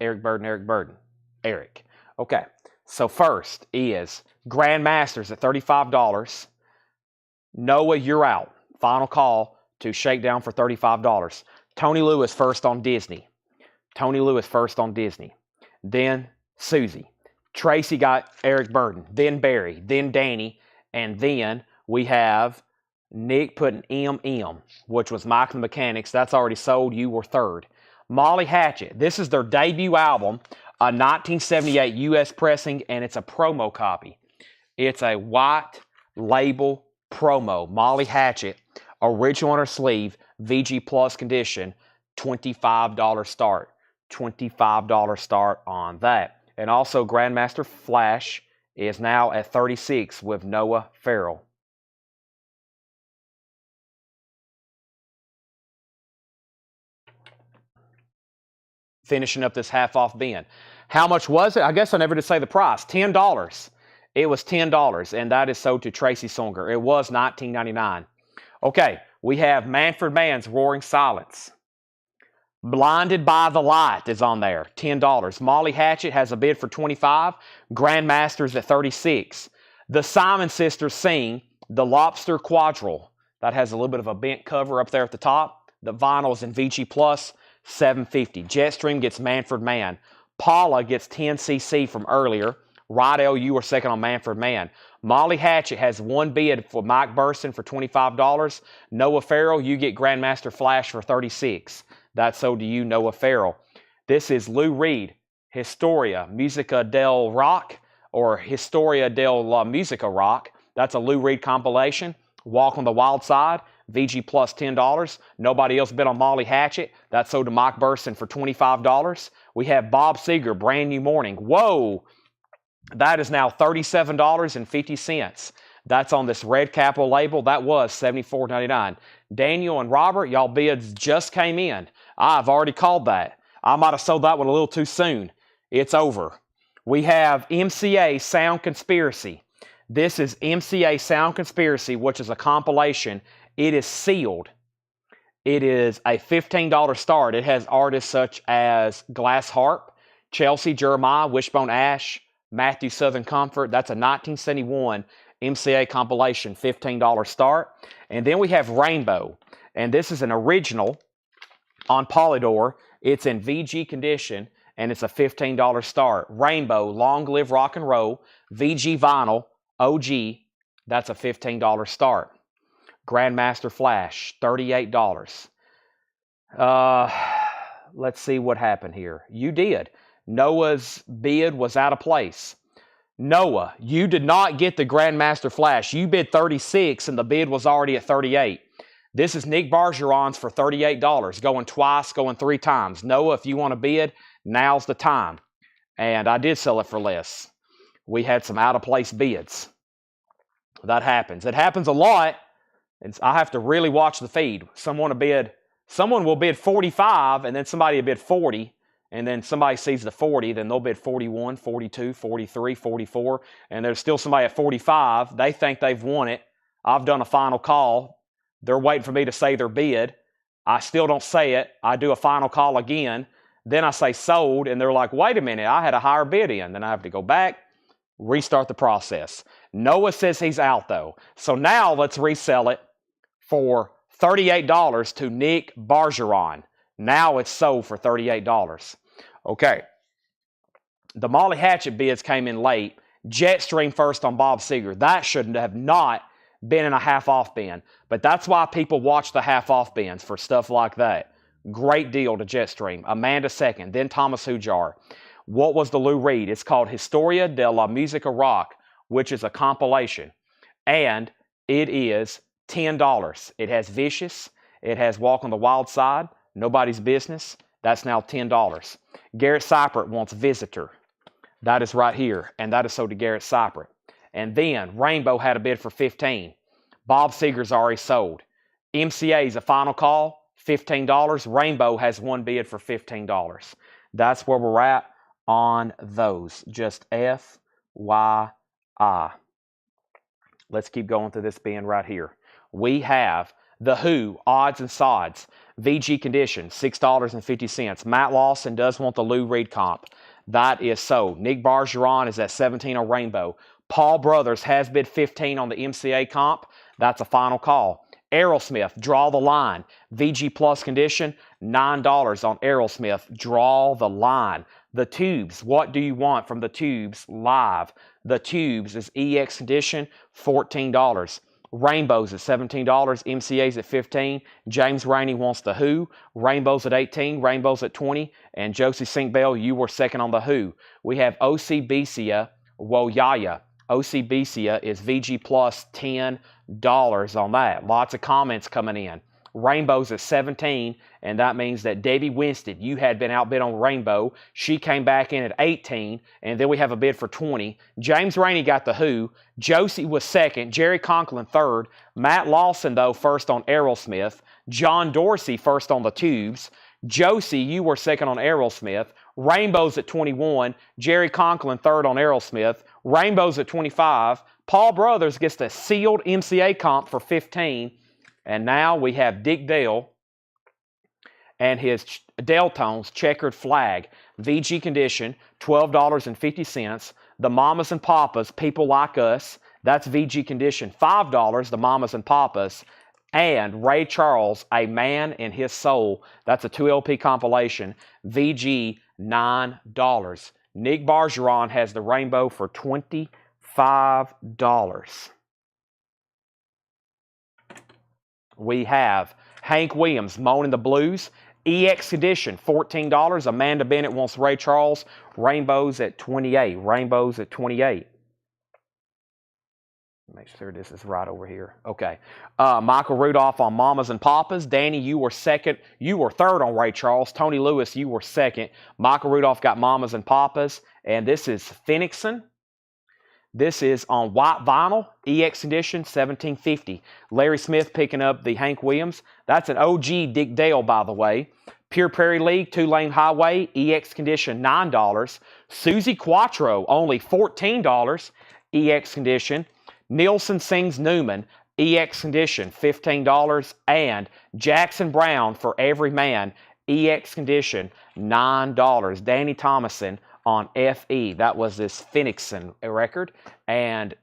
A: Eric Burden, Eric. Okay, so first is Grandmasters at $35. Noah, you're out. Final call to Shakedown for $35. Tony Lewis first on Disney. Tony Lewis first on Disney. Then Susie. Tracy got Eric Burden. Then Barry. Then Danny. And then we have Nick putting MM, which was Mike and the Mechanics. That's already sold. You were third. Molly Hatchet. This is their debut album, a 1978 U.S. pressing, and it's a promo copy. It's a white label promo. Molly Hatchet, original on her sleeve, VG Plus condition, $25 start. $25 start on that. And also Grandmaster Flash is now at 36 with Noah Farrell. Finishing up this half-off bin. How much was it? I guess I never did say the price. $10. It was $10, and that is sold to Tracy Songer. It was $19.99. Okay, we have Manfred Mann's Roaring Silence. Blinded by the Light is on there, $10. Molly Hatchet has a bid for $25. Grandmasters at $36. The Simon Sisters sing The Lobster Quadrille. That has a little bit of a bent cover up there at the top. The vinyl is in VG Plus, $7.50. Jetstream gets Manfred Mann. Paula gets 10cc from earlier. Rydell, you were second on Manfred Mann. Molly Hatchet has one bid for Mike Burson for $25. Noah Farrell, you get Grandmaster Flash for $36. That's sold to you, Noah Farrell. This is Lou Reed, Historia Musica del Rock, or Historia del La Musica Rock. That's a Lou Reed compilation. Walk on the Wild Side, VG Plus $10. Nobody else bid on Molly Hatchet. That's sold to Mike Burson for $25. We have Bob Seger, Brand New Morning. Whoa! That is now $37.50. That's on this red capital label. That was $74.99. Daniel and Robert, y'all bids just came in. I've already called that. I might have sold that one a little too soon. It's over. We have MCA Sound Conspiracy. This is MCA Sound Conspiracy, which is a compilation. It is sealed. It is a $15 start. It has artists such as Glass Harp, Chelsea Jeremiah, Wishbone Ash, Matthew Southern Comfort. That's a 1971 MCA compilation, $15 start. And then we have Rainbow. And this is an original on Polydor. It's in VG condition, and it's a $15 start. Rainbow, Long Live Rock and Roll, VG Vinyl, OG. That's a $15 start. Grandmaster Flash, $38. Let's see what happened here. You did. Noah's bid was out of place. Noah, you did not get the Grandmaster Flash. You bid 36 and the bid was already at 38. This is Nick Bargeron's for $38. Going twice, going three times. Noah, if you want to bid, now's the time. And I did sell it for less. We had some out-of-place bids. That happens. It happens a lot. I have to really watch the feed. Someone will bid 45, and then somebody will bid 40. And then somebody sees the 40, then they'll bid 41, 42, 43, 44, and there's still somebody at 45. They think they've won it. I've done a final call. They're waiting for me to say their bid. I still don't say it. I do a final call again. Then I say sold, and they're like, wait a minute, I had a higher bid in. Then I have to go back, restart the process. Noah says he's out, though. So now let's resell it for $38 to Nick Bargeron. Now it's sold for $38. Okay. The Molly Hatchet bids came in late. Jetstream first on Bob Seger. That shouldn't have not been in a half-off bin. But that's why people watch the half-off bins for stuff like that. Great deal to Jetstream. Amanda second. Then Thomas Hujar. What was the Lou Reed? It's called Historia de la Musica Rock, which is a compilation. And it is $10. It has Vicious. It has Walk on the Wild Side. Nobody's Business. That's now $10. Garrett Cypert wants Visitor. That is right here, and that is sold to Garrett Cypert. And then Rainbow had a bid for $15. Bob Seger's already sold. MCA's a final call, $15. Rainbow has one bid for $15. That's where we're at on those. Just FYI. Let's keep going through this bin right here. We have The Who, odds and sods. VG condition, $6.50. Matt Lawson does want the Lou Reed comp. That is so. Nick Bargeron is at 17 on Rainbow. Paul Brothers has bid 15 on the MCA comp. That's a final call. Aerosmith, draw the line. VG Plus condition, $9 on Aerosmith. Draw the line. The Tubes, what do you want from the Tubes live? The Tubes is EX condition, $14. Rainbows at $17, MCA's at $15. James Rainey wants the Who. Rainbows at $18, Rainbows at $20. And Josie Sinkbell, you were second on the Who. We have OC Woyaya. OC is VG plus $10 on that. Lots of comments coming in. Rainbows at 17, and that means that Debbie Winston, you had been outbid on Rainbow. She came back in at 18, and then we have a bid for 20. James Rainey got the Who. Josie was second. Jerry Conklin third. Matt Lawson, though, first on Aerosmith. John Dorsey first on the Tubes. Josie, you were second on Aerosmith. Rainbows at 21. Jerry Conklin third on Aerosmith. Rainbows at 25. Paul Brothers gets the sealed MCA comp for 15. And now we have Dick Dale and his Deltones checkered flag. VG condition, $12.50. The Mamas and Papas, People Like Us, that's VG condition, $5, the Mamas and Papas. And Ray Charles, A Man and His Soul, that's a 2LP compilation, VG, $9. Nick Bargeron has the Rainbow for $25. We have Hank Williams, Moaning the Blues. EX condition, $14. Amanda Bennett wants Ray Charles. Rainbows at 28. Rainbows at 28. Make sure this is right over here. Okay. Michael Rudolph on Mamas and Papas. Danny, you were second. You were third on Ray Charles. Tony Lewis, you were second. Michael Rudolph got Mamas and Papas. And this is Phoenixon. This is on white vinyl, EX condition, $17.50. Larry Smith picking up the Hank Williams. That's an OG Dick Dale, by the way. Pure Prairie League, 2-lane highway, EX condition, $9. Susie Quattro, only $14, EX condition. Nielsen Sings Newman, EX condition, $15. And Jackson Brown for Every Man, EX condition, $9. Danny Thomason on FE. That was this Phoenixon record. And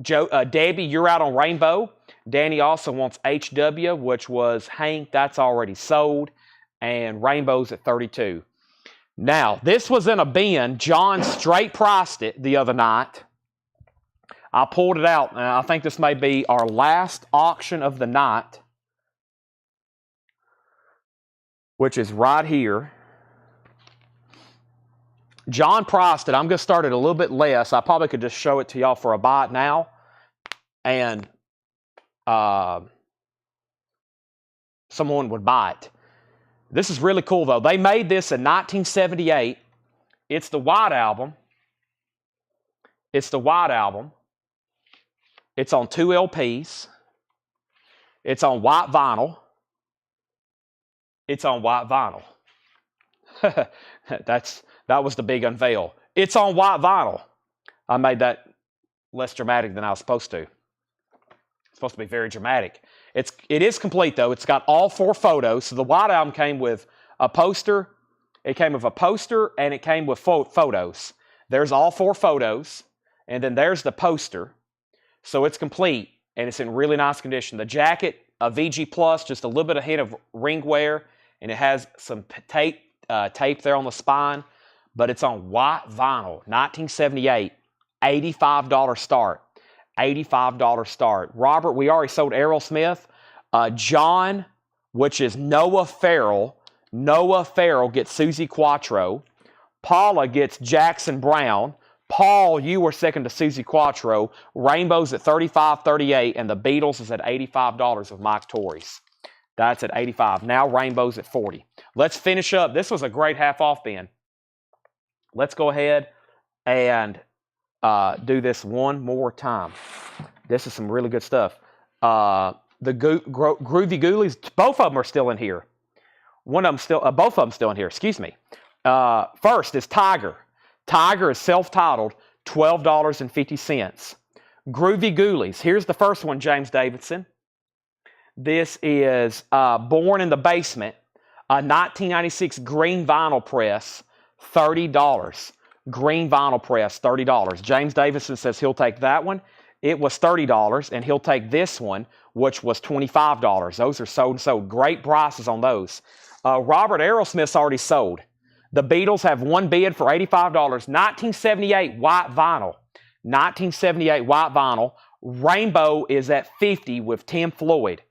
A: Debbie, you're out on Rainbow. Danny also wants HW, which was Hank. That's already sold. And Rainbow's at 32. Now, this was in a bin. John straight priced it the other night. I pulled it out. And I think this may be our last auction of the night, which is right here. John priced it. I'm going to start it a little bit less. I probably could just show it to y'all for a buy it now. And someone would buy it. This is really cool, though. They made this in 1978. It's the White Album. It's the White Album. It's on 2 LPs. It's on white vinyl. It's on white vinyl. That was the big unveil. It's on white vinyl. I made that less dramatic than I was supposed to. It's supposed to be very dramatic. It is complete, though. It's got all 4 photos. So the White Album came with a poster. It came with a poster, and it came with photos. There's all 4 photos, and then there's the poster. So it's complete, and it's in really nice condition. The jacket, a VG Plus, just a little bit of hint of ring wear, and it has some tape there on the spine. But it's on white vinyl, 1978, $85 start. $85 start. Robert, we already sold Errol Smith. John, which is Noah Farrell. Noah Farrell gets Susie Quattro. Paula gets Jackson Brown. Paul, you were second to Susie Quattro. Rainbow's at $35.38, and the Beatles is at $85 with Mike Torres. That's at $85. Now Rainbow's at $40. Let's finish up. This was a great half-off bin. Let's go ahead and do this one more time. This is some really good stuff. The Groovy Ghoulies, both of them are still in here. Both of them still in here. Excuse me. First is Tiger. Tiger is self-titled, $12.50. Groovy Ghoulies. Here's the first one, James Davidson. This is Born in the Basement, a 1996 green vinyl press, $30. Green vinyl press, $30. James Davison says he'll take that one. It was $30, and he'll take this one, which was $25. Those are sold and sold. Great prices on those. Robert Aerosmith's already sold. The Beatles have one bid for $85. 1978 white vinyl. 1978 white vinyl. Rainbow is at $50 with Tim Floyd.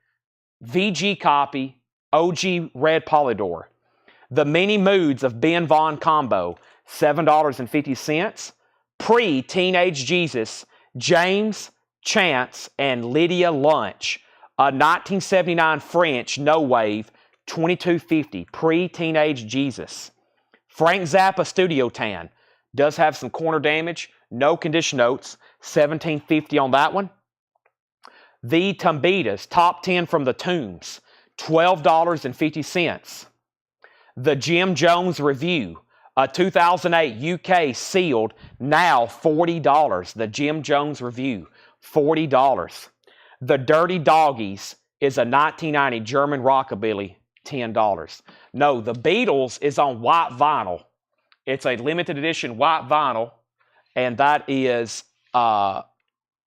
A: VG copy, OG red Polydor. The Many Moods of Ben Vaughn combo, $7.50. Pre-Teenage Jesus, James, Chance, and Lydia Lunch. A 1979 French No Wave, $22.50. Pre-Teenage Jesus. Frank Zappa Studio Tan. Does have some corner damage. No condition notes. $17.50 on that one. The Tumbitas Top 10 from the Tombs. $12.50. The Jim Jones Review. A 2008 UK sealed, now $40. The Jim Jones Review, $40. The Dirty Doggies is a 1990 German rockabilly, $10. No, the Beatles is on white vinyl. It's a limited edition white vinyl, and that is a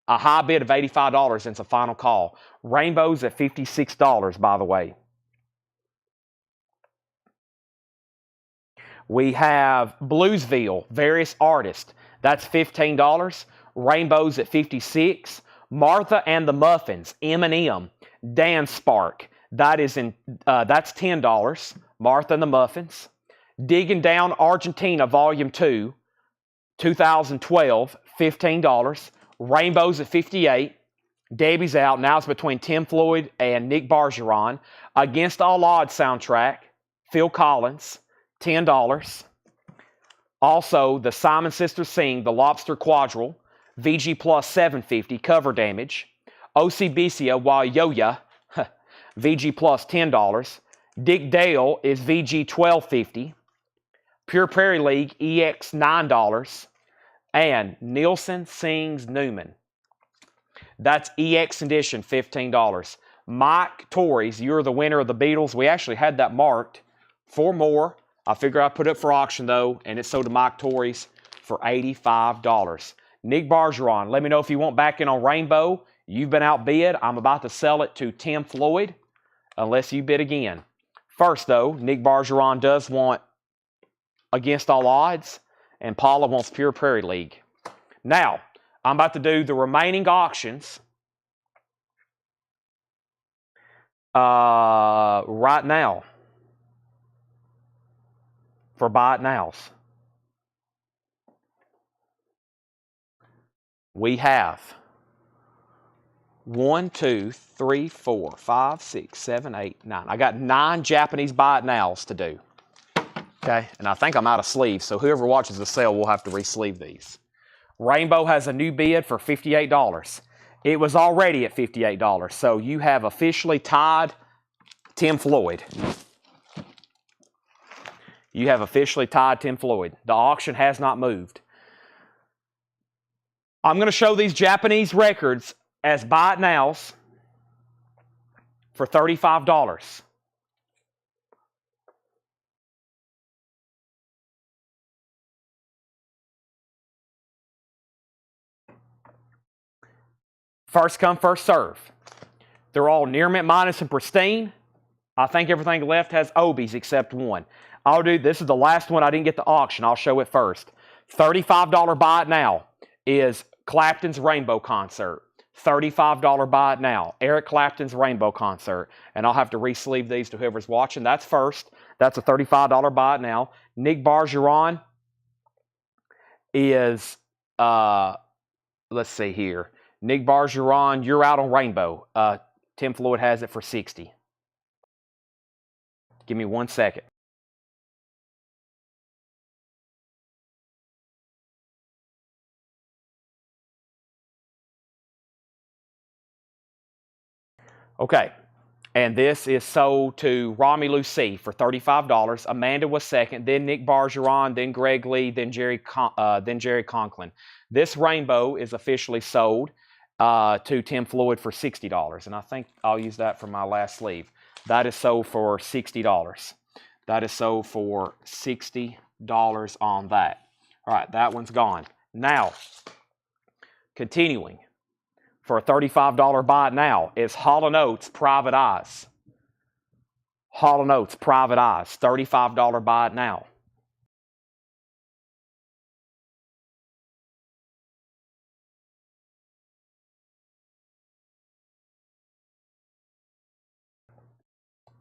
A: high bid of $85, and it's a final call. Rainbow's at $56, by the way. We have Bluesville, various artists. That's $15. Rainbow's at $56. Martha and the Muffins, M&M, Dance Spark. That's $10. Martha and the Muffins. Digging Down Argentina, Volume 2, 2012, $15. Rainbow's at $58. Debbie's out. Now it's between Tim Floyd and Nick Bargeron. Against All Odds soundtrack, Phil Collins, $10. Also, the Simon Sisters Sing, The Lobster Quadrille, VG Plus $7.50, cover damage. OCBCA Wayoya, VG Plus $10. Dick Dale is VG $12.50. Pure Prairie League EX $9. And Nielsen Sings Newman. That's EX edition, $15. Mike Torres, you're the winner of the Beatles. We actually had that marked for more. I figure I put it for auction, though, and it sold to Mike Torres for $85. Nick Bargeron, let me know if you want back in on Rainbow. You've been outbid. I'm about to sell it to Tim Floyd, unless you bid again. First, though, Nick Bargeron does want Against All Odds, and Paula wants Pure Prairie League. Now, I'm about to do the remaining auctions right now. For buy it nows. We have 1, 2, 3, 4, 5, 6, 7, 8, 9. I got 9 Japanese buy it nows to do. Okay, and I think I'm out of sleeves, so whoever watches the sale will have to re-sleeve these. Rainbow has a new bid for $58. It was already at $58, so you have officially tied Tim Floyd. You have officially tied Tim Floyd. The auction has not moved. I'm going to show these Japanese records as buy it nows for $35. First come, first serve. They're all near mint minus and pristine. I think everything left has Obies except one. This is the last one I didn't get to auction. I'll show it first. $35 buy it now is Clapton's Rainbow Concert. $35 buy it now. Eric Clapton's Rainbow Concert. And I'll have to re-sleeve these to whoever's watching. That's first. That's a $35 buy it now. Nick Bargeron is, let's see here. Nick Bargeron, you're out on Rainbow. Tim Floyd has it for $60. Give me 1 second. Okay, and this is sold to Rami Lucy for $35. Amanda was second, then Nick Bargeron, then Greg Lee, then Jerry Conklin. This Rainbow is officially sold. to Tim Floyd for $60. And I think I'll use that for my last sleeve. That is sold for $60. That is sold for $60 on that. All right, that one's gone. Now, continuing for a $35 buy it now is Hall & Oates Private Eyes. Hall & Oates Private Eyes, $35 buy it now.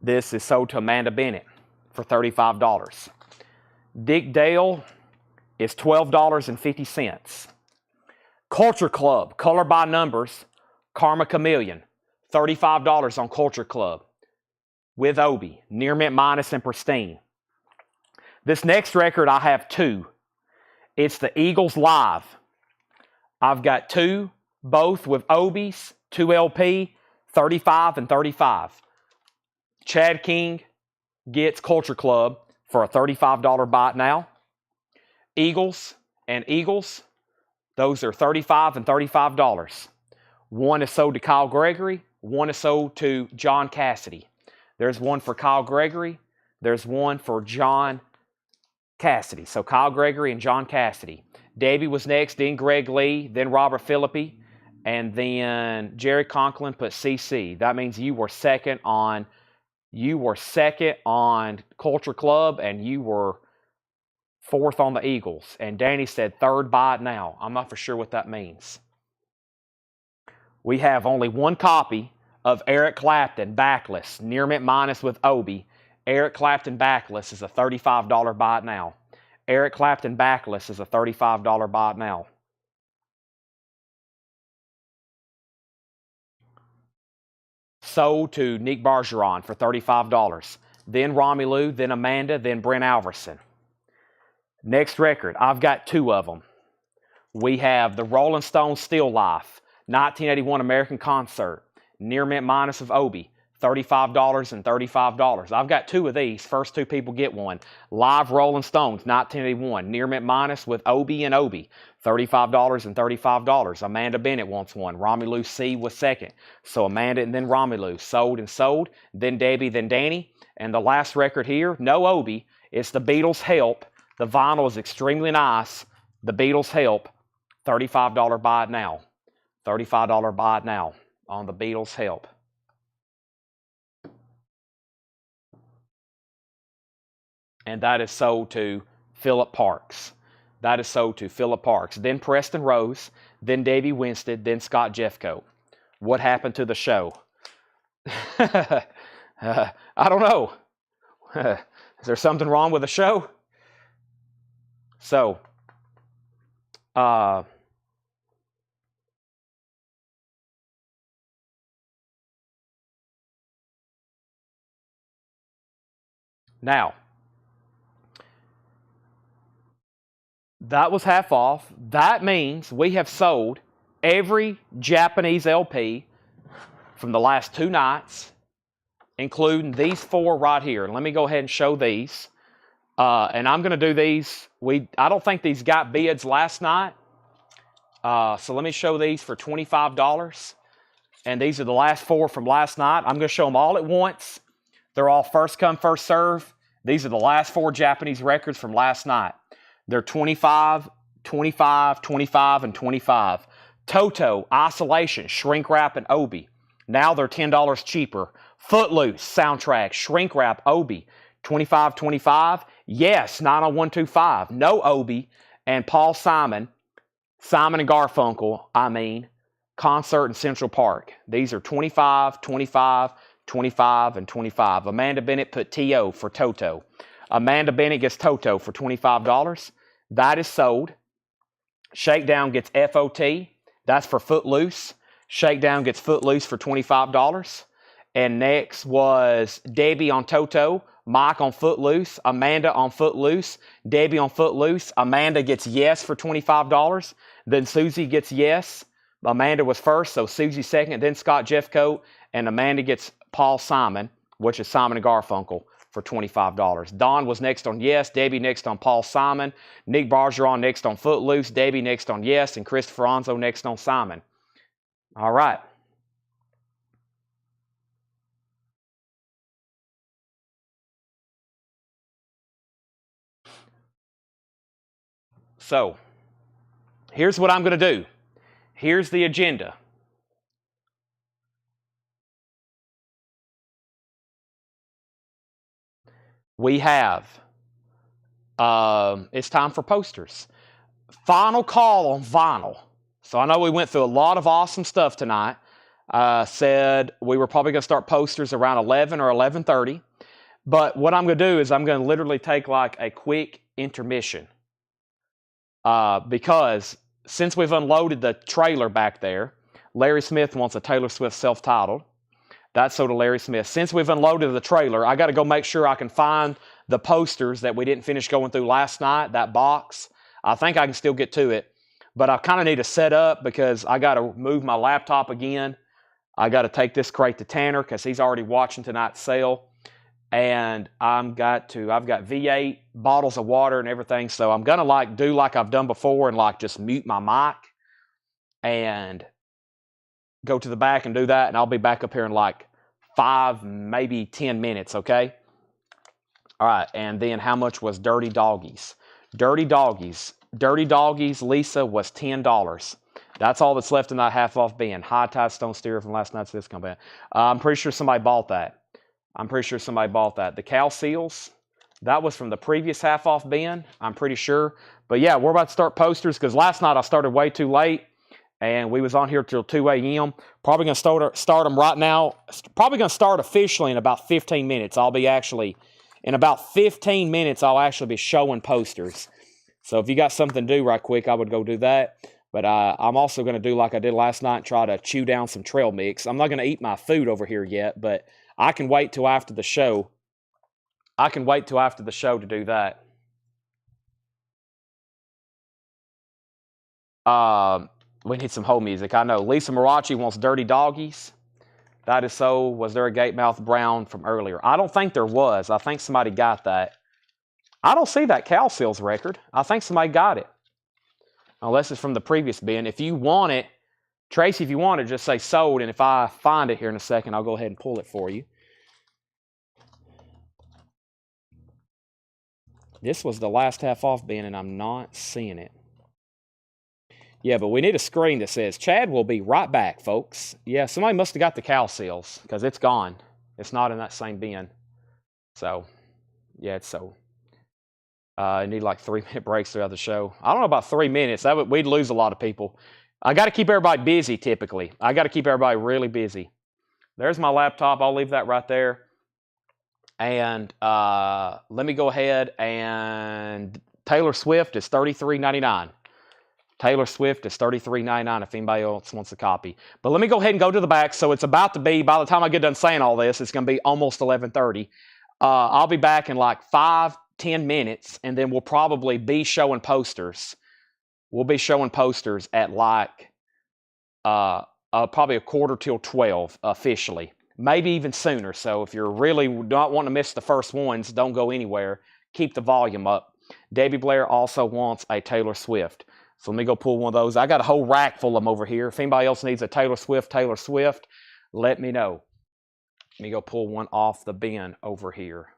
A: This is sold to Amanda Bennett for $35. Dick Dale is $12.50. Culture Club, Color by Numbers, Karma Chameleon, $35 on Culture Club with Obi, Near Mint Minus and Pristine. This next record, I have two. It's the Eagles Live. I've got two, both with Obi's, 2 LP, 35 and 35. Chad King gets Culture Club for a $35 buy it now. Eagles and Eagles, those are $35 and $35. One is sold to Kyle Gregory. One is sold to John Cassidy. There's one for Kyle Gregory. There's one for John Cassidy. So Kyle Gregory and John Cassidy. Davey was next, then Greg Lee, then Robert Philippi, and then Jerry Conklin put CC. That means you were second on Culture Club, and you were fourth on the Eagles. And Danny said third buy it now. I'm not for sure what that means. We have only one copy of Eric Clapton Backless, Near Mint Minus with Obi. Eric Clapton Backless is a $35 buy it now. Eric Clapton Backless is a $35 buy it now. Sold to Nick Bargeron for $35. Then Romelu, then Amanda, then Brent Alverson. Next record, I've got two of them. We have the Rolling Stones Still Life, 1981 American Concert, Near Mint Minus of Obi, $35 and $35. I've got two of these. First two people get one. Live Rolling Stones, 1981, Near Mint Minus with Obi and Obi, $35 and $35. Amanda Bennett wants one. Romelu C was second. So Amanda and then Romelu, sold and sold. Then Debbie, then Danny. And the last record here, no Obi. It's the Beatles Help. The vinyl is extremely nice. The Beatles Help, $35 buy it now. $35 buy it now on the Beatles Help. And that is sold to Philip Parks. That is sold to Philip Parks. Then Preston Rose, then Davey Winstead, then Scott Jeffcoat. What happened to the show? I don't know. Is there something wrong with the show? So, now, that was half off. That means we have sold every Japanese LP from the last two nights, including these four right here. Let me go ahead and show these. And I'm going to do these. I don't think these got bids last night. So let me show these for $25. And these are the last four from last night. I'm going to show them all at once. They're all first come, first serve. These are the last four Japanese records from last night. They're 25, 25, 25, and 25. Toto, Isolation, Shrink Wrap, and Obi. Now they're $10 cheaper. Footloose, Soundtrack, Shrink Wrap, Obi. 25, 25. Yes, 90125. No Obi. And Paul Simon, Simon and Garfunkel, Concert in Central Park. These are 25, 25, 25, and 25. Amanda Bennett put T.O. for Toto. Amanda Bennett gets Toto for $25. That is sold. Shakedown gets FOT. That's for Footloose. Shakedown gets Footloose for $25. And next was Debbie on Toto, Mike on Footloose, Amanda on Footloose, Debbie on Footloose. Amanda gets Yes for $25. Then Susie gets Yes. Amanda was first, so Susie second. Then Scott Jeffcoat, and Amanda gets Paul Simon, which is Simon and Garfunkel, for $25. Don was next on Yes, Debbie next on Paul Simon, Nick Bargeron next on Footloose, Debbie next on Yes, and Chris Franzo next on Simon. All right. So here's what I'm going to do. Here's the agenda. We have, it's time for posters. Final call on vinyl. So I know we went through a lot of awesome stuff tonight. Said we were probably going to start posters around 11 or 11:30. But what I'm going to do is I'm going to literally take like a quick intermission. Because since we've unloaded the trailer back there, Larry Smith wants a Taylor Swift self-titled. That's so to Larry Smith. Since we've unloaded the trailer, I got to go make sure I can find the posters that we didn't finish going through last night, that box. I think I can still get to it, but I kind of need to set up because I got to move my laptop again. I got to take this crate to Tanner because he's already watching tonight's sale. And I've got V8 bottles of water and everything. So I'm going to like do like I've done before and like just mute my mic and go to the back and do that. And I'll be back up here in like 5, maybe 10 minutes. Okay. All right. And then how much was Dirty Doggies? Dirty Doggies, Lisa was $10. That's all that's left in that half off bin. High Tide Stone Stereo from last night's discount bin. I'm pretty sure somebody bought that. The Cal Seals, that was from the previous half off bin, I'm pretty sure. But yeah, we're about to start posters because last night I started way too late and we was on here till 2 a.m. Probably going to start them right now. Probably going to start officially in about 15 minutes. In about 15 minutes, I'll actually be showing posters. So if you got something to do right quick, I would go do that. But I'm also going to do like I did last night and try to chew down some trail mix. I'm not going to eat my food over here yet, but I can wait till after the show. To do that. We need some whole music. I know. Lisa Marachi wants Dirty Doggies. That is so. Was there a Gatemouth Brown from earlier? I don't think there was. I think somebody got that. I don't see that Cal Seals record. I think somebody got it. Unless it's from the previous bin. If you want it, Tracy, if you want it, just say sold. And if I find it here in a second, I'll go ahead and pull it for you. This was the last half off bin, and I'm not seeing it. Yeah, but we need a screen that says, Chad will be right back, folks. Yeah, somebody must have got the Cal Seals, because it's gone. It's not in that same bin. So, yeah, it's so. I need like 3-minute breaks throughout the show. I don't know about 3 minutes. We'd lose a lot of people. I got to keep everybody busy, typically. I got to keep everybody really busy. There's my laptop. I'll leave that right there. And let me go ahead and Taylor Swift is $33.99. Taylor Swift is $33.99 if anybody else wants a copy. But let me go ahead and go to the back. So it's about to be, by the time I get done saying all this, it's going to be almost 11:30. I'll be back in like 5-10 minutes, and then we'll probably be showing posters. We'll be showing posters at like probably 11:45 officially. Maybe even sooner. So if you're really not wanting to miss the first ones, don't go anywhere. Keep the volume up. Debbie Blair also wants a Taylor Swift. So let me go pull one of those. I got a whole rack full of them over here. If anybody else needs a Taylor Swift, let me know. Let me go pull one off the bin over here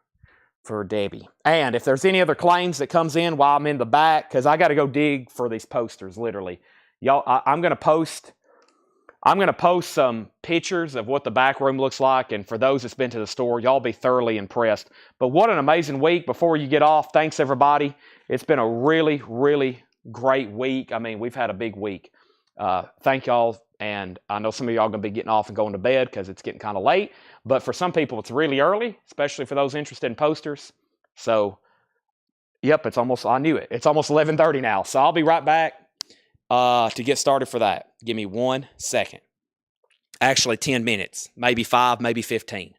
A: for Debbie. And if there's any other claims that comes in while I'm in the back, because I got to go dig for these posters, literally. Y'all, I'm going to post some pictures of what the back room looks like, and for those that's been to the store, y'all be thoroughly impressed. But what an amazing week. Before you get off, thanks everybody. It's been a really, really great week. I mean, we've had a big week. Thank y'all, and I know some of y'all are going to be getting off and going to bed because it's getting kind of late, but for some people, it's really early, especially for those interested in posters. So, yep, I knew it. It's almost 11:30 now, so I'll be right back to get started for that. Give me 1 second. Actually, 10 minutes, maybe 5, maybe 15.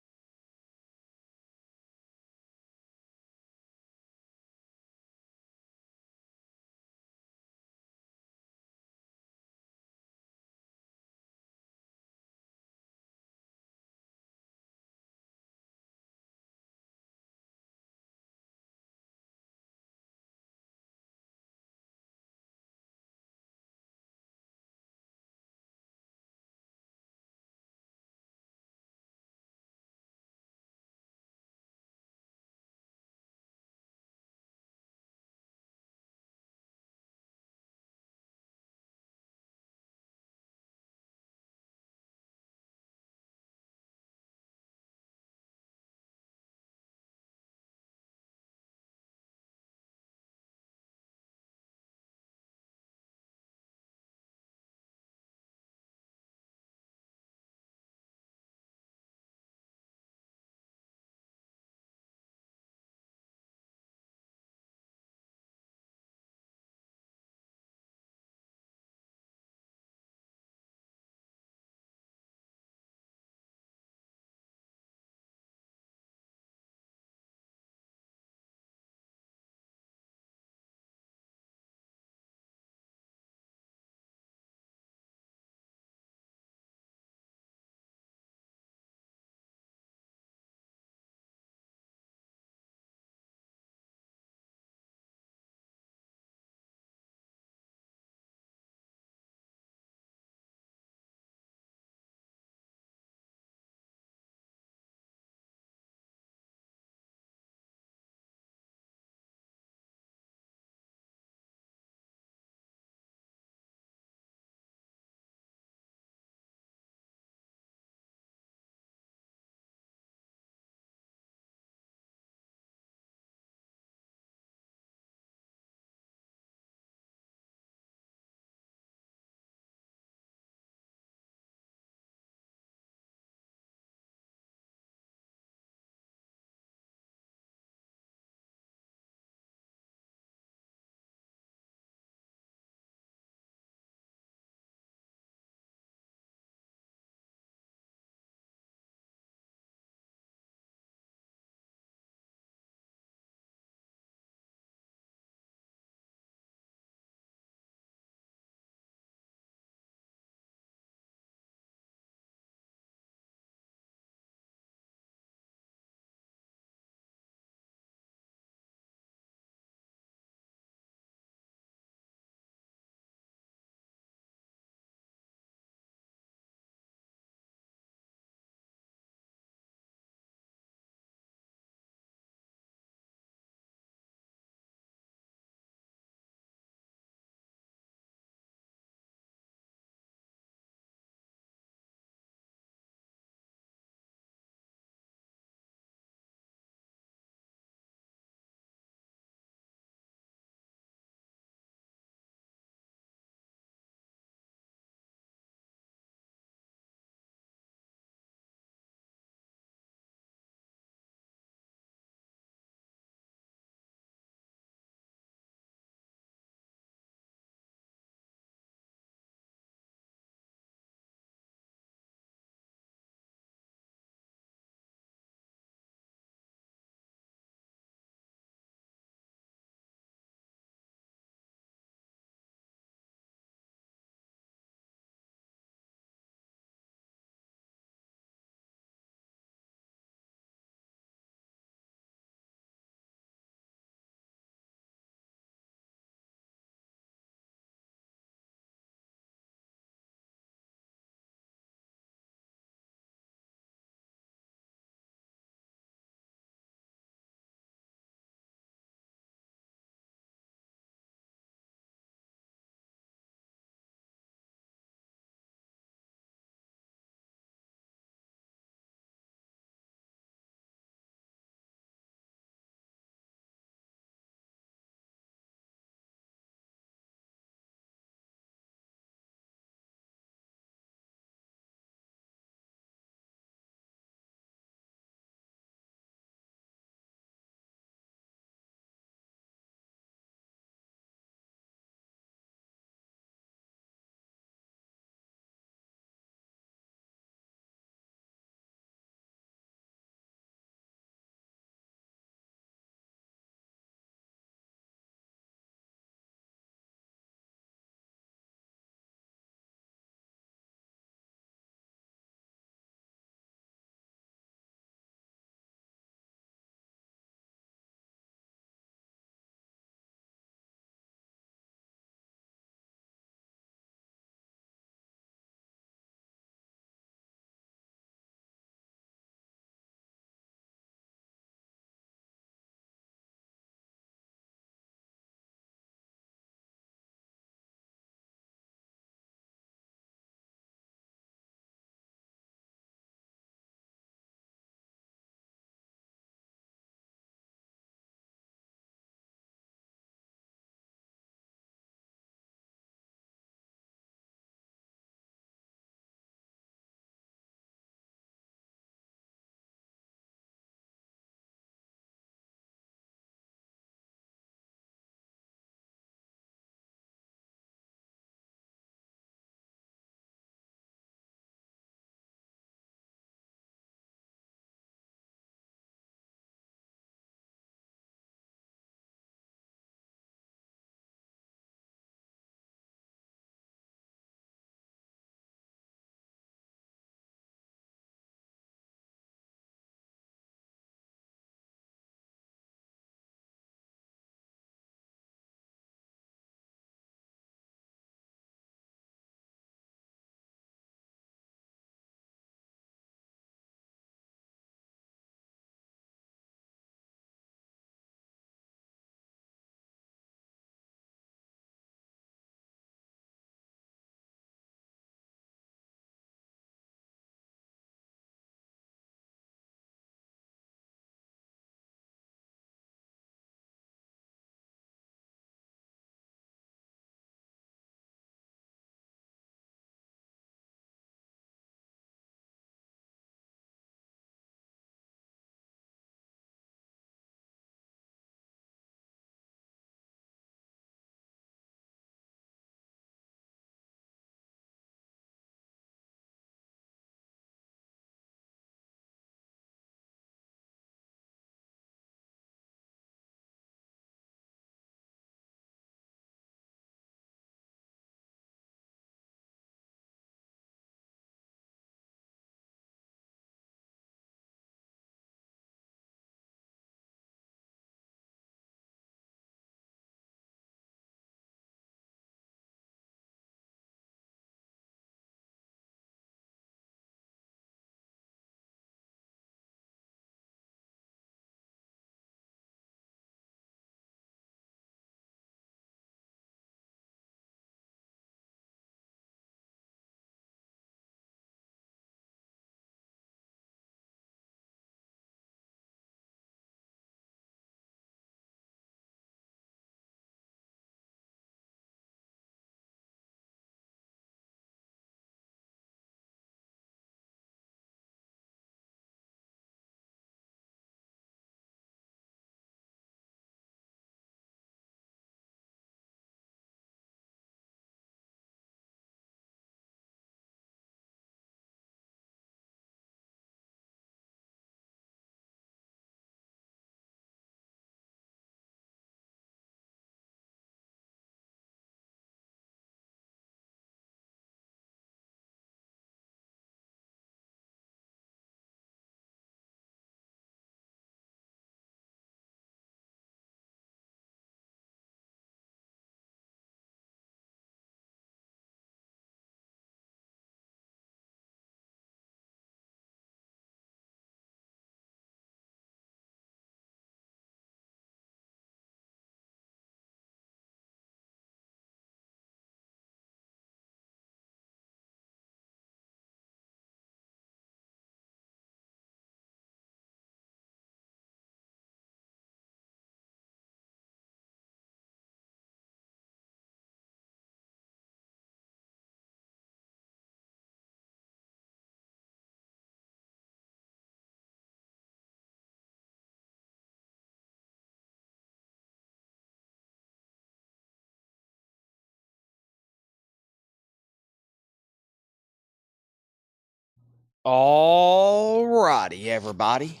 A: Alrighty, everybody.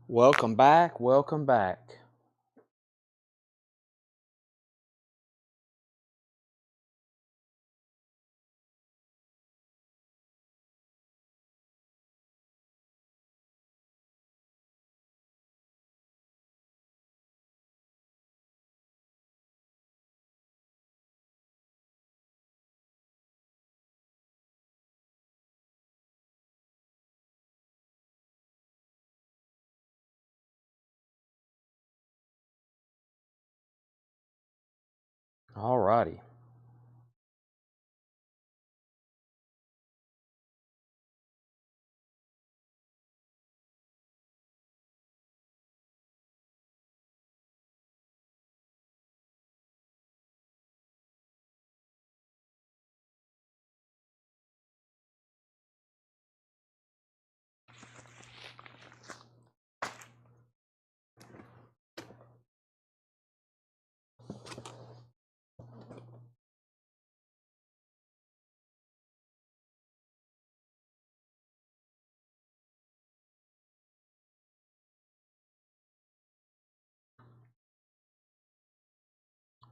A: Welcome back. Welcome back. Alrighty.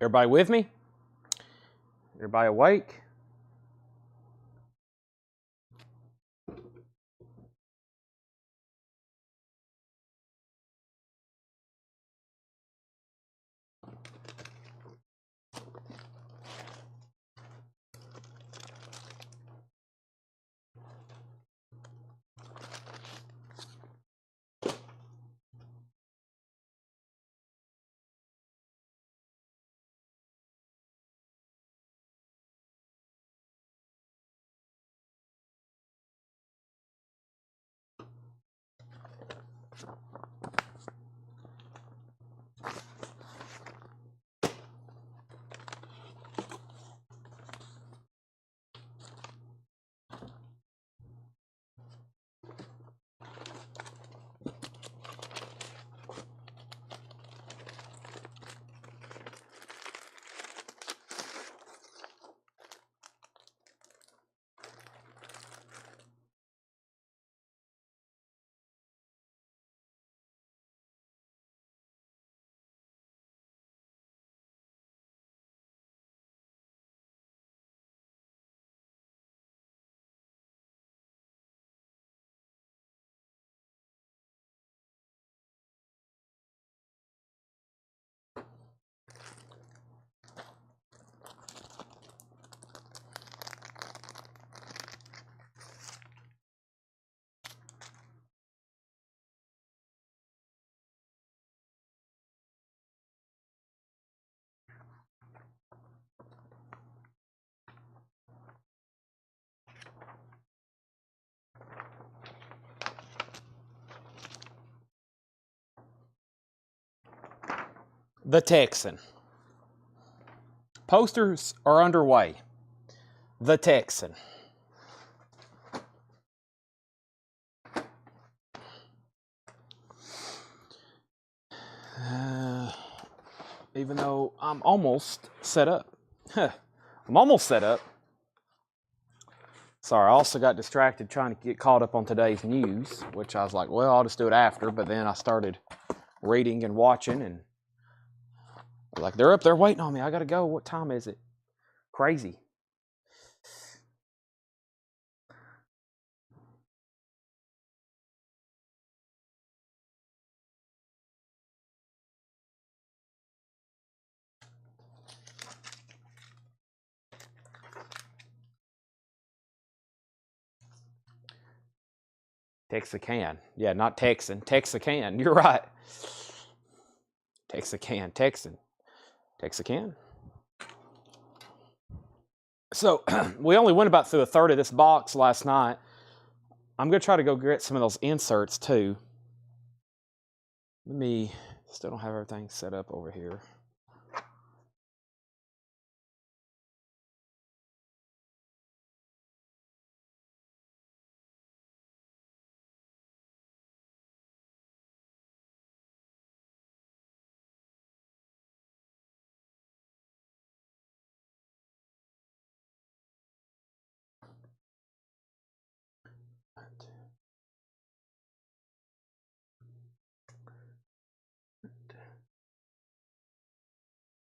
A: Everybody with me? Everybody awake? The Texan. Posters are underway. The Texan. Even though I'm almost set up. I'm almost set up. Sorry, I also got distracted trying to get caught up on today's news, which I was like, well, I'll just do it after. But then I started reading and watching, and like, they're up there waiting on me. I got to go. What time is it? Crazy. Texacan. Yeah, not Texan. Texacan. You're right. Texacan. Texan. Texacan. So we only went about through a third of this box last night. I'm going to try to go get some of those inserts too. Let me, still don't have everything set up over here.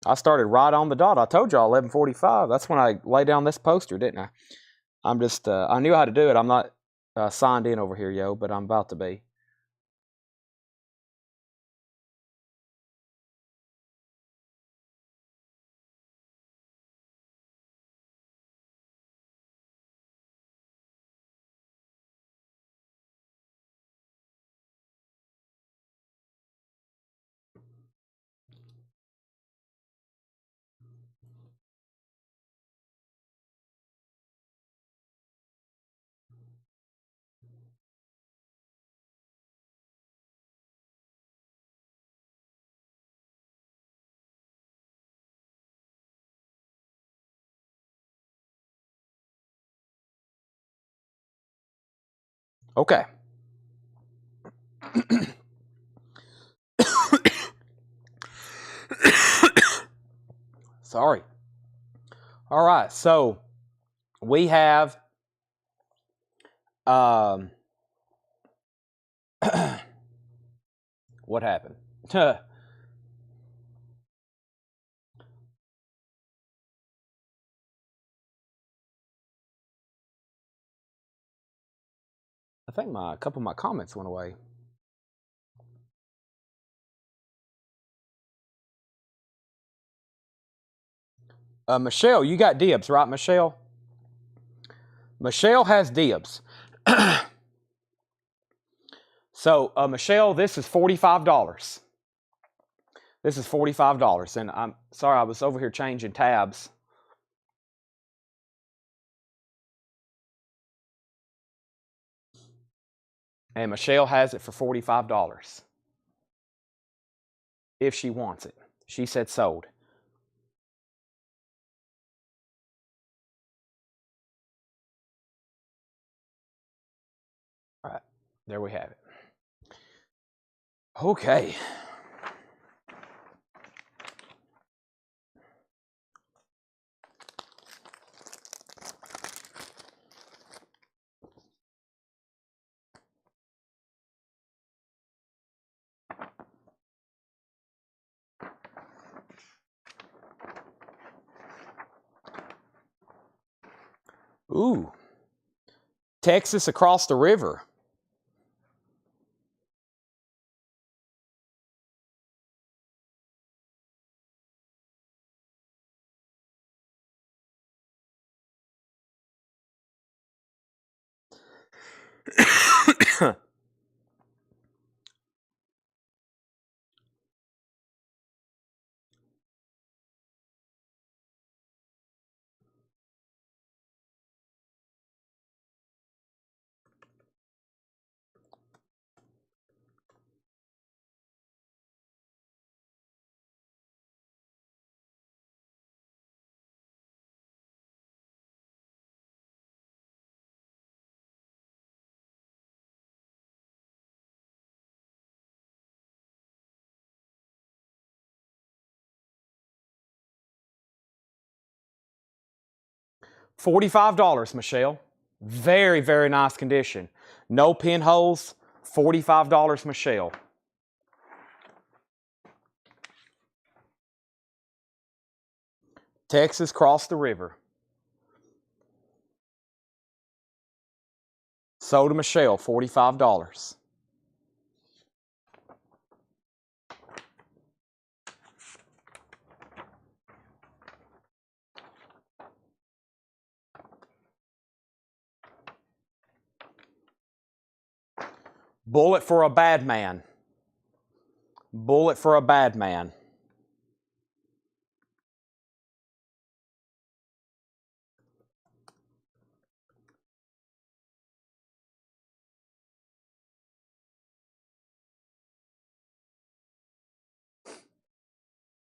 A: I started right on the dot. I told y'all 11:45. That's when I laid down this poster, didn't I? I'm just, I knew how to do it. I'm not signed in over here, yo, but I'm about to be. Okay. Sorry. All right, so we have what happened? I think a couple of my comments went away. Michelle, you got dibs, right, Michelle? Michelle has dibs. So, Michelle, this is $45. This is $45, and I'm sorry, I was over here changing tabs. And Michelle has it for $45. If she wants it. She said sold. All right, there we have it. Okay. Ooh. Texas across the river. $45, Michelle. Very, very nice condition. No pinholes. $45, Michelle. Texas crossed the river. Sold to Michelle, $45. Bullet for a bad man. Bullet for a bad man.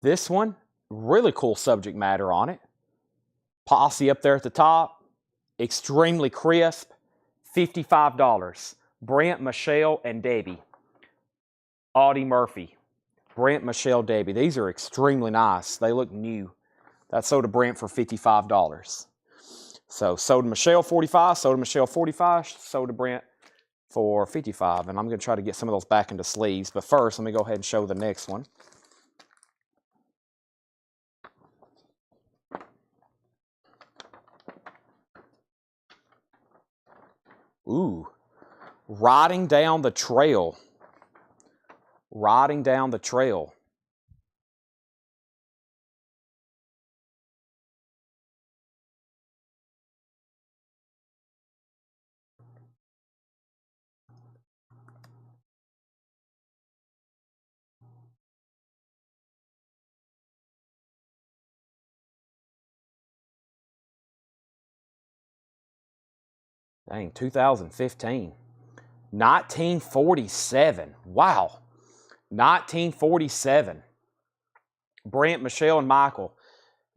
A: This one, really cool subject matter on it. Posse up there at the top. Extremely crisp. $55. Brent, Michelle, and Debbie. Audie Murphy. Brent, Michelle, Debbie. These are extremely nice. They look new. That's sold to Brent for $55. So sold to Michelle 45, sold to Michelle 45, sold to Brent for 55. And I'm going to try to get some of those back into sleeves. But first, let me go ahead and show the next one. Ooh. Riding down the trail. Riding down the trail. Dang, 2015. 1947. Wow. 1947. Brent, Michelle, and Michael.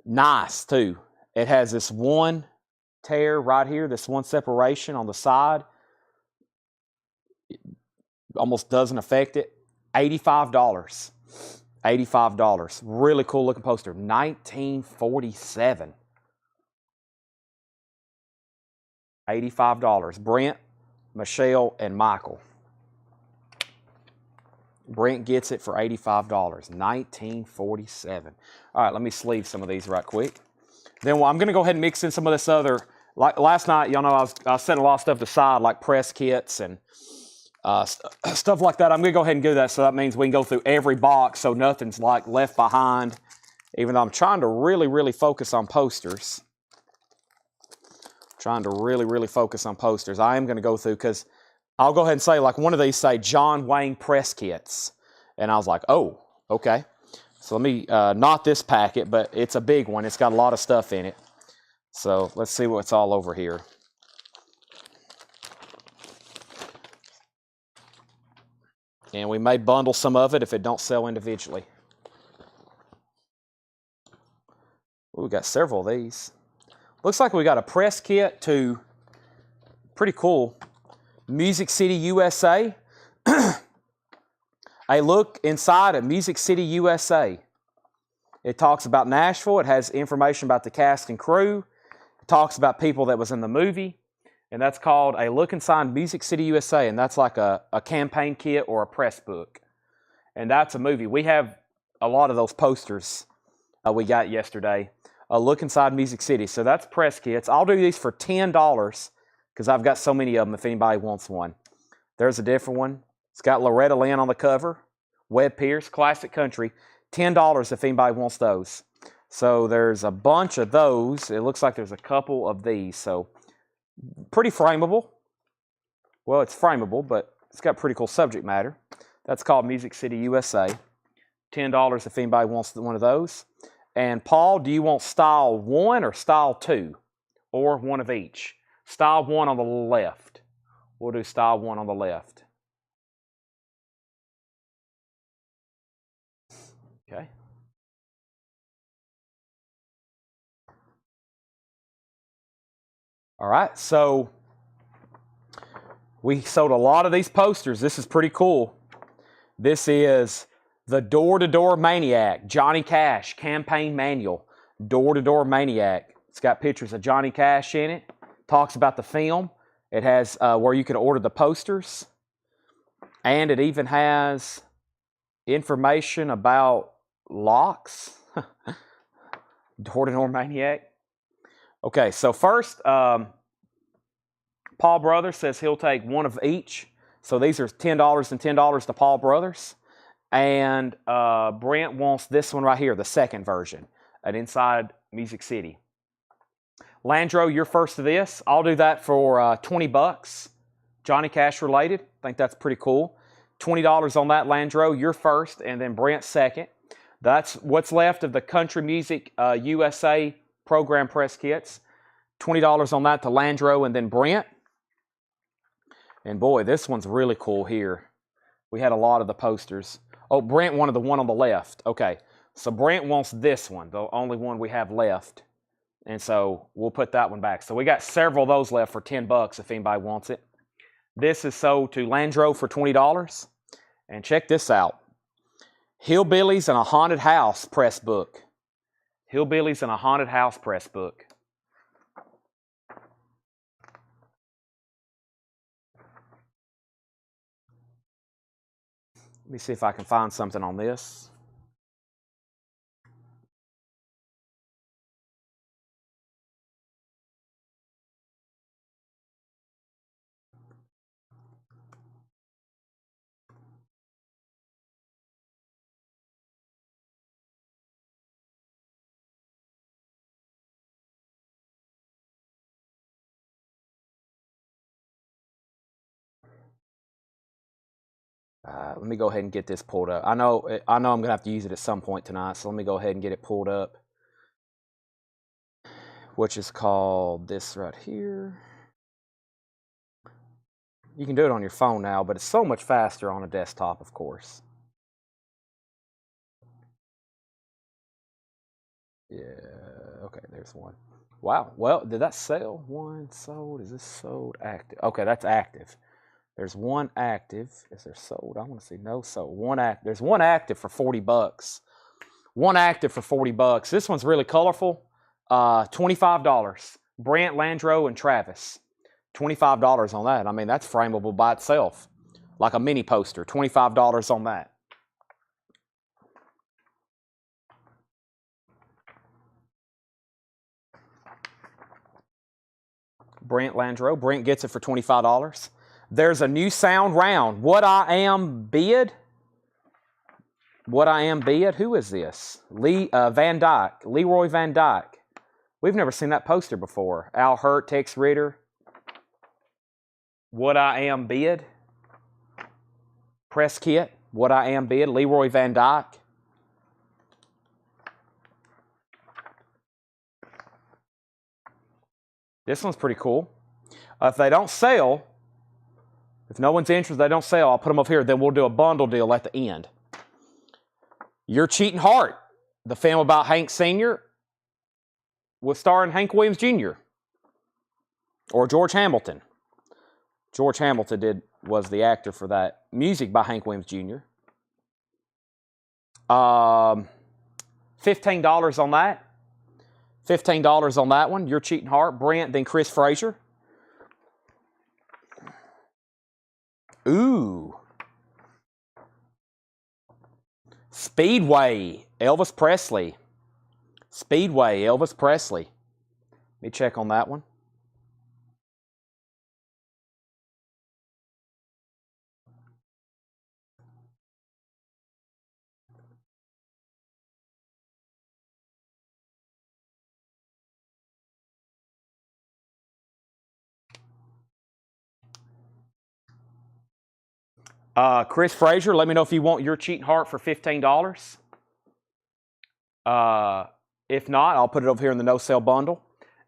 A: Nice, too. It has this one tear right here, this one separation on the side. Almost doesn't affect it. $85. $85. Really cool looking poster. 1947. $85. Brent, Michelle, and Michael. Brent gets it for $85. 1947. All right, let me sleeve some of these right quick. Then I'm going to go ahead and mix in some of this other. Like last night, y'all know I was setting a lot of stuff aside, like press kits and stuff like that. I'm going to go ahead and do that, so that means we can go through every box so nothing's like left behind, even though I'm trying to really focus on posters. I am going to go through, because I'll go ahead and say, like, one of these say John Wayne press kits. And I was like, oh, okay. So let me, not this packet, but it's a big one. It's got a lot of stuff in it. So let's see what's all over here. And we may bundle some of it if it don't sell individually. Ooh, we got several of these. Looks like we got a press kit to, pretty cool, Music City, USA. A look inside of Music City, USA. It talks about Nashville. It has information about the cast and crew. It talks about people that was in the movie. And that's called A Look Inside Music City, USA. And that's like a campaign kit or a press book. And that's a movie. We have a lot of those posters we got yesterday. A Look Inside Music City. So that's press kits. I'll do these for $10 because I've got so many of them if anybody wants one. There's a different one. It's got Loretta Lynn on the cover. Webb Pierce, Classic Country. $10 if anybody wants those. So there's a bunch of those. It looks like there's a couple of these. So pretty frameable. Well, it's frameable, but it's got pretty cool subject matter. That's called Music City, USA. $10 if anybody wants one of those. And Paul, do you want style 1 or style 2? Or one of each? Style 1 on the left. We'll do style 1 on the left. Okay. All right, so we sold a lot of these posters. This is pretty cool. This is the Door-to-Door Maniac, Johnny Cash Campaign Manual. Door-to-Door Maniac. It's got pictures of Johnny Cash in it. Talks about the film. It has where you can order the posters. And it even has information about locks. Door-to-Door Maniac. Okay, so first, Paul Brothers says he'll take one of each. So these are $10 and $10 to Paul Brothers. And Brent wants this one right here, the second version, at Inside Music City. Landro, you're first to this. I'll do that for $20. Johnny Cash related. I think that's pretty cool. $20 on that, Landro. You're first, and then Brent second. That's what's left of the Country Music USA program press kits. $20 on that to Landro and then Brent. And boy, this one's really cool here. We had a lot of the posters. Oh, Brent wanted the one on the left. Okay, so Brent wants this one, the only one we have left. And so we'll put that one back. So we got several of those left for $10 if anybody wants it. This is sold to Landro for $20. And check this out. Hillbillies in a Haunted House press book. Hillbillies in a Haunted House press book. Let me see if I can find something on this. Let me go ahead and get this pulled up. I know I'm going to have to use it at some point tonight, so let me go ahead and get it pulled up. Which is called this right here. You can do it on your phone now, but it's so much faster on a desktop, of course. Yeah, okay, there's one. Wow, well, did that sell? One sold, is this sold? Active. Okay, that's active. There's one active. Is there sold? I want to see no sold. There's one active for 40 bucks. One active for 40 bucks. This one's really colorful. $25. Brant, Landreau, and Travis. $25 on that. I mean, that's frameable by itself. Like a mini poster. $25 on that. Brant, Landreau. Brent gets it for $25. There's a new sound round. What I Am Bid. What I Am Bid. Who is this? Van Dyke. Leroy Van Dyke. We've never seen that poster before. Al Hurt, Tex Ritter. What I Am Bid. Press kit. What I Am Bid. Leroy Van Dyke. This one's pretty cool. If they don't sell, if no one's interested, they don't sell, I'll put them up here. Then we'll do a bundle deal at the end. Your Cheating Heart. The film about Hank Sr. was starring Hank Williams Jr. or George Hamilton. George Hamilton was the actor for that. Music by Hank Williams Jr. $15 on that. $15 on that one. Your Cheating Heart. Brent, then Chris Frazier. Ooh. Speedway. Elvis Presley. Speedway. Elvis Presley. Let me check on that one. Chris Frazier, let me know if you want Your Cheating Heart for $15. If not, I'll put it over here in the no-sale bundle.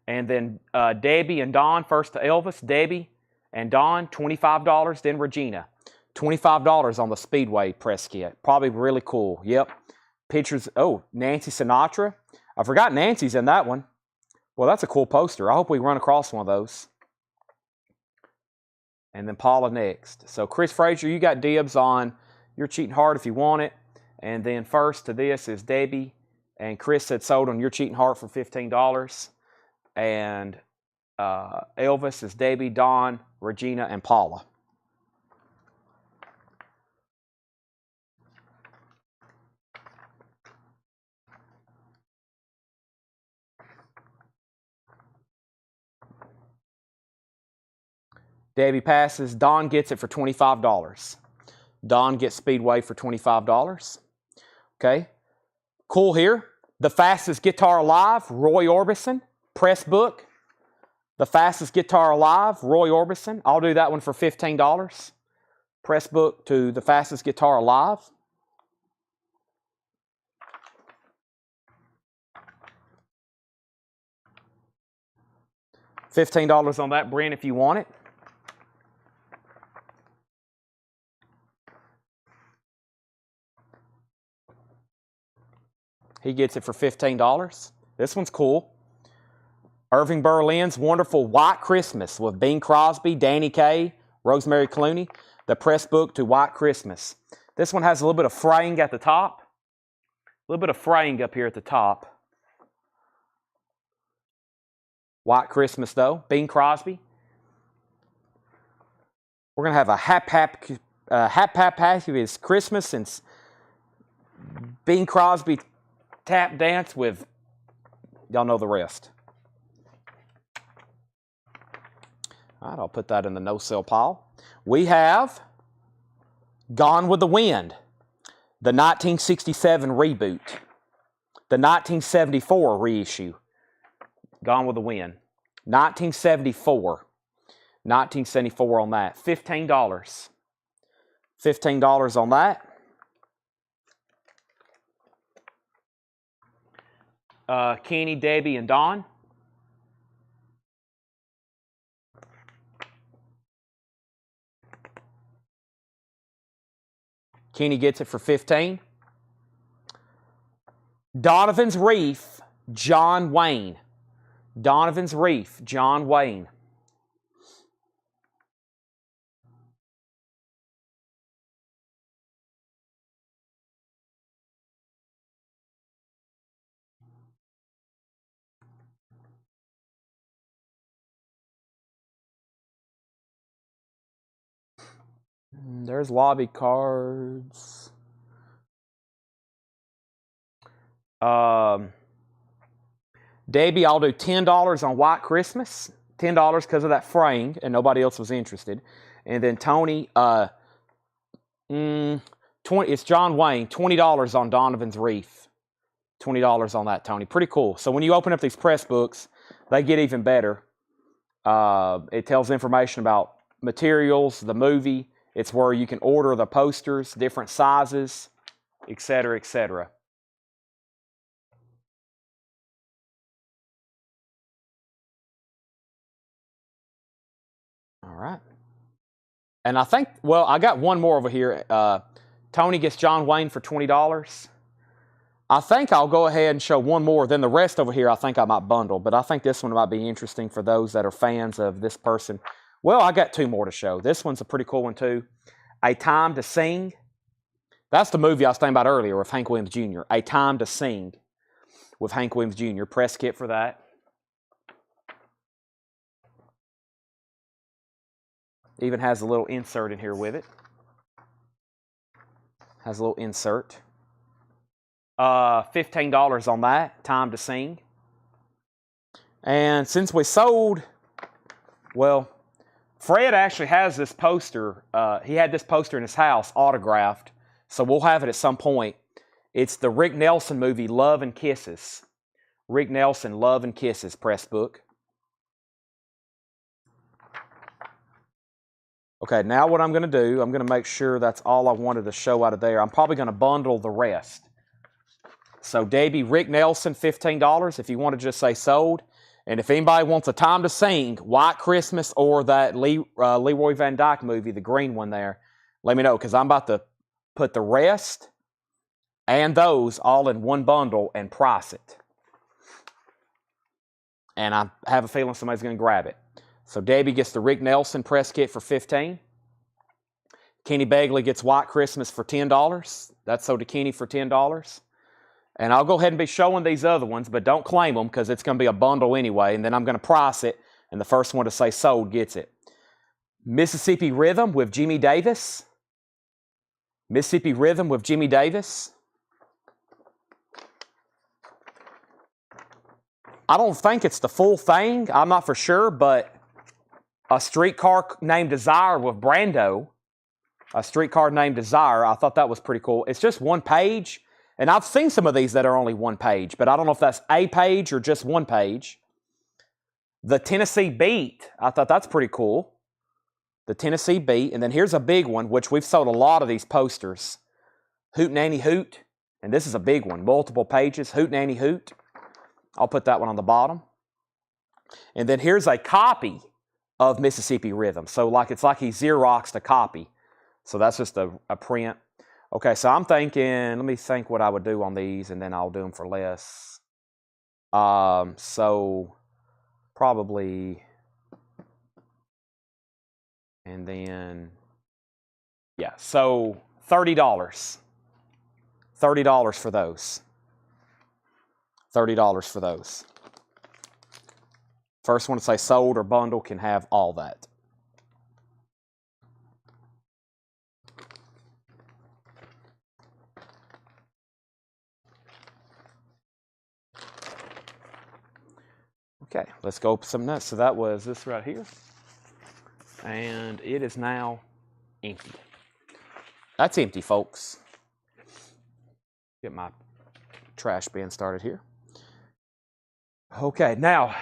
A: And then Debbie and Don, first to Elvis. Debbie and Don, $25. Then Regina. $25 on the Speedway press kit. Probably really cool. Yep. Pictures. Oh, Nancy Sinatra. I forgot Nancy's in that one. Well, that's a cool poster. I hope we run across one of those. And then Paula next. So Chris Frazier, you got dibs on Your Cheating Heart if you want it. And then first to this is Debbie. And Chris said sold on Your Cheating Heart for $15. And Elvis is Debbie, Don, Regina, and Paula. Debbie passes. Don gets it for $25. Don gets Speedway for $25. Okay. Cool here. The Fastest Guitar Alive, Roy Orbison. Press book. The Fastest Guitar Alive, Roy Orbison. I'll do that one for $15. Press book to The Fastest Guitar Alive. $15 on that, Brent, if you want it. He gets it for $15. This one's cool. Irving Berlin's Wonderful White Christmas with Bing Crosby, Danny Kaye, Rosemary Clooney. The press book to White Christmas. This one has a little bit of fraying at the top. A little bit of fraying up here at the top. White Christmas, though. Bing Crosby. We're going to have a happy Christmas since Bing Crosby tap dance with, y'all know the rest. All right, I'll put that in the no-sell pile. We have Gone with the Wind, the 1967 reboot, the 1974 reissue. Gone with the Wind. 1974. 1974 on that. $15. $15 on that. Kenny, Debbie, and Don. Kenny gets it for 15. Donovan's Reef, John Wayne. Donovan's Reef, John Wayne. There's lobby cards. Debbie, I'll do $10 on White Christmas. $10 because of that frame, and nobody else was interested. And then Tony, 20. It's John Wayne. $20 on Donovan's Reef. $20 on that, Tony. Pretty cool. So when you open up these press books, they get even better. It tells information about materials, the movie. It's where you can order the posters, different sizes, etc., etc. All right. And I think, well, I got one more over here. Tony gets John Wayne for $20. I think I'll go ahead and show one more. Then the rest over here I think I might bundle. But I think this one might be interesting for those that are fans of this person. Well, I got two more to show. This one's a pretty cool one too. A Time to Sing. That's the movie I was talking about earlier with Hank Williams Jr. A Time to Sing with Hank Williams Jr. Press kit for that. Even has a little insert in here with it. Has a little insert. $15 on that. Time to Sing. And since we sold, well, Fred actually has this poster. He had this poster in his house, autographed. So we'll have it at some point. It's the Rick Nelson movie, Love and Kisses. Rick Nelson, Love and Kisses, press book. Okay, now what I'm going to do, I'm going to make sure that's all I wanted to show out of there. I'm probably going to bundle the rest. So Debbie, Rick Nelson, $15 if you want to just say sold. And if anybody wants A Time to Sing, White Christmas, or that Leroy Van Dyke movie, the green one there, let me know, because I'm about to put the rest and those all in one bundle and price it. And I have a feeling somebody's going to grab it. So Debbie gets the Rick Nelson press kit for $15. Kenny Begley gets White Christmas for $10. That's sold to Kenny for $10. And I'll go ahead and be showing these other ones, but don't claim them because it's going to be a bundle anyway. And then I'm going to price it, and the first one to say sold gets it. Mississippi Rhythm with Jimmy Davis. Mississippi Rhythm with Jimmy Davis. I don't think it's the full thing. I'm not for sure, but A Streetcar Named Desire with Brando. A Streetcar Named Desire. I thought that was pretty cool. It's just one page. And I've seen some of these that are only one page, but I don't know if that's a page or just one page. The Tennessee Beat. I thought that's pretty cool. The Tennessee Beat. And then here's a big one, which we've sold a lot of these posters. Hoot Nanny Hoot. And this is a big one. Multiple pages. Hoot Nanny Hoot. I'll put that one on the bottom. And then here's a copy of Mississippi Rhythm. So it's like he Xeroxed a copy. So that's just a print. Okay, so I'm thinking, let me think what I would do on these, and then I'll do them for less. So probably, and then, yeah, so $30. $30 for those. $30 for those. First one to say sold or bundle can have all that. Okay, let's go open some nuts. So that was this right here. And it is now empty. That's empty, folks. Get my trash bin started here. Okay, now,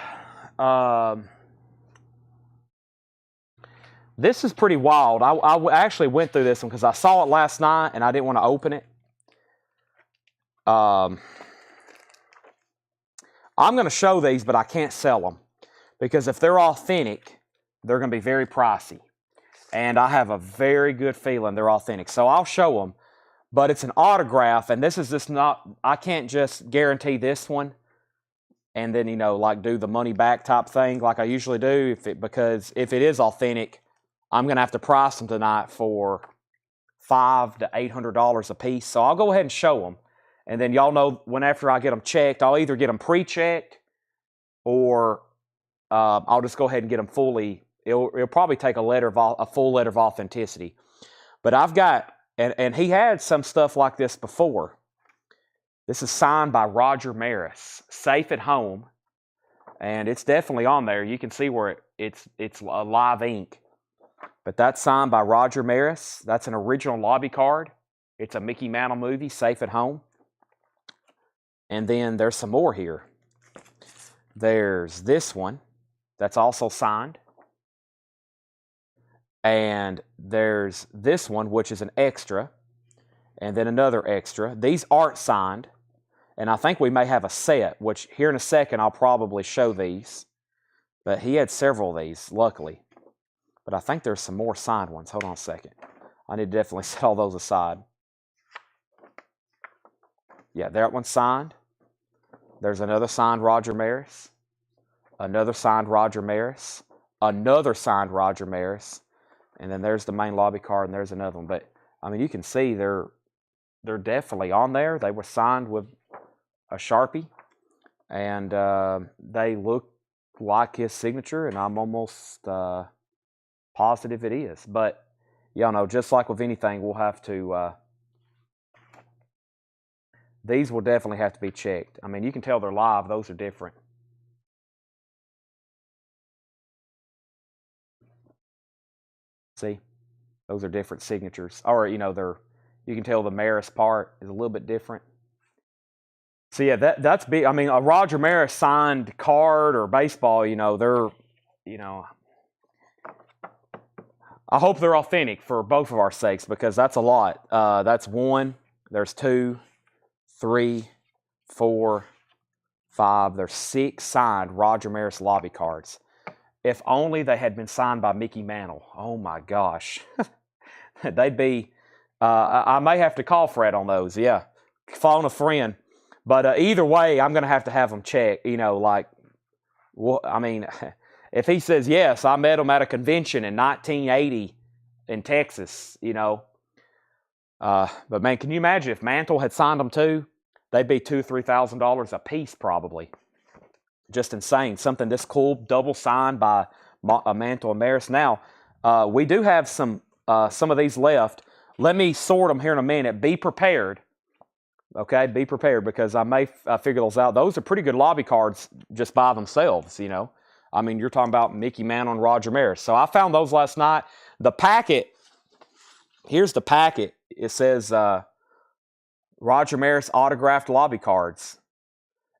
A: This is pretty wild. I actually went through this one because I saw it last night and I didn't want to open it. I'm going to show these, but I can't sell them because if they're authentic, they're going to be very pricey. And I have a very good feeling they're authentic. So I'll show them, but it's an autograph, and this is just not, I can't just guarantee this one and then, you know, like do the money back type thing like I usually do, because if it is authentic, I'm going to have to price them tonight for $500 to $800 a piece. So I'll go ahead and show them. And then y'all know when after I get them checked, I'll either get them pre-checked or I'll just go ahead and get them fully. It'll probably take a full letter of authenticity. But I've got, and he had some stuff like this before. This is signed by Roger Maris, Safe at Home. And it's definitely on there. You can see where it's a live ink. But that's signed by Roger Maris. That's an original lobby card. It's a Mickey Mantle movie, Safe at Home. And then there's some more here. There's this one that's also signed. And there's this one, which is an extra. And then another extra. These aren't signed. And I think we may have a set, which here in a second I'll probably show these. But he had several of these, luckily. But I think there's some more signed ones. Hold on a second. I need to definitely set all those aside. Yeah, that one's signed. There's another signed Roger Maris. Another signed Roger Maris. Another signed Roger Maris. And then there's the main lobby card, and there's another one. But, I mean, you can see they're definitely on there. They were signed with a Sharpie. And they look like his signature, and I'm almost positive it is. But, y'all know, just like with anything, we'll have to... these will definitely have to be checked. I mean, you can tell they're live. Those are different. See? Those are different signatures. Or, you know, you can tell the Maris part is a little bit different. So, yeah, that's big. I mean, a Roger Maris signed card or baseball, you know, they're, you know... I hope they're authentic for both of our sakes because that's a lot. That's one. There's two. 3, 4, 5. There's 6 signed Roger Maris lobby cards. If only they had been signed by Mickey Mantle. Oh my gosh. They'd be, I may have to call Fred on those. Yeah. Phone a friend. But either way, I'm going to have them checked. You know, like, well, I mean, if he says, yes, I met him at a convention in 1980 in Texas, you know. But man, can you imagine if Mantle had signed them too? They'd be $2,000 to $3,000 a piece probably. Just insane. Something this cool, double signed by Mantle and Maris. Now, we do have some of these left. Let me sort them here in a minute. Be prepared. Okay, be prepared because I may figure those out. Those are pretty good lobby cards just by themselves, you know. I mean, you're talking about Mickey Mantle and Roger Maris. So I found those last night. The packet, here's the packet. It says Roger Maris autographed lobby cards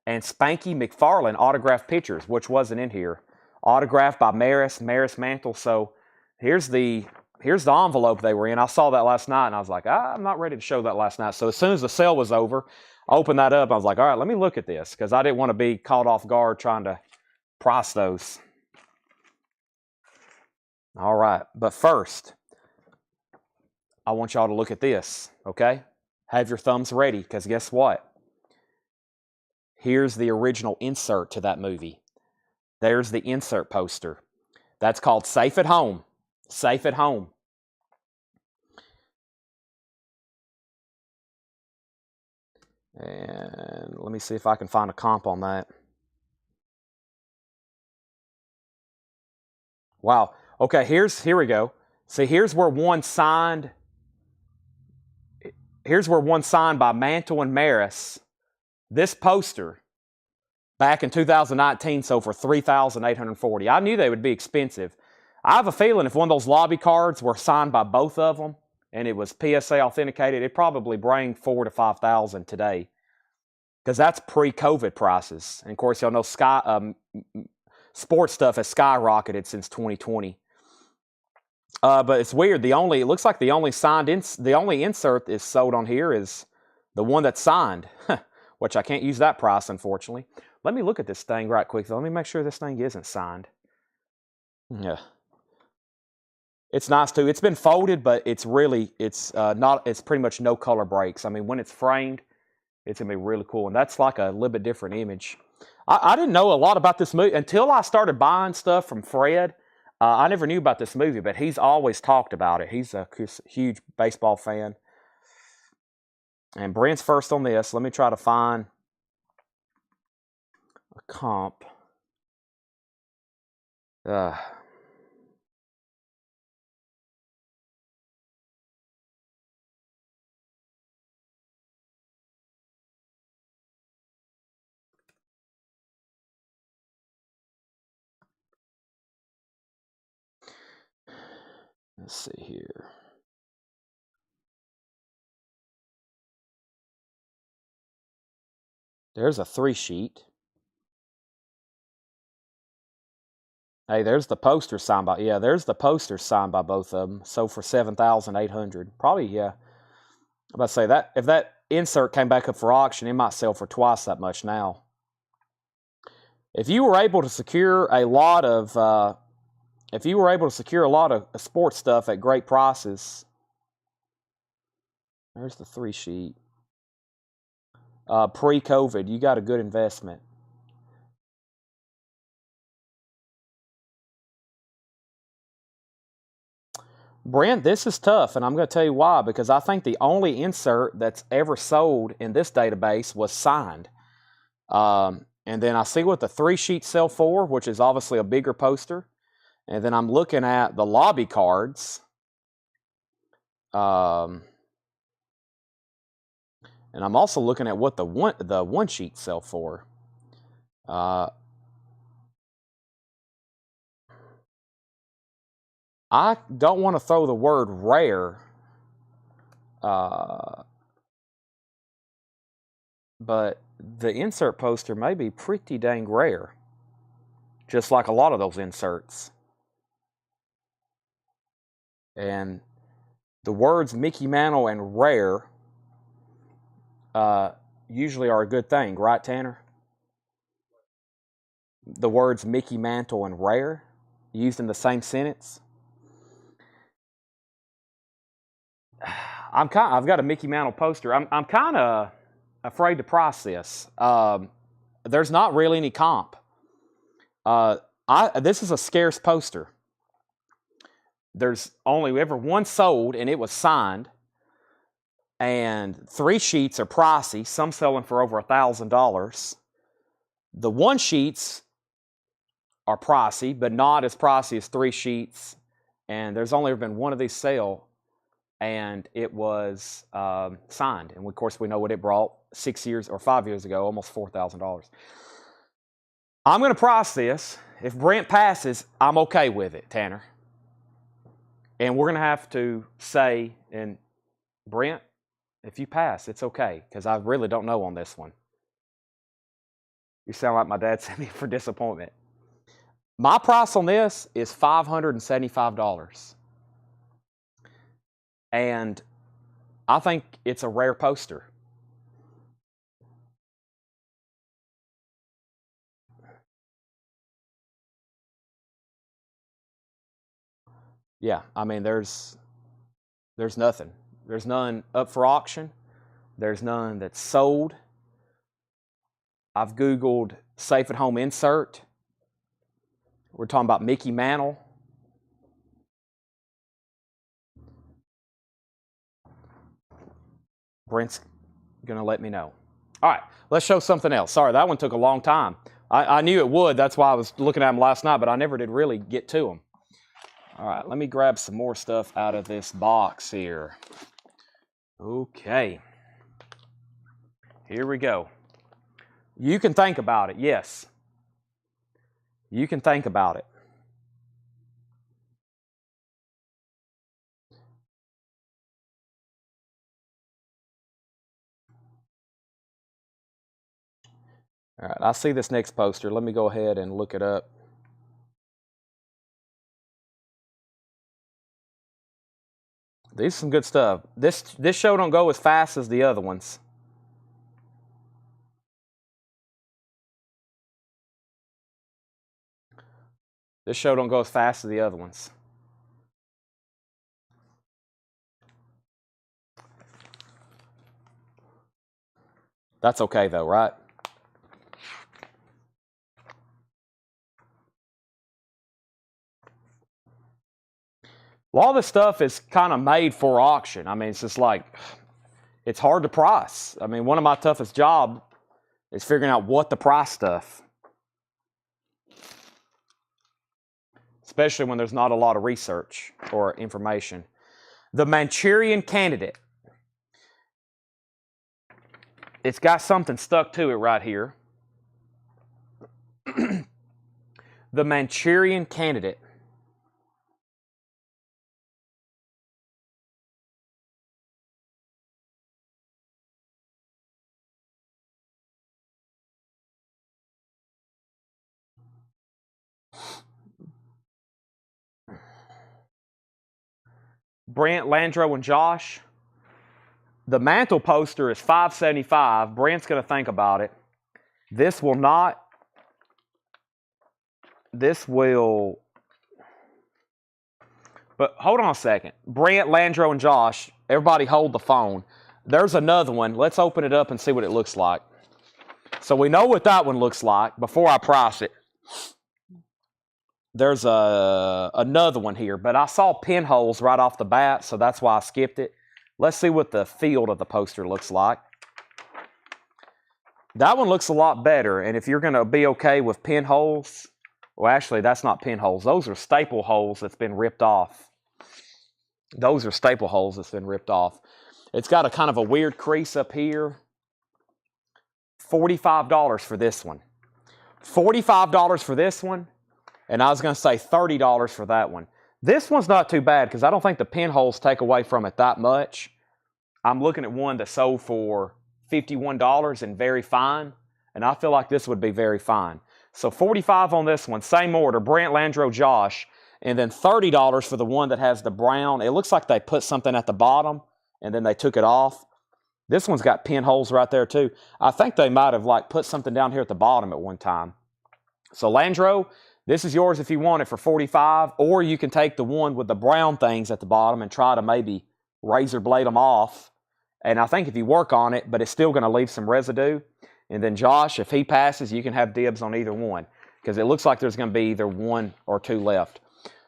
A: and Spanky McFarlane autographed pictures, which wasn't in here. Autographed by Maris Mantle. So here's the envelope they were in. I saw that last night and I was like, I'm not ready to show that last night. So as soon as the sale was over, I opened that up. I was like, all right, let me look at this because I didn't want to be caught off guard trying to price those. All right, but first, I want y'all to look at this, okay? Have your thumbs ready, because guess what? Here's the original insert to that movie. There's the insert poster. That's called Safe at Home. Safe at Home. And let me see if I can find a comp on that. Wow. Okay, here we go. See, here's where one signed. Here's where one signed by Mantle and Maris. This poster back in 2019 sold for $3,840. I knew they would be expensive. I have a feeling if one of those lobby cards were signed by both of them and it was PSA authenticated, it'd probably bring $4,000 to $5,000 today. Because that's pre-COVID prices. And of course, y'all know sports stuff has skyrocketed since 2020. But it's weird. It looks like the only the only insert is sold on here is the one that's signed, which I can't use that price, unfortunately. Let me look at this thing right quick. Let me make sure this thing isn't signed. Yeah. It's nice too. It's been folded, but it's really, it's pretty much no color breaks. I mean, when it's framed, it's gonna be really cool. And that's like a little bit different image. I didn't know a lot about this movie until I started buying stuff from Fred. I never knew about this movie, but he's always talked about it. He's a huge baseball fan. And Brent's first on this. Let me try to find a comp. Let's see here. There's a 3-sheet. Hey, there's the poster signed by, yeah, there's the poster signed by both of them. So for $7,800, probably, yeah. I'm about to say that if that insert came back up for auction, it might sell for twice that much now. If you were able to secure a lot of, sports stuff at great prices, there's the 3-sheet. Pre-COVID, you got a good investment. Brent, this is tough, and I'm going to tell you why, because I think the only insert that's ever sold in this database was signed. And then I see what the 3-sheets sell for, which is obviously a bigger poster. And then I'm looking at the lobby cards. And I'm also looking at what the 1-sheets sell for. I don't want to throw the word rare, but the insert poster may be pretty dang rare, just like a lot of those inserts. And the words Mickey Mantle and rare usually are a good thing, right, Tanner? The words Mickey Mantle and rare used in the same sentence. I've got a Mickey Mantle poster. I'm kind of afraid to price this. There's not really any comp. This is a scarce poster. There's only ever one sold, and it was signed. And 3-sheets are pricey. Some selling for over $1,000. The 1-sheets are pricey, but not as pricey as 3-sheets. And there's only ever been one of these sell, and it was signed. And of course, we know what it brought 5 years ago, almost $4,000. I'm going to price this. If Brent passes, I'm okay with it, Tanner. And we're going to have to say, and Brent, if you pass, it's okay, because I really don't know on this one. You sound like my dad sent me for disappointment. My price on this is $575. And I think it's a rare poster. Yeah, I mean, there's nothing. There's none up for auction. There's none that's sold. I've Googled safe at home insert. We're talking about Mickey Mantle. Brent's going to let me know. All right, let's show something else. Sorry, that one took a long time. I knew it would. That's why I was looking at them last night, but I never did really get to them. All right, let me grab some more stuff out of this box here. Okay. Here we go. You can think about it, yes. You can think about it. All right, I see this next poster. Let me go ahead and look it up. These are some good stuff. This show don't go as fast as the other ones. This show don't go as fast as the other ones. That's okay though, right? A lot of this stuff is kind of made for auction. I mean, it's just like, it's hard to price. I mean, one of my toughest jobs is figuring out what to price stuff. Especially when there's not a lot of research or information. The Manchurian Candidate. It's got something stuck to it right here. The Manchurian Candidate. Brant, Landro, and Josh. The mantle poster is $5.75. Brant's going to think about it. This will not. This will. But hold on a second. Brant, Landro, and Josh, everybody hold the phone. There's another one. Let's open it up and see what it looks like. So we know what that one looks like before I price it. There's another one here, but I saw pinholes right off the bat, so that's why I skipped it. Let's see what the field of the poster looks like. That one looks a lot better, and if you're going to be okay with pinholes, well, actually, that's not pinholes. Those are staple holes that's been ripped off. Those are staple holes that's been ripped off. It's got a kind of a weird crease up here. $45 for this one. $45 for this one. And I was going to say $30 for that one. This one's not too bad because I don't think the pinholes take away from it that much. I'm looking at one that sold for $51 and very fine. And I feel like this would be very fine. So $45 on this one. Same order. Brant, Landro, Josh. And then $30 for the one that has the brown. It looks like they put something at the bottom and then they took it off. This one's got pinholes right there too. I think they might have like put something down here at the bottom at one time. So Landro, this is yours if you want it for $45, or you can take the one with the brown things at the bottom and try to maybe razor blade them off. And I think if you work on it, but it's still going to leave some residue. And then Josh, if he passes, you can have dibs on either one because it looks like there's going to be either one or two left.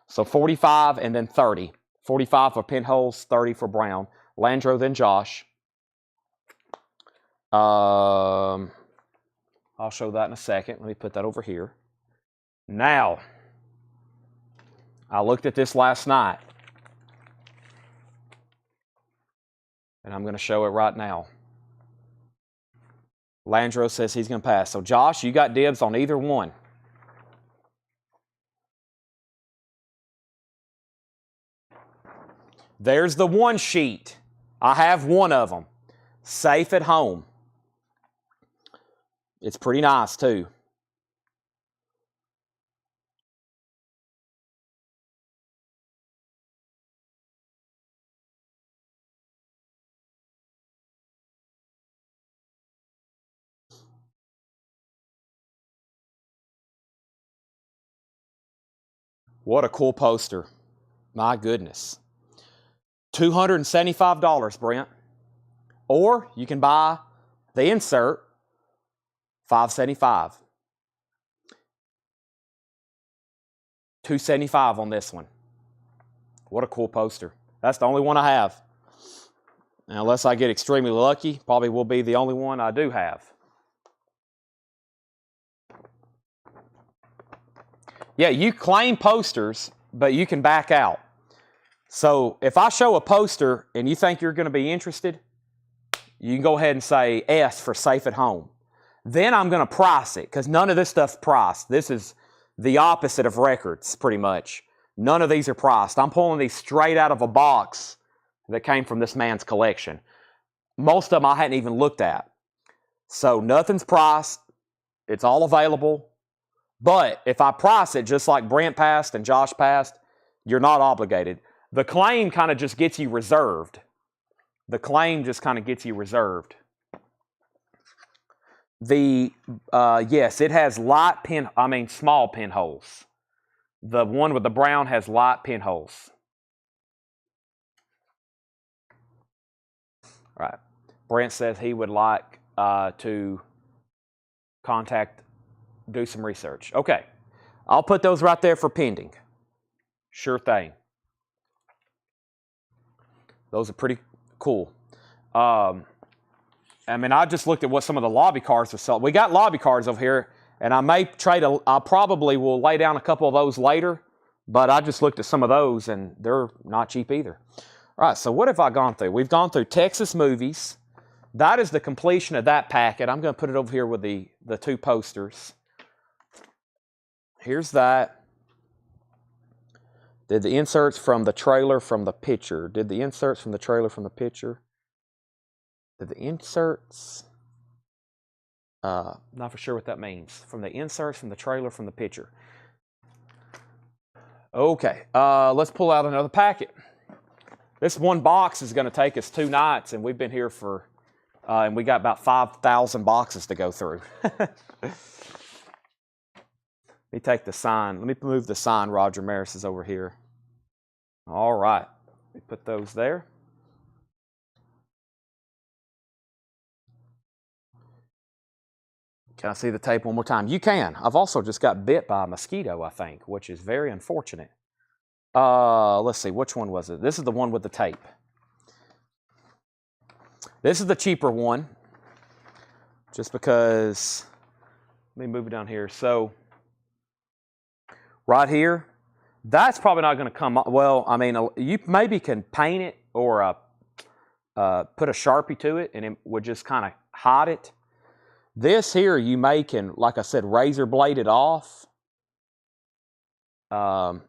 A: So $45 and then $30. $45 for pinholes, $30 for brown. Landro, then Josh. I'll show that in a second. Let me put that over here. Now, I looked at this last night, and I'm going to show it right now. Landro says he's going to pass. So, Josh, you got dibs on either one. There's the one sheet. I have one of them. Safe at home. It's pretty nice, too. What a cool poster. My goodness. $275, Brent. Or you can buy the insert, $575. $275 on this one. What a cool poster. That's the only one I have. Now, unless I get extremely lucky, probably will be the only one I do have. Yeah, you claim posters, but you can back out. So if I show a poster and you think you're going to be interested, you can go ahead and say S for safe at home. Then I'm going to price it because none of this stuff's priced. This is the opposite of records, pretty much. None of these are priced. I'm pulling these straight out of a box that came from this man's collection. Most of them I hadn't even looked at. So nothing's priced. It's all available. But if I price it just like Brent passed and Josh passed, you're not obligated. The claim kind of just gets you reserved. The claim just kind of gets you reserved. Yes, it has small pinholes. The one with the brown has light pinholes. All right. Brent says he would like to do some research. Okay. I'll put those right there for pending. Sure thing. Those are pretty cool. I just looked at what some of the lobby cards are selling. We got lobby cards over here, and I probably will lay down a couple of those later, but I just looked at some of those, and they're not cheap either. All right, so what have I gone through? We've gone through Texas Movies. That is the completion of that packet. I'm going to put it over here with the two posters. Here's that. Did the inserts from the trailer from the picture. Did the inserts from the trailer from the picture. Did the inserts... not for sure what that means. From the inserts from the trailer from the picture. Okay, let's pull out another packet. This one box is going to take us 2 nights, and we've been here for... and we got about 5,000 boxes to go through. Let me take the sign. Let me move the sign. Roger Maris is over here. All right. Let me put those there. Can I see the tape one more time? You can. I've also just got bit by a mosquito, I think, which is very unfortunate. Let's see. Which one was it? This is the one with the tape. This is the cheaper one. Just because... Let me move it down here. So... Right here, that's probably not going to come up. Well, you maybe can paint it or put a Sharpie to it, and it would just kind of hide it. This here, you can, like I said, razor blade it off. Or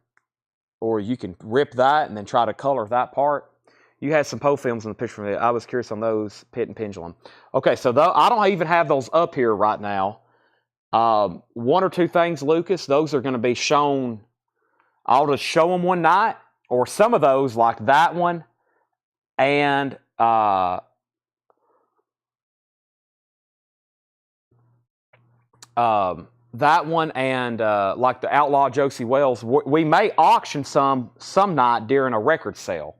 A: you can rip that and then try to color that part. You had some Poe films in the picture from it. I was curious on those, Pit and Pendulum. Okay, so I don't even have those up here right now. 1 or 2 things, Lucas, those are going to be shown. I'll just show them one night, or some of those like that one, and that one, and like the Outlaw Josie Wells. We may auction some night during a record sale.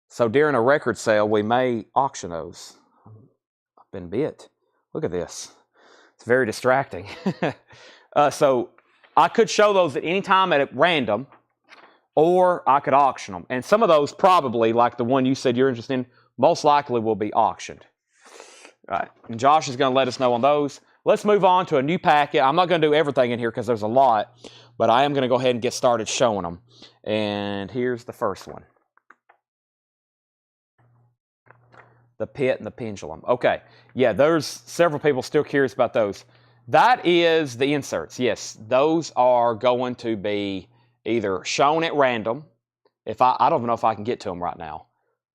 A: So during a record sale, we may auction those. I've been bit. Look at this. It's very distracting. So I could show those at any time at random, or I could auction them. And some of those probably, like the one you said you're interested in, most likely will be auctioned. All right. And Josh is going to let us know on those. Let's move on to a new packet. I'm not going to do everything in here because there's a lot, but I am going to go ahead and get started showing them. And here's the first one. The Pit and the Pendulum. Okay, yeah, there's several people still curious about those. That is the inserts. Yes, those are going to be either shown at random. I don't know if I can get to them right now.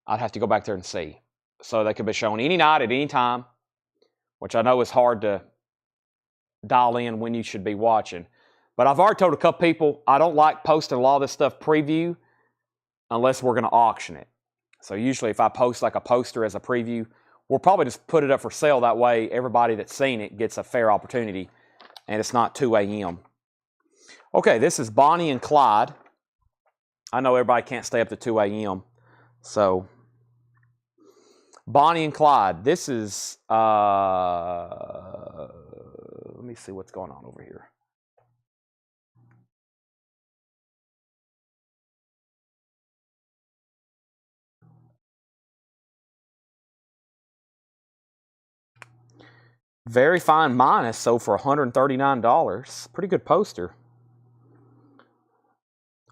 A: I'd have to go back there and see. So they could be shown any night at any time, which I know is hard to dial in when you should be watching. But I've already told a couple people I don't like posting a lot of this stuff preview unless we're going to auction it. So usually if I post like a poster as a preview, we'll probably just put it up for sale. That way everybody that's seen it gets a fair opportunity and it's not 2 a.m. Okay, this is Bonnie and Clyde. I know everybody can't stay up to 2 a.m. So Bonnie and Clyde. This is, let me see what's going on over here. Very fine minus, so for $139. Pretty good poster.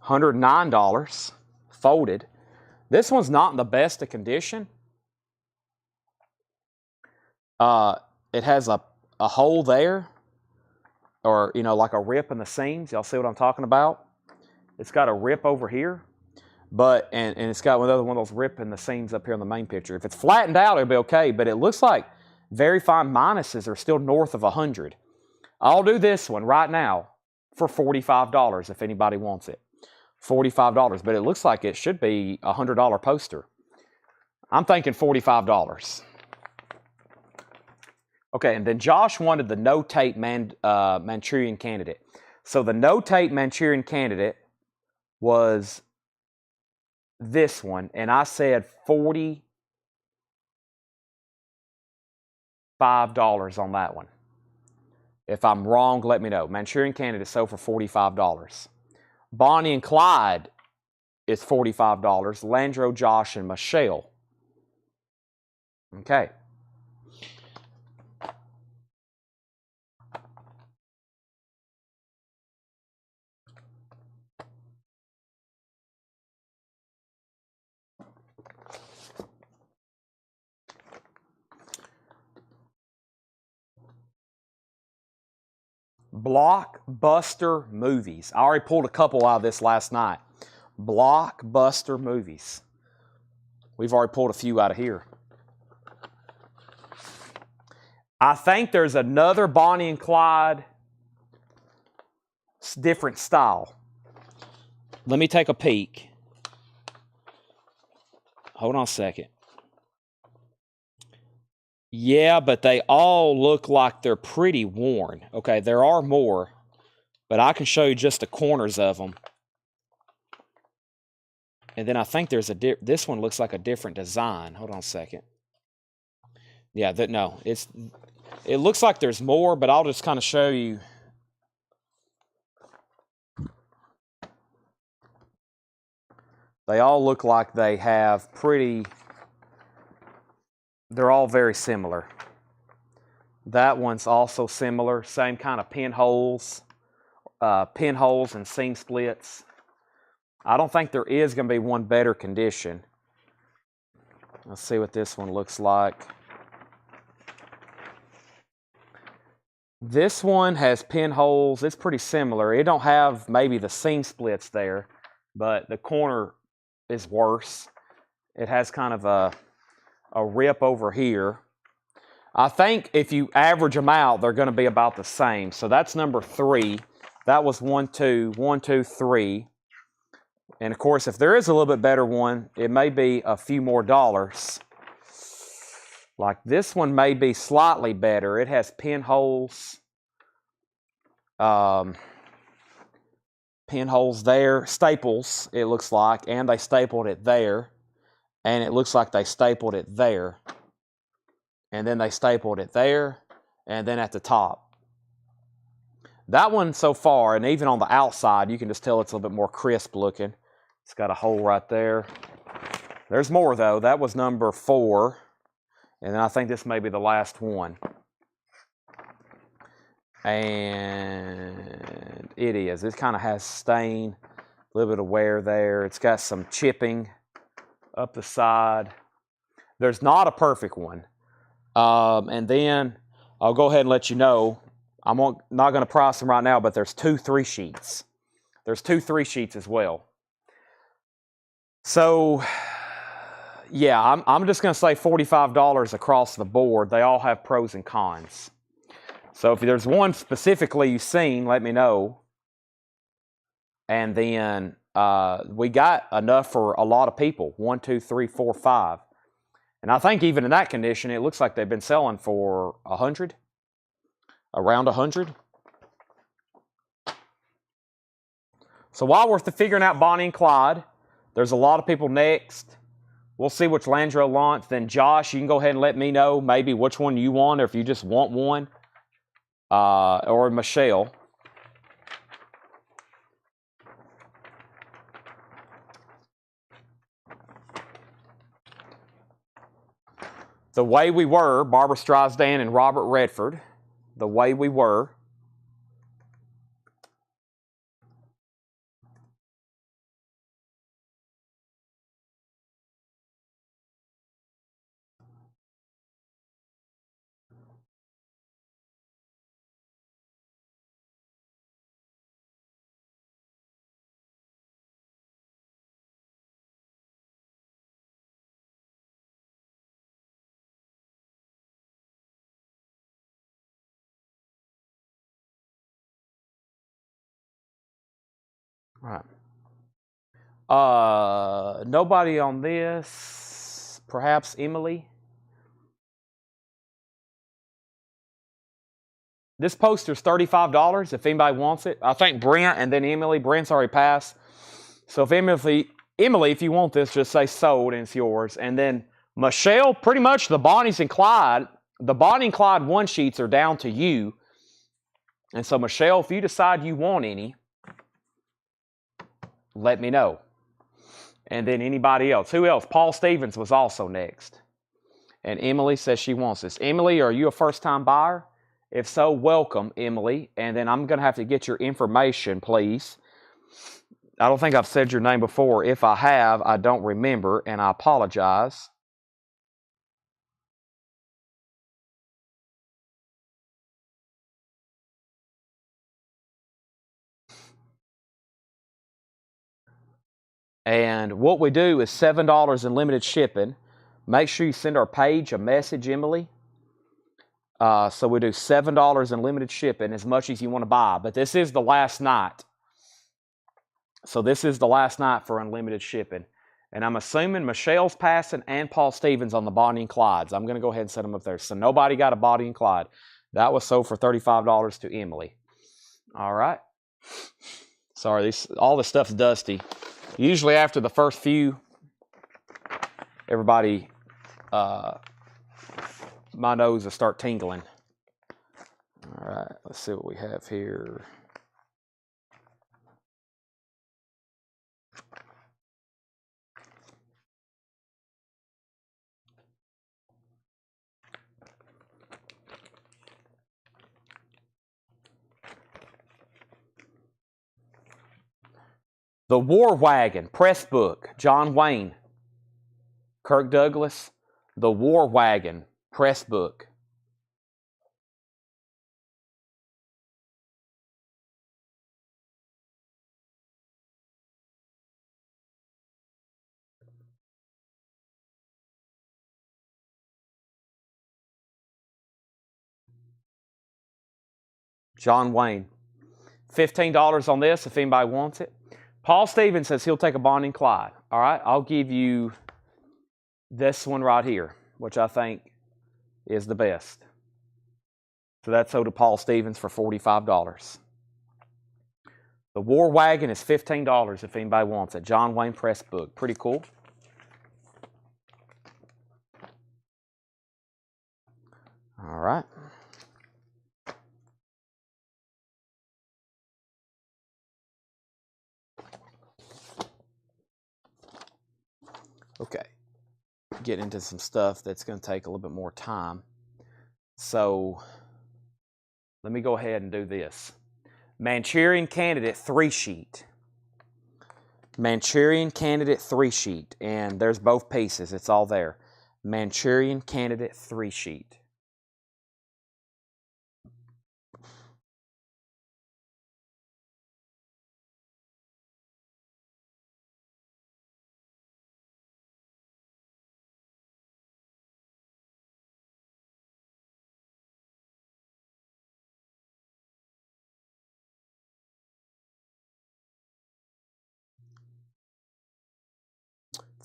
A: $109 folded. This one's not in the best of condition. It has a hole there, or like a rip in the seams. Y'all see what I'm talking about? It's got a rip over here, but and it's got one of those rip in the seams up here in the main picture. If it's flattened out, it'll be okay, but it looks like very fine minuses are still north of 100. I'll do this one right now for $45 if anybody wants it. $45, but it looks like it should be a $100 poster. I'm thinking $45. Okay, and then Josh wanted the no-tape Manchurian Candidate. So the no-tape Manchurian Candidate was this one, and I said $45 on that one. If I'm wrong, let me know. Manchurian Candidate sold for $45. Bonnie and Clyde is $45. Landro, Josh, and Michelle. Okay. Blockbuster movies. I already pulled a couple out of this last night. Blockbuster movies. We've already pulled a few out of here. I think there's another Bonnie and Clyde, different style. Let me take a peek. Hold on a second. Yeah, but they all look like they're pretty worn. Okay, there are more, but I can show you just the corners of them. And then I think there's this one looks like a different design. Hold on a second. Yeah, it looks like there's more, but I'll just kind of show you. They all look like they have they're all very similar. That one's also similar, same kind of pinholes and seam splits. I don't think there is going to be one better condition. Let's see what this one looks like. This one has pinholes. It's pretty similar. It don't have maybe the seam splits there, but the corner is worse. It has kind of a rip over here. I think if you average them out, they're going to be about the same. So that's number 3. That was 1, 2, 1, 2, 3. And of course, if there is a little bit better one, it may be a few more dollars. Like this one may be slightly better. It has pinholes. Pinholes there. Staples, it looks like. And they stapled it there. And it looks like they stapled it there. And then they stapled it there. And then at the top. That one so far, and even on the outside, you can just tell it's a little bit more crisp looking. It's got a hole right there. There's more though. That was number 4. And then I think this may be the last one. And it is. It kind of has stain, a little bit of wear there. It's got some chipping up the side. There's not a perfect one. And then I'll go ahead and let you know, I'm not going to price them right now, but there's 2 3 sheets. There's 2 3 sheets as well. So, yeah, I'm just going to say $45 across the board. They all have pros and cons. So if there's one specifically you've seen, let me know. And then we got enough for a lot of people. 1, 2, 3, 4, 5. And I think even in that condition, it looks like they've been selling for 100. Around 100. So while we're figuring out Bonnie and Clyde, there's a lot of people next. We'll see which Landro wants. Then Josh, you can go ahead and let me know maybe which one you want, or if you just want one. Or Michelle. The Way We Were, Barbara Streisand and Robert Redford. The Way We Were. All right. Nobody on this. Perhaps Emily. This poster's $35 if anybody wants it. I think Brent and then Emily. Brent's already passed. So if Emily, if you want this, just say sold and it's yours. And then Michelle, pretty much the Bonnies and Clyde. The Bonnie and Clyde one sheets are down to you. And so Michelle, if you decide you want any, let me know. And then anybody else. Who else? Paul Stevens was also next. And Emily says she wants this. Emily, are you a first-time buyer? If so, welcome, Emily. And then I'm going to have to get your information, please. I don't think I've said your name before. If I have, I don't remember, and I apologize. And what we do is $7 in limited shipping. Make sure you send our page a message, Emily. So we do $7 in limited shipping, as much as you want to buy. But this is the last night. So this is the last night for unlimited shipping. And I'm assuming Michelle's passing and Paul Stevens on the Bonnie and Clydes. I'm going to go ahead and set them up there. So nobody got a Bonnie and Clyde. That was sold for $35 to Emily. All right. Sorry, all this stuff's dusty. Usually after the first few, everybody, my nose will start tingling. All right, let's see what we have here. The War Wagon, press book, John Wayne. Kirk Douglas, The War Wagon, press book. John Wayne. $15 on this if anybody wants it. Paul Stevens says he'll take a Bonnie and Clyde. All right, I'll give you this one right here, which I think is the best. So that's sold to Paul Stevens for $45. The War Wagon is $15 if anybody wants it. John Wayne press book. Pretty cool. All right. Okay. Get into some stuff that's going to take a little bit more time. So let me go ahead and do this. Manchurian Candidate 3-sheet. Manchurian Candidate 3-sheet. And there's both pieces. It's all there. Manchurian Candidate 3-sheet.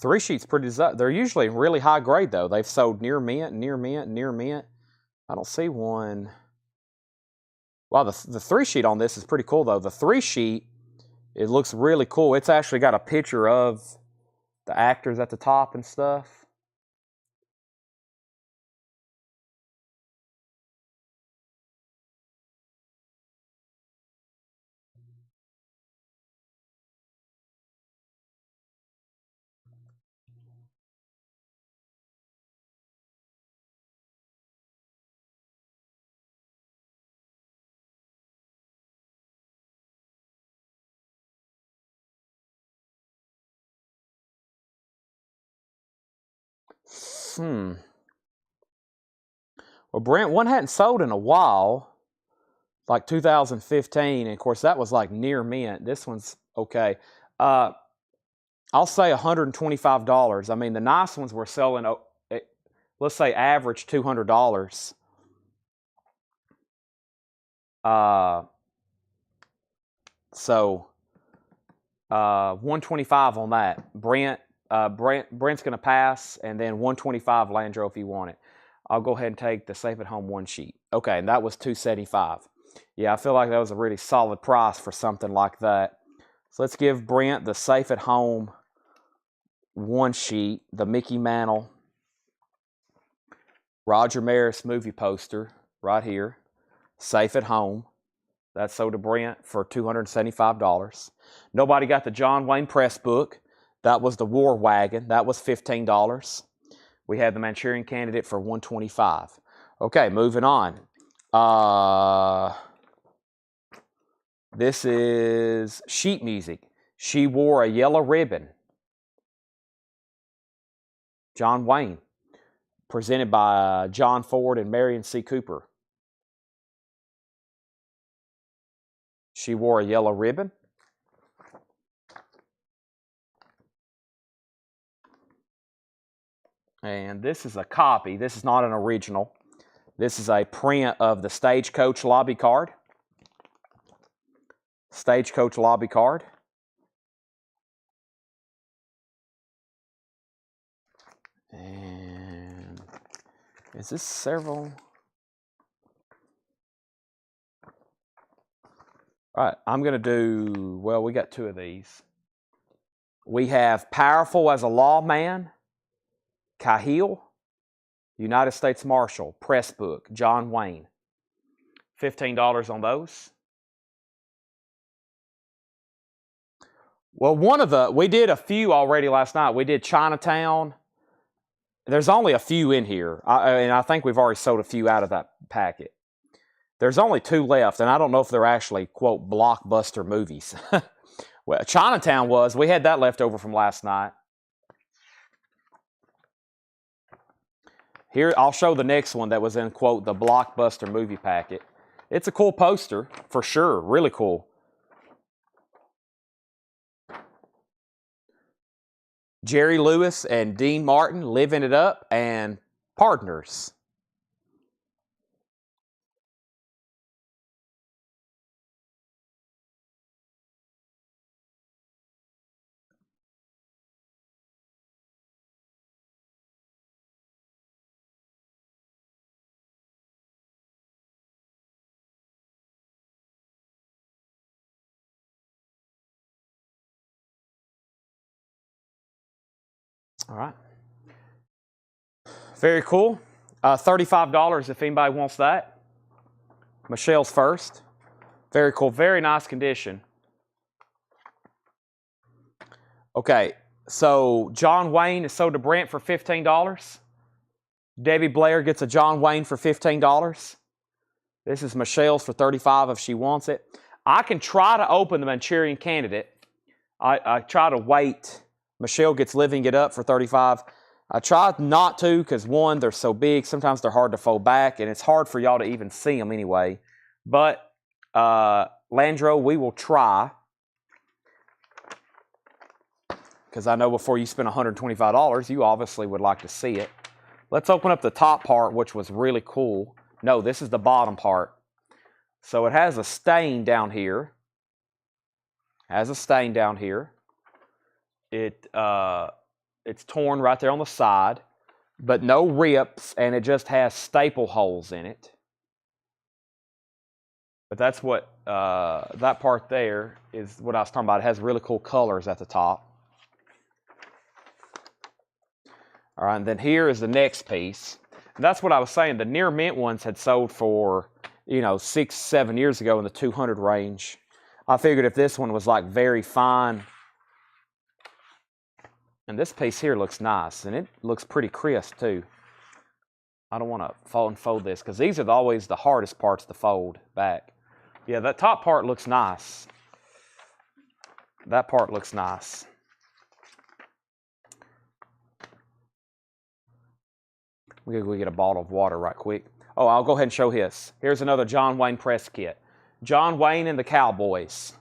A: Three sheets pretty. They're usually really high grade though. They've sold near mint, near mint, near mint. I don't see one. Wow, the 3-sheet on this is pretty cool though. The 3-sheet, it looks really cool. It's actually got a picture of the actors at the top and stuff. Well, Brent, one hadn't sold in a while, like 2015. And of course, that was like near mint. This one's okay. I'll say $125. I mean, the nice ones were selling, let's say average $200. So $125 on that. Brent's going to pass, and then $125 Landro if you want it. I'll go ahead and take the Safe at Home 1 sheet. Okay, and that was $275. Yeah, I feel like that was a really solid price for something like that. So let's give Brent the Safe at Home 1 sheet, the Mickey Mantle Roger Maris movie poster right here, Safe at Home. That's sold to Brent for $275. Nobody got the John Wayne press book. That was the War Wagon. That was $15. We had the Manchurian Candidate for $125. Okay, moving on. This is sheet music. She Wore a Yellow Ribbon. John Wayne. Presented by John Ford and Marion C. Cooper. She Wore a Yellow Ribbon. And this is a copy. This is not an original. This is a print of the Stagecoach lobby card. Stagecoach lobby card. And is this several? All right, I'm going to do, well, we got 2 of these. We have Powerful as a Lawman, Cahill, United States Marshal, press book, John Wayne. $15 on those. Well, we did a few already last night. We did Chinatown. There's only a few in here, and I think we've already sold a few out of that packet. There's only 2 left, and I don't know if they're actually, quote, blockbuster movies. Well, Chinatown was. We had that left over from last night. Here, I'll show the next one that was in, quote, the blockbuster movie packet. It's a cool poster, for sure. Really cool. Jerry Lewis and Dean Martin, Living It Up, and Partners. All right. Very cool. $35 if anybody wants that. Michelle's first. Very cool. Very nice condition. Okay, so John Wayne is sold to Brent for $15. Debbie Blair gets a John Wayne for $15. This is Michelle's for $35 if she wants it. I can try to open the Manchurian Candidate. I try to wait. Michelle gets Living It Up for $35. I tried not to because, one, they're so big. Sometimes they're hard to fold back, and it's hard for y'all to even see them anyway. But, Landro, we will try. Because I know before you spend $125, you obviously would like to see it. Let's open up the top part, which was really cool. No, this is the bottom part. So it has a stain down here. It's torn right there on the side, but no rips, and it just has staple holes in it. But that's what, that part there is what I was talking about. It has really cool colors at the top. All right, and then here is the next piece. And that's what I was saying. The near mint ones had sold for, 6-7 years ago in the 200 range. I figured if this one was like very fine, and this piece here looks nice, and it looks pretty crisp too. I don't want to fold this because these are always the hardest parts to fold back. Yeah, that top part looks nice. That part looks nice. We're going to go get a bottle of water right quick. Oh, I'll go ahead and show his. Here's another John Wayne press kit. John Wayne and the Cowboys.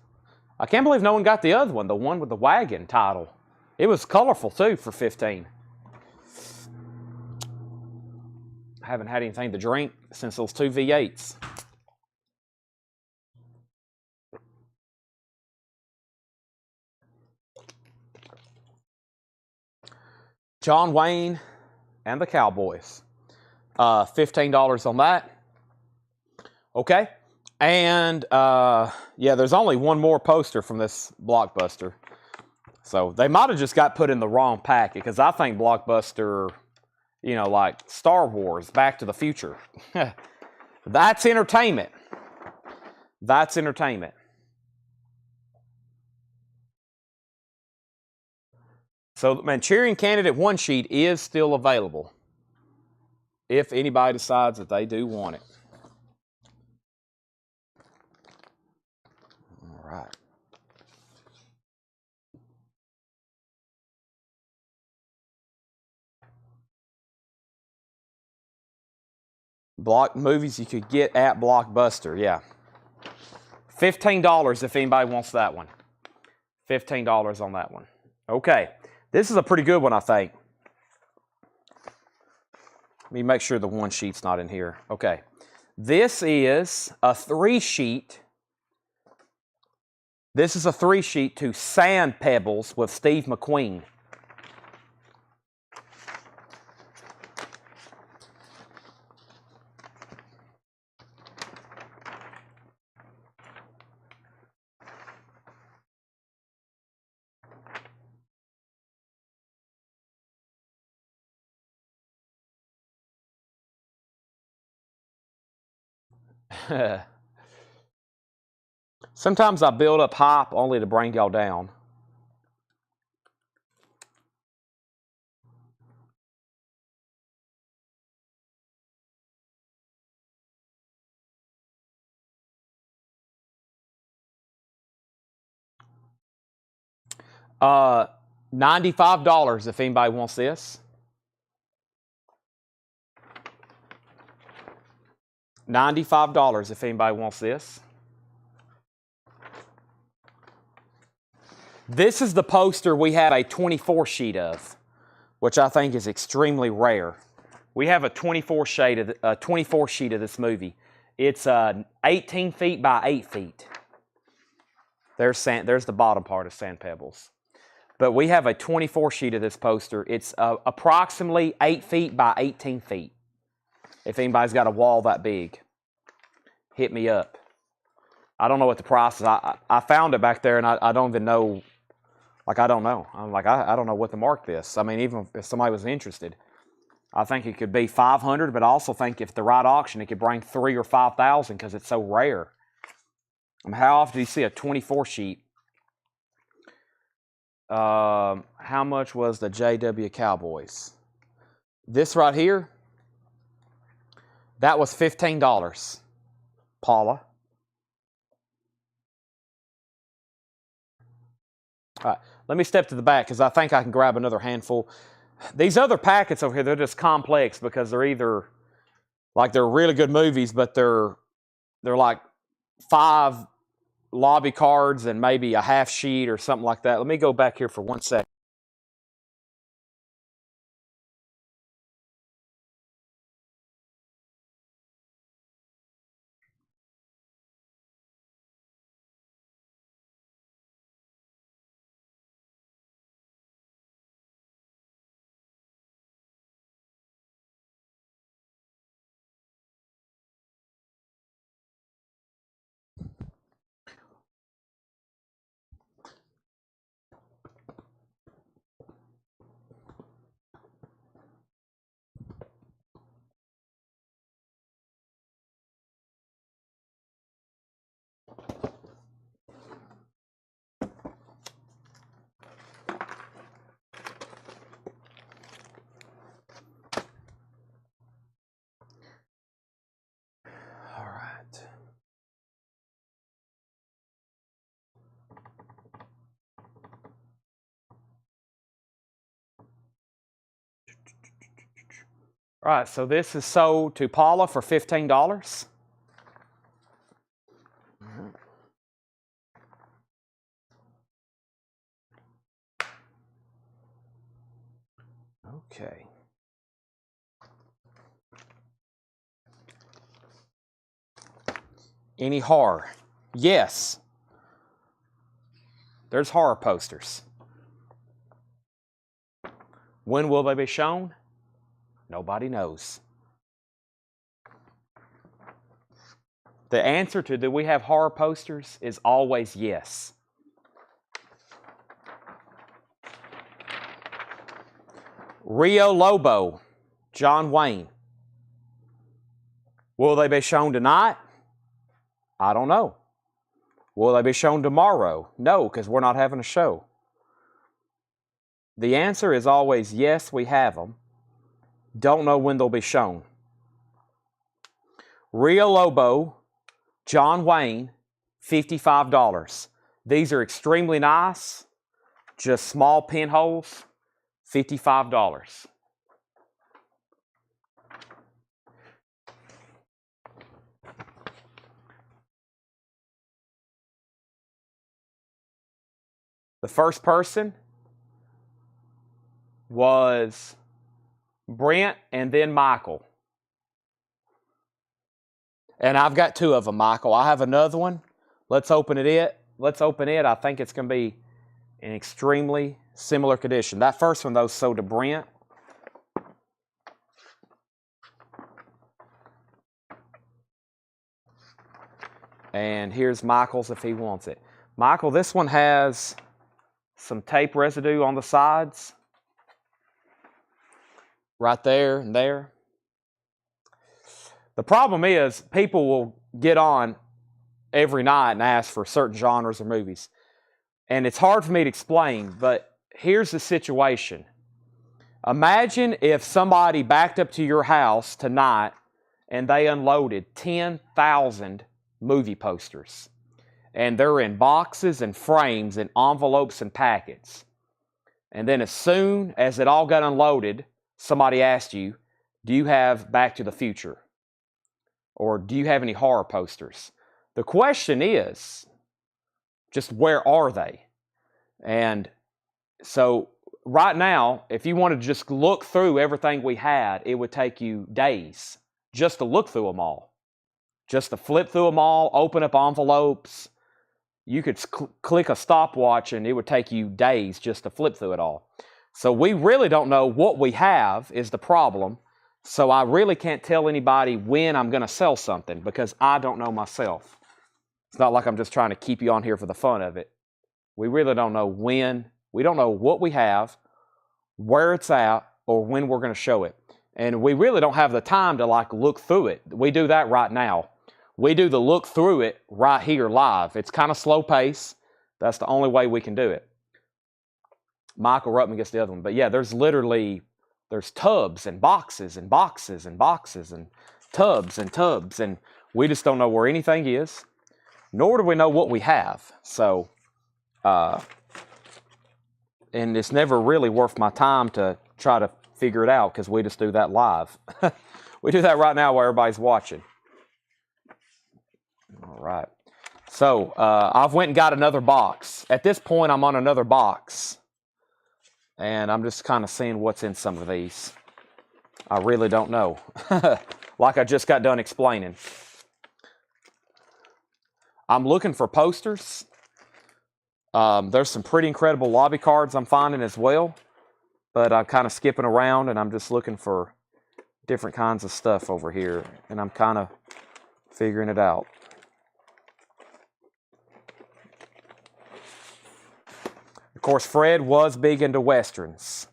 A: I can't believe no one got the other one, the one with the wagon title. It was colorful too for $15. I haven't had anything to drink since those 2 V8s. John Wayne and the Cowboys. $15 on that. Okay. And, yeah, there's only one more poster from this Blockbuster. So they might have just got put in the wrong packet, because I think Blockbuster, you know, like Star Wars, Back to the Future. That's entertainment. That's entertainment. So the Manchurian Candidate one sheet is still available if anybody decides that they do want it. All right. Block movies you could get at Blockbuster, yeah. $15 if anybody wants that one. $15 on that one. Okay, this is a pretty good one, I think. Let me make sure the one sheet's not in here. Okay, this is a 3-sheet. This is a 3-sheet to Sand Pebbles with Steve McQueen. Sometimes I build up hype only to bring y'all down. $95 if anybody wants this. $95 if anybody wants this. This is the poster we have a 24 sheet of, which I think is extremely rare. We have a 24 sheet of this movie. It's 18 feet by 8 feet. There's the bottom part of Sand Pebbles. But we have a 24 sheet of this poster. It's approximately 8 feet by 18 feet. If anybody's got a wall that big, hit me up. I don't know what the price is. I found it back there, and I don't even know. Like, I don't know. I'm like, I don't know what to mark this. I mean, even if somebody was interested, I think it could be $500, but I also think if the right auction, it could bring $3,000 or $5,000 because it's so rare. I mean, how often do you see a 24 sheet? How much was the JW Cowboys? This right here, that was $15, Paula. All right, let me step to the back because I think I can grab another handful. These other packets over here, they're just complex because they're either, like, they're really good movies, but they're like 5 lobby cards and maybe a half sheet or something like that. Let me go back here for 1 second. All right. All right, so this is sold to Paula for $15. Okay. Any horror? Yes. There's horror posters. When will they be shown? Nobody knows. The answer to do we have horror posters is always yes. Rio Lobo, John Wayne. Will they be shown tonight? I don't know. Will they be shown tomorrow? No, because we're not having a show. The answer is always yes, we have them. Don't know when they'll be shown. Rio Lobo, John Wayne, $55. These are extremely nice, just small pinholes, $55. The first person was Brent and then Michael. And I've got two of them, Michael. I have another one. Let's open it. I think it's going to be in extremely similar condition. That first one, though, sold to Brent. And here's Michael's if he wants it. Michael, this one has some tape residue on the sides. Right there and there. The problem is people will get on every night and ask for certain genres of movies. And it's hard for me to explain, but here's the situation. Imagine if somebody backed up to your house tonight and they unloaded 10,000 movie posters. And they're in boxes and frames and envelopes and packets. And then as soon as it all got unloaded, somebody asked you, do you have Back to the Future? Or do you have any horror posters? The question is, just where are they? And so right now, if you wanted to just look through everything we had, it would take you days just to look through them all. Just to flip through them all, open up envelopes. You could click a stopwatch and it would take you days just to flip through it all. So we really don't know what we have is the problem. So I really can't tell anybody when I'm going to sell something because I don't know myself. It's not like I'm just trying to keep you on here for the fun of it. We really don't know when. We don't know what we have, where it's at, or when we're going to show it. And we really don't have the time to look through it. We do that right now. We do the look through it right here live. It's kind of slow pace. That's the only way we can do it. Michael Ruttman gets the other one. But yeah, there's tubs and boxes and boxes and boxes and tubs and tubs. And we just don't know where anything is, nor do we know what we have. So, and it's never really worth my time to try to figure it out because we just do that live. We do that right now while everybody's watching. All right. So I've went and got another box. At this point, I'm on another box. And I'm just kind of seeing what's in some of these. I really don't know. Like I just got done explaining. I'm looking for posters. There's some pretty incredible lobby cards I'm finding as well. But I'm kind of skipping around and I'm just looking for different kinds of stuff over here. And I'm kind of figuring it out. Of course, Fred was big into Westerns.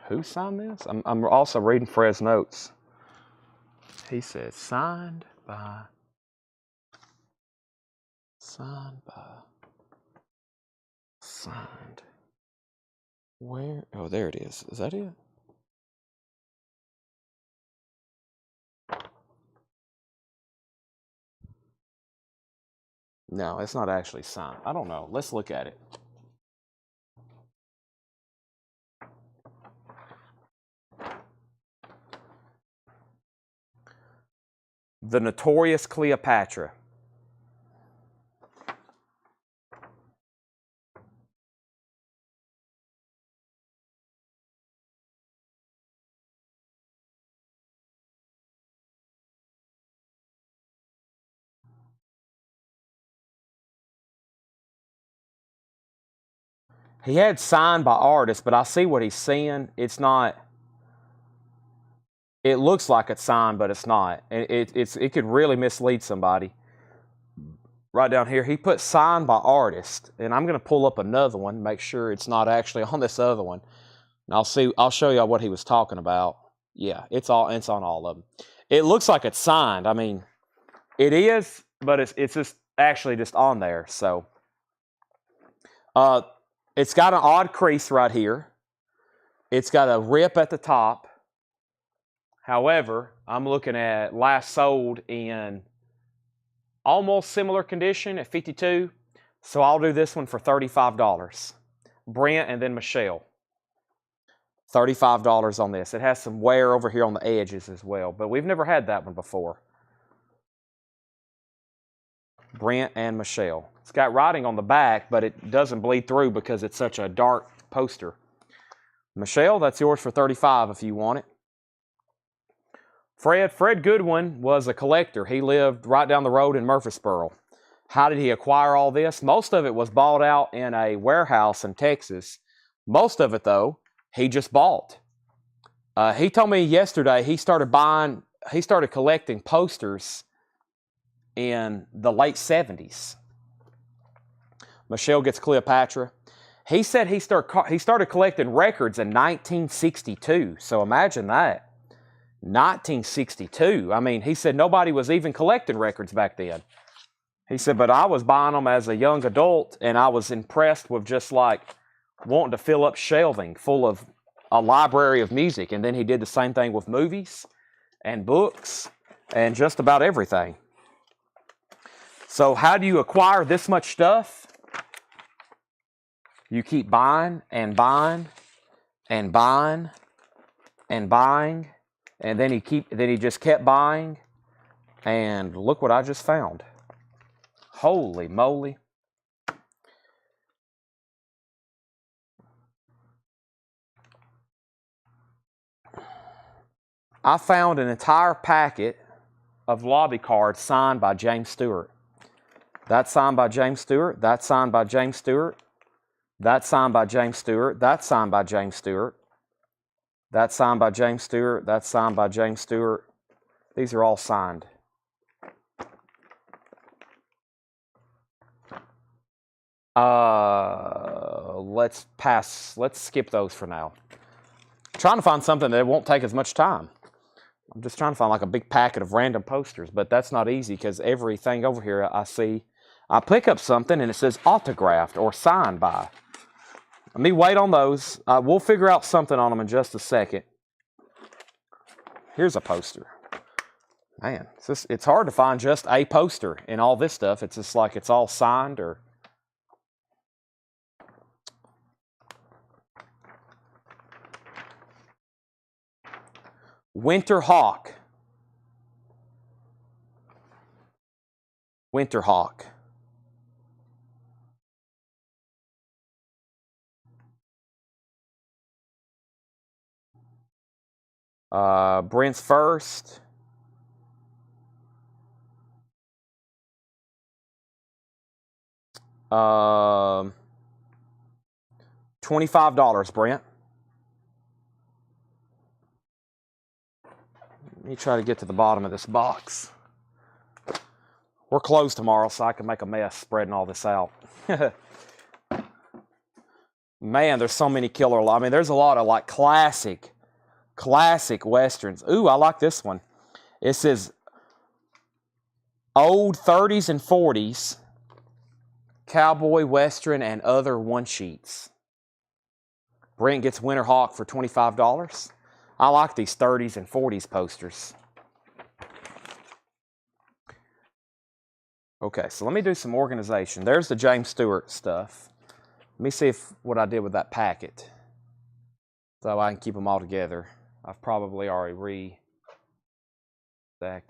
A: Who signed this? I'm also reading Fred's notes. He says, signed by. Where? Oh, there it is. Is that it? No, it's not actually signed. I don't know. Let's look at it. The Notorious Cleopatra. He had signed by artists, but I see what he's saying. It's not. It looks like it's signed, but it's not. It could really mislead somebody. Right down here, he put signed by artist, and I'm going to pull up another one, make sure it's not actually on this other one. And I'll show y'all what he was talking about. Yeah, it's on all of them. It looks like it's signed. I mean, it is, but it's just actually just on there. So, it's got an odd crease right here. It's got a rip at the top. However, I'm looking at last sold in almost similar condition at 52. So I'll do this one for $35. Brent and then Michelle. $35 on this. It has some wear over here on the edges as well, but we've never had that one before. Brent and Michelle. It's got writing on the back, but it doesn't bleed through because it's such a dark poster. Michelle, that's yours for $35 if you want it. Fred Goodwin was a collector. He lived right down the road in Murfreesboro. How did he acquire all this? Most of it was bought out in a warehouse in Texas. Most of it, though, he just bought. He told me yesterday he started collecting posters in the late 70s. Michelle gets Cleopatra. He said he started collecting records in 1962. So imagine that. 1962. I mean, he said nobody was even collecting records back then. He said, but I was buying them as a young adult, and I was impressed with just like wanting to fill up shelving full of a library of music. And then he did the same thing with movies and books and just about everything. So how do you acquire this much stuff? You keep buying and buying and buying and buying. And then he just kept buying, and look what I just found. Holy moly. I found an entire packet of lobby cards signed by James Stewart. That's signed by James Stewart. That's signed by James Stewart. That's signed by James Stewart. That's signed by James Stewart. That's signed by James Stewart. That's signed by James Stewart. These are all signed. Let's skip those for now. I'm trying to find something that won't take as much time. I'm just trying to find like a big packet of random posters, but that's not easy because everything over here I see, I pick up something and it says autographed or signed by. Let me wait on those. We'll figure out something on them in just a second. Here's a poster. Man, it's hard to find just a poster in all this stuff. It's just like it's all signed or... Winter Hawk. Winter Hawk. Brent's first. $25, Brent. Let me try to get to the bottom of this box. We're closed tomorrow, so I can make a mess spreading all this out. Man, there's so many killer... I mean, there's a lot of like classic Westerns. Ooh, I like this one. It says old 30s and 40s cowboy, Western, and other one-sheets. Brent gets Winter Hawk for $25. I like these 30s and 40s posters. Okay, so let me do some organization. There's the James Stewart stuff. Let me see what I did with that packet, so I can keep them all together. I've re-stacked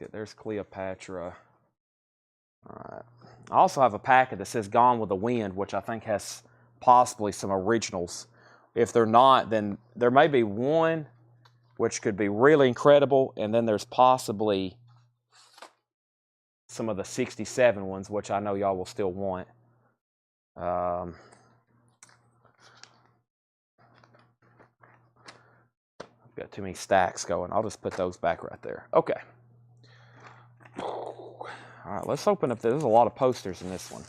A: it. There's Cleopatra. All right. I also have a packet that says Gone with the Wind, which I think has possibly some originals. If they're not, then there may be one which could be really incredible, and then there's possibly some of the 67 ones, which I know y'all will still want. Got too many stacks going. I'll just put those back right there. Okay. All right, let's open up this. There's a lot of posters in this one.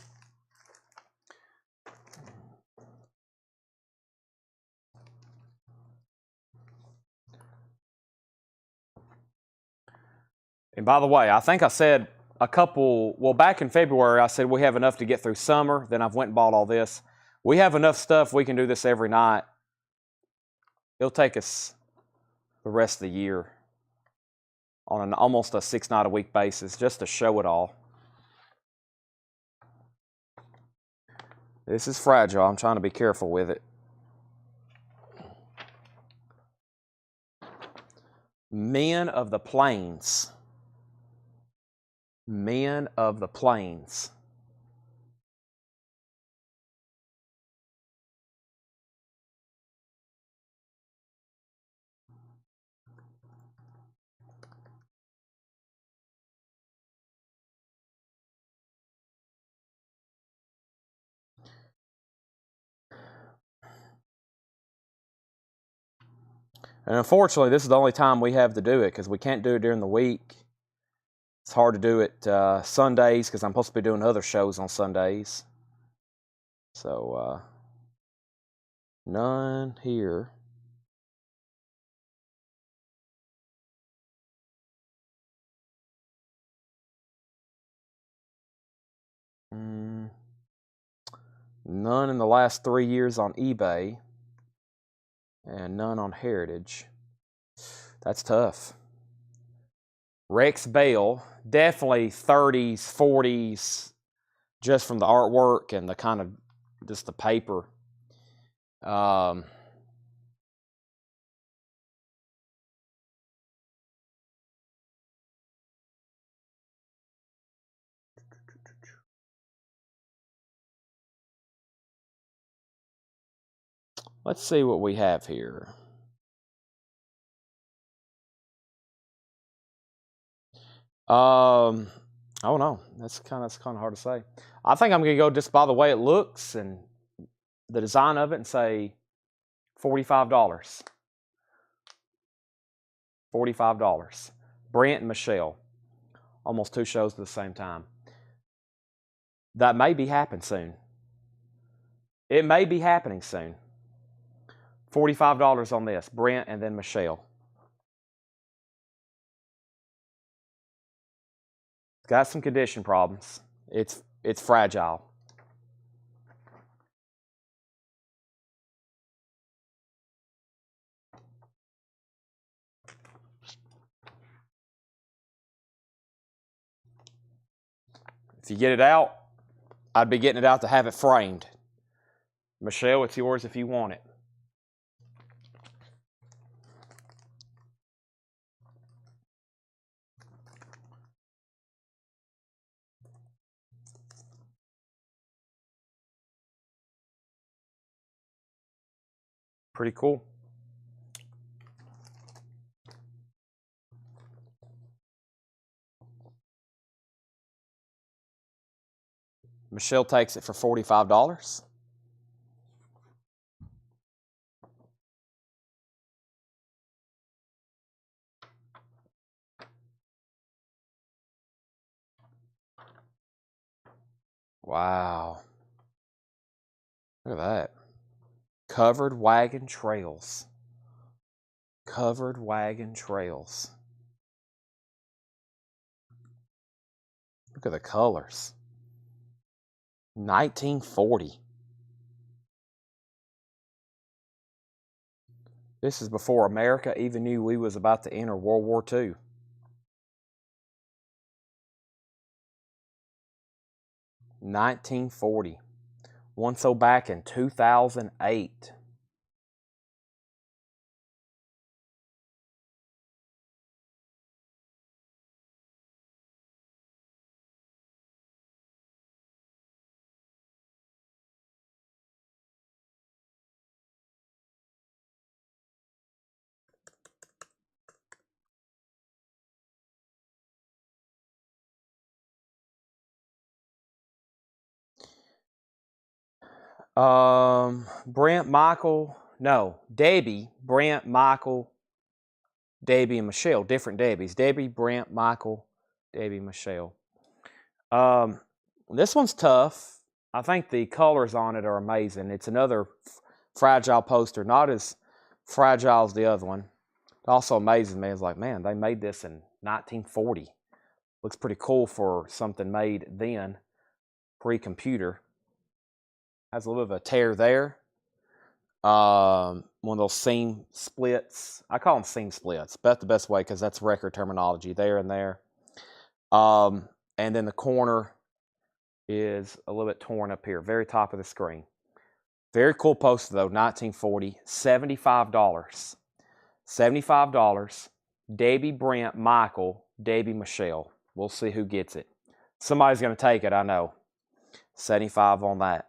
A: And by the way, I think I said back in February, I said we have enough to get through summer. Then I've went and bought all this. We have enough stuff. We can do this every night. It'll take us the rest of the year on almost a 6-night-a-week basis just to show it all. This is fragile. I'm trying to be careful with it. Men of the Plains. Men of the Plains. And unfortunately, this is the only time we have to do it because we can't do it during the week. It's hard to do it Sundays because I'm supposed to be doing other shows on Sundays. So, none here. None in the last 3 years on eBay. And none on Heritage. That's tough. Rex Bale, definitely 30s, 40s, just from the artwork and the kind of just the paper. Let's see what we have here. I don't know. That's kind of hard to say. I think I'm going to go just by the way it looks and the design of it and say $45. $45. Brent and Michelle. Almost 2 shows at the same time. That may be happening soon. It may be happening soon. $45 on this. Brent and then Michelle. Got some condition problems. It's fragile. If you get it out, I'd be getting it out to have it framed. Michelle, it's yours if you want it. Pretty cool. Michelle takes it for $45. Wow. Look at that. Covered wagon trails. Covered wagon trails. Look at the colors. 1940. This is before America even knew we was about to enter World War II. $1940. One sold back in 2008. Brent Michael, no, Debbie, Brent Michael, Debbie and Michelle, different Debbies. Debbie, Brent, Michael, Debbie, Michelle. This one's tough. I think the colors on it are amazing. It's another fragile poster, not as fragile as the other one. It also amazes me. It's like, man, they made this in 1940. Looks pretty cool for something made then, pre-computer. Has a little bit of a tear there. One of those seam splits. I call them seam splits. That's the best way because that's record terminology. There and there. And then the corner is a little bit torn up here. Very top of the screen. Very cool poster though. 1940. $75. $75. Debbie, Brent, Michael, Debbie, Michelle. We'll see who gets it. Somebody's going to take it, I know. 75 on that.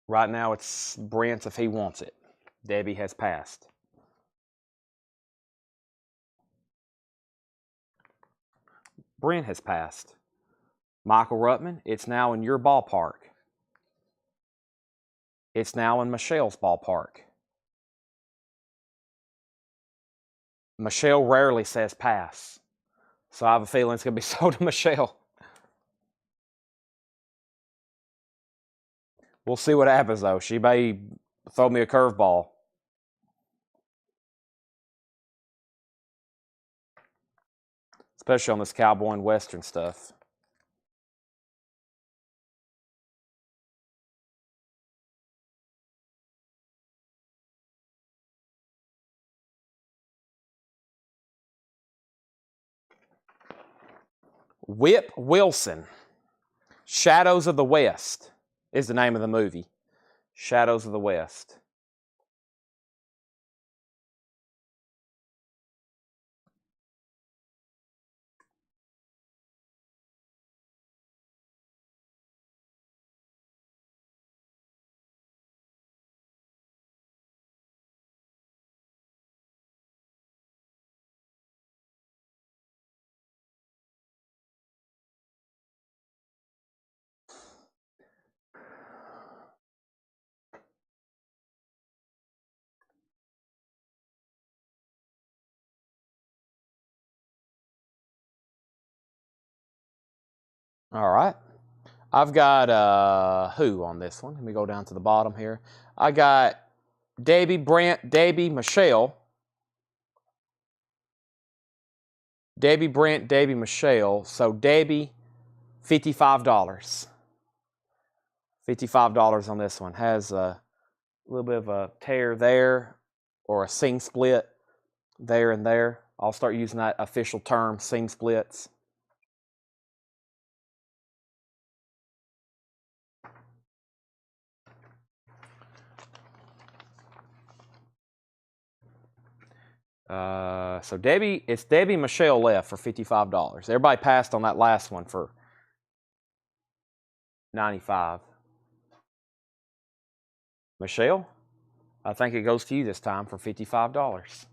A: Right now it's Brent's if he wants it. Debbie has passed. Brent has passed. Michael Ruttman, it's now in your ballpark. It's now in Michelle's ballpark. Michelle rarely says pass. So I have a feeling it's going to be sold to Michelle. We'll see what happens, though. She may throw me a curveball. Especially on this cowboy and western stuff. Whip Wilson. Shadows of the West is the name of the movie. Shadows of the West. All right. I've got who on this one? Let me go down to the bottom here. I got Debbie, Brent, Debbie, Michelle. Debbie, Brent, Debbie, Michelle. So Debbie, $55. $55 on this one. Has a little bit of a tear there or a seam split there and there. I'll start using that official term, seam splits. So it's Debbie Michelle left for $55. Everybody passed on that last one for $95. Michelle, I think it goes to you this time for $55.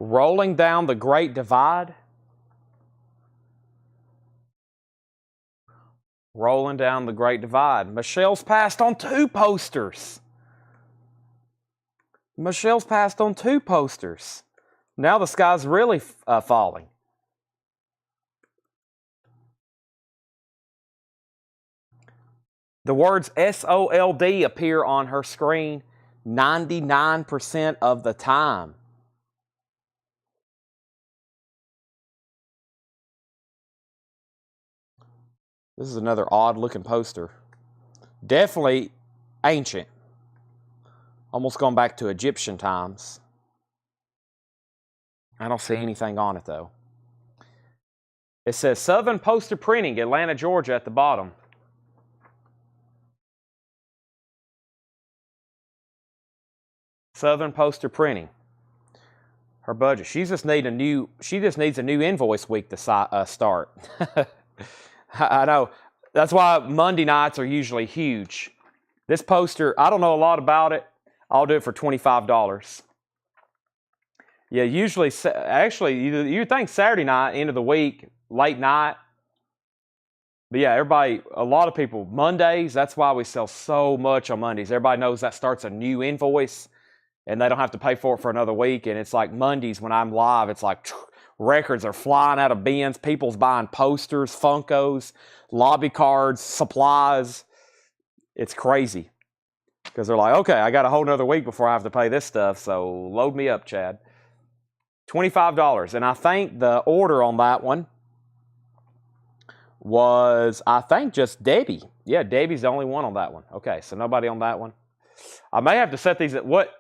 A: Rolling Down the Great Divide. Rolling Down the Great Divide. Michelle's passed on 2 posters. Michelle's passed on 2 posters. Now the sky's really falling. The words SOLD appear on her screen 99% of the time. This is another odd looking poster. Definitely ancient. Almost gone back to Egyptian times. I don't see anything on it though. It says Southern Poster Printing, Atlanta, Georgia at the bottom. Southern Poster Printing. Her budget. She just needs a new invoice week to start. I know. That's why Monday nights are usually huge. This poster, I don't know a lot about it. I'll do it for $25. Yeah, usually, actually, you think Saturday night, end of the week, late night. But yeah, a lot of people, Mondays, that's why we sell so much on Mondays. Everybody knows that starts a new invoice, and they don't have to pay for it for another week. And it's like Mondays when I'm live, it's like records are flying out of bins. People's buying posters, Funkos, lobby cards, supplies. It's crazy. Because they're like, okay, I got a whole nother week before I have to pay this stuff, so load me up, Chad. $25. And I think the order on that one was, I think, just Debbie. Yeah, Debbie's the only one on that one. Okay, so nobody on that one. I may have to set these at what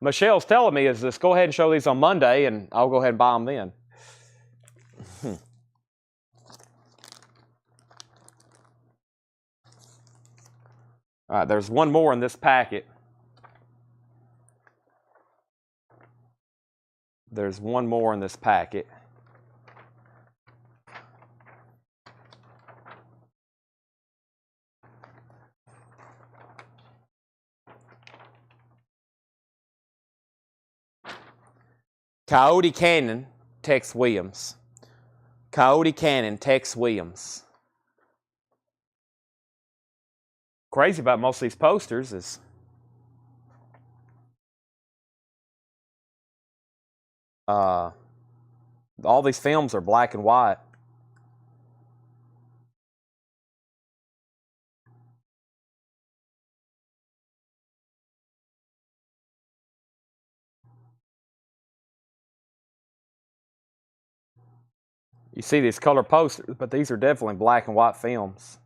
A: Michelle's telling me is this, go ahead and show these on Monday, and I'll go ahead and buy them then. All right, there's one more in this packet. There's one more in this packet. Coyote Canyon, Tex Williams. Coyote Canyon, Tex Williams. Crazy about most of these posters is all these films are black and white. You see these color posters, but these are definitely black and white films.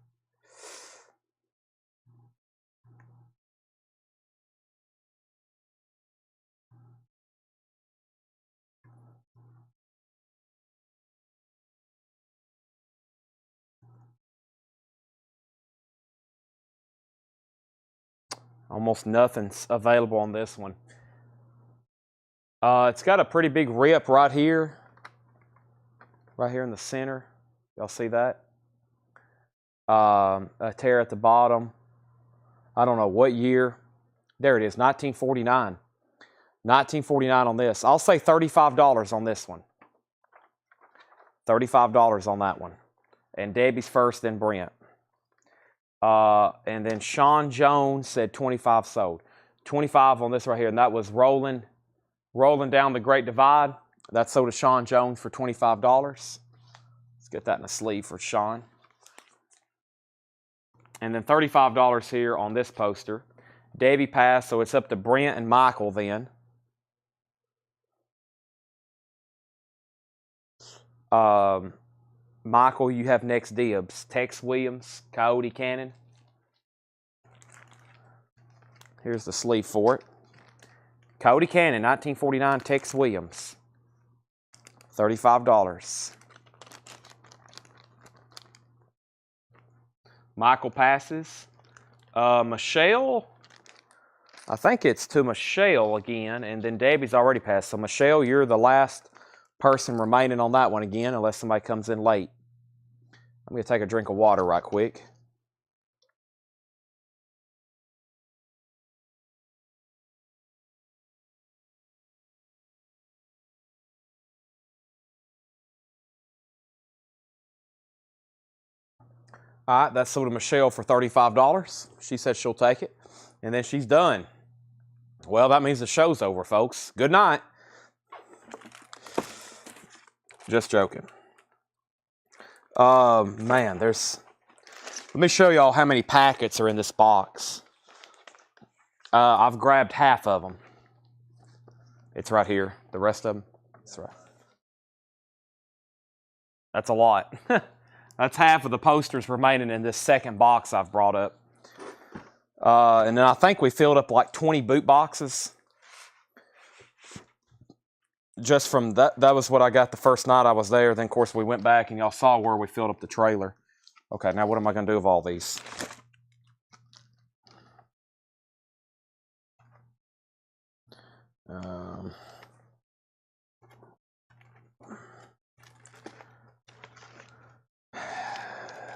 A: Almost nothing's available on this one. It's got a pretty big rip right here in the center. Y'all see that? A tear at the bottom. I don't know what year. There it is, 1949. 1949 on this. I'll say $35 on this one. $35 on that one. And Debbie's first, then Brent. And then Sean Jones said 25 sold. 25 on this right here, and that was rolling down the Great Divide. That sold to Sean Jones for $25. Let's get that in a sleeve for Sean. And then $35 here on this poster. Debbie passed, so it's up to Brent and Michael then. Michael, you have next dibs. Tex Williams, Coyote Canyon. Here's the sleeve for it. Coyote Canyon, 1949, Tex Williams. $35. Michael passes. Michelle, I think it's to Michelle again, and then Debbie's already passed. So Michelle, you're the last person remaining on that one again, unless somebody comes in late. I'm going to take a drink of water right quick. All right, that's sold to Michelle for $35. She said she'll take it, and then she's done. Well, that means the show's over, folks. Good night. Just joking. Man, let me show y'all how many packets are in this box. I've grabbed half of them. It's right here. The rest of them, it's right. That's a lot. That's half of the posters remaining in this second box I've brought up. And then I think we filled up like 20 boot boxes. Just from that was what I got the first night I was there. Then, of course, we went back and y'all saw where we filled up the trailer. Okay, now what am I going to do with all these?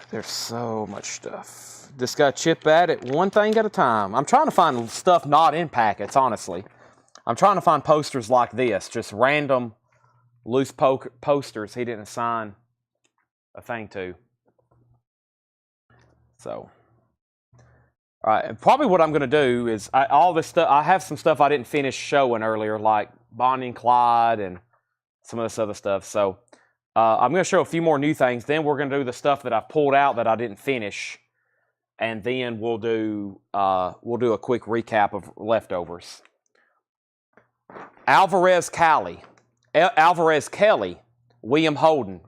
A: There's so much stuff. Just got to chip at it one thing at a time. I'm trying to find stuff not in packets, honestly. I'm trying to find posters like this, just random loose posters he didn't assign a thing to. So, all right, and probably what I'm going to do is all this stuff. I have some stuff I didn't finish showing earlier, like Bonnie and Clyde and some of this other stuff. So I'm going to show a few more new things. Then we're going to do the stuff that I've pulled out that I didn't finish, and then we'll do a quick recap of leftovers. Alvarez Kelly, William Holden,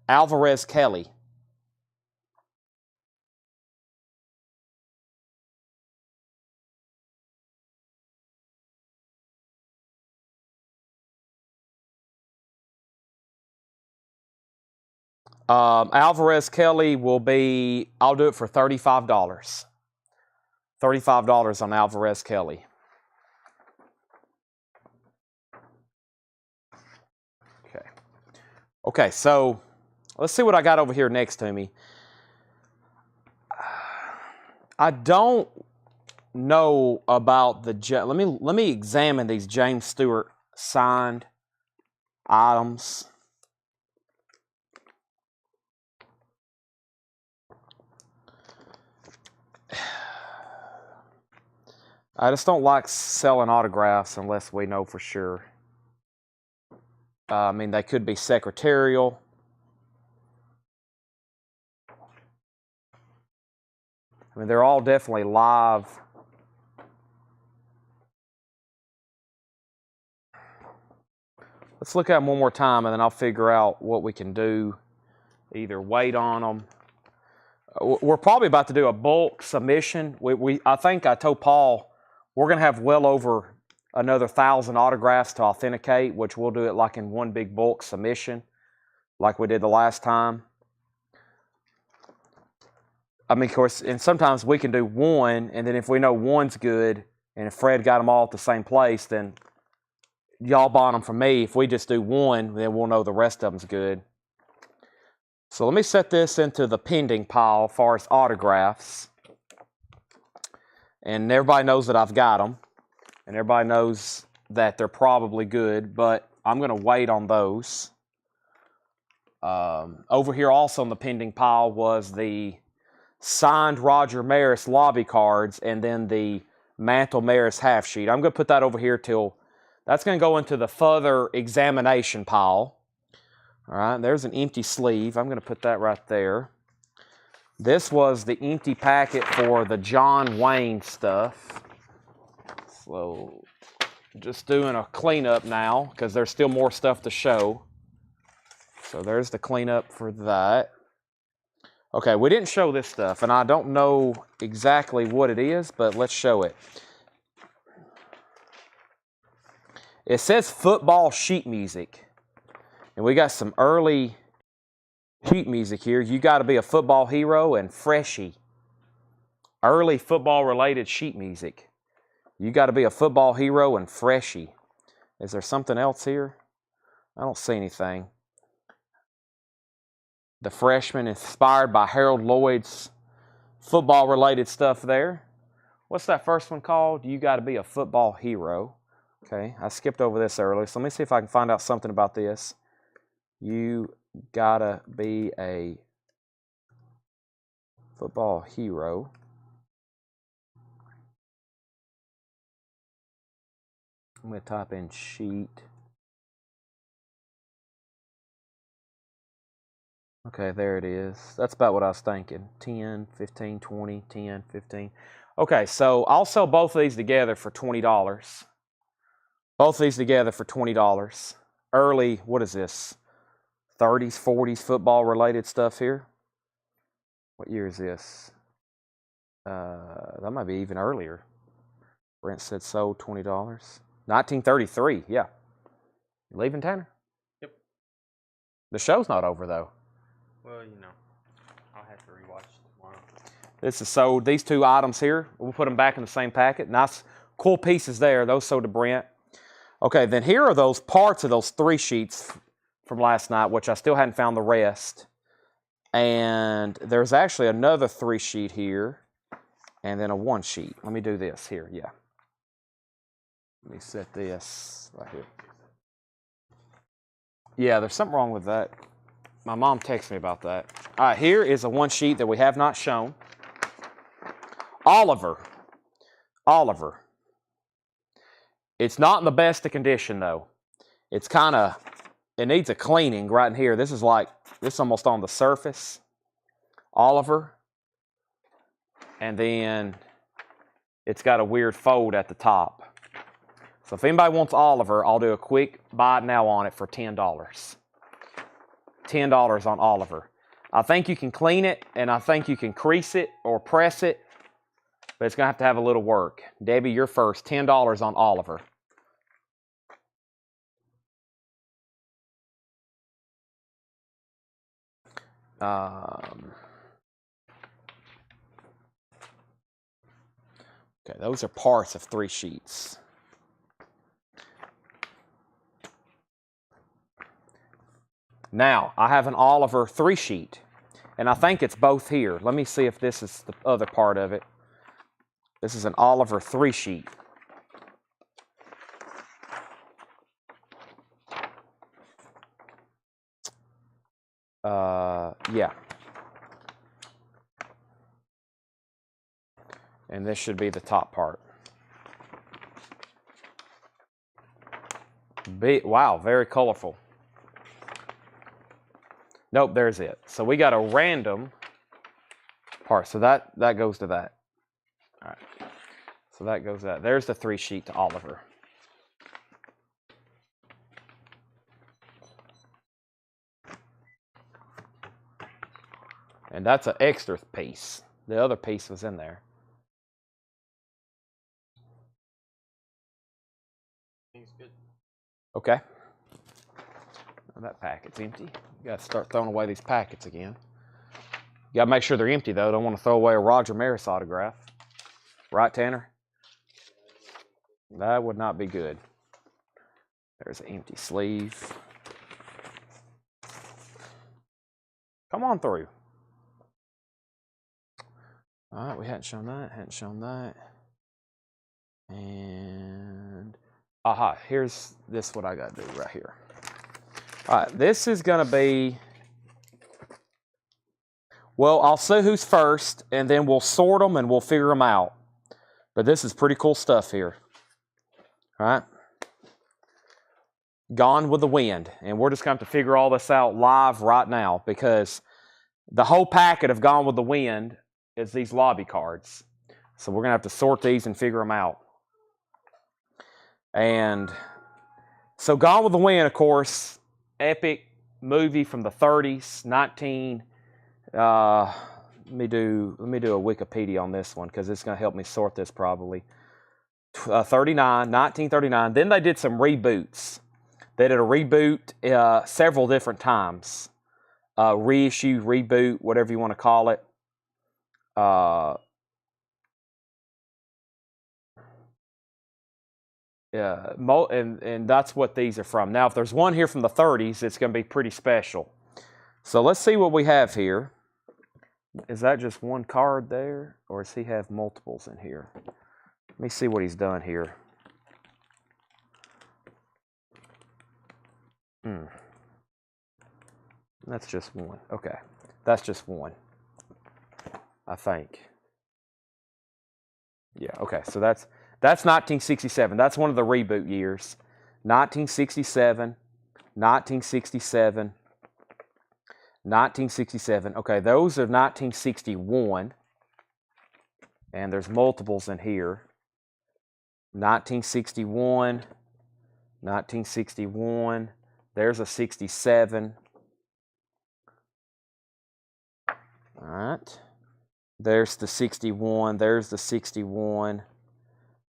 A: Alvarez Kelly. Alvarez Kelly will be, I'll do it for $35. $35 on Alvarez Kelly. Okay, so let's see what I got over here next to me. I don't know about the, let me examine these James Stewart signed items. I just don't like selling autographs unless we know for sure. I mean, they could be secretarial. I mean, they're all definitely live. Let's look at them one more time, and then I'll figure out what we can do. Either wait on them. We're probably about to do a bulk submission. I think I told Paul we're going to have well over another 1,000 autographs to authenticate, which we'll do it like in one big bulk submission, like we did the last time. I mean, of course, and sometimes we can do one, and then if we know one's good, and if Fred got them all at the same place, then y'all bought them from me. If we just do one, then we'll know the rest of them's good. So let me set this into the pending pile as far as autographs. And everybody knows that I've got them. And everybody knows that they're probably good, but I'm going to wait on those. Over here also in the pending pile was the signed Roger Maris lobby cards and then the Mantle Maris half sheet. I'm going to put that over here till, that's going to go into the further examination pile. All right, there's an empty sleeve. I'm going to put that right there. This was the empty packet for the John Wayne stuff. So just doing a cleanup now because there's still more stuff to show. So there's the cleanup for that. Okay, we didn't show this stuff, and I don't know exactly what it is, but let's show it. It says football sheet music. And we got some early sheet music here. You got to be a football hero and Freshie. Early football-related sheet music. You got to be a football hero and Freshie. Is there something else here? I don't see anything. The Freshman inspired by Harold Lloyd's football-related stuff there. What's that first one called? You got to be a football hero. Okay, I skipped over this earlier, so let me see if I can find out something about this. You gotta be a football hero. I'm going to type in sheet. Okay, there it is. That's about what I was thinking. 10, 15, 20, 10, 15. Okay, so I'll sell both of these together for $20. Both of these together for $20. Early, what is this? 30s, 40s football-related stuff here. What year is this? That might be even earlier. Brent said sold $20. 1933, yeah. You leaving, Tanner?
B: Yep.
A: The show's not over, though.
B: Well, you know, I'll have to rewatch tomorrow.
A: This is sold. These two items here, we'll put them back in the same packet. Nice, cool pieces there. Those sold to Brent. Okay, then here are those parts of those 3 sheets from last night, which I still hadn't found the rest. And there's actually another 3 sheet here, and then a 1 sheet. Let me do this here, yeah. Let me set this right here. Yeah, there's something wrong with that. My mom texted me about that. All right, here is a 1 sheet that we have not shown. Oliver. It's not in the best of condition, though. It's kind of, it needs a cleaning right in here. This is almost on the surface. Oliver. And then it's got a weird fold at the top. So if anybody wants Oliver, I'll do a quick buy it now on it for $10. $10 on Oliver. I think you can clean it, and I think you can crease it or press it, but it's going to have a little work. Debbie, you're first. $10 on Oliver. Okay, those are parts of 3 sheets. Now, I have an Oliver 3 sheet, and I think it's both here. Let me see if this is the other part of it. This is an Oliver 3 sheet. Yeah. And this should be the top part. Wow, very colorful. Nope, there's it. So we got a random part. So that goes to that. All right. So that goes to that. There's the 3 sheet to Oliver. And that's an extra piece. The other piece was in there.
B: Things good.
A: Okay. Well, that packet's empty. You got to start throwing away these packets again. You got to make sure they're empty, though. Don't want to throw away a Roger Maris autograph. Right, Tanner? That would not be good. There's an empty sleeve. Come on through. All right, we hadn't shown that. And, aha, here's this what I got to do right here. All right, this is going to be, well, I'll see who's first, and then we'll sort them and we'll figure them out. But this is pretty cool stuff here. All right. Gone with the Wind. And we're just going to have to figure all this out live right now, because the whole packet of Gone with the Wind is these lobby cards. So we're going to have to sort these and figure them out. And so Gone with the Wind, of course, epic movie from the 30s, let me do a Wikipedia on this one, because it's going to help me sort this probably. 1939. Then they did some reboots. They did a reboot several different times. Reissue, reboot, whatever you want to call it. And that's what these are from. Now, if there's one here from the 30s, it's going to be pretty special. So let's see what we have here. Is that just one card there, or does he have multiples in here? Let me see what he's done here. That's just one. Okay, that's just one, I think. Yeah, okay, so that's 1967. That's one of the reboot years. 1967, 1967, 1967. Okay, those are 1961. And there's multiples in here. 1961, 1961. There's a 67. All right. There's the 61. There's the 61.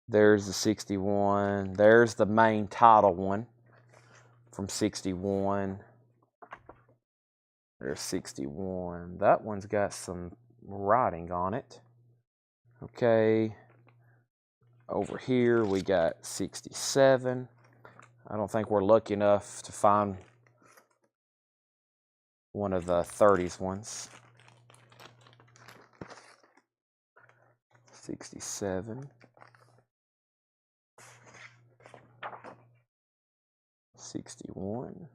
A: There's the 61. There's the main title one from 61. There's 61. That one's got some writing on it. Okay. Over here we got 67. I don't think we're lucky enough to find one of the 30s ones. 67. 61.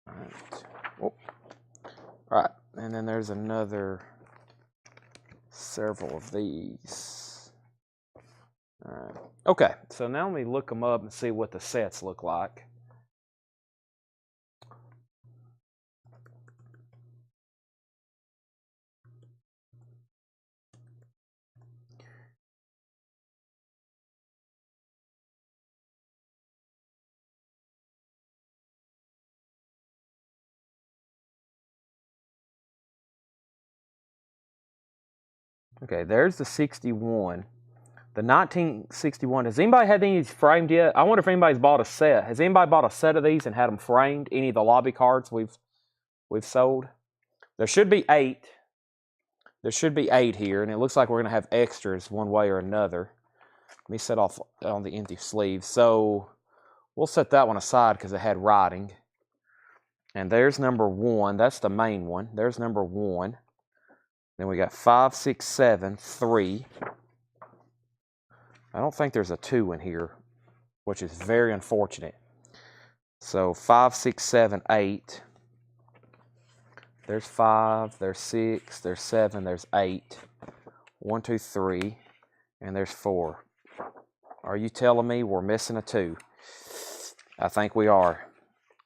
A: All right. Oh. All right, and then there's another several of these. All right. Okay, so now let me look them up and see what the sets look like. Okay, there's the 61. The 1961, has anybody had these framed yet? I wonder if anybody's bought a set. Has anybody bought a set of these and had them framed? Any of the lobby cards we've sold? There should be 8. There should be 8 here, and it looks like we're going to have extras one way or another. Let me set off on the empty sleeve. So we'll set that one aside because it had writing. And there's number 1. That's the main one. There's number 1. Then we got 5, 6, 7, 3. I don't think there's a 2 in here, which is very unfortunate. So 5, 6, 7, 8. There's 5, there's 6, there's 7, there's 8. 1, 2, 3, and there's 4. Are you telling me we're missing a 2? I think we are.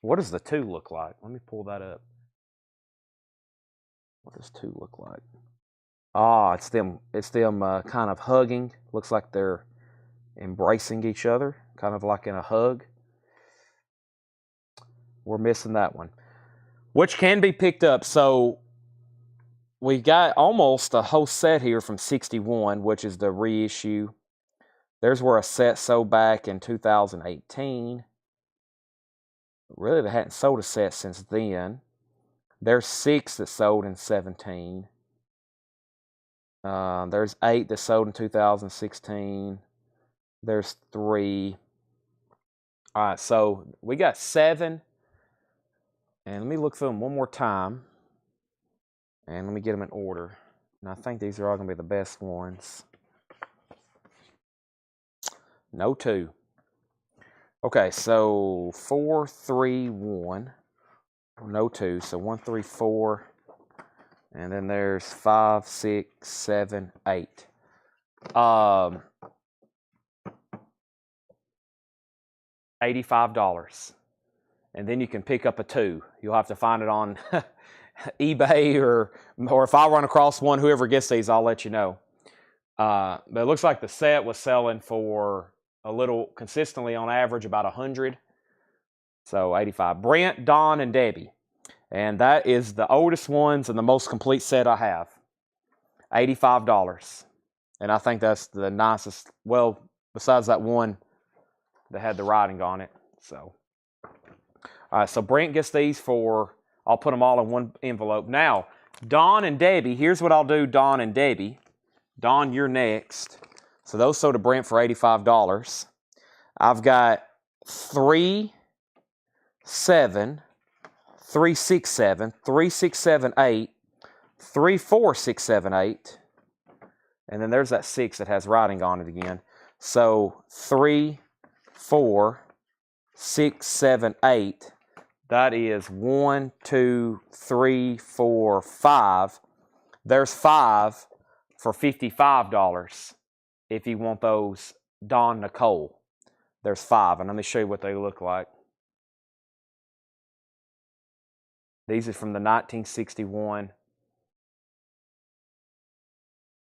A: What does the 2 look like? Let me pull that up. What does 2 look like? Ah, it's them kind of hugging. Looks like they're embracing each other, kind of like in a hug. We're missing that one, which can be picked up. So we got almost a whole set here from 61, which is the reissue. There's where a set sold back in 2018. Really, they hadn't sold a set since then. There's 6 that sold in 17. There's 8 that sold in 2016. There's 3. All right, so we got 7. And let me look through them one more time. And let me get them in order. And I think these are all going to be the best ones. No 2. Okay, so 4, 3, 1. No 2. So 1, 3, 4. And then there's 5, 6, 7, 8. $85. And then you can pick up a 2. You'll have to find it on eBay or if I run across one, whoever gets these, I'll let you know. But it looks like the set was selling for a little consistently on average about 100. So 85. Brent, Don, and Debbie. And that is the oldest ones and the most complete set I have. $85. And I think that's the nicest, well, besides that one that had the writing on it. So, all right, so Brent gets these for, I'll put them all in one envelope. Now, Don and Debbie, here's what I'll do, Don and Debbie. Don, you're next. So those sold to Brent for $85. I've got 3, 7, 3, 6, 7, 3, 6, 7, 8, 3, 4, 6, 7, 8. And then there's that 6 that has writing on it again. So 3, 4, 6, 7, 8. That is 1, 2, 3, 4, 5. There's 5 for $55 if you want those Don Nicole. There's 5, and let me show you what they look like. These are from the 1961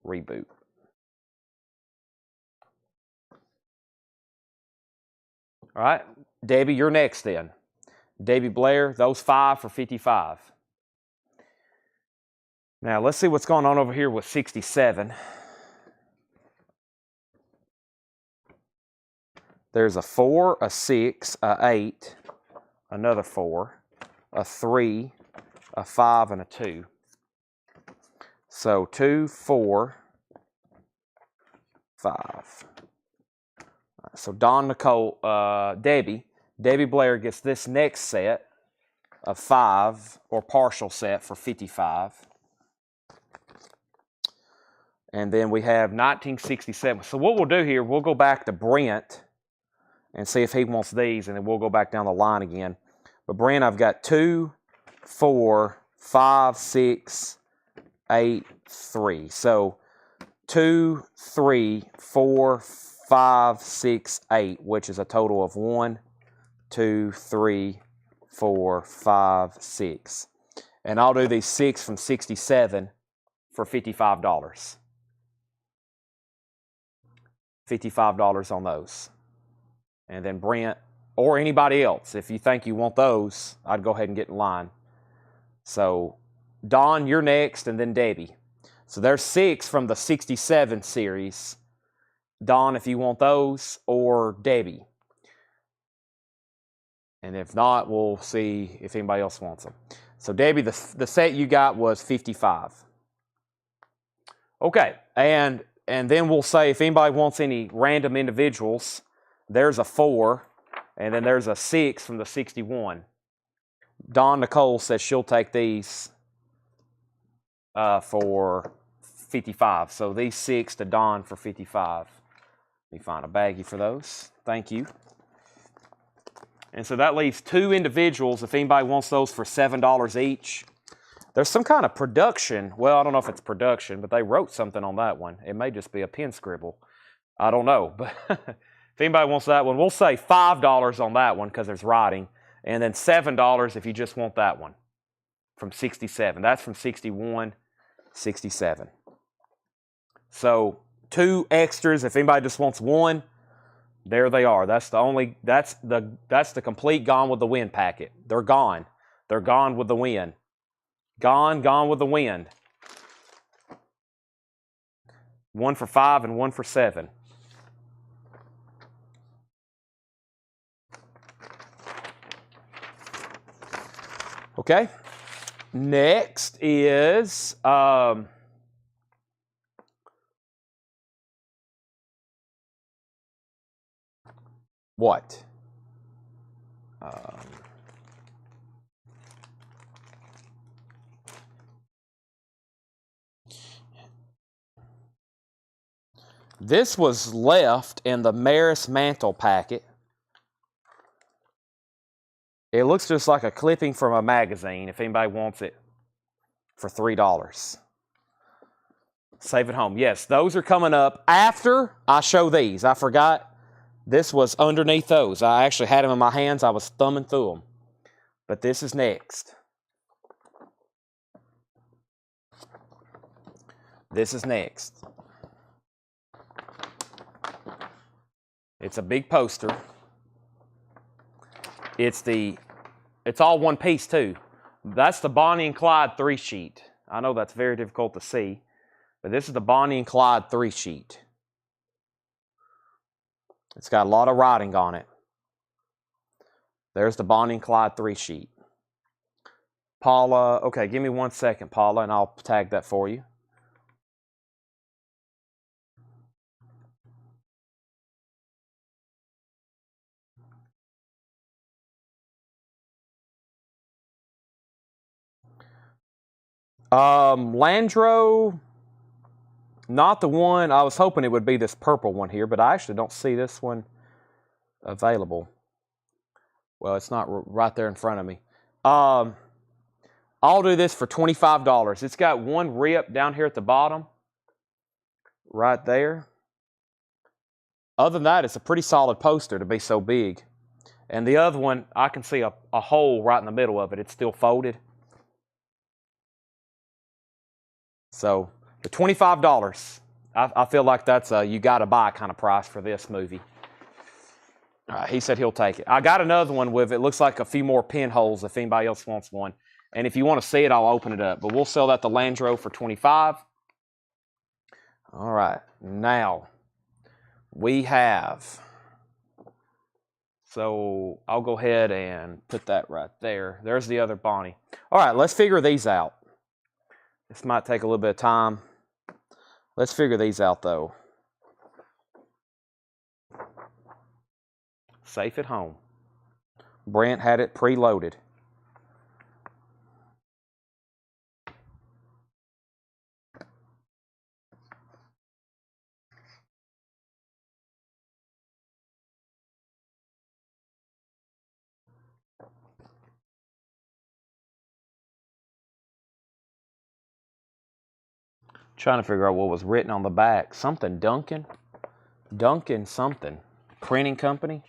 A: reboot. All right, Debbie, you're next then. Debbie Blair, those 5 for $55. Now, let's see what's going on over here with 67. There's a 4, a 6, a 8, another 4, a 3, a 5, and a 2. So 2, 4, 5. So Don, Nicole, Debbie Blair gets this next set of 5, or partial set, for $55. And then we have 1967. So what we'll do here, we'll go back to Brent and see if he wants these, and then we'll go back down the line again. But Brent, I've got 2, 4, 5, 6, 8, 3. So 2, 3, 4, 5, 6, 8, which is a total of 1, 2, 3, 4, 5, 6. And I'll do these 6 from 67 for $55. $55 on those. And then Brent, or anybody else, if you think you want those, I'd go ahead and get in line. So Don, you're next, and then Debbie. So there's 6 from the 67 series. Don, if you want those, or Debbie. And if not, we'll see if anybody else wants them. So Debbie, the set you got was $55. Okay, and then we'll say if anybody wants any random individuals, there's a 4, and then there's a 6 from the 61. Dawn Nicole says she'll take these for $55. So these 6 to Dawn for $55. Let me find a baggie for those. Thank you. And so that leaves 2 individuals, if anybody wants those, for $7 each. There's some kind of production. Well, I don't know if it's production, but they wrote something on that one. It may just be a pen scribble. I don't know. But if anybody wants that one, we'll say $5 on that one because there's writing. And then $7 if you just want that one from 67. That's from 61, 67. So 2 extras if anybody just wants one. There they are. That's the complete Gone with the Wind packet. They're gone. They're gone with the wind. Gone with the wind. 1 for $5 and 1 for $7. Okay. Next is what? This was left in the Maris Mantle packet. It looks just like a clipping from a magazine if anybody wants it for $3. Save it home. Yes, those are coming up after I show these. I forgot this was underneath those. I actually had them in my hands. I was thumbing through them. But this is next. This is next. It's a big poster. It's all one piece too. That's the Bonnie and Clyde 3-sheet. I know that's very difficult to see, but this is the Bonnie and Clyde 3-sheet. It's got a lot of writing on it. There's the Bonnie and Clyde 3-sheet. Paula, okay, give me 1 second, Paula, and I'll tag that for you. Landro, not the one. I was hoping it would be this purple one here, but I actually don't see this one available. Well, it's not right there in front of me. I'll do this for $25. It's got one rip down here at the bottom, right there. Other than that, it's a pretty solid poster to be so big. And the other one, I can see a hole right in the middle of it. It's still folded. So, for $25, I feel like that's a you got to buy kind of price for this movie. All right, he said he'll take it. I got another one with it looks like a few more pinholes if anybody else wants one. And if you want to see it, I'll open it up. But we'll sell that to Landro for $25. All right, now we have. So I'll go ahead and put that right there. There's the other Bonnie. All right, let's figure these out. This might take a little bit of time. Let's figure these out, though. safe at home. Brent had it preloaded. Trying to figure out what was written on the back. Something Duncan. Duncan something. Printing company.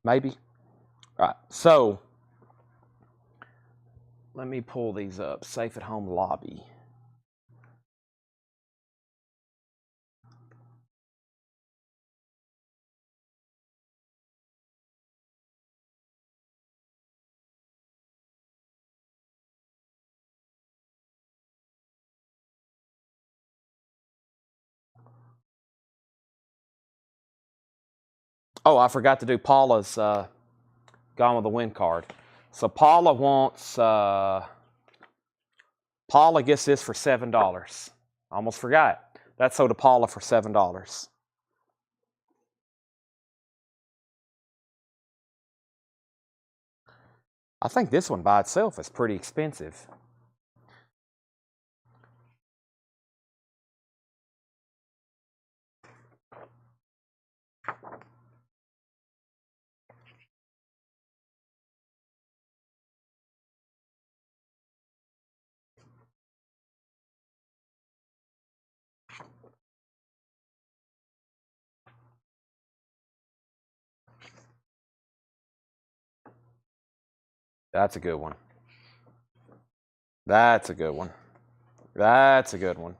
A: Maybe. All right. So, let me pull these up. Safe at home lobby. Oh, I forgot to do Paula's Gone with the Wind card. So Paula wants, Paula gets this for $7. Almost forgot. That's sold to Paula for $7. I think this one by itself is pretty expensive. That's a good one. That's a good one. That's a good one.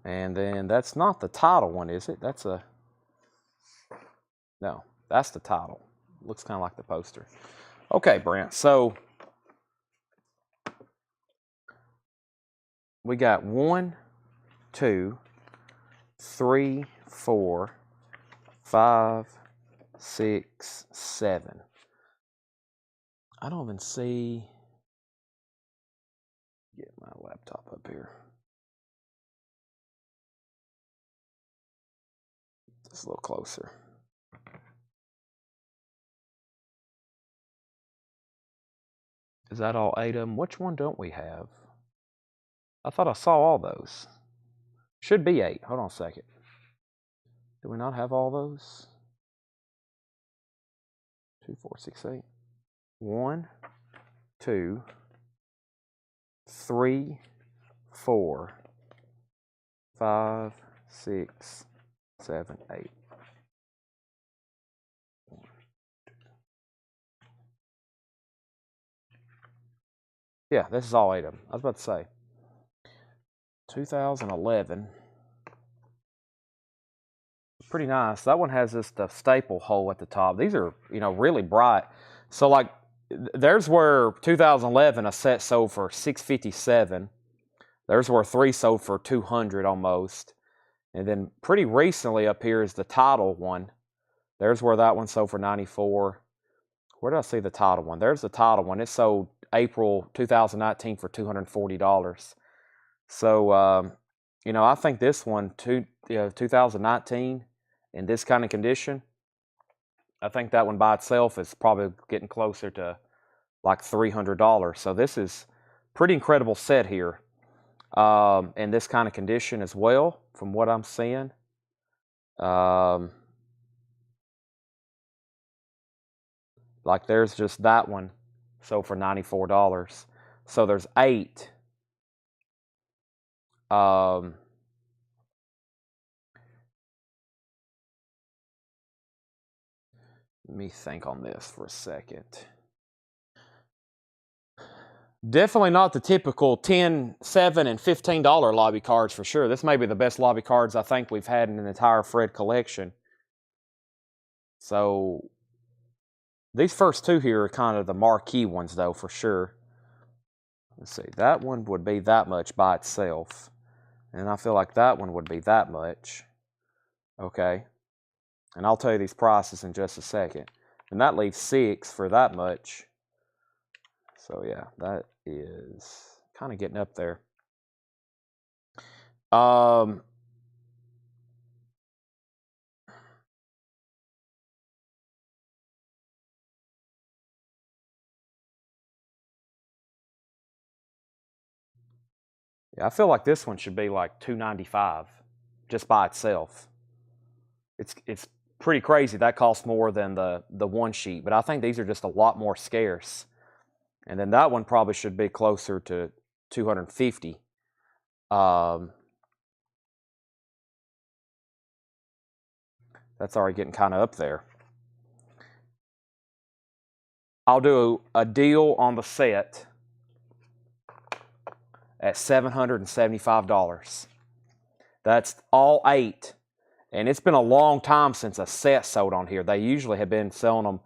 A: And then that's not the title one, is it? That's a... No, that's the title. Looks kind of like the poster. Okay, Brent. So we got 1, 2, 3, 4, 5, 6, 7. I don't even see... Get my laptop up here. Just a little closer. Is that all 8 of them? Which one don't we have? I thought I saw all those. Should be 8. Hold on a second. Do we not have all those? 2, 4, 6, 8. 1, 2, 3, 4, 5, 6, 7, 8. Yeah, this is all 8 of them. I was about to say. 2011. Pretty nice. That one has this the staple hole at the top. These are, really bright. So like, there's where 2011 a set sold for $657. There's where 3 sold for $200 almost. And then pretty recently up here is the title one. There's where that one sold for $94. Where did I see the title one? There's the title one. It sold April 2019 for $240. So, I think this one, 2019, in this kind of condition, I think that one by itself is probably getting closer to like $300. So this is pretty incredible set here. In this kind of condition as well, from what I'm seeing. Like there's just that one, sold for $94. So there's 8. Let me think on this for a second. Definitely not the typical $10, $7, and $15 lobby cards for sure. This may be the best lobby cards I think we've had in an entire Fred collection. So these first 2 here are kind of the marquee ones though, for sure. Let's see, that one would be that much by itself. And I feel like that one would be that much. Okay. And I'll tell you these prices in just a second. And that leaves 6 for that much. So yeah, that is kind of getting up there. Yeah, I feel like this one should be like $295 just by itself. It's pretty crazy. That costs more than the one sheet, but I think these are just a lot more scarce. And then that one probably should be closer to $250. That's already getting kind of up there. I'll do a deal on the set at $775. That's all 8. And it's been a long time since a set sold on here. They usually have been selling them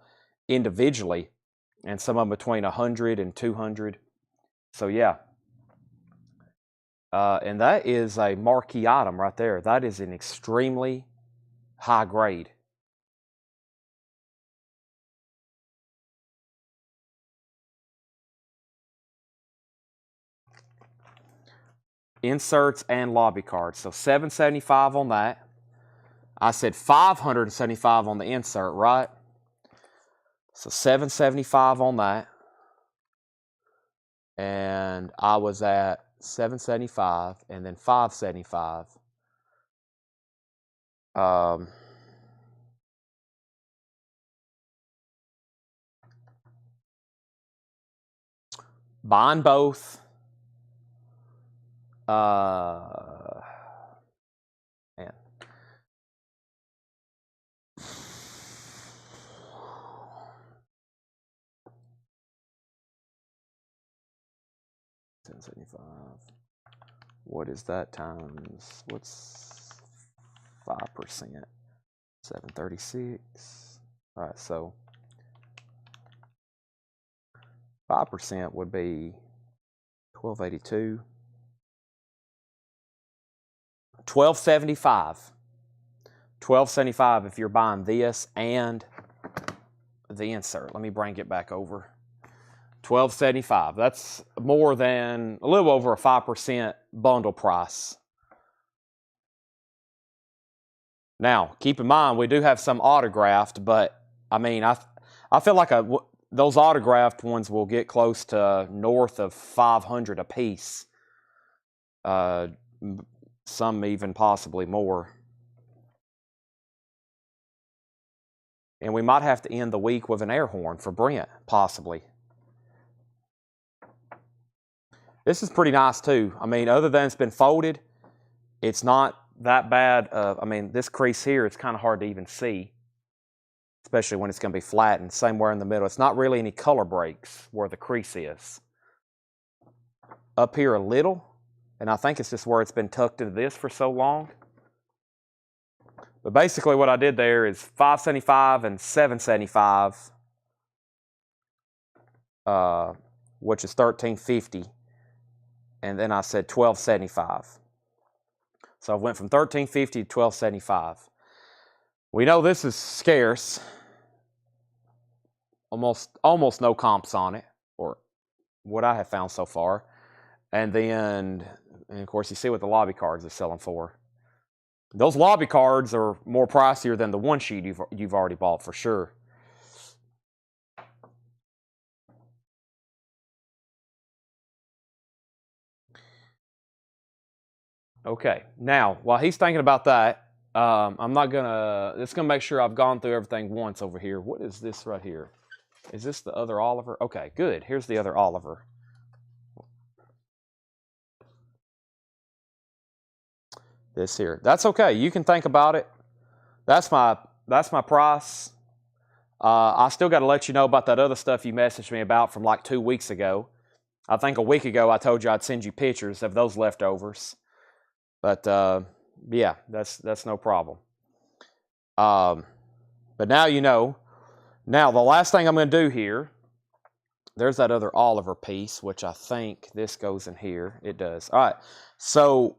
A: individually, and some of them between 100 and 200. So yeah. And that is a marquee item right there. That is an extremely high grade. Inserts and lobby cards. So $775 on that. I said $575 on the insert, right? So $775 on that. And I was at $775 and then $575. Buying both. Man. $775. What is that times? What's 5%? 736. All right, so 5% would be 1282. 1275. 1275 if you're buying this and the insert. Let me bring it back over. 1275. That's more than a little over a 5% bundle price. Now, keep in mind we do have some autographed, but I mean I feel like those autographed ones will get close to north of 500 a piece. Some even possibly more. And we might have to end the week with an air horn for Brent, possibly. This is pretty nice too. I mean, other than it's been folded, it's not that bad. I mean, this crease here, it's kind of hard to even see, especially when it's going to be flattened. Somewhere in the middle. It's not really any color breaks where the crease is. Up here a little, and I think it's just where it's been tucked into this for so long. But basically what I did there is $575 and $775, which is $1350. And then I said $1275. So I went from $1350 to $1275. We know this is scarce. Almost no comps on it, or what I have found so far. And then, of course, you see what the lobby cards are selling for. Those lobby cards are more pricier than the one sheet you've already bought for sure. Okay, now while he's thinking about that, I'm not gonna. It's gonna make sure I've gone through everything once over here. What is this right here? Is this the other Oliver? Okay, good. Here's the other Oliver. This here. That's okay. You can think about it. That's my price. I still got to let you know about that other stuff you messaged me about from like 2 weeks ago. I think a week ago I told you I'd send you pictures of those leftovers. But yeah, that's no problem. But now you know. Now the last thing I'm going to do here, there's that other Oliver piece, which I think this goes in here. It does. All right. So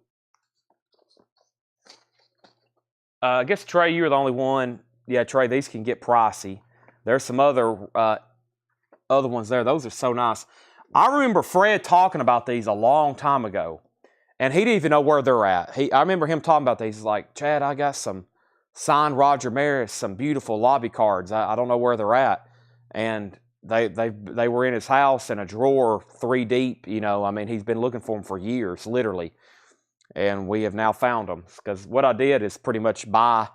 A: I guess Trey, you're the only one. Yeah, Trey, these can get pricey. There's some other ones there. Those are so nice. I remember Fred talking about these a long time ago, and he didn't even know where they're at. I remember him talking about these. He's like, Chad, I got some signed Roger Maris, some beautiful lobby cards. I don't know where they're at. And they were in his house in a drawer 3 deep. You know, I mean, he's been looking for them for years, literally, and we have now found them. Because what I did is pretty much buy.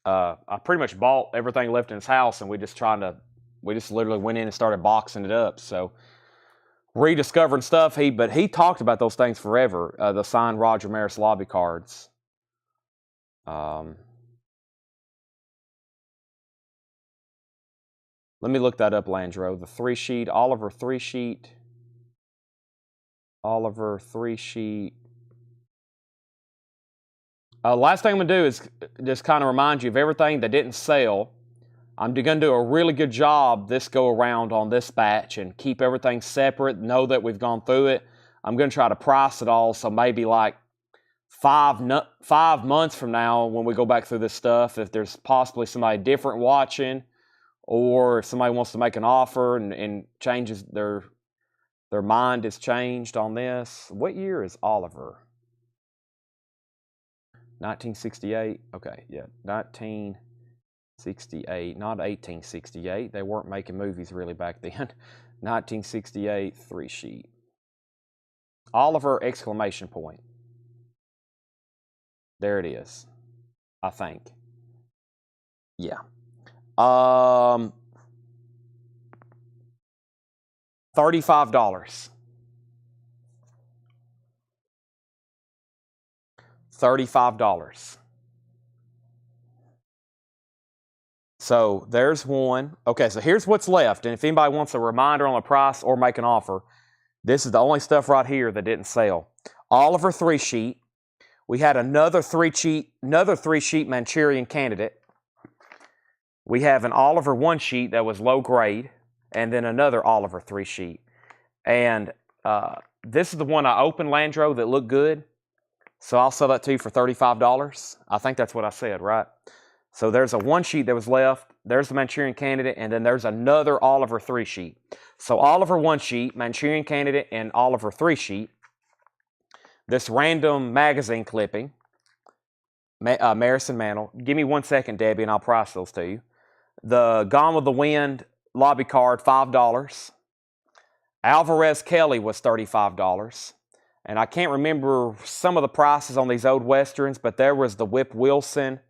A: I pretty much bought everything left in his house, and we just literally went in and started boxing it up. So rediscovering stuff. But he talked about those things forever. The signed Roger Maris lobby cards. Let me look that up, Landro. The 3-sheet, Oliver 3-sheet. Oliver 3-sheet. Last thing I'm going to do is just kind of remind you of everything that didn't sell. I'm going to do a really good job this go around on this batch and keep everything separate. Know that we've gone through it. I'm going to try to price it all, so maybe like 5 months from now when we go back through this stuff, if there's possibly somebody different watching, or if somebody wants to make an offer and changes their mind is changed on this. What year is Oliver? 1968. Okay, yeah, 1968, not 1868. They weren't making movies really back then. 1968 3-sheet. Oliver exclamation point. There it is. I think. Yeah. $35. $35. So there's one. Okay, so here's what's left. And if anybody wants a reminder on the price or make an offer, this is the only stuff right here that didn't sell. Oliver 3-sheet. We had another 3-sheet Manchurian Candidate. We have an Oliver 1-sheet that was low grade, and then another Oliver 3-sheet. And this is the one I opened, Landro, that looked good. So I'll sell that to you for $35. I think that's what I said, right? So there's a 1-sheet that was left. There's the Manchurian Candidate, and then there's another Oliver 3-sheet. So Oliver 1-sheet, Manchurian Candidate, and Oliver 3-sheet. This random magazine clipping, Maris and Mantle. Give me 1 second, Debbie, and I'll price those to you. The Gone with the Wind lobby card, $5. Alvarez Kelly was $35. And I can't remember some of the prices on these old Westerns, but there was the Whip Wilson.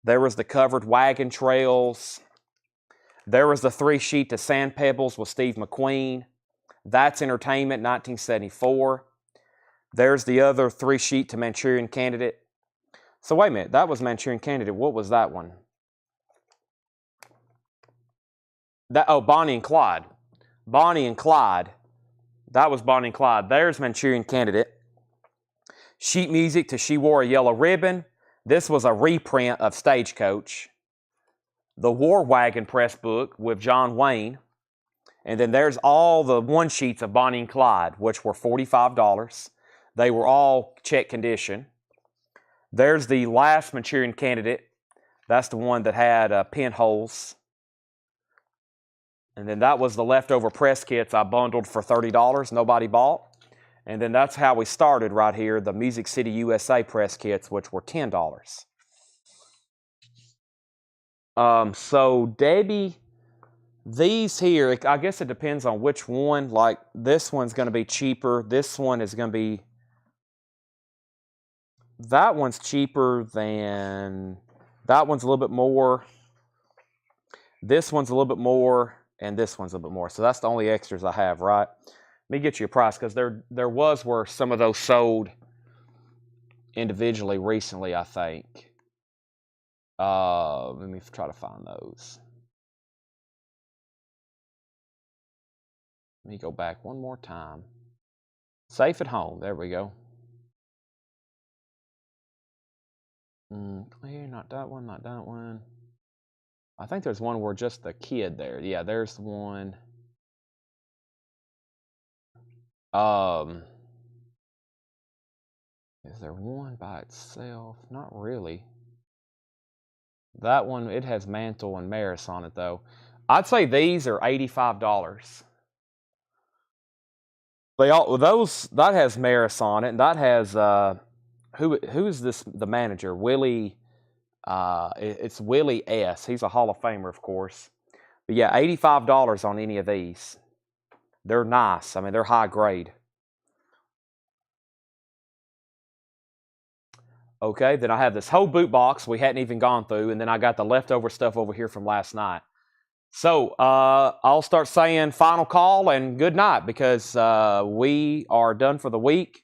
A: There was the Covered Wagon Trails. There was the 3-sheet to Sand Pebbles with Steve McQueen. That's Entertainment, 1974. There's the other 3-sheet to Manchurian Candidate. So wait a minute, that was Manchurian Candidate. What was that one? Bonnie and Clyde. Bonnie and Clyde. That was Bonnie and Clyde. There's Manchurian Candidate. Sheet music to She Wore a Yellow Ribbon. This was a reprint of Stagecoach. The War Wagon press book with John Wayne. And then there's all the 1-sheets of Bonnie and Clyde, which were $45. They were all check condition. There's the last Manchurian Candidate. That's the one that had pinholes. And then that was the leftover press kits I bundled for $30. Nobody bought. And then that's how we started right here, the Music City USA press kits, which were $10. So Debbie, these here, I guess it depends on which one. Like this one's going to be cheaper. This one is going to be, that one's cheaper than, that one's a little bit more. This one's a little bit more, and this one's a little bit more. So that's the only extras I have, right? Let me get you a price, because there were some of those sold individually recently, I think. Let me try to find those. Let me go back one more time. Safe at Home. There we go. Clear, not that one, not that one. I think there's one where just the kid there. Yeah, there's one. Is there one by itself? Not really. That one, it has Mantle and Maris on it, though. I'd say these are $85. That has Maris on it, and that has who is this? The manager, Willie. It's Willie S. He's a Hall of Famer, of course. But yeah, $85 on any of these. They're nice. I mean, they're high grade. Okay, then I have this whole boot box we hadn't even gone through, and then I got the leftover stuff over here from last night. So I'll start saying final call and good night, because we are done for the week.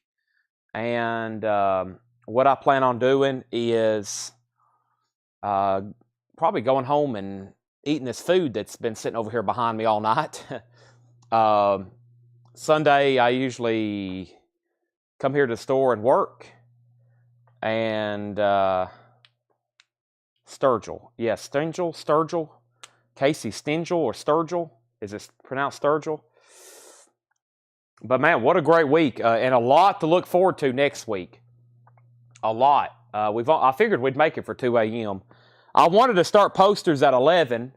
A: And what I plan on doing is probably going home and eating this food that's been sitting over here behind me all night. Sunday, I usually come here to the store and work. And Sturgill. Yes, Sturgill. Casey Stingel or Sturgill. Is it pronounced Sturgill? But man, what a great week. And a lot to look forward to next week. A lot. I figured we'd make it for 2 a.m. I wanted to start posters at 11.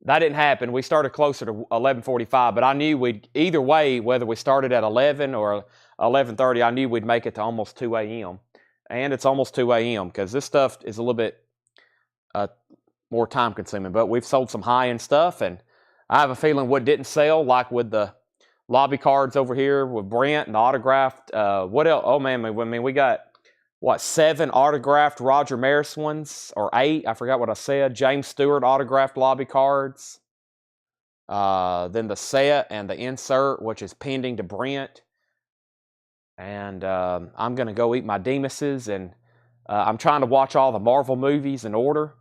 A: That didn't happen. We started closer to 11:45, but I knew we'd, either way, whether we started at 11 or 11:30, I knew we'd make it to almost 2 a.m. And it's almost 2 a.m. because this stuff is a little bit more time consuming. But we've sold some high-end stuff, and I have a feeling what didn't sell, like with the lobby cards over here with Brent and the autographed. What else? Oh man, I mean, we got, what, 7 autographed Roger Maris ones, or 8, I forgot what I said. James Stewart autographed lobby cards. Then the set and the insert, which is pending to Brent. And I'm going to go eat my Demuses, and I'm trying to watch all the Marvel movies in order.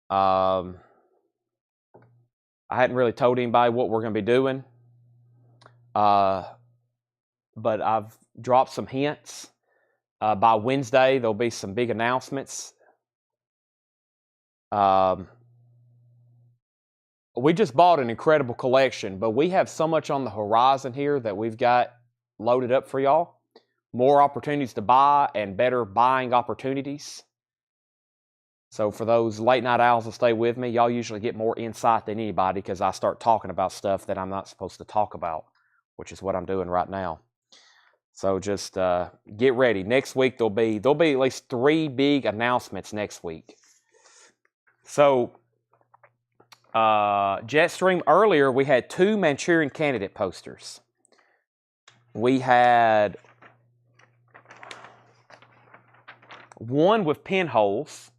A: I hadn't really told anybody what we're going to be doing. But I've dropped some hints. By Wednesday, there'll be some big announcements. We just bought an incredible collection, but we have so much on the horizon here that we've got loaded up for y'all. More opportunities to buy and better buying opportunities. So for those late night owls that stay with me, y'all usually get more insight than anybody, because I start talking about stuff that I'm not supposed to talk about, which is what I'm doing right now. So just get ready. Next week there'll be at least 3 big announcements next week. So Jetstream, earlier we had 2 Manchurian Candidate posters. We had one with pinholes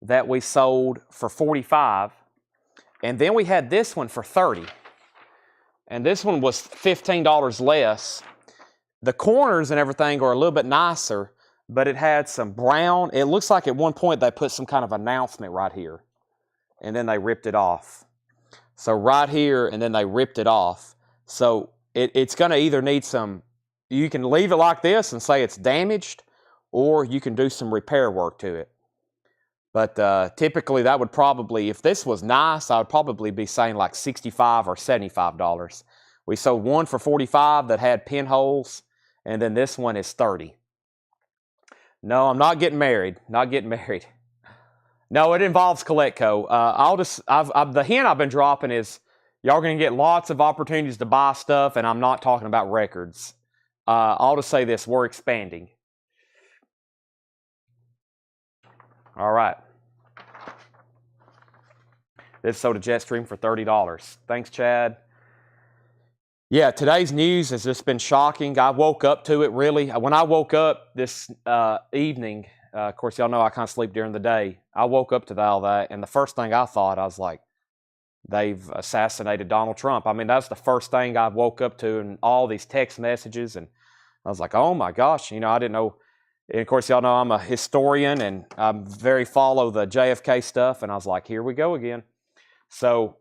A: that we sold for $45, and then we had this one for $30, and this one was $15 less. The corners and everything are a little bit nicer, but it had some brown. It looks like at one point they put some kind of announcement right here, and then they ripped it off. So right here, and then they ripped it off. So it's going to either need some, you can leave it like this and say it's damaged, or you can do some repair work to it. But typically that would probably, if this was nice, I would probably be saying like $65 or $75. We sold one for $45 that had pinholes, and then this one is $30. No, I'm not getting married. Not getting married. No, it involves Collectible. The hint I've been dropping is y'all going to get lots of opportunities to buy stuff, and I'm not talking about records. I'll just say this, we're expanding. All right. This sold a Jetstream for $30. Thanks, Chad. Yeah, today's news has just been shocking. I woke up to it, really. When I woke up this evening, of course, y'all know I kind of sleep during the day. I woke up to all that, and the first thing I thought, I was like, they've assassinated Donald Trump. I mean, that's the first thing I woke up to, and all these text messages, and I was like, oh my gosh, I didn't know. And of course, y'all know I'm a historian, and I follow the JFK stuff, and I was like, here we go again. So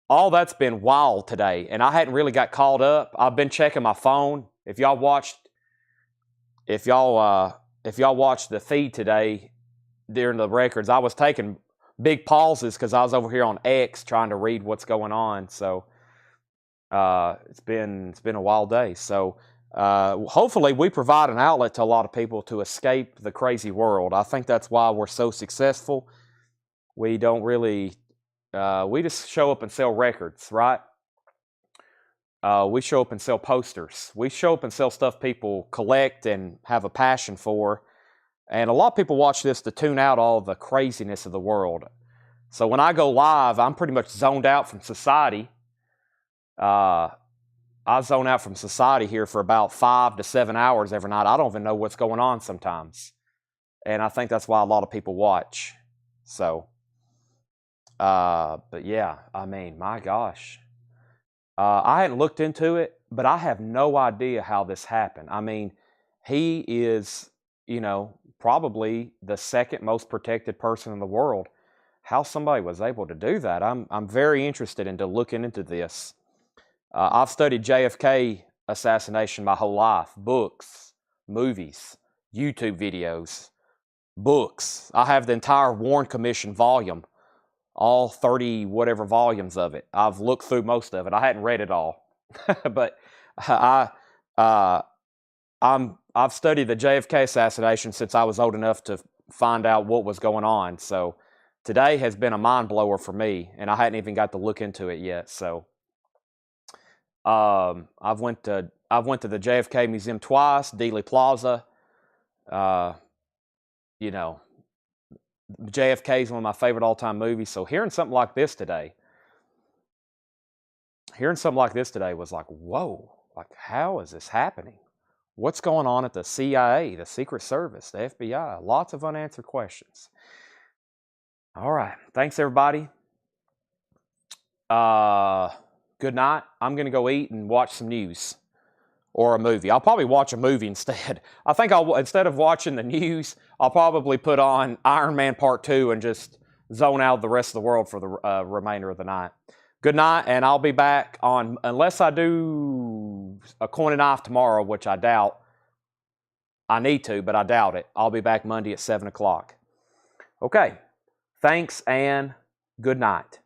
A: all that's been wild today, and I hadn't really got caught up. I've been checking my phone. If y'all watched the feed today during the records, I was taking big pauses because I was over here on X trying to read what's going on. So it's been a wild day. So hopefully we provide an outlet to a lot of people to escape the crazy world. I think that's why we're so successful. We don't really, we just show up and sell records, right? We show up and sell posters. We show up and sell stuff people collect and have a passion for. And a lot of people watch this to tune out all the craziness of the world. So when I go live, I'm pretty much zoned out from society. I zone out from society here for about 5 to 7 hours every night. I don't even know what's going on sometimes. And I think that's why a lot of people watch. So, but yeah, I mean, my gosh. I hadn't looked into it, but I have no idea how this happened. I mean, he is, probably the second most protected person in the world. How somebody was able to do that, I'm very interested into looking into this. I've studied JFK assassination my whole life. Books, movies, YouTube videos, books. I have the entire Warren Commission volume, all 30 whatever volumes of it. I've looked through most of it. I hadn't read it all, but I've studied the JFK assassination since I was old enough to find out what was going on. So today has been a mind blower for me, and I hadn't even got to look into it yet. So I've went to the JFK Museum twice, Dealey Plaza. JFK is one of my favorite all-time movies. So hearing something like this today was like, whoa, like how is this happening? What's going on at the CIA, the Secret Service, the FBI? Lots of unanswered questions. All right. Thanks, everybody. Good night. I'm going to go eat and watch some news or a movie. I'll probably watch a movie instead. I think instead of watching the news, I'll probably put on Iron Man Part 2 and just zone out the rest of the world for the remainder of the night. Good night, and I'll be back on, unless I do a coin and knife tomorrow, which I doubt. I need to, but I doubt it. I'll be back Monday at 7 o'clock. Okay. Thanks, and good night.